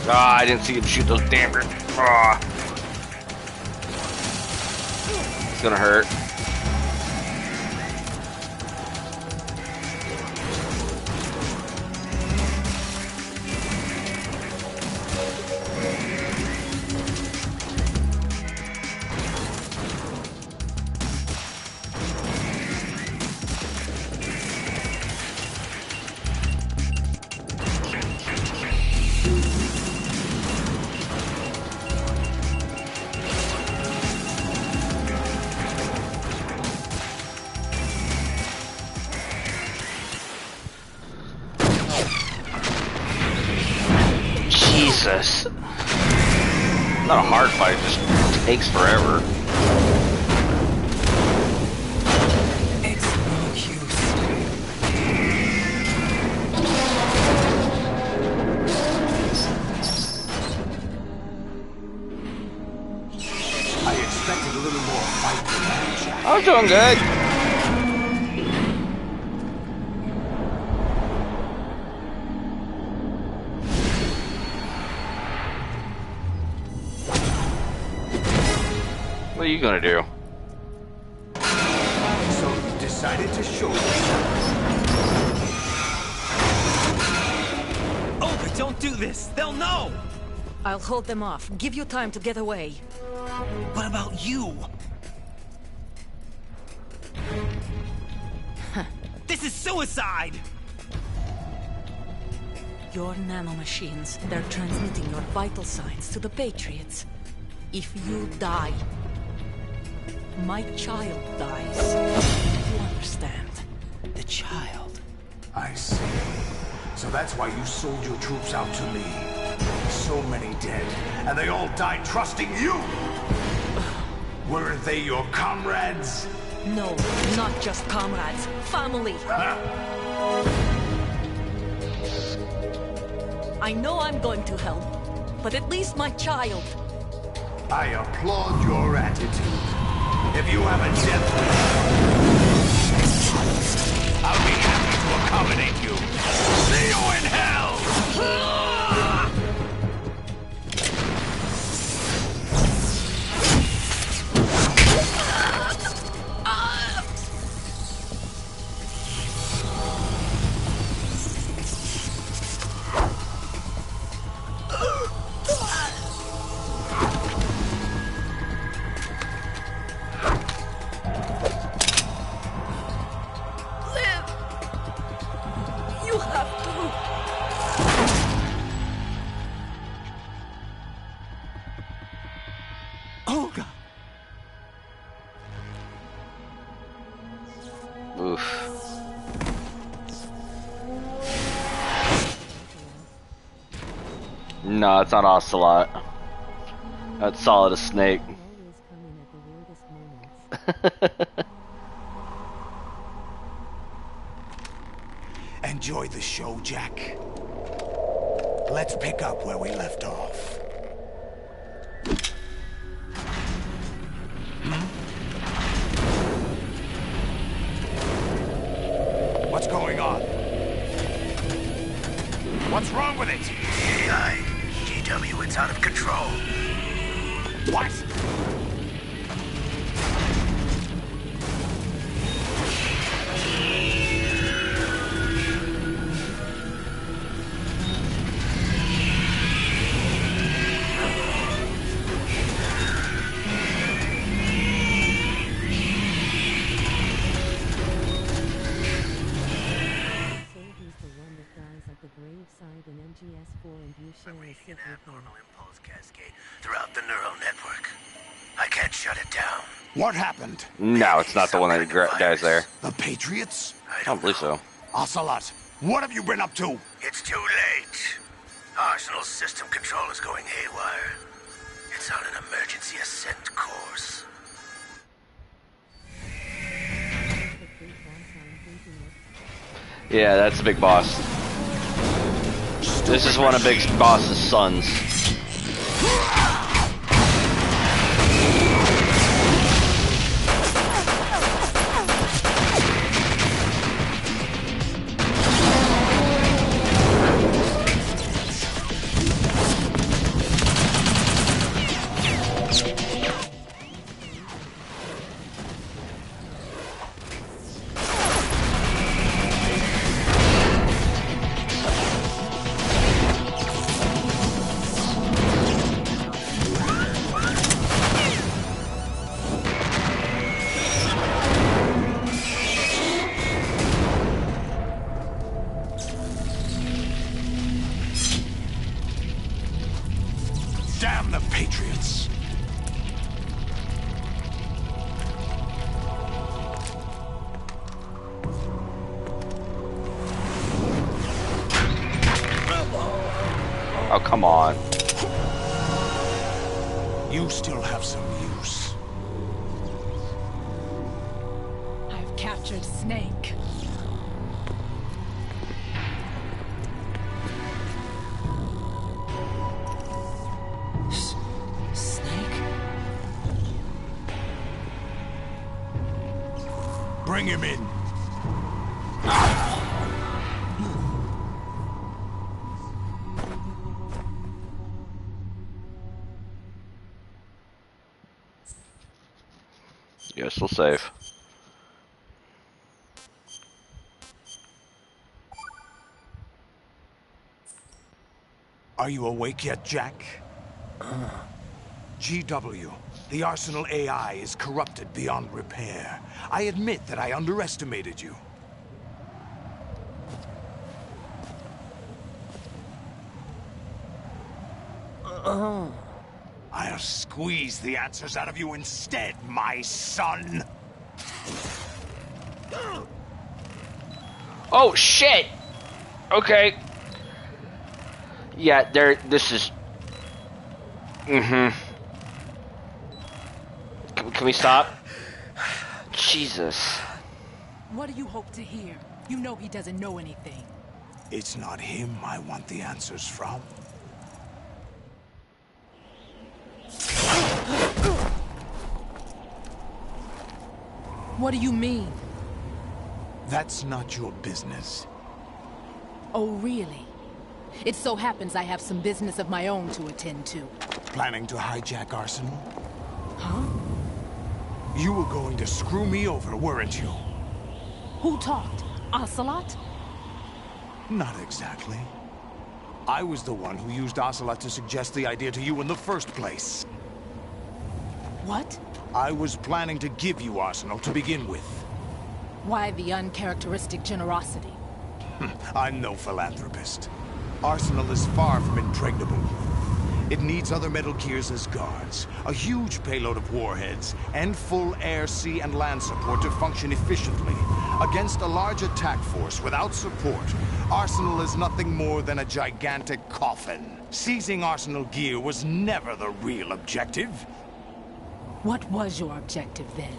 Ah, I didn't see him shoot those damn. Ah. It's gonna hurt. Jesus. Not a hard fight, it just takes forever. It's no use. I expected a little more fight than that, Jack. I was doing good. What are you gonna do? So you decided to show yourself. Oh, but don't do this! They'll know! I'll hold them off. Give you time to get away. What about you? This is suicide! Your nanomachines, they're transmitting your vital signs to the Patriots. If you die, my child dies. You understand? The child. I see. So that's why you sold your troops out to me. So many dead, and they all died trusting you! Weren't they your comrades? No, not just comrades. Family. I know I'm going to hell, but at least my child. I applaud your attitude. If you have a death wish, I'll be happy to accommodate you. See you in hell! No, it's not Ocelot. That's Solid as Snake. Enjoy the show, Jack. Let's pick up where we left off. What's going on? What's wrong with it? AI. GW, it's out of control. What? Throughout the neural network. I can't shut it down. What happened? No, it's not the one that dies there. The Patriots? I don't believe so. Ocelot, what have you been up to? It's too late. Arsenal's system control is going haywire. It's on an emergency ascent course. Yeah, that's the big boss. This is one of Big Boss's sons. Oh, come on. You still have some use. I've captured Snake. Snake? Bring him in. You're still safe. Are you awake yet, Jack? GW, the Arsenal AI is corrupted beyond repair. I admit that I underestimated you. I'll squeeze the answers out of you instead, my son. Oh shit! Okay. Yeah, this is... Can we stop? Jesus. What do you hope to hear? You know he doesn't know anything. It's not him I want the answers from. What do you mean? That's not your business. Oh, really? It so happens I have some business of my own to attend to. Planning to hijack Arsenal? Huh? You were going to screw me over, weren't you? Who talked? Ocelot? Not exactly. I was the one who used Ocelot to suggest the idea to you in the first place. What? I was planning to give you Arsenal to begin with. Why the uncharacteristic generosity? I'm no philanthropist. Arsenal is far from impregnable. It needs other Metal Gears as guards, a huge payload of warheads, and full air, sea, and land support to function efficiently. Against a large attack force without support, Arsenal is nothing more than a gigantic coffin. Seizing Arsenal gear was never the real objective. What was your objective then?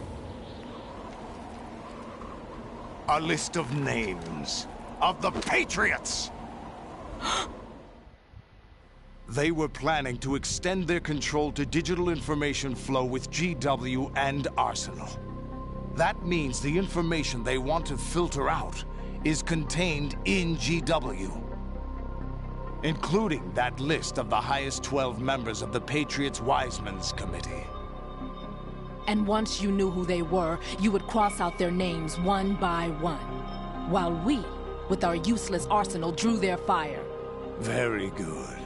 A list of names of the Patriots! They were planning to extend their control to digital information flow with GW and Arsenal. That means the information they want to filter out is contained in GW, including that list of the highest 12 members of the Patriots Wiseman's Committee. And once you knew who they were, you would cross out their names one by one, while we, with our useless arsenal, drew their fire. Very good.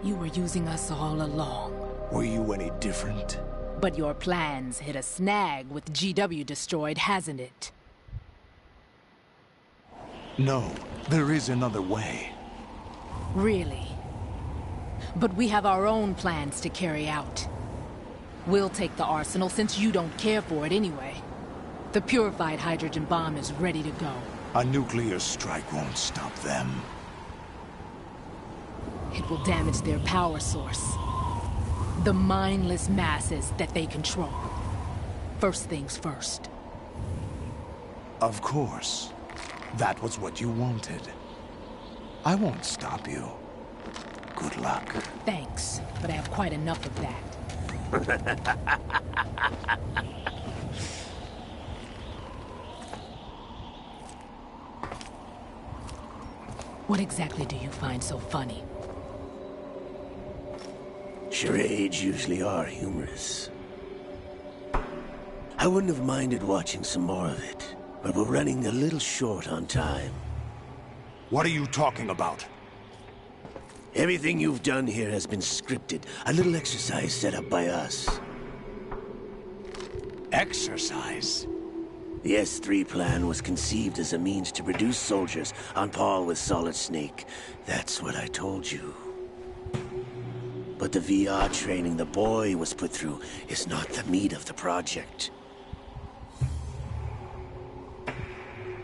You were using us all along. Were you any different? But your plans hit a snag with GW destroyed, hasn't it? No, there is another way. Really? But we have our own plans to carry out. We'll take the arsenal since you don't care for it anyway. The purified hydrogen bomb is ready to go. A nuclear strike won't stop them. It will damage their power source. The mindless masses that they control. First things first. Of course. That was what you wanted. I won't stop you. Good luck. Thanks, but I have quite enough of that. What exactly do you find so funny? Charades usually are humorous. I wouldn't have minded watching some more of it, but we're running a little short on time. What are you talking about? Everything you've done here has been scripted. A little exercise set up by us. Exercise? The S3 plan was conceived as a means to produce soldiers on par with Solid Snake. That's what I told you. But the VR training the boy was put through is not the meat of the project.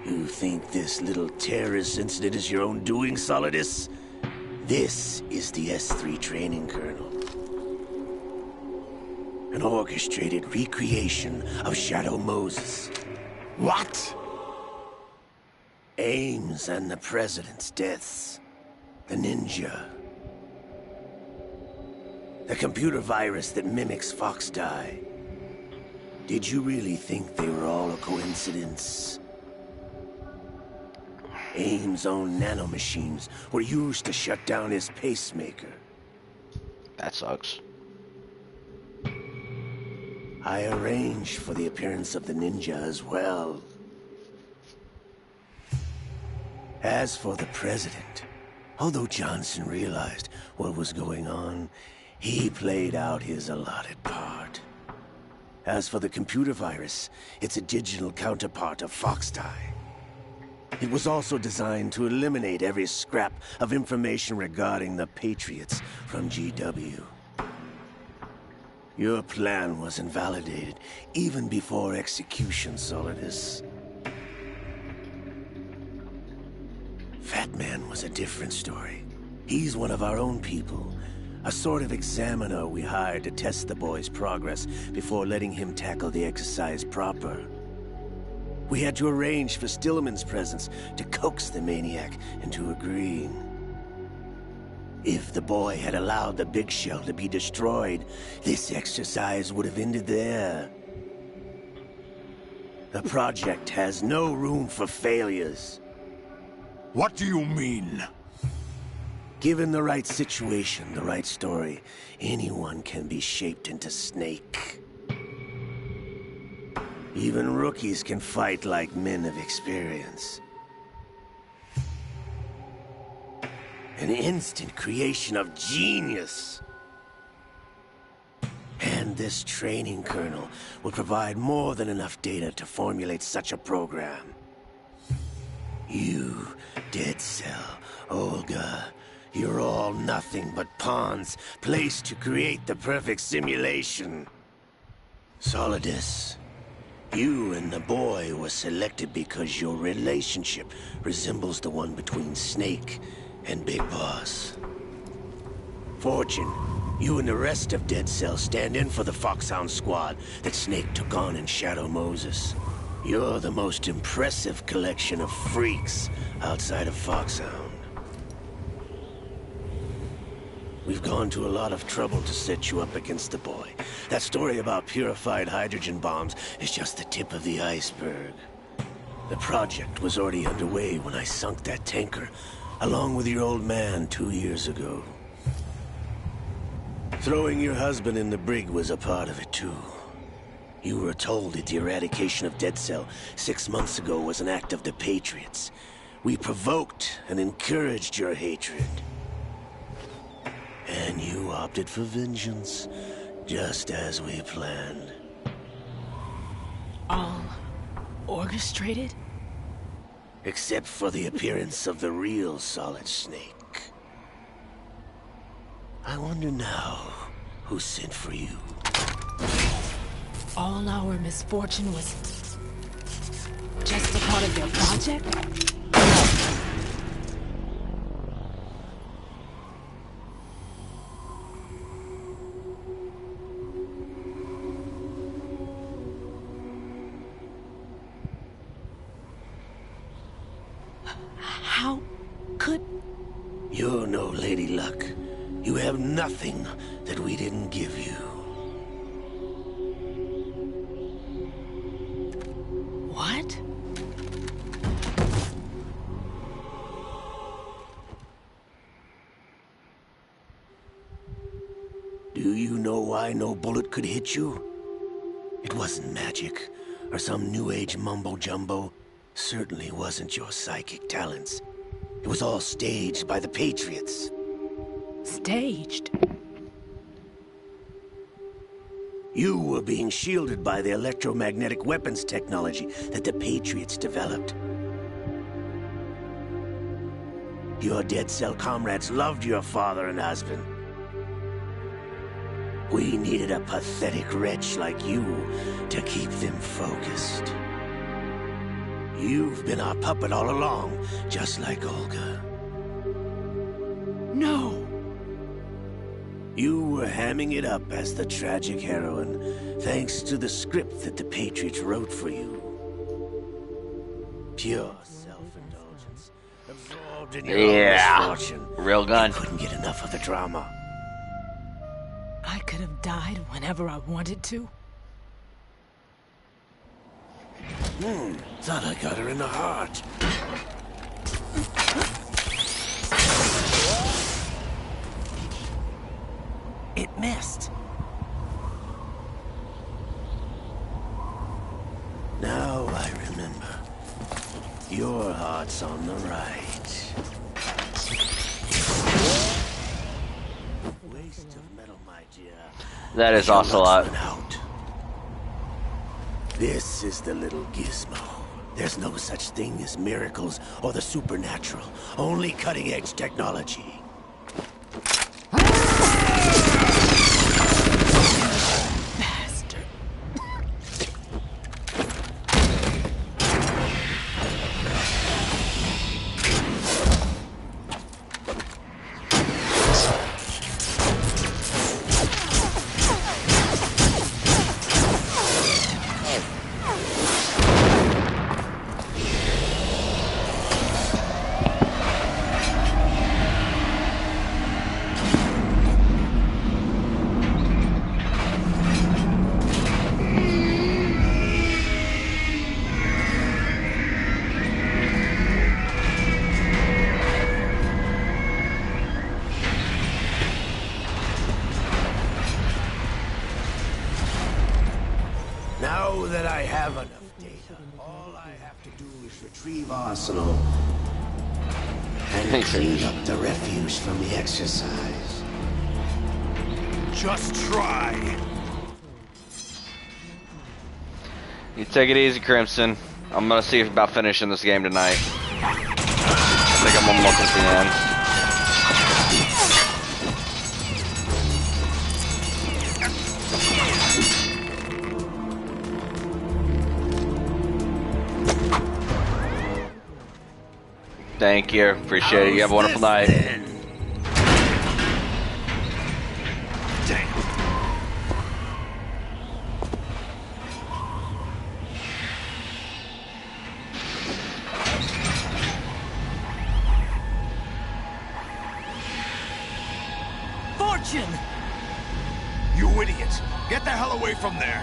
You think this little terrorist incident is your own doing, Solidus? This is the S3 training kernel. An orchestrated recreation of Shadow Moses. What? Ames and the President's deaths. The ninja. The computer virus that mimics Foxdie. Did you really think they were all a coincidence? Ames' own nanomachines were used to shut down his pacemaker. That sucks. I arranged for the appearance of the ninja as well. As for the President, although Johnson realized what was going on, he played out his allotted part. As for the computer virus, it's a digital counterpart of Foxdie. It was also designed to eliminate every scrap of information regarding the Patriots from GW. Your plan was invalidated even before execution, Solidus. Fat Man was a different story. He's one of our own people. A sort of examiner we hired to test the boy's progress before letting him tackle the exercise proper. We had to arrange for Stillman's presence to coax the maniac into agreeing. If the boy had allowed the big shell to be destroyed, this exercise would have ended there. The project has no room for failures. What do you mean? Given the right situation, the right story, anyone can be shaped into Snake. Even rookies can fight like men of experience. An instant creation of genius. And this training kernel will provide more than enough data to formulate such a program. You, Dead Cell, Olga, you're all nothing but pawns placed to create the perfect simulation. Solidus, you and the boy were selected because your relationship resembles the one between Snake and Big Boss. Fortune, you and the rest of Dead Cell stand in for the Foxhound squad that Snake took on in Shadow Moses. You're the most impressive collection of freaks outside of Foxhound. We've gone to a lot of trouble to set you up against the boy. That story about purified hydrogen bombs is just the tip of the iceberg. The project was already underway when I sunk that tanker, along with your old man 2 years ago. Throwing your husband in the brig was a part of it too. You were told that the eradication of Dead Cell 6 months ago was an act of the Patriots. We provoked and encouraged your hatred. And you opted for vengeance, just as we planned. All orchestrated? Except for the appearance of the real Solid Snake. I wonder now who sent for you. All our misfortune was just a part of their project? How could... You're no Lady Luck. You have nothing that we didn't give you. What? Do you know why no bullet could hit you? It wasn't magic, or some new age mumbo-jumbo. Certainly wasn't your psychic talents. It was all staged by the Patriots. Staged? You were being shielded by the electromagnetic weapons technology that the Patriots developed. Your Dead Cell comrades loved your father and husband. We needed a pathetic wretch like you to keep them focused. You've been our puppet all along, just like Olga. No! You were hamming it up as the tragic heroine, thanks to the script that the Patriots wrote for you. Pure self-indulgence, absorbed in your own misfortune. Real gun. You couldn't get enough of the drama. I could have died whenever I wanted to. Thought I got her in the heart. It missed. Now I remember. Your heart's on the right. Waste of metal, my dear. That is Ocelot. This is the little gizmo. There's no such thing as miracles or the supernatural. Only cutting-edge technology. Bastard. Now that I have enough data, all I have to do is retrieve Arsenal and clean up the refuse from the exercise. Just try. You take it easy, Crimson. I'm gonna see about finishing this game tonight. I think I'm almost at the end. Thank you. Appreciate it. You have a wonderful night. Fortune! You idiot! Get the hell away from there!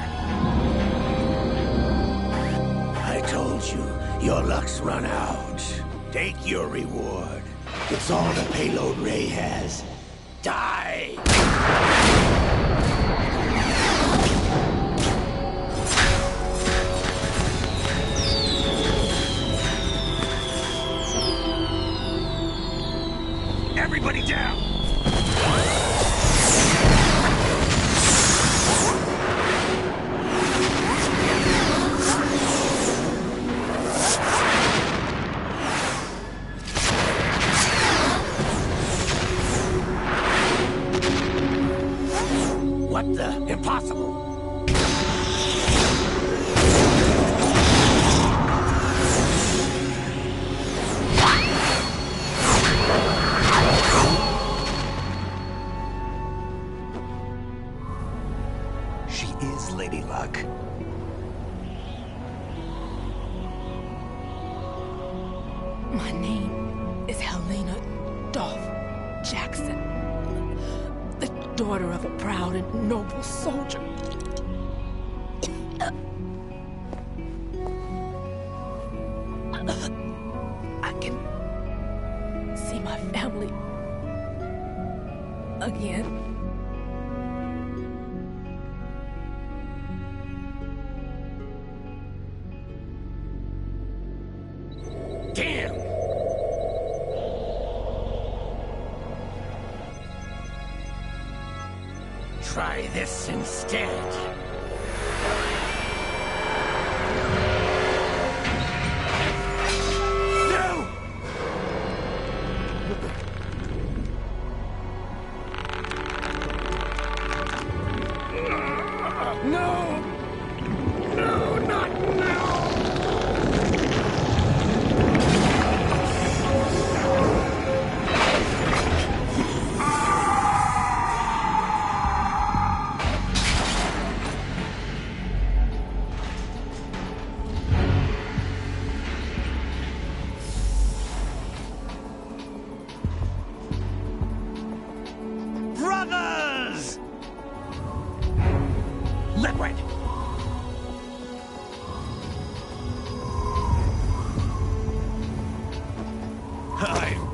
I told you, your luck's run out. Take your reward. It's all the payload Ray has. Die! Everybody down! What the? Impossible! She is Lady Luck. My name is Helena Dolph Jackson. The daughter of a proud and noble soldier. I can see my family again. Damn! Try this instead. No! No! No, not now!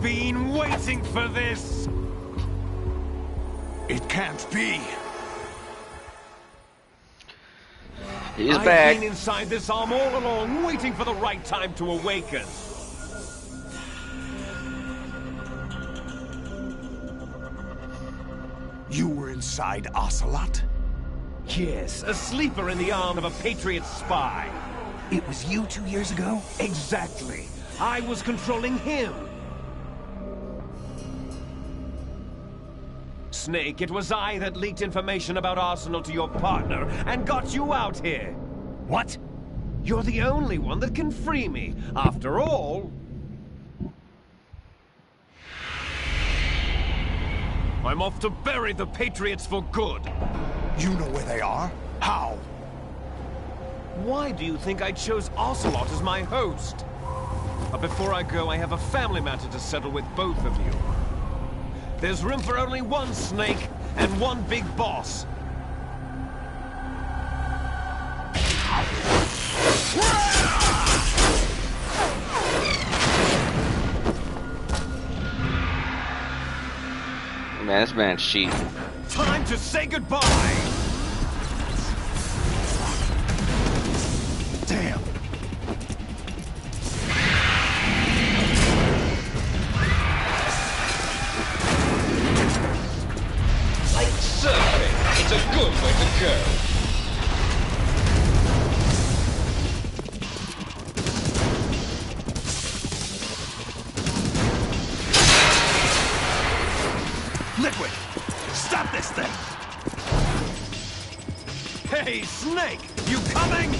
been waiting for this! It can't be. He's I've back. been inside this arm all along, waiting for the right time to awaken. You were inside Ocelot? Yes, a sleeper in the arm of a Patriot spy. It was you 2 years ago? Exactly. I was controlling him. Snake, it was I that leaked information about Arsenal to your partner and got you out here. What? You're the only one that can free me. After all, I'm off to bury the Patriots for good. You know where they are? How? Why do you think I chose Ocelot as my host? But before I go, I have a family matter to settle with both of you. There's room for only one Snake and one big boss. Man, this man's cheating. Time to say goodbye! Damn. Like surfing, it's a good way to go. Liquid! Stop this thing! Hey, Snake! You coming?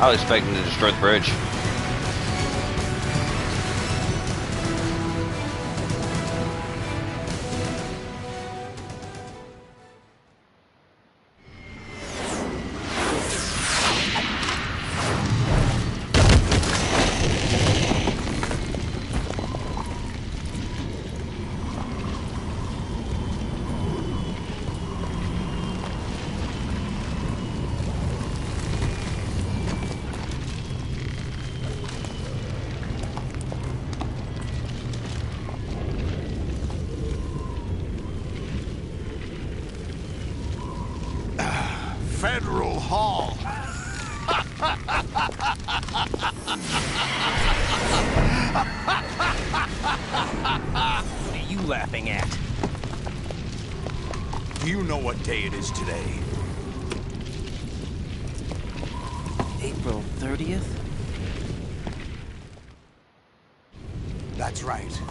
I was expecting to destroy the bridge. Federal Hall. What are you laughing at? Do you know what day it is today? April 30th? That's right.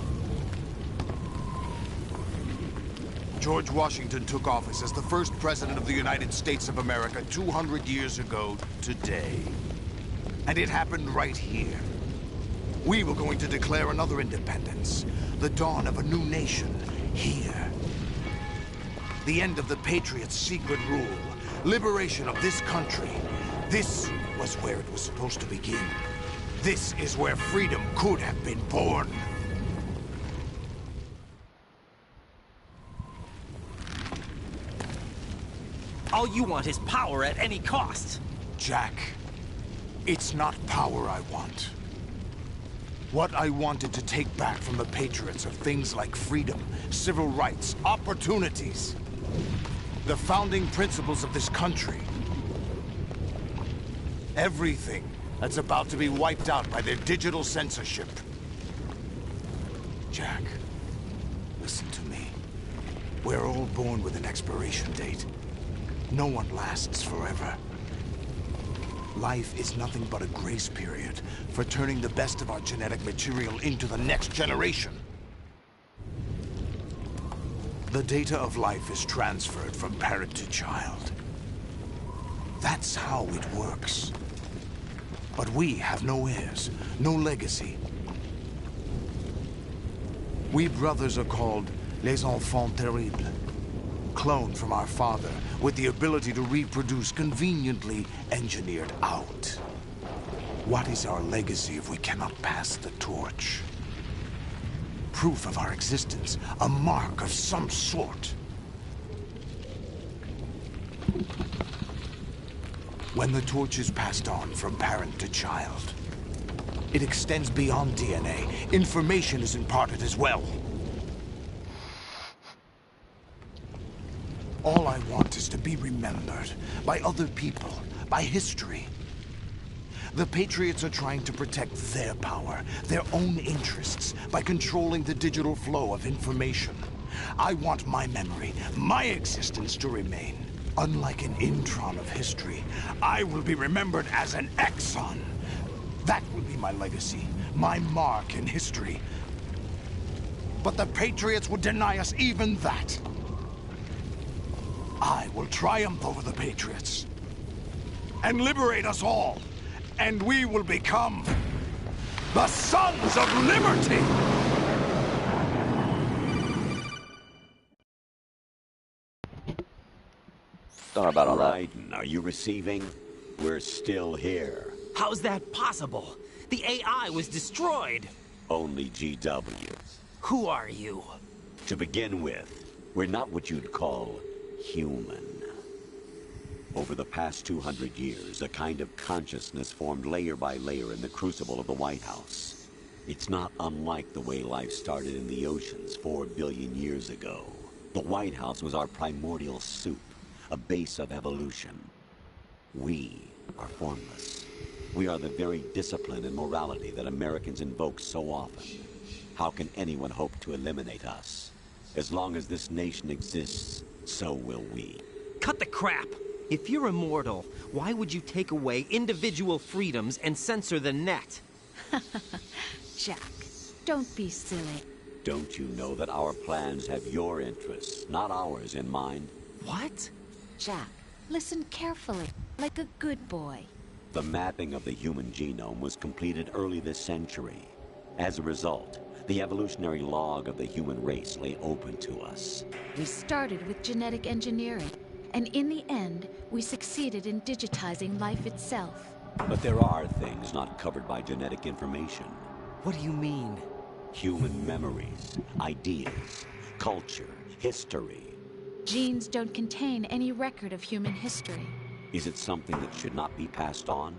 George Washington took office as the first president of the United States of America 200 years ago today. And it happened right here. We were going to declare another independence, the dawn of a new nation, here. The end of the Patriots' secret rule, liberation of this country. This was where it was supposed to begin. This is where freedom could have been born. All you want is power at any cost. Jack, it's not power I want. What I wanted to take back from the Patriots are things like freedom, civil rights, opportunities. The founding principles of this country. Everything that's about to be wiped out by their digital censorship. Jack, listen to me. We're all born with an expiration date. No one lasts forever. Life is nothing but a grace period for turning the best of our genetic material into the next generation. The data of life is transferred from parent to child. That's how it works. But we have no heirs, no legacy. We brothers are called les enfants terribles, cloned from our father, with the ability to reproduce conveniently engineered out. What is our legacy if we cannot pass the torch? Proof of our existence, a mark of some sort. When the torch is passed on from parent to child, it extends beyond DNA. Information is imparted as well. All I want is to be remembered by other people, by history. The Patriots are trying to protect their power, their own interests, by controlling the digital flow of information. I want my memory, my existence to remain. Unlike an intron of history, I will be remembered as an exon. That will be my legacy, my mark in history. But the Patriots would deny us even that. I will triumph over the Patriots and liberate us all, and we will become the Sons of Liberty! Don't know about all that. Raiden, are you receiving? We're still here. How's that possible? The AI was destroyed. Only GW. Who are you? To begin with, we're not what you'd call human. Over the past 200 years, a kind of consciousness formed layer by layer in the crucible of the White House. It's not unlike the way life started in the oceans 4 billion years ago. The White House was our primordial soup, a base of evolution. We are formless. We are the very discipline and morality that Americans invoke so often. How can anyone hope to eliminate us? As long as this nation exists, so will we. Cut the crap! If you're immortal, why would you take away individual freedoms and censor the net? Jack, don't be silly. Don't you know that our plans have your interests, not ours, in mind? What? Jack, listen carefully, like a good boy. The mapping of the human genome was completed early this century. As a result, the evolutionary log of the human race lay open to us. We started with genetic engineering, and in the end, we succeeded in digitizing life itself. But there are things not covered by genetic information. What do you mean? Human memories, ideas, culture, history. Genes don't contain any record of human history. Is it something that should not be passed on?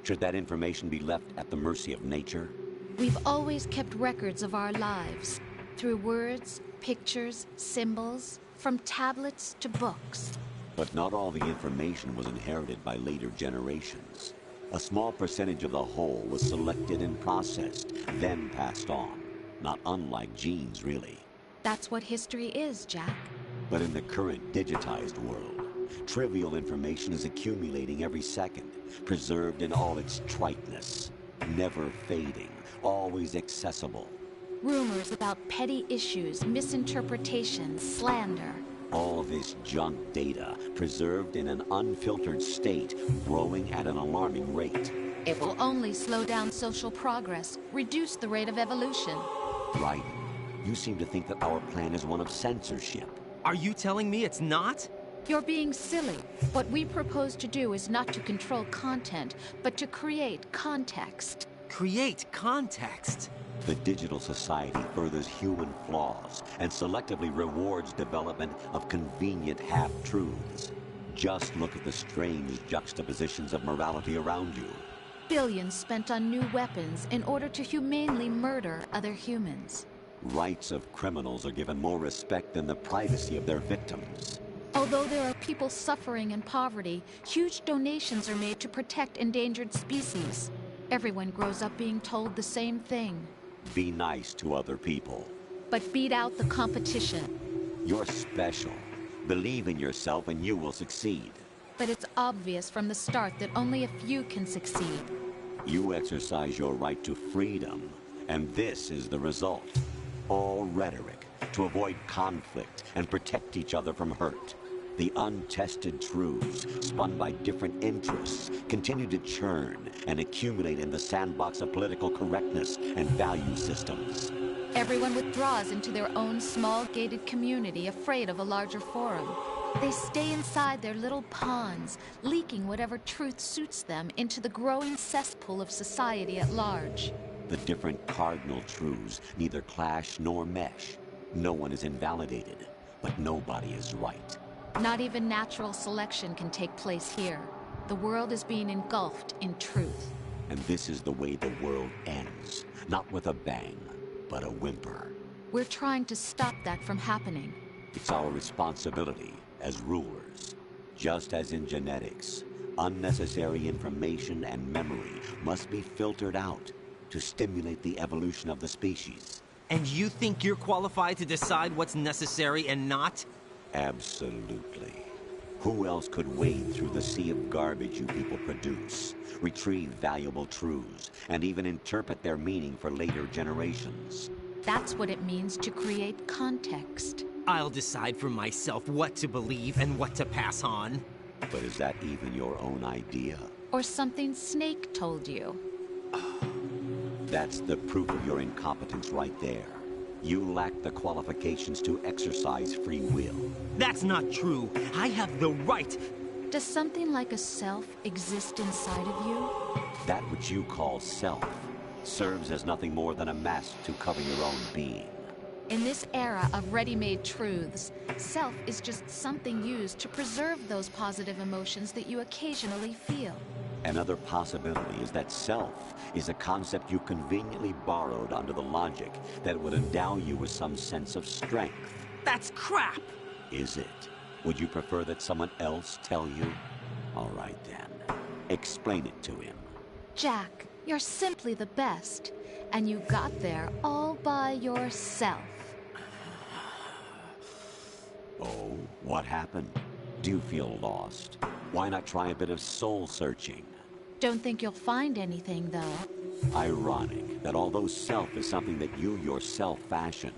Should that information be left at the mercy of nature? We've always kept records of our lives, through words, pictures, symbols, from tablets to books. But not all the information was inherited by later generations. A small percentage of the whole was selected and processed, then passed on. Not unlike genes, really. That's what history is, Jack. But in the current digitized world, trivial information is accumulating every second, preserved in all its triteness, never fading, always accessible. Rumors about petty issues, misinterpretations, slander. All this junk data, preserved in an unfiltered state, growing at an alarming rate. It will only slow down social progress, reduce the rate of evolution. Right. You seem to think that our plan is one of censorship. Are you telling me it's not? You're being silly. What we propose to do is not to control content, but to create context. Create context? The digital society furthers human flaws and selectively rewards development of convenient half-truths. Just look at the strange juxtapositions of morality around you. Billions spent on new weapons in order to humanely murder other humans. Rights of criminals are given more respect than the privacy of their victims. Although there are people suffering in poverty, huge donations are made to protect endangered species. Everyone grows up being told the same thing. Be nice to other people. But beat out the competition. You're special. Believe in yourself and you will succeed. But it's obvious from the start that only a few can succeed. You exercise your right to freedom, and this is the result. All rhetoric to avoid conflict and protect each other from hurt. The untested truths, spun by different interests, continue to churn and accumulate in the sandbox of political correctness and value systems. Everyone withdraws into their own small gated community, afraid of a larger forum. They stay inside their little ponds, leaking whatever truth suits them into the growing cesspool of society at large. The different cardinal truths neither clash nor mesh. No one is invalidated, but nobody is right. Not even natural selection can take place here. The world is being engulfed in truth. And this is the way the world ends. Not with a bang, but a whimper. We're trying to stop that from happening. It's our responsibility as rulers. Just as in genetics, unnecessary information and memory must be filtered out to stimulate the evolution of the species. And you think you're qualified to decide what's necessary and not? Absolutely. Who else could wade through the sea of garbage you people produce, retrieve valuable truths, and even interpret their meaning for later generations? That's what it means to create context. I'll decide for myself what to believe and what to pass on. But is that even your own idea? Or something Snake told you? That's the proof of your incompetence right there. You lack the qualifications to exercise free will. That's not true. I have the right. Does something like a self exist inside of you? That which you call self serves as nothing more than a mask to cover your own being. In this era of ready-made truths, self is just something used to preserve those positive emotions that you occasionally feel. Another possibility is that self is a concept you conveniently borrowed under the logic that would endow you with some sense of strength. That's crap! Is it? Would you prefer that someone else tell you? All right then. Explain it to him. Jack, you're simply the best. And you got there all by yourself. Oh, what happened? Do you feel lost? Why not try a bit of soul-searching? Don't think you'll find anything, though. Ironic that although self is something that you yourself fashioned,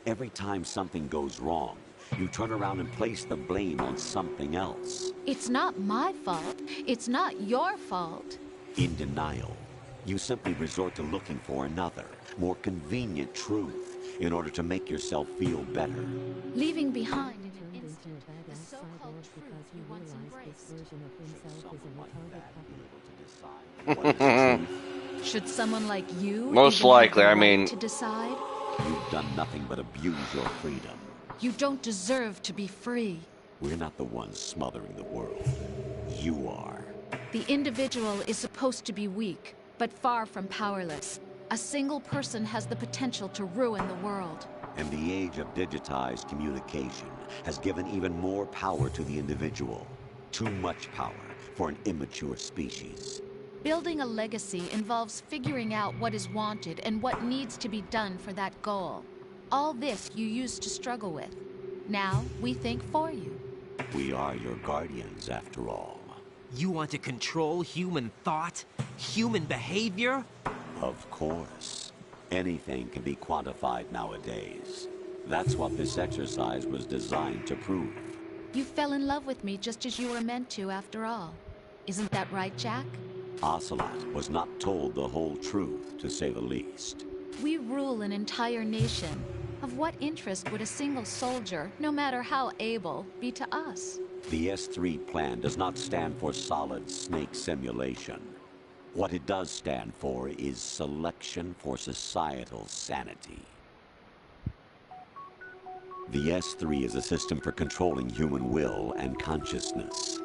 every time something goes wrong, you turn around and place the blame on something else. It's not my fault. It's not your fault. In denial, you simply resort to looking for another, more convenient truth in order to make yourself feel better. Leaving behind in an Into instant a the badass so-called cyborg truth because he he once realized this embraced. version of himself is a retarded puppet. What is the truth? Should someone like you Most even have likely, the I right mean- to decide? You've done nothing but abuse your freedom. You don't deserve to be free. We're not the ones smothering the world. You are. The individual is supposed to be weak, but far from powerless. A single person has the potential to ruin the world. And the age of digitized communication has given even more power to the individual. Too much power for an immature species. Building a legacy involves figuring out what is wanted and what needs to be done for that goal. All this you used to struggle with. Now, we think for you. We are your guardians, after all. You want to control human thought? Human behavior? Of course. Anything can be quantified nowadays. That's what this exercise was designed to prove. You fell in love with me just as you were meant to, after all. Isn't that right, Jack? Ocelot was not told the whole truth, to say the least. We rule an entire nation. Of what interest would a single soldier, no matter how able, be to us? The S3 plan does not stand for solid snake simulation. What it does stand for is selection for societal sanity. The S3 is a system for controlling human will and consciousness.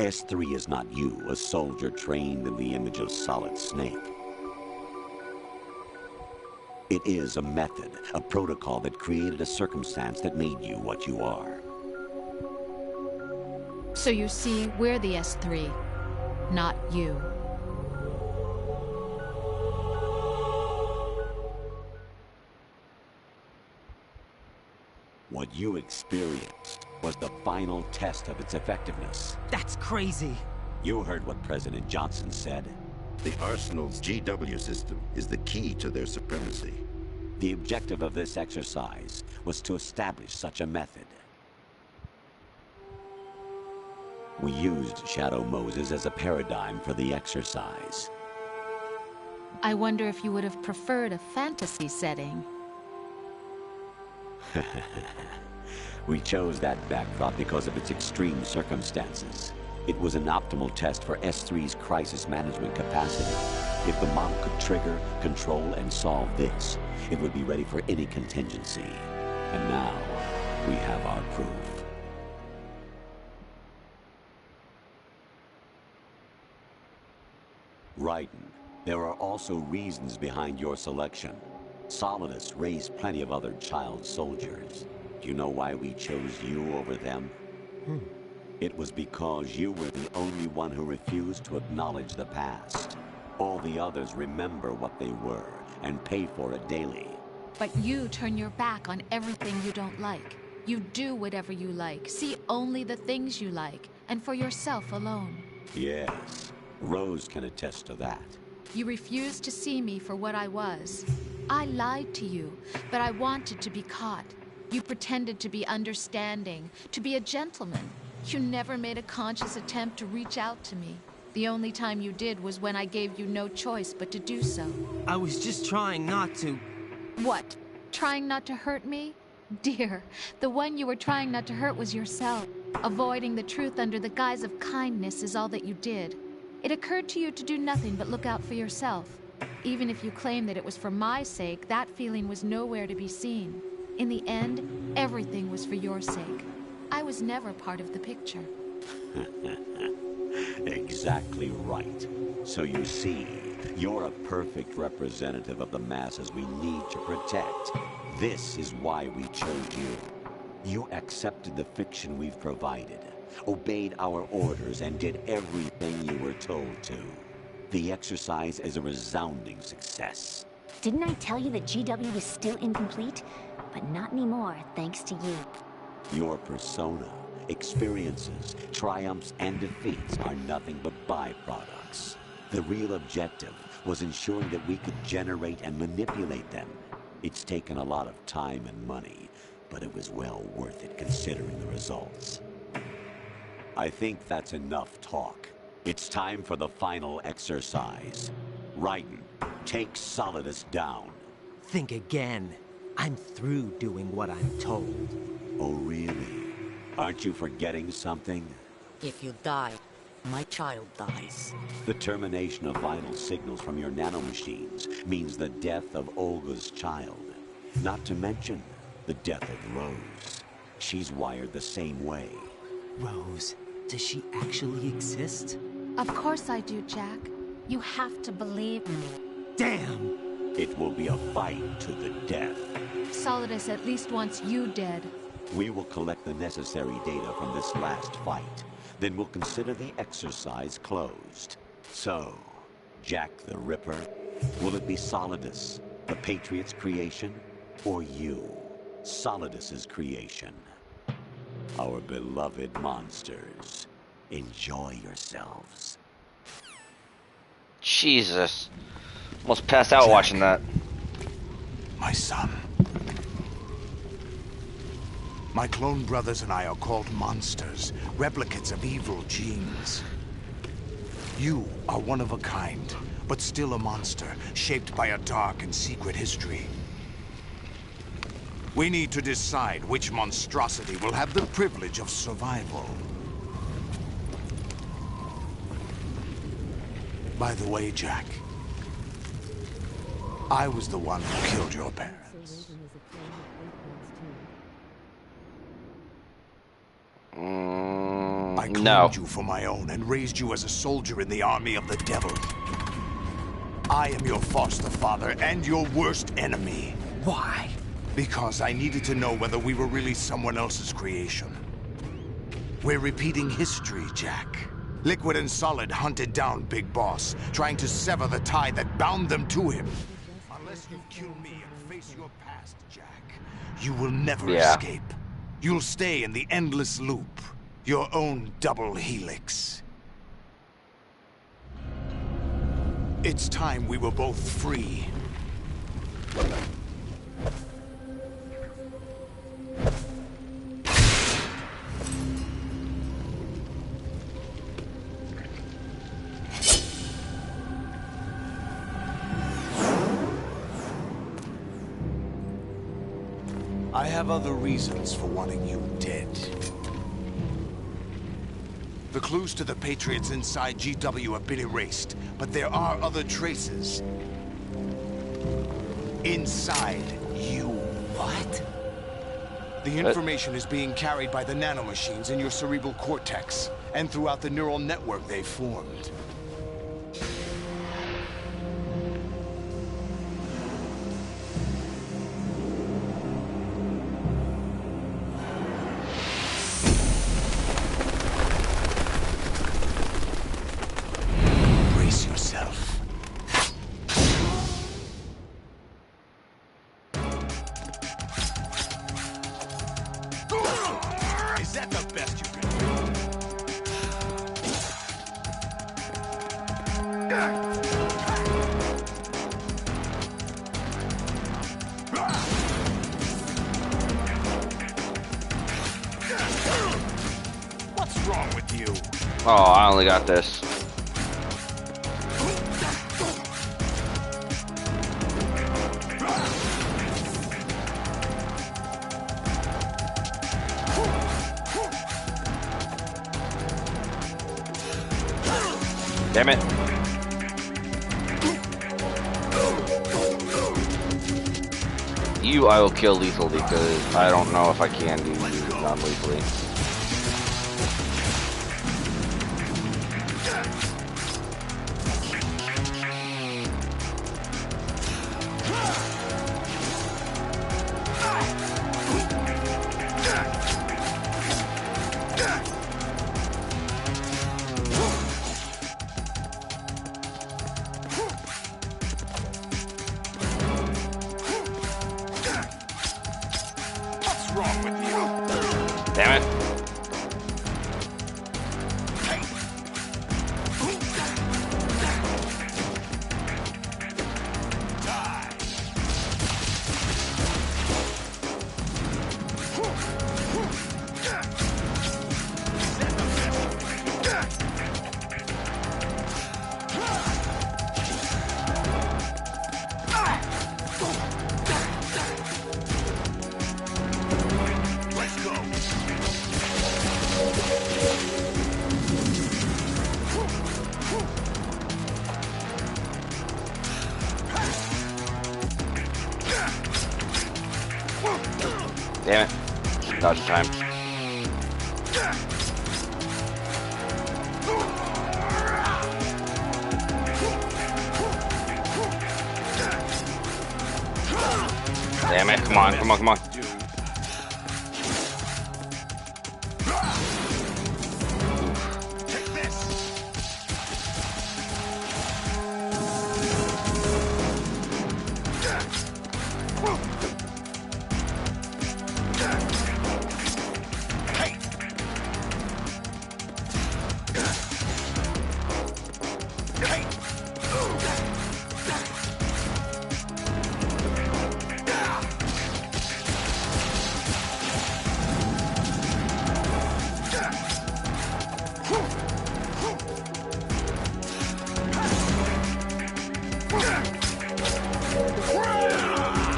S3 is not you, a soldier trained in the image of Solid Snake. It is a method, a protocol that created a circumstance that made you what you are. So you see, we're the S3, not you. What you experienced was the final test of its effectiveness. That's crazy. You heard what President Johnson said. The Arsenal's GW system is the key to their supremacy. The objective of this exercise was to establish such a method. We used Shadow Moses as a paradigm for the exercise. I wonder if you would have preferred a fantasy setting. We chose that backdrop because of its extreme circumstances. It was an optimal test for S3's crisis management capacity. If the model could trigger, control, and solve this, it would be ready for any contingency. And now, we have our proof. Raiden, there are also reasons behind your selection. Solidus raised plenty of other child soldiers. Do you know why we chose you over them? It was because you were the only one who refused to acknowledge the past. All the others remember what they were and pay for it daily. But you turn your back on everything you don't like. You do whatever you like, see only the things you like, and for yourself alone. Yes, Rose can attest to that. You refused to see me for what I was. I lied to you, but I wanted to be caught. You pretended to be understanding, to be a gentleman. You never made a conscious attempt to reach out to me. The only time you did was when I gave you no choice but to do so. I was just trying not to. What? Trying not to hurt me? Dear, the one you were trying not to hurt was yourself. Avoiding the truth under the guise of kindness is all that you did. It occurred to you to do nothing but look out for yourself. Even if you claim that it was for my sake, that feeling was nowhere to be seen. In the end, everything was for your sake. I was never part of the picture. Exactly right. So you see, you're a perfect representative of the masses we need to protect. This is why we chose you. You accepted the fiction we've provided, obeyed our orders, and did everything you were told to. The exercise is a resounding success. Didn't I tell you that GW was still incomplete? But not anymore, thanks to you. Your persona, experiences, triumphs, and defeats are nothing but byproducts. The real objective was ensuring that we could generate and manipulate them. It's taken a lot of time and money, but it was well worth it considering the results. I think that's enough talk. It's time for the final exercise. Raiden, take Solidus down. Think again. I'm through doing what I'm told. Oh, really? Aren't you forgetting something? If you die, my child dies. The termination of vital signals from your nanomachines means the death of Olga's child. Not to mention the death of Rose. She's wired the same way. Rose, does she actually exist? Of course I do, Jack. You have to believe me. Damn! It will be a fight to the death. Solidus at least wants you dead. We will collect the necessary data from this last fight. Then we'll consider the exercise closed. So, Jack the Ripper, will it be Solidus, the Patriot's creation, or you, Solidus's creation? Our beloved monsters, enjoy yourselves. Jesus. Almost passed out watching that. My son. My clone brothers and I are called monsters, replicates of evil genes. You are one of a kind, but still a monster, shaped by a dark and secret history. We need to decide which monstrosity will have the privilege of survival. By the way, Jack, I was the one who killed your parents. I claimed you for my own and raised you as a soldier in the army of the devil. I am your foster father and your worst enemy. Why? Because I needed to know whether we were really someone else's creation. We're repeating history, Jack. Liquid and Solid hunted down Big Boss, trying to sever the tie that bound them to him. Unless you kill me and face your past, Jack. You will never Yeah. escape. You'll stay in the endless loop. Your own double helix. It's time we were both free. I have other reasons for wanting you dead. The clues to the Patriots inside GW have been erased, but there are other traces. Inside you. What? The information is being carried by the nanomachines in your cerebral cortex, and throughout the neural network they've formed. Brace yourself. Is that the best you can What's wrong with you? Oh, I only got this. Damn it. You I will kill lethally because I don't know if I can do non-lethally. What's wrong with you? Damn it. Damn it. Dodge time. Damn it, come on, come on, come on.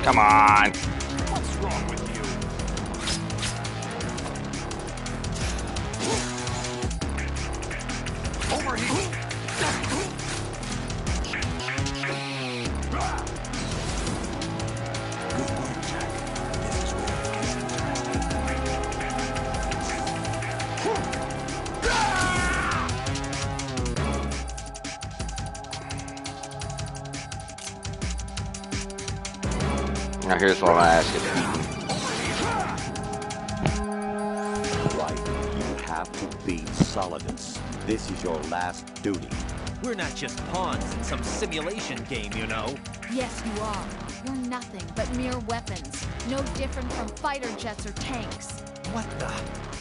Come on. What's wrong with you? Overheat. Now here's what I'm gonna ask you. Right, you have to beat Solidus. This is your last duty. We're not just pawns in some simulation game, you know. Yes, you are. You're nothing but mere weapons. No different from fighter jets or tanks. What the?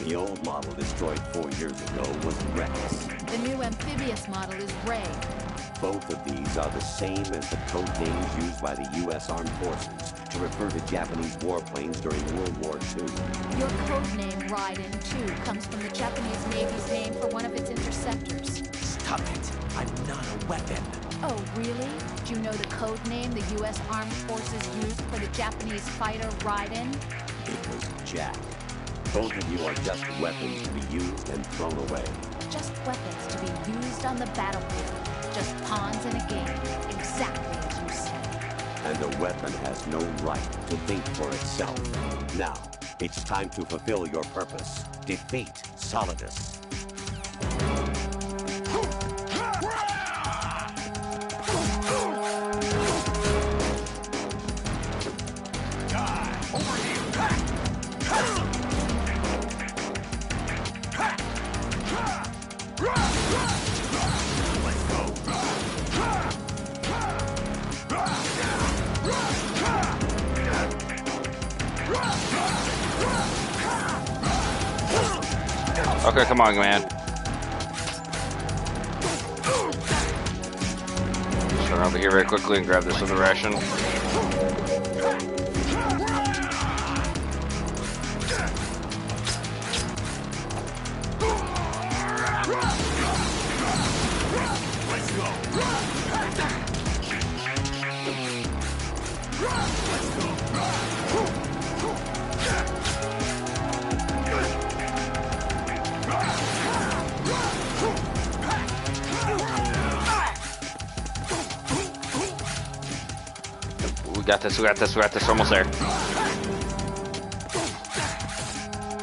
The old model destroyed 4 years ago was Rex. The new amphibious model is Ray. Both of these are the same as the code names used by the U.S. Armed Forces to refer to Japanese warplanes during World War II. Your code name, Raiden, too, comes from the Japanese Navy's name for one of its interceptors. Stop it. I'm not a weapon. Oh, really? Do you know the code name the U.S. Armed Forces used for the Japanese fighter Raiden? It was Jack. Both of you are just weapons to be used and thrown away. Just weapons to be used on the battlefield. Just pawns in a game, exactly as you said. And a weapon has no right to think for itself. Now, it's time to fulfill your purpose. Defeat Solidus. Okay, come on, man. Just run over here very quickly and grab this other ration. We got this, we got this, we got this, almost there.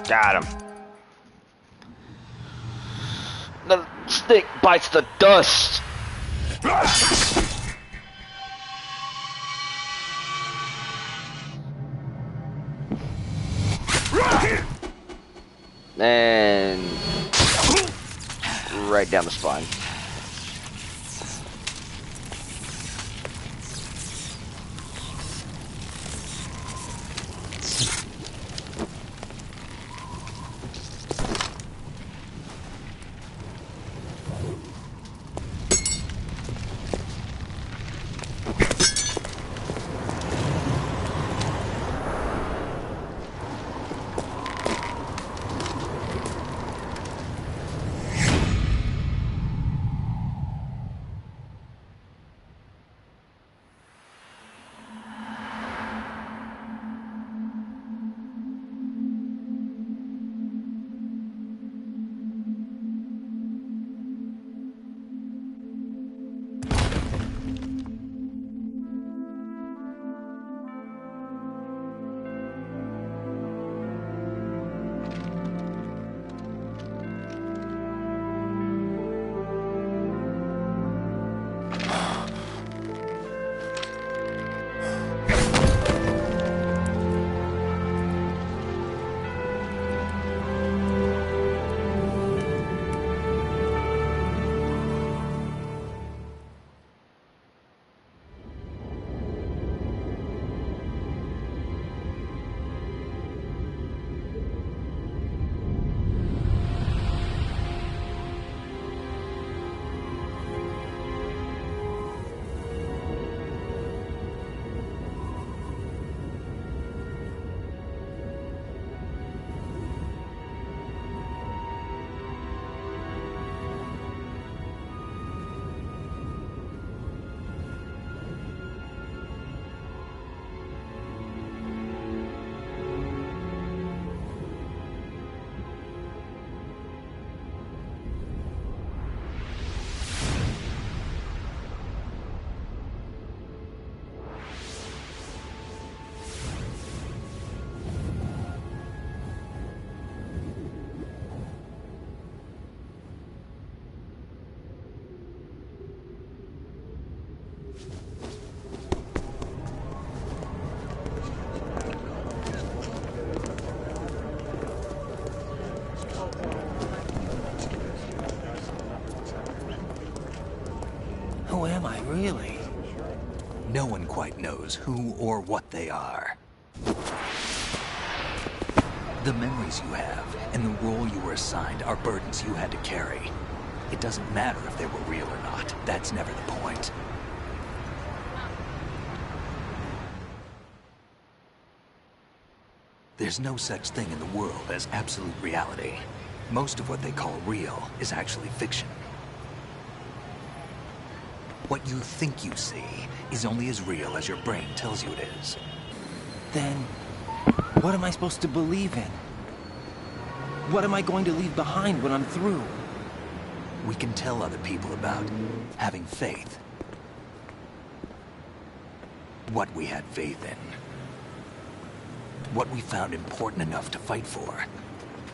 Got him. The snake bites the dust. And right down the spine. knows who or what they are. The memories you have and the role you were assigned are burdens you had to carry. It doesn't matter if they were real or not. That's never the point. There's no such thing in the world as absolute reality. Most of what they call real is actually fiction. What you think you see is only as real as your brain tells you it is. Then, what am I supposed to believe in? What am I going to leave behind when I'm through? We can tell other people about having faith. What we had faith in. What we found important enough to fight for.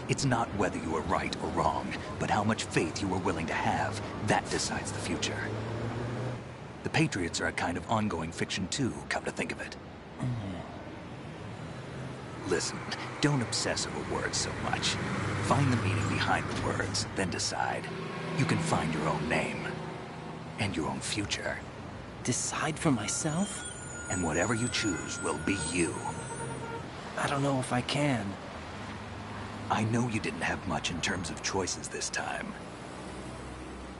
It's not whether you were right or wrong, but how much faith you were willing to have. That decides the future. The Patriots are a kind of ongoing fiction too, come to think of it. Listen, don't obsess over words so much. Find the meaning behind the words, then decide. You can find your own name. And your own future. Decide for myself? And whatever you choose will be you. I don't know if I can. I know you didn't have much in terms of choices this time.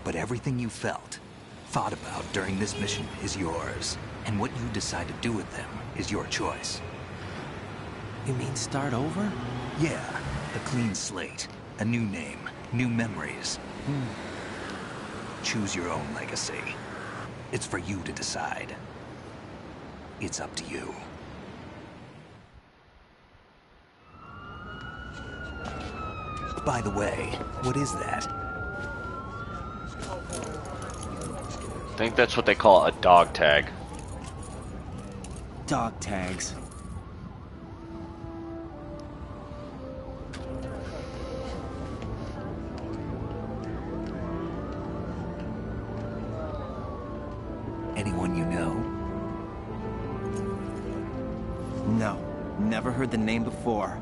But everything you felt, thought about during this mission is yours. And what you decide to do with them is your choice. You mean start over? Yeah, a clean slate, a new name, new memories. Choose your own legacy. It's for you to decide. It's up to you. By the way, what is that? I think that's what they call a dog tag. Dog tags. Anyone you know? No, never heard the name before.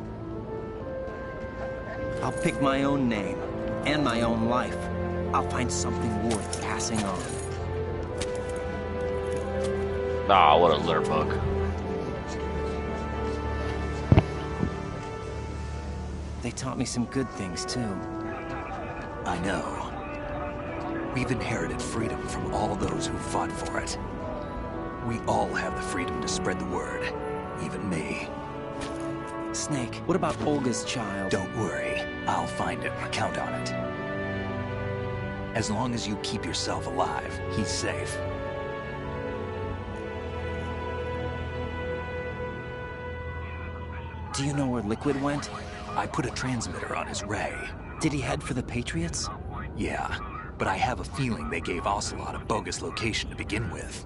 I'll pick my own name, and my own life. I'll find something worth passing on. Ah, what a litter bug. They taught me some good things, too. I know. We've inherited freedom from all those who fought for it. We all have the freedom to spread the word, even me. Snake, what about Olga's child? Don't worry. I'll find him. Count on it. As long as you keep yourself alive, he's safe. Do you know where Liquid went? I put a transmitter on his ray. Did he head for the Patriots? Yeah, but I have a feeling they gave Ocelot a bogus location to begin with.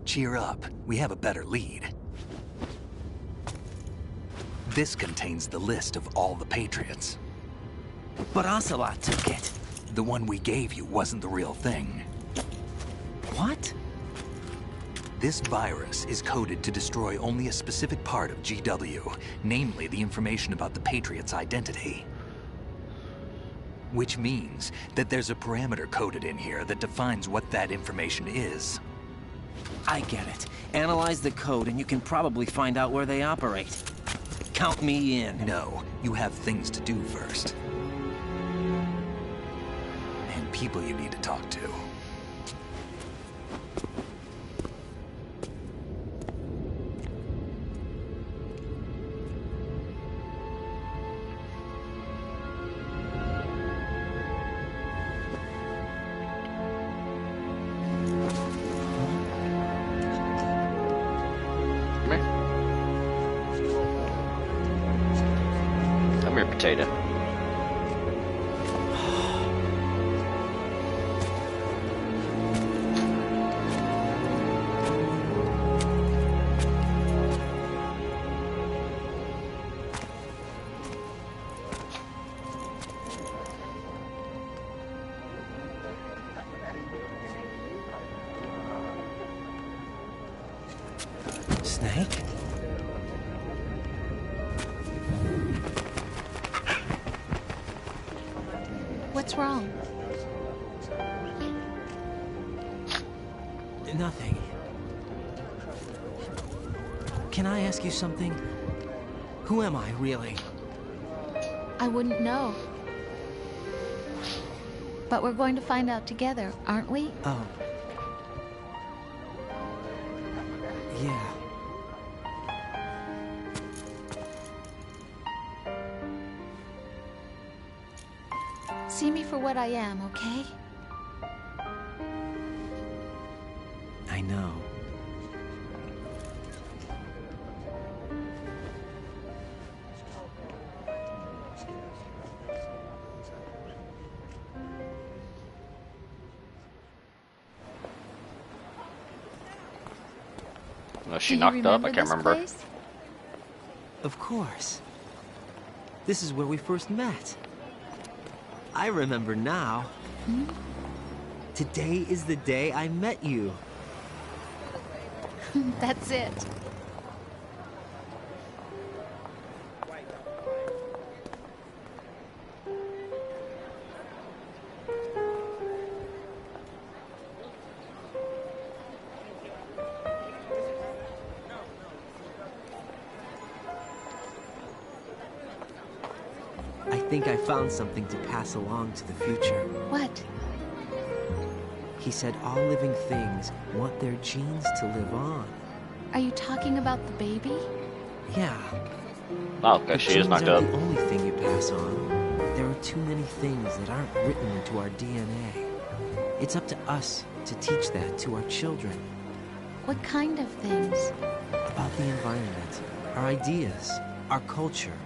Cheer up. We have a better lead. This contains the list of all the Patriots. But Ocelot took it. The one we gave you wasn't the real thing. What? This virus is coded to destroy only a specific part of GW, namely the information about the Patriots' identity. Which means that there's a parameter coded in here that defines what that information is. I get it. Analyze the code and you can probably find out where they operate. Count me in. No, you have things to do first. And people you need to talk to. Potato. Snake? What's wrong? Nothing. Can I ask you something? Who am I, really? I wouldn't know. But we're going to find out together, aren't we? Oh. Yeah. See me for what I am, okay? I know. Was she knocked up? I can't remember. Place? Of course. This is where we first met. I remember now. Hmm? Today is the day I met you. That's it. I think I found something to pass along to the future. What? He said all living things want their genes to live on. Are you talking about the baby? Yeah. Oh, okay, she is knocked up. The only thing you pass on. There are too many things that aren't written into our DNA. It's up to us to teach that to our children. What kind of things? About the environment, our ideas, our culture,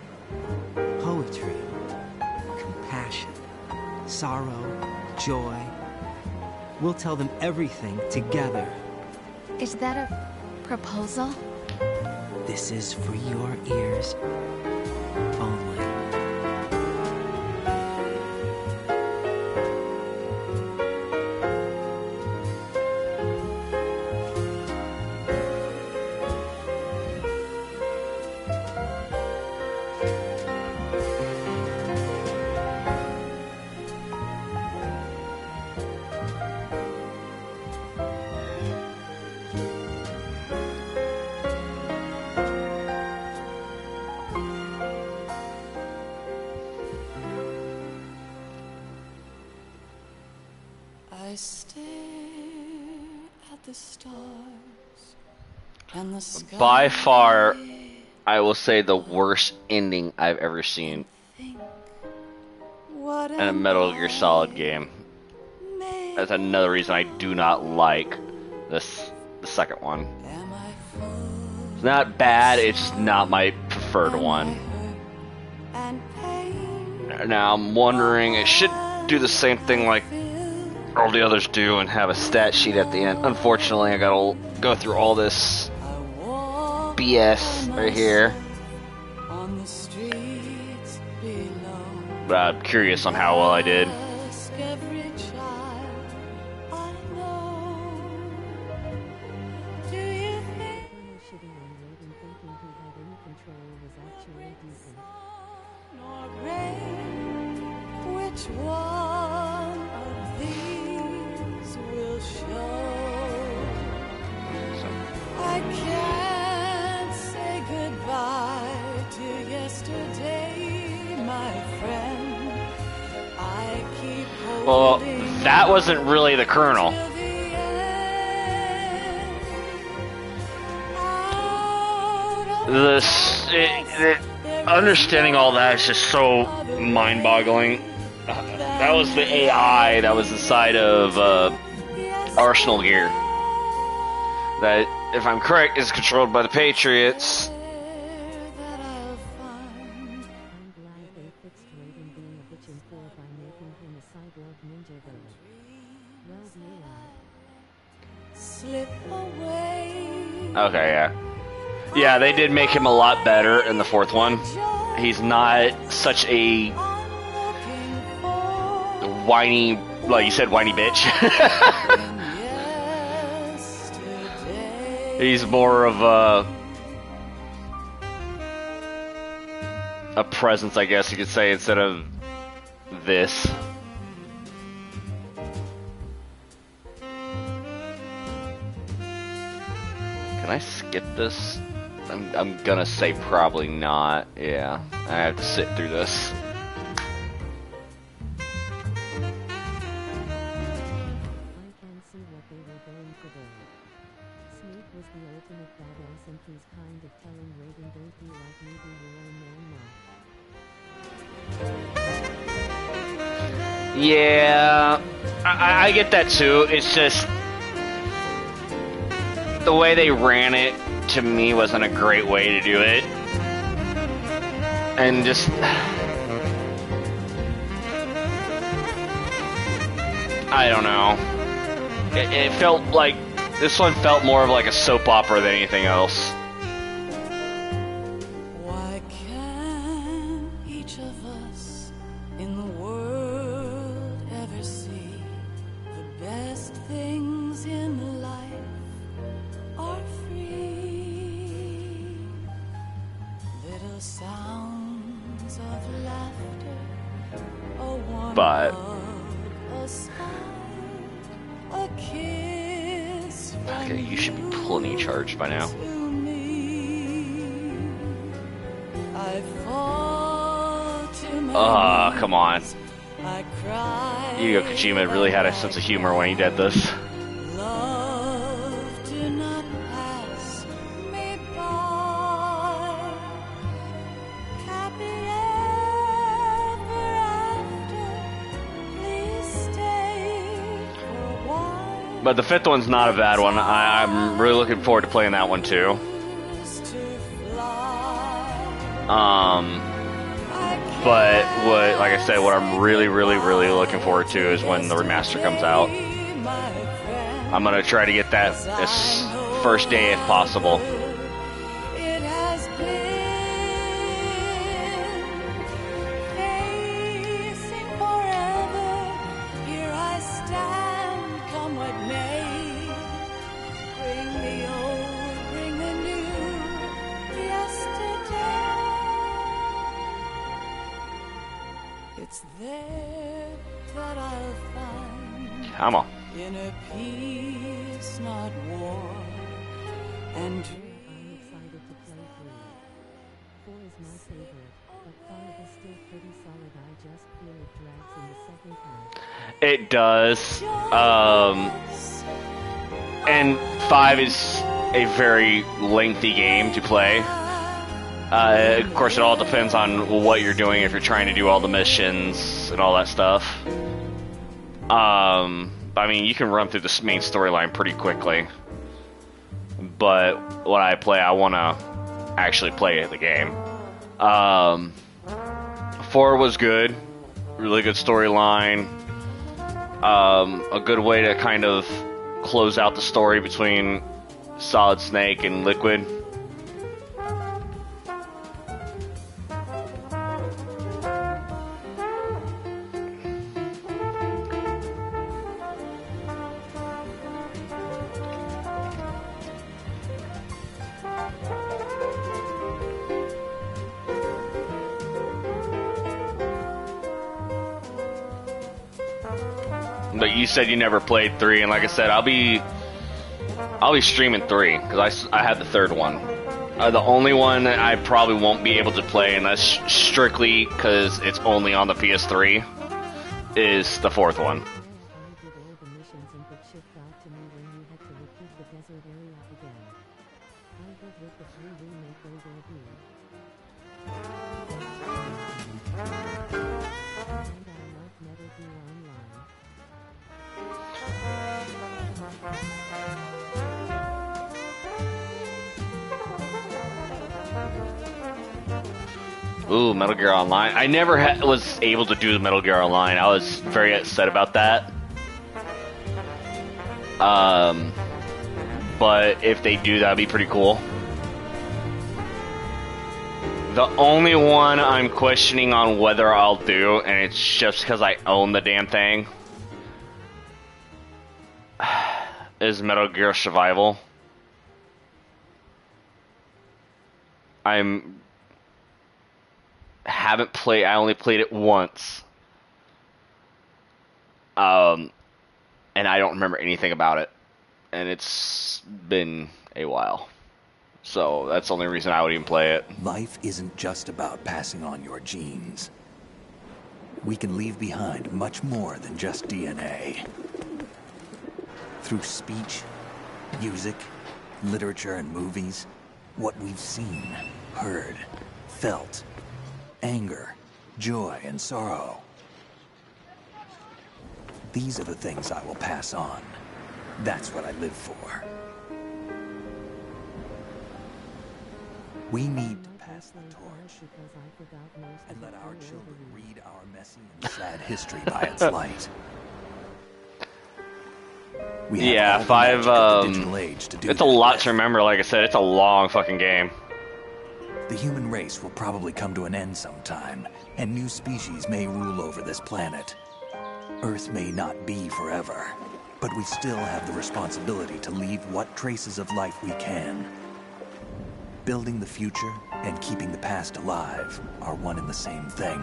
poetry, compassion, sorrow, joy. We'll tell them everything together. Is that a proposal? This is for your ears only. I stare at the stars and the sky. By far, I will say the worst ending I've ever seen in a Metal Gear Solid game. That's another reason I do not like the second one. It's not bad, it's just not my preferred one. Now I'm wondering, it should do the same thing like all the others do and have a stat sheet at the end. Unfortunately, I gotta go through all this BS right here. But I'm curious on how well I did. Which one of these will show? I can't say goodbye to yesterday, my friend. I keep Well, that wasn't really the Colonel. Understanding all that is just so mind-boggling. That was the AI that was inside of Arsenal Gear. That, if I'm correct, is controlled by the Patriots. Okay, yeah. Yeah, they did make him a lot better in the fourth one. He's not such a whiny, like you said, whiny bitch. He's more of a presence, I guess you could say, instead of this. Can I skip this? I'm gonna say probably not. Yeah, I have to sit through this. Yeah, I get that too. It's just the way they ran it to me wasn't a great way to do it, and just I don't know. It felt like this one felt more of like a soap opera than anything else. Why can't each of us in the world ever see the best things in life are free? Little sounds of laughter, a warm But a smile, a kiss from okay, you should be plenty charged by now. I fall to my Ah, come on. I cry. Hideo Kojima really had a sense of humor when he did this. Love, do not pass me by. Happy ever after. Please stay for a while. But the fifth one's not a bad one. I'm really looking forward to playing that one too. But what, like I said, what I'm really looking forward to is when the remaster comes out. I'm gonna try to get that this first day if possible. It has been facing forever. Here I stand, come what may. Bring the old, bring the new. Yesterday, it's there that I'll find. Come on. Inner peace, not war, and I'm excited to play 3. 4 is my favorite, but 5 is still pretty solid. I just feel it drags in the second half. It does. And 5 is a very lengthy game to play. Of course, it all depends on what you're doing, if you're trying to do all the missions and all that stuff. I mean, you can run through the main storyline pretty quickly. But when I play, I want to actually play the game. 4 was good. Really good storyline. A good way to kind of close out the story between Solid Snake and Liquid. But you said you never played 3, and like I said, I'll be streaming 3 because I had the third one. The only one that I probably won't be able to play, and that's strictly because it's only on the PS3, is the fourth one. Ooh, Metal Gear Online. I never was able to do the Metal Gear Online. I was very upset about that. But if they do, that'd be pretty cool. The only one I'm questioning on whether I'll do, and it's just because I own the damn thing, is Metal Gear Survival. I only played it once. And I don't remember anything about it. And it's been a while. So that's the only reason I would even play it. Life isn't just about passing on your genes. We can leave behind much more than just DNA. Through speech, music, literature, and movies, what we've seen, heard, felt, anger, joy, and sorrow. These are the things I will pass on. That's what I live for. We need to pass the torch and let our children read our messy and sad history by its light. We have Yeah, all the five. magic of the digital age to do It's a that lot with. to remember. Like I said, it's a long fucking game. The human race will probably come to an end sometime, and new species may rule over this planet. Earth may not be forever, but we still have the responsibility to leave what traces of life we can. Building the future and keeping the past alive are one and the same thing.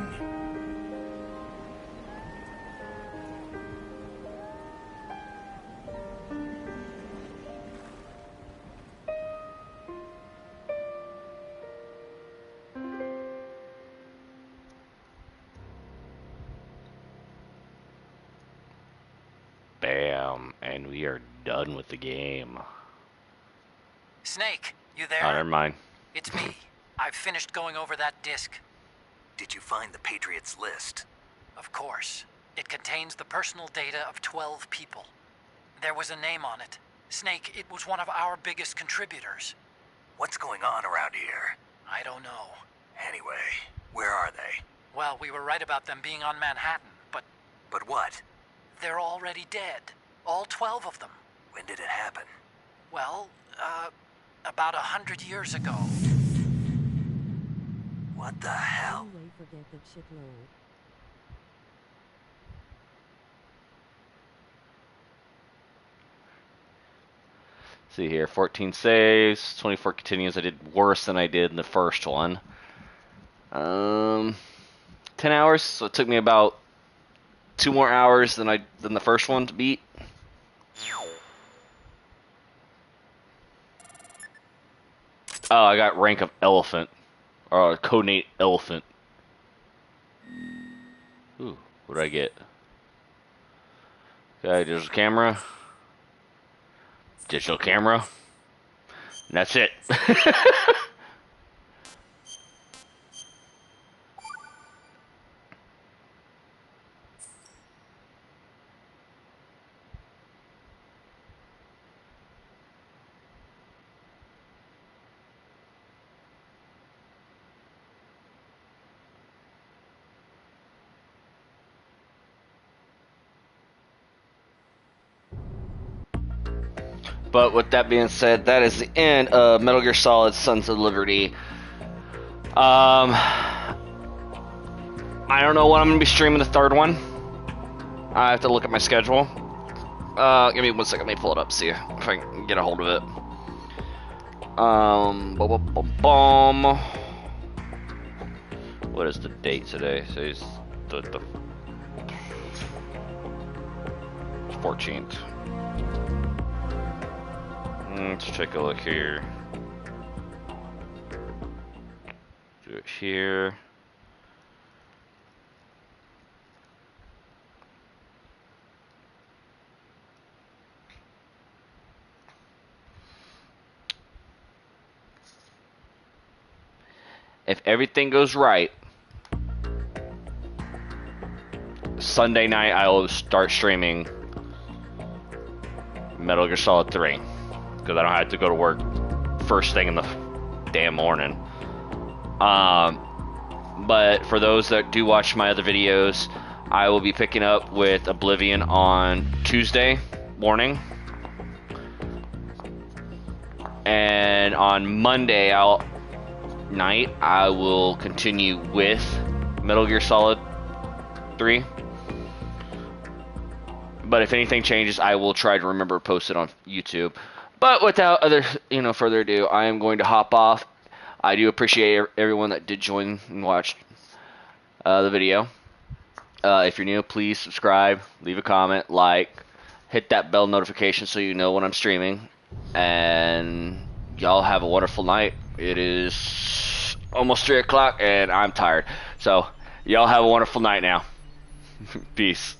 Bam, and we are done with the game. Snake, you there? Oh, never mind. It's me. I've finished going over that disc. Did you find the Patriots list? Of course. It contains the personal data of 12 people. There was a name on it. Snake, it was one of our biggest contributors. What's going on around here? I don't know. Anyway, where are they? Well, we were right about them being on Manhattan, but But what? they're already dead. All 12 of them. When did it happen? Well, about 100 years ago. What the hell? Anyway, forget that shitload. See here, 14 saves, 24 continues. I did worse than I did in the first one. 10 hours, so it took me about 2 more hours than the first one to beat. Oh, I got rank of elephant, or codename elephant. Ooh, what did I get? Okay, there's a camera. Digital camera. And that's it. But with that being said, that is the end of Metal Gear Solid Sons of Liberty. I don't know when I'm going to be streaming the third one. I have to look at my schedule. Give me 1 second, let me pull it up, see if I can get a hold of it. What is the date today? Today's the 14th. Let's take a look here. Do it here. If everything goes right, Sunday night I will start streaming Metal Gear Solid 3. Because I don't have to go to work first thing in the damn morning. But for those that do watch my other videos, I will be picking up with Oblivion on Tuesday morning. And on Monday night, I will continue with Metal Gear Solid 3. But if anything changes, I will try to remember to post it on YouTube. But without further ado, I am going to hop off. I do appreciate everyone that did join and watch the video. If you're new, please subscribe, leave a comment, like, hit that bell notification so you know when I'm streaming. And y'all have a wonderful night. It is almost 3 o'clock, and I'm tired. So, y'all have a wonderful night now. Peace.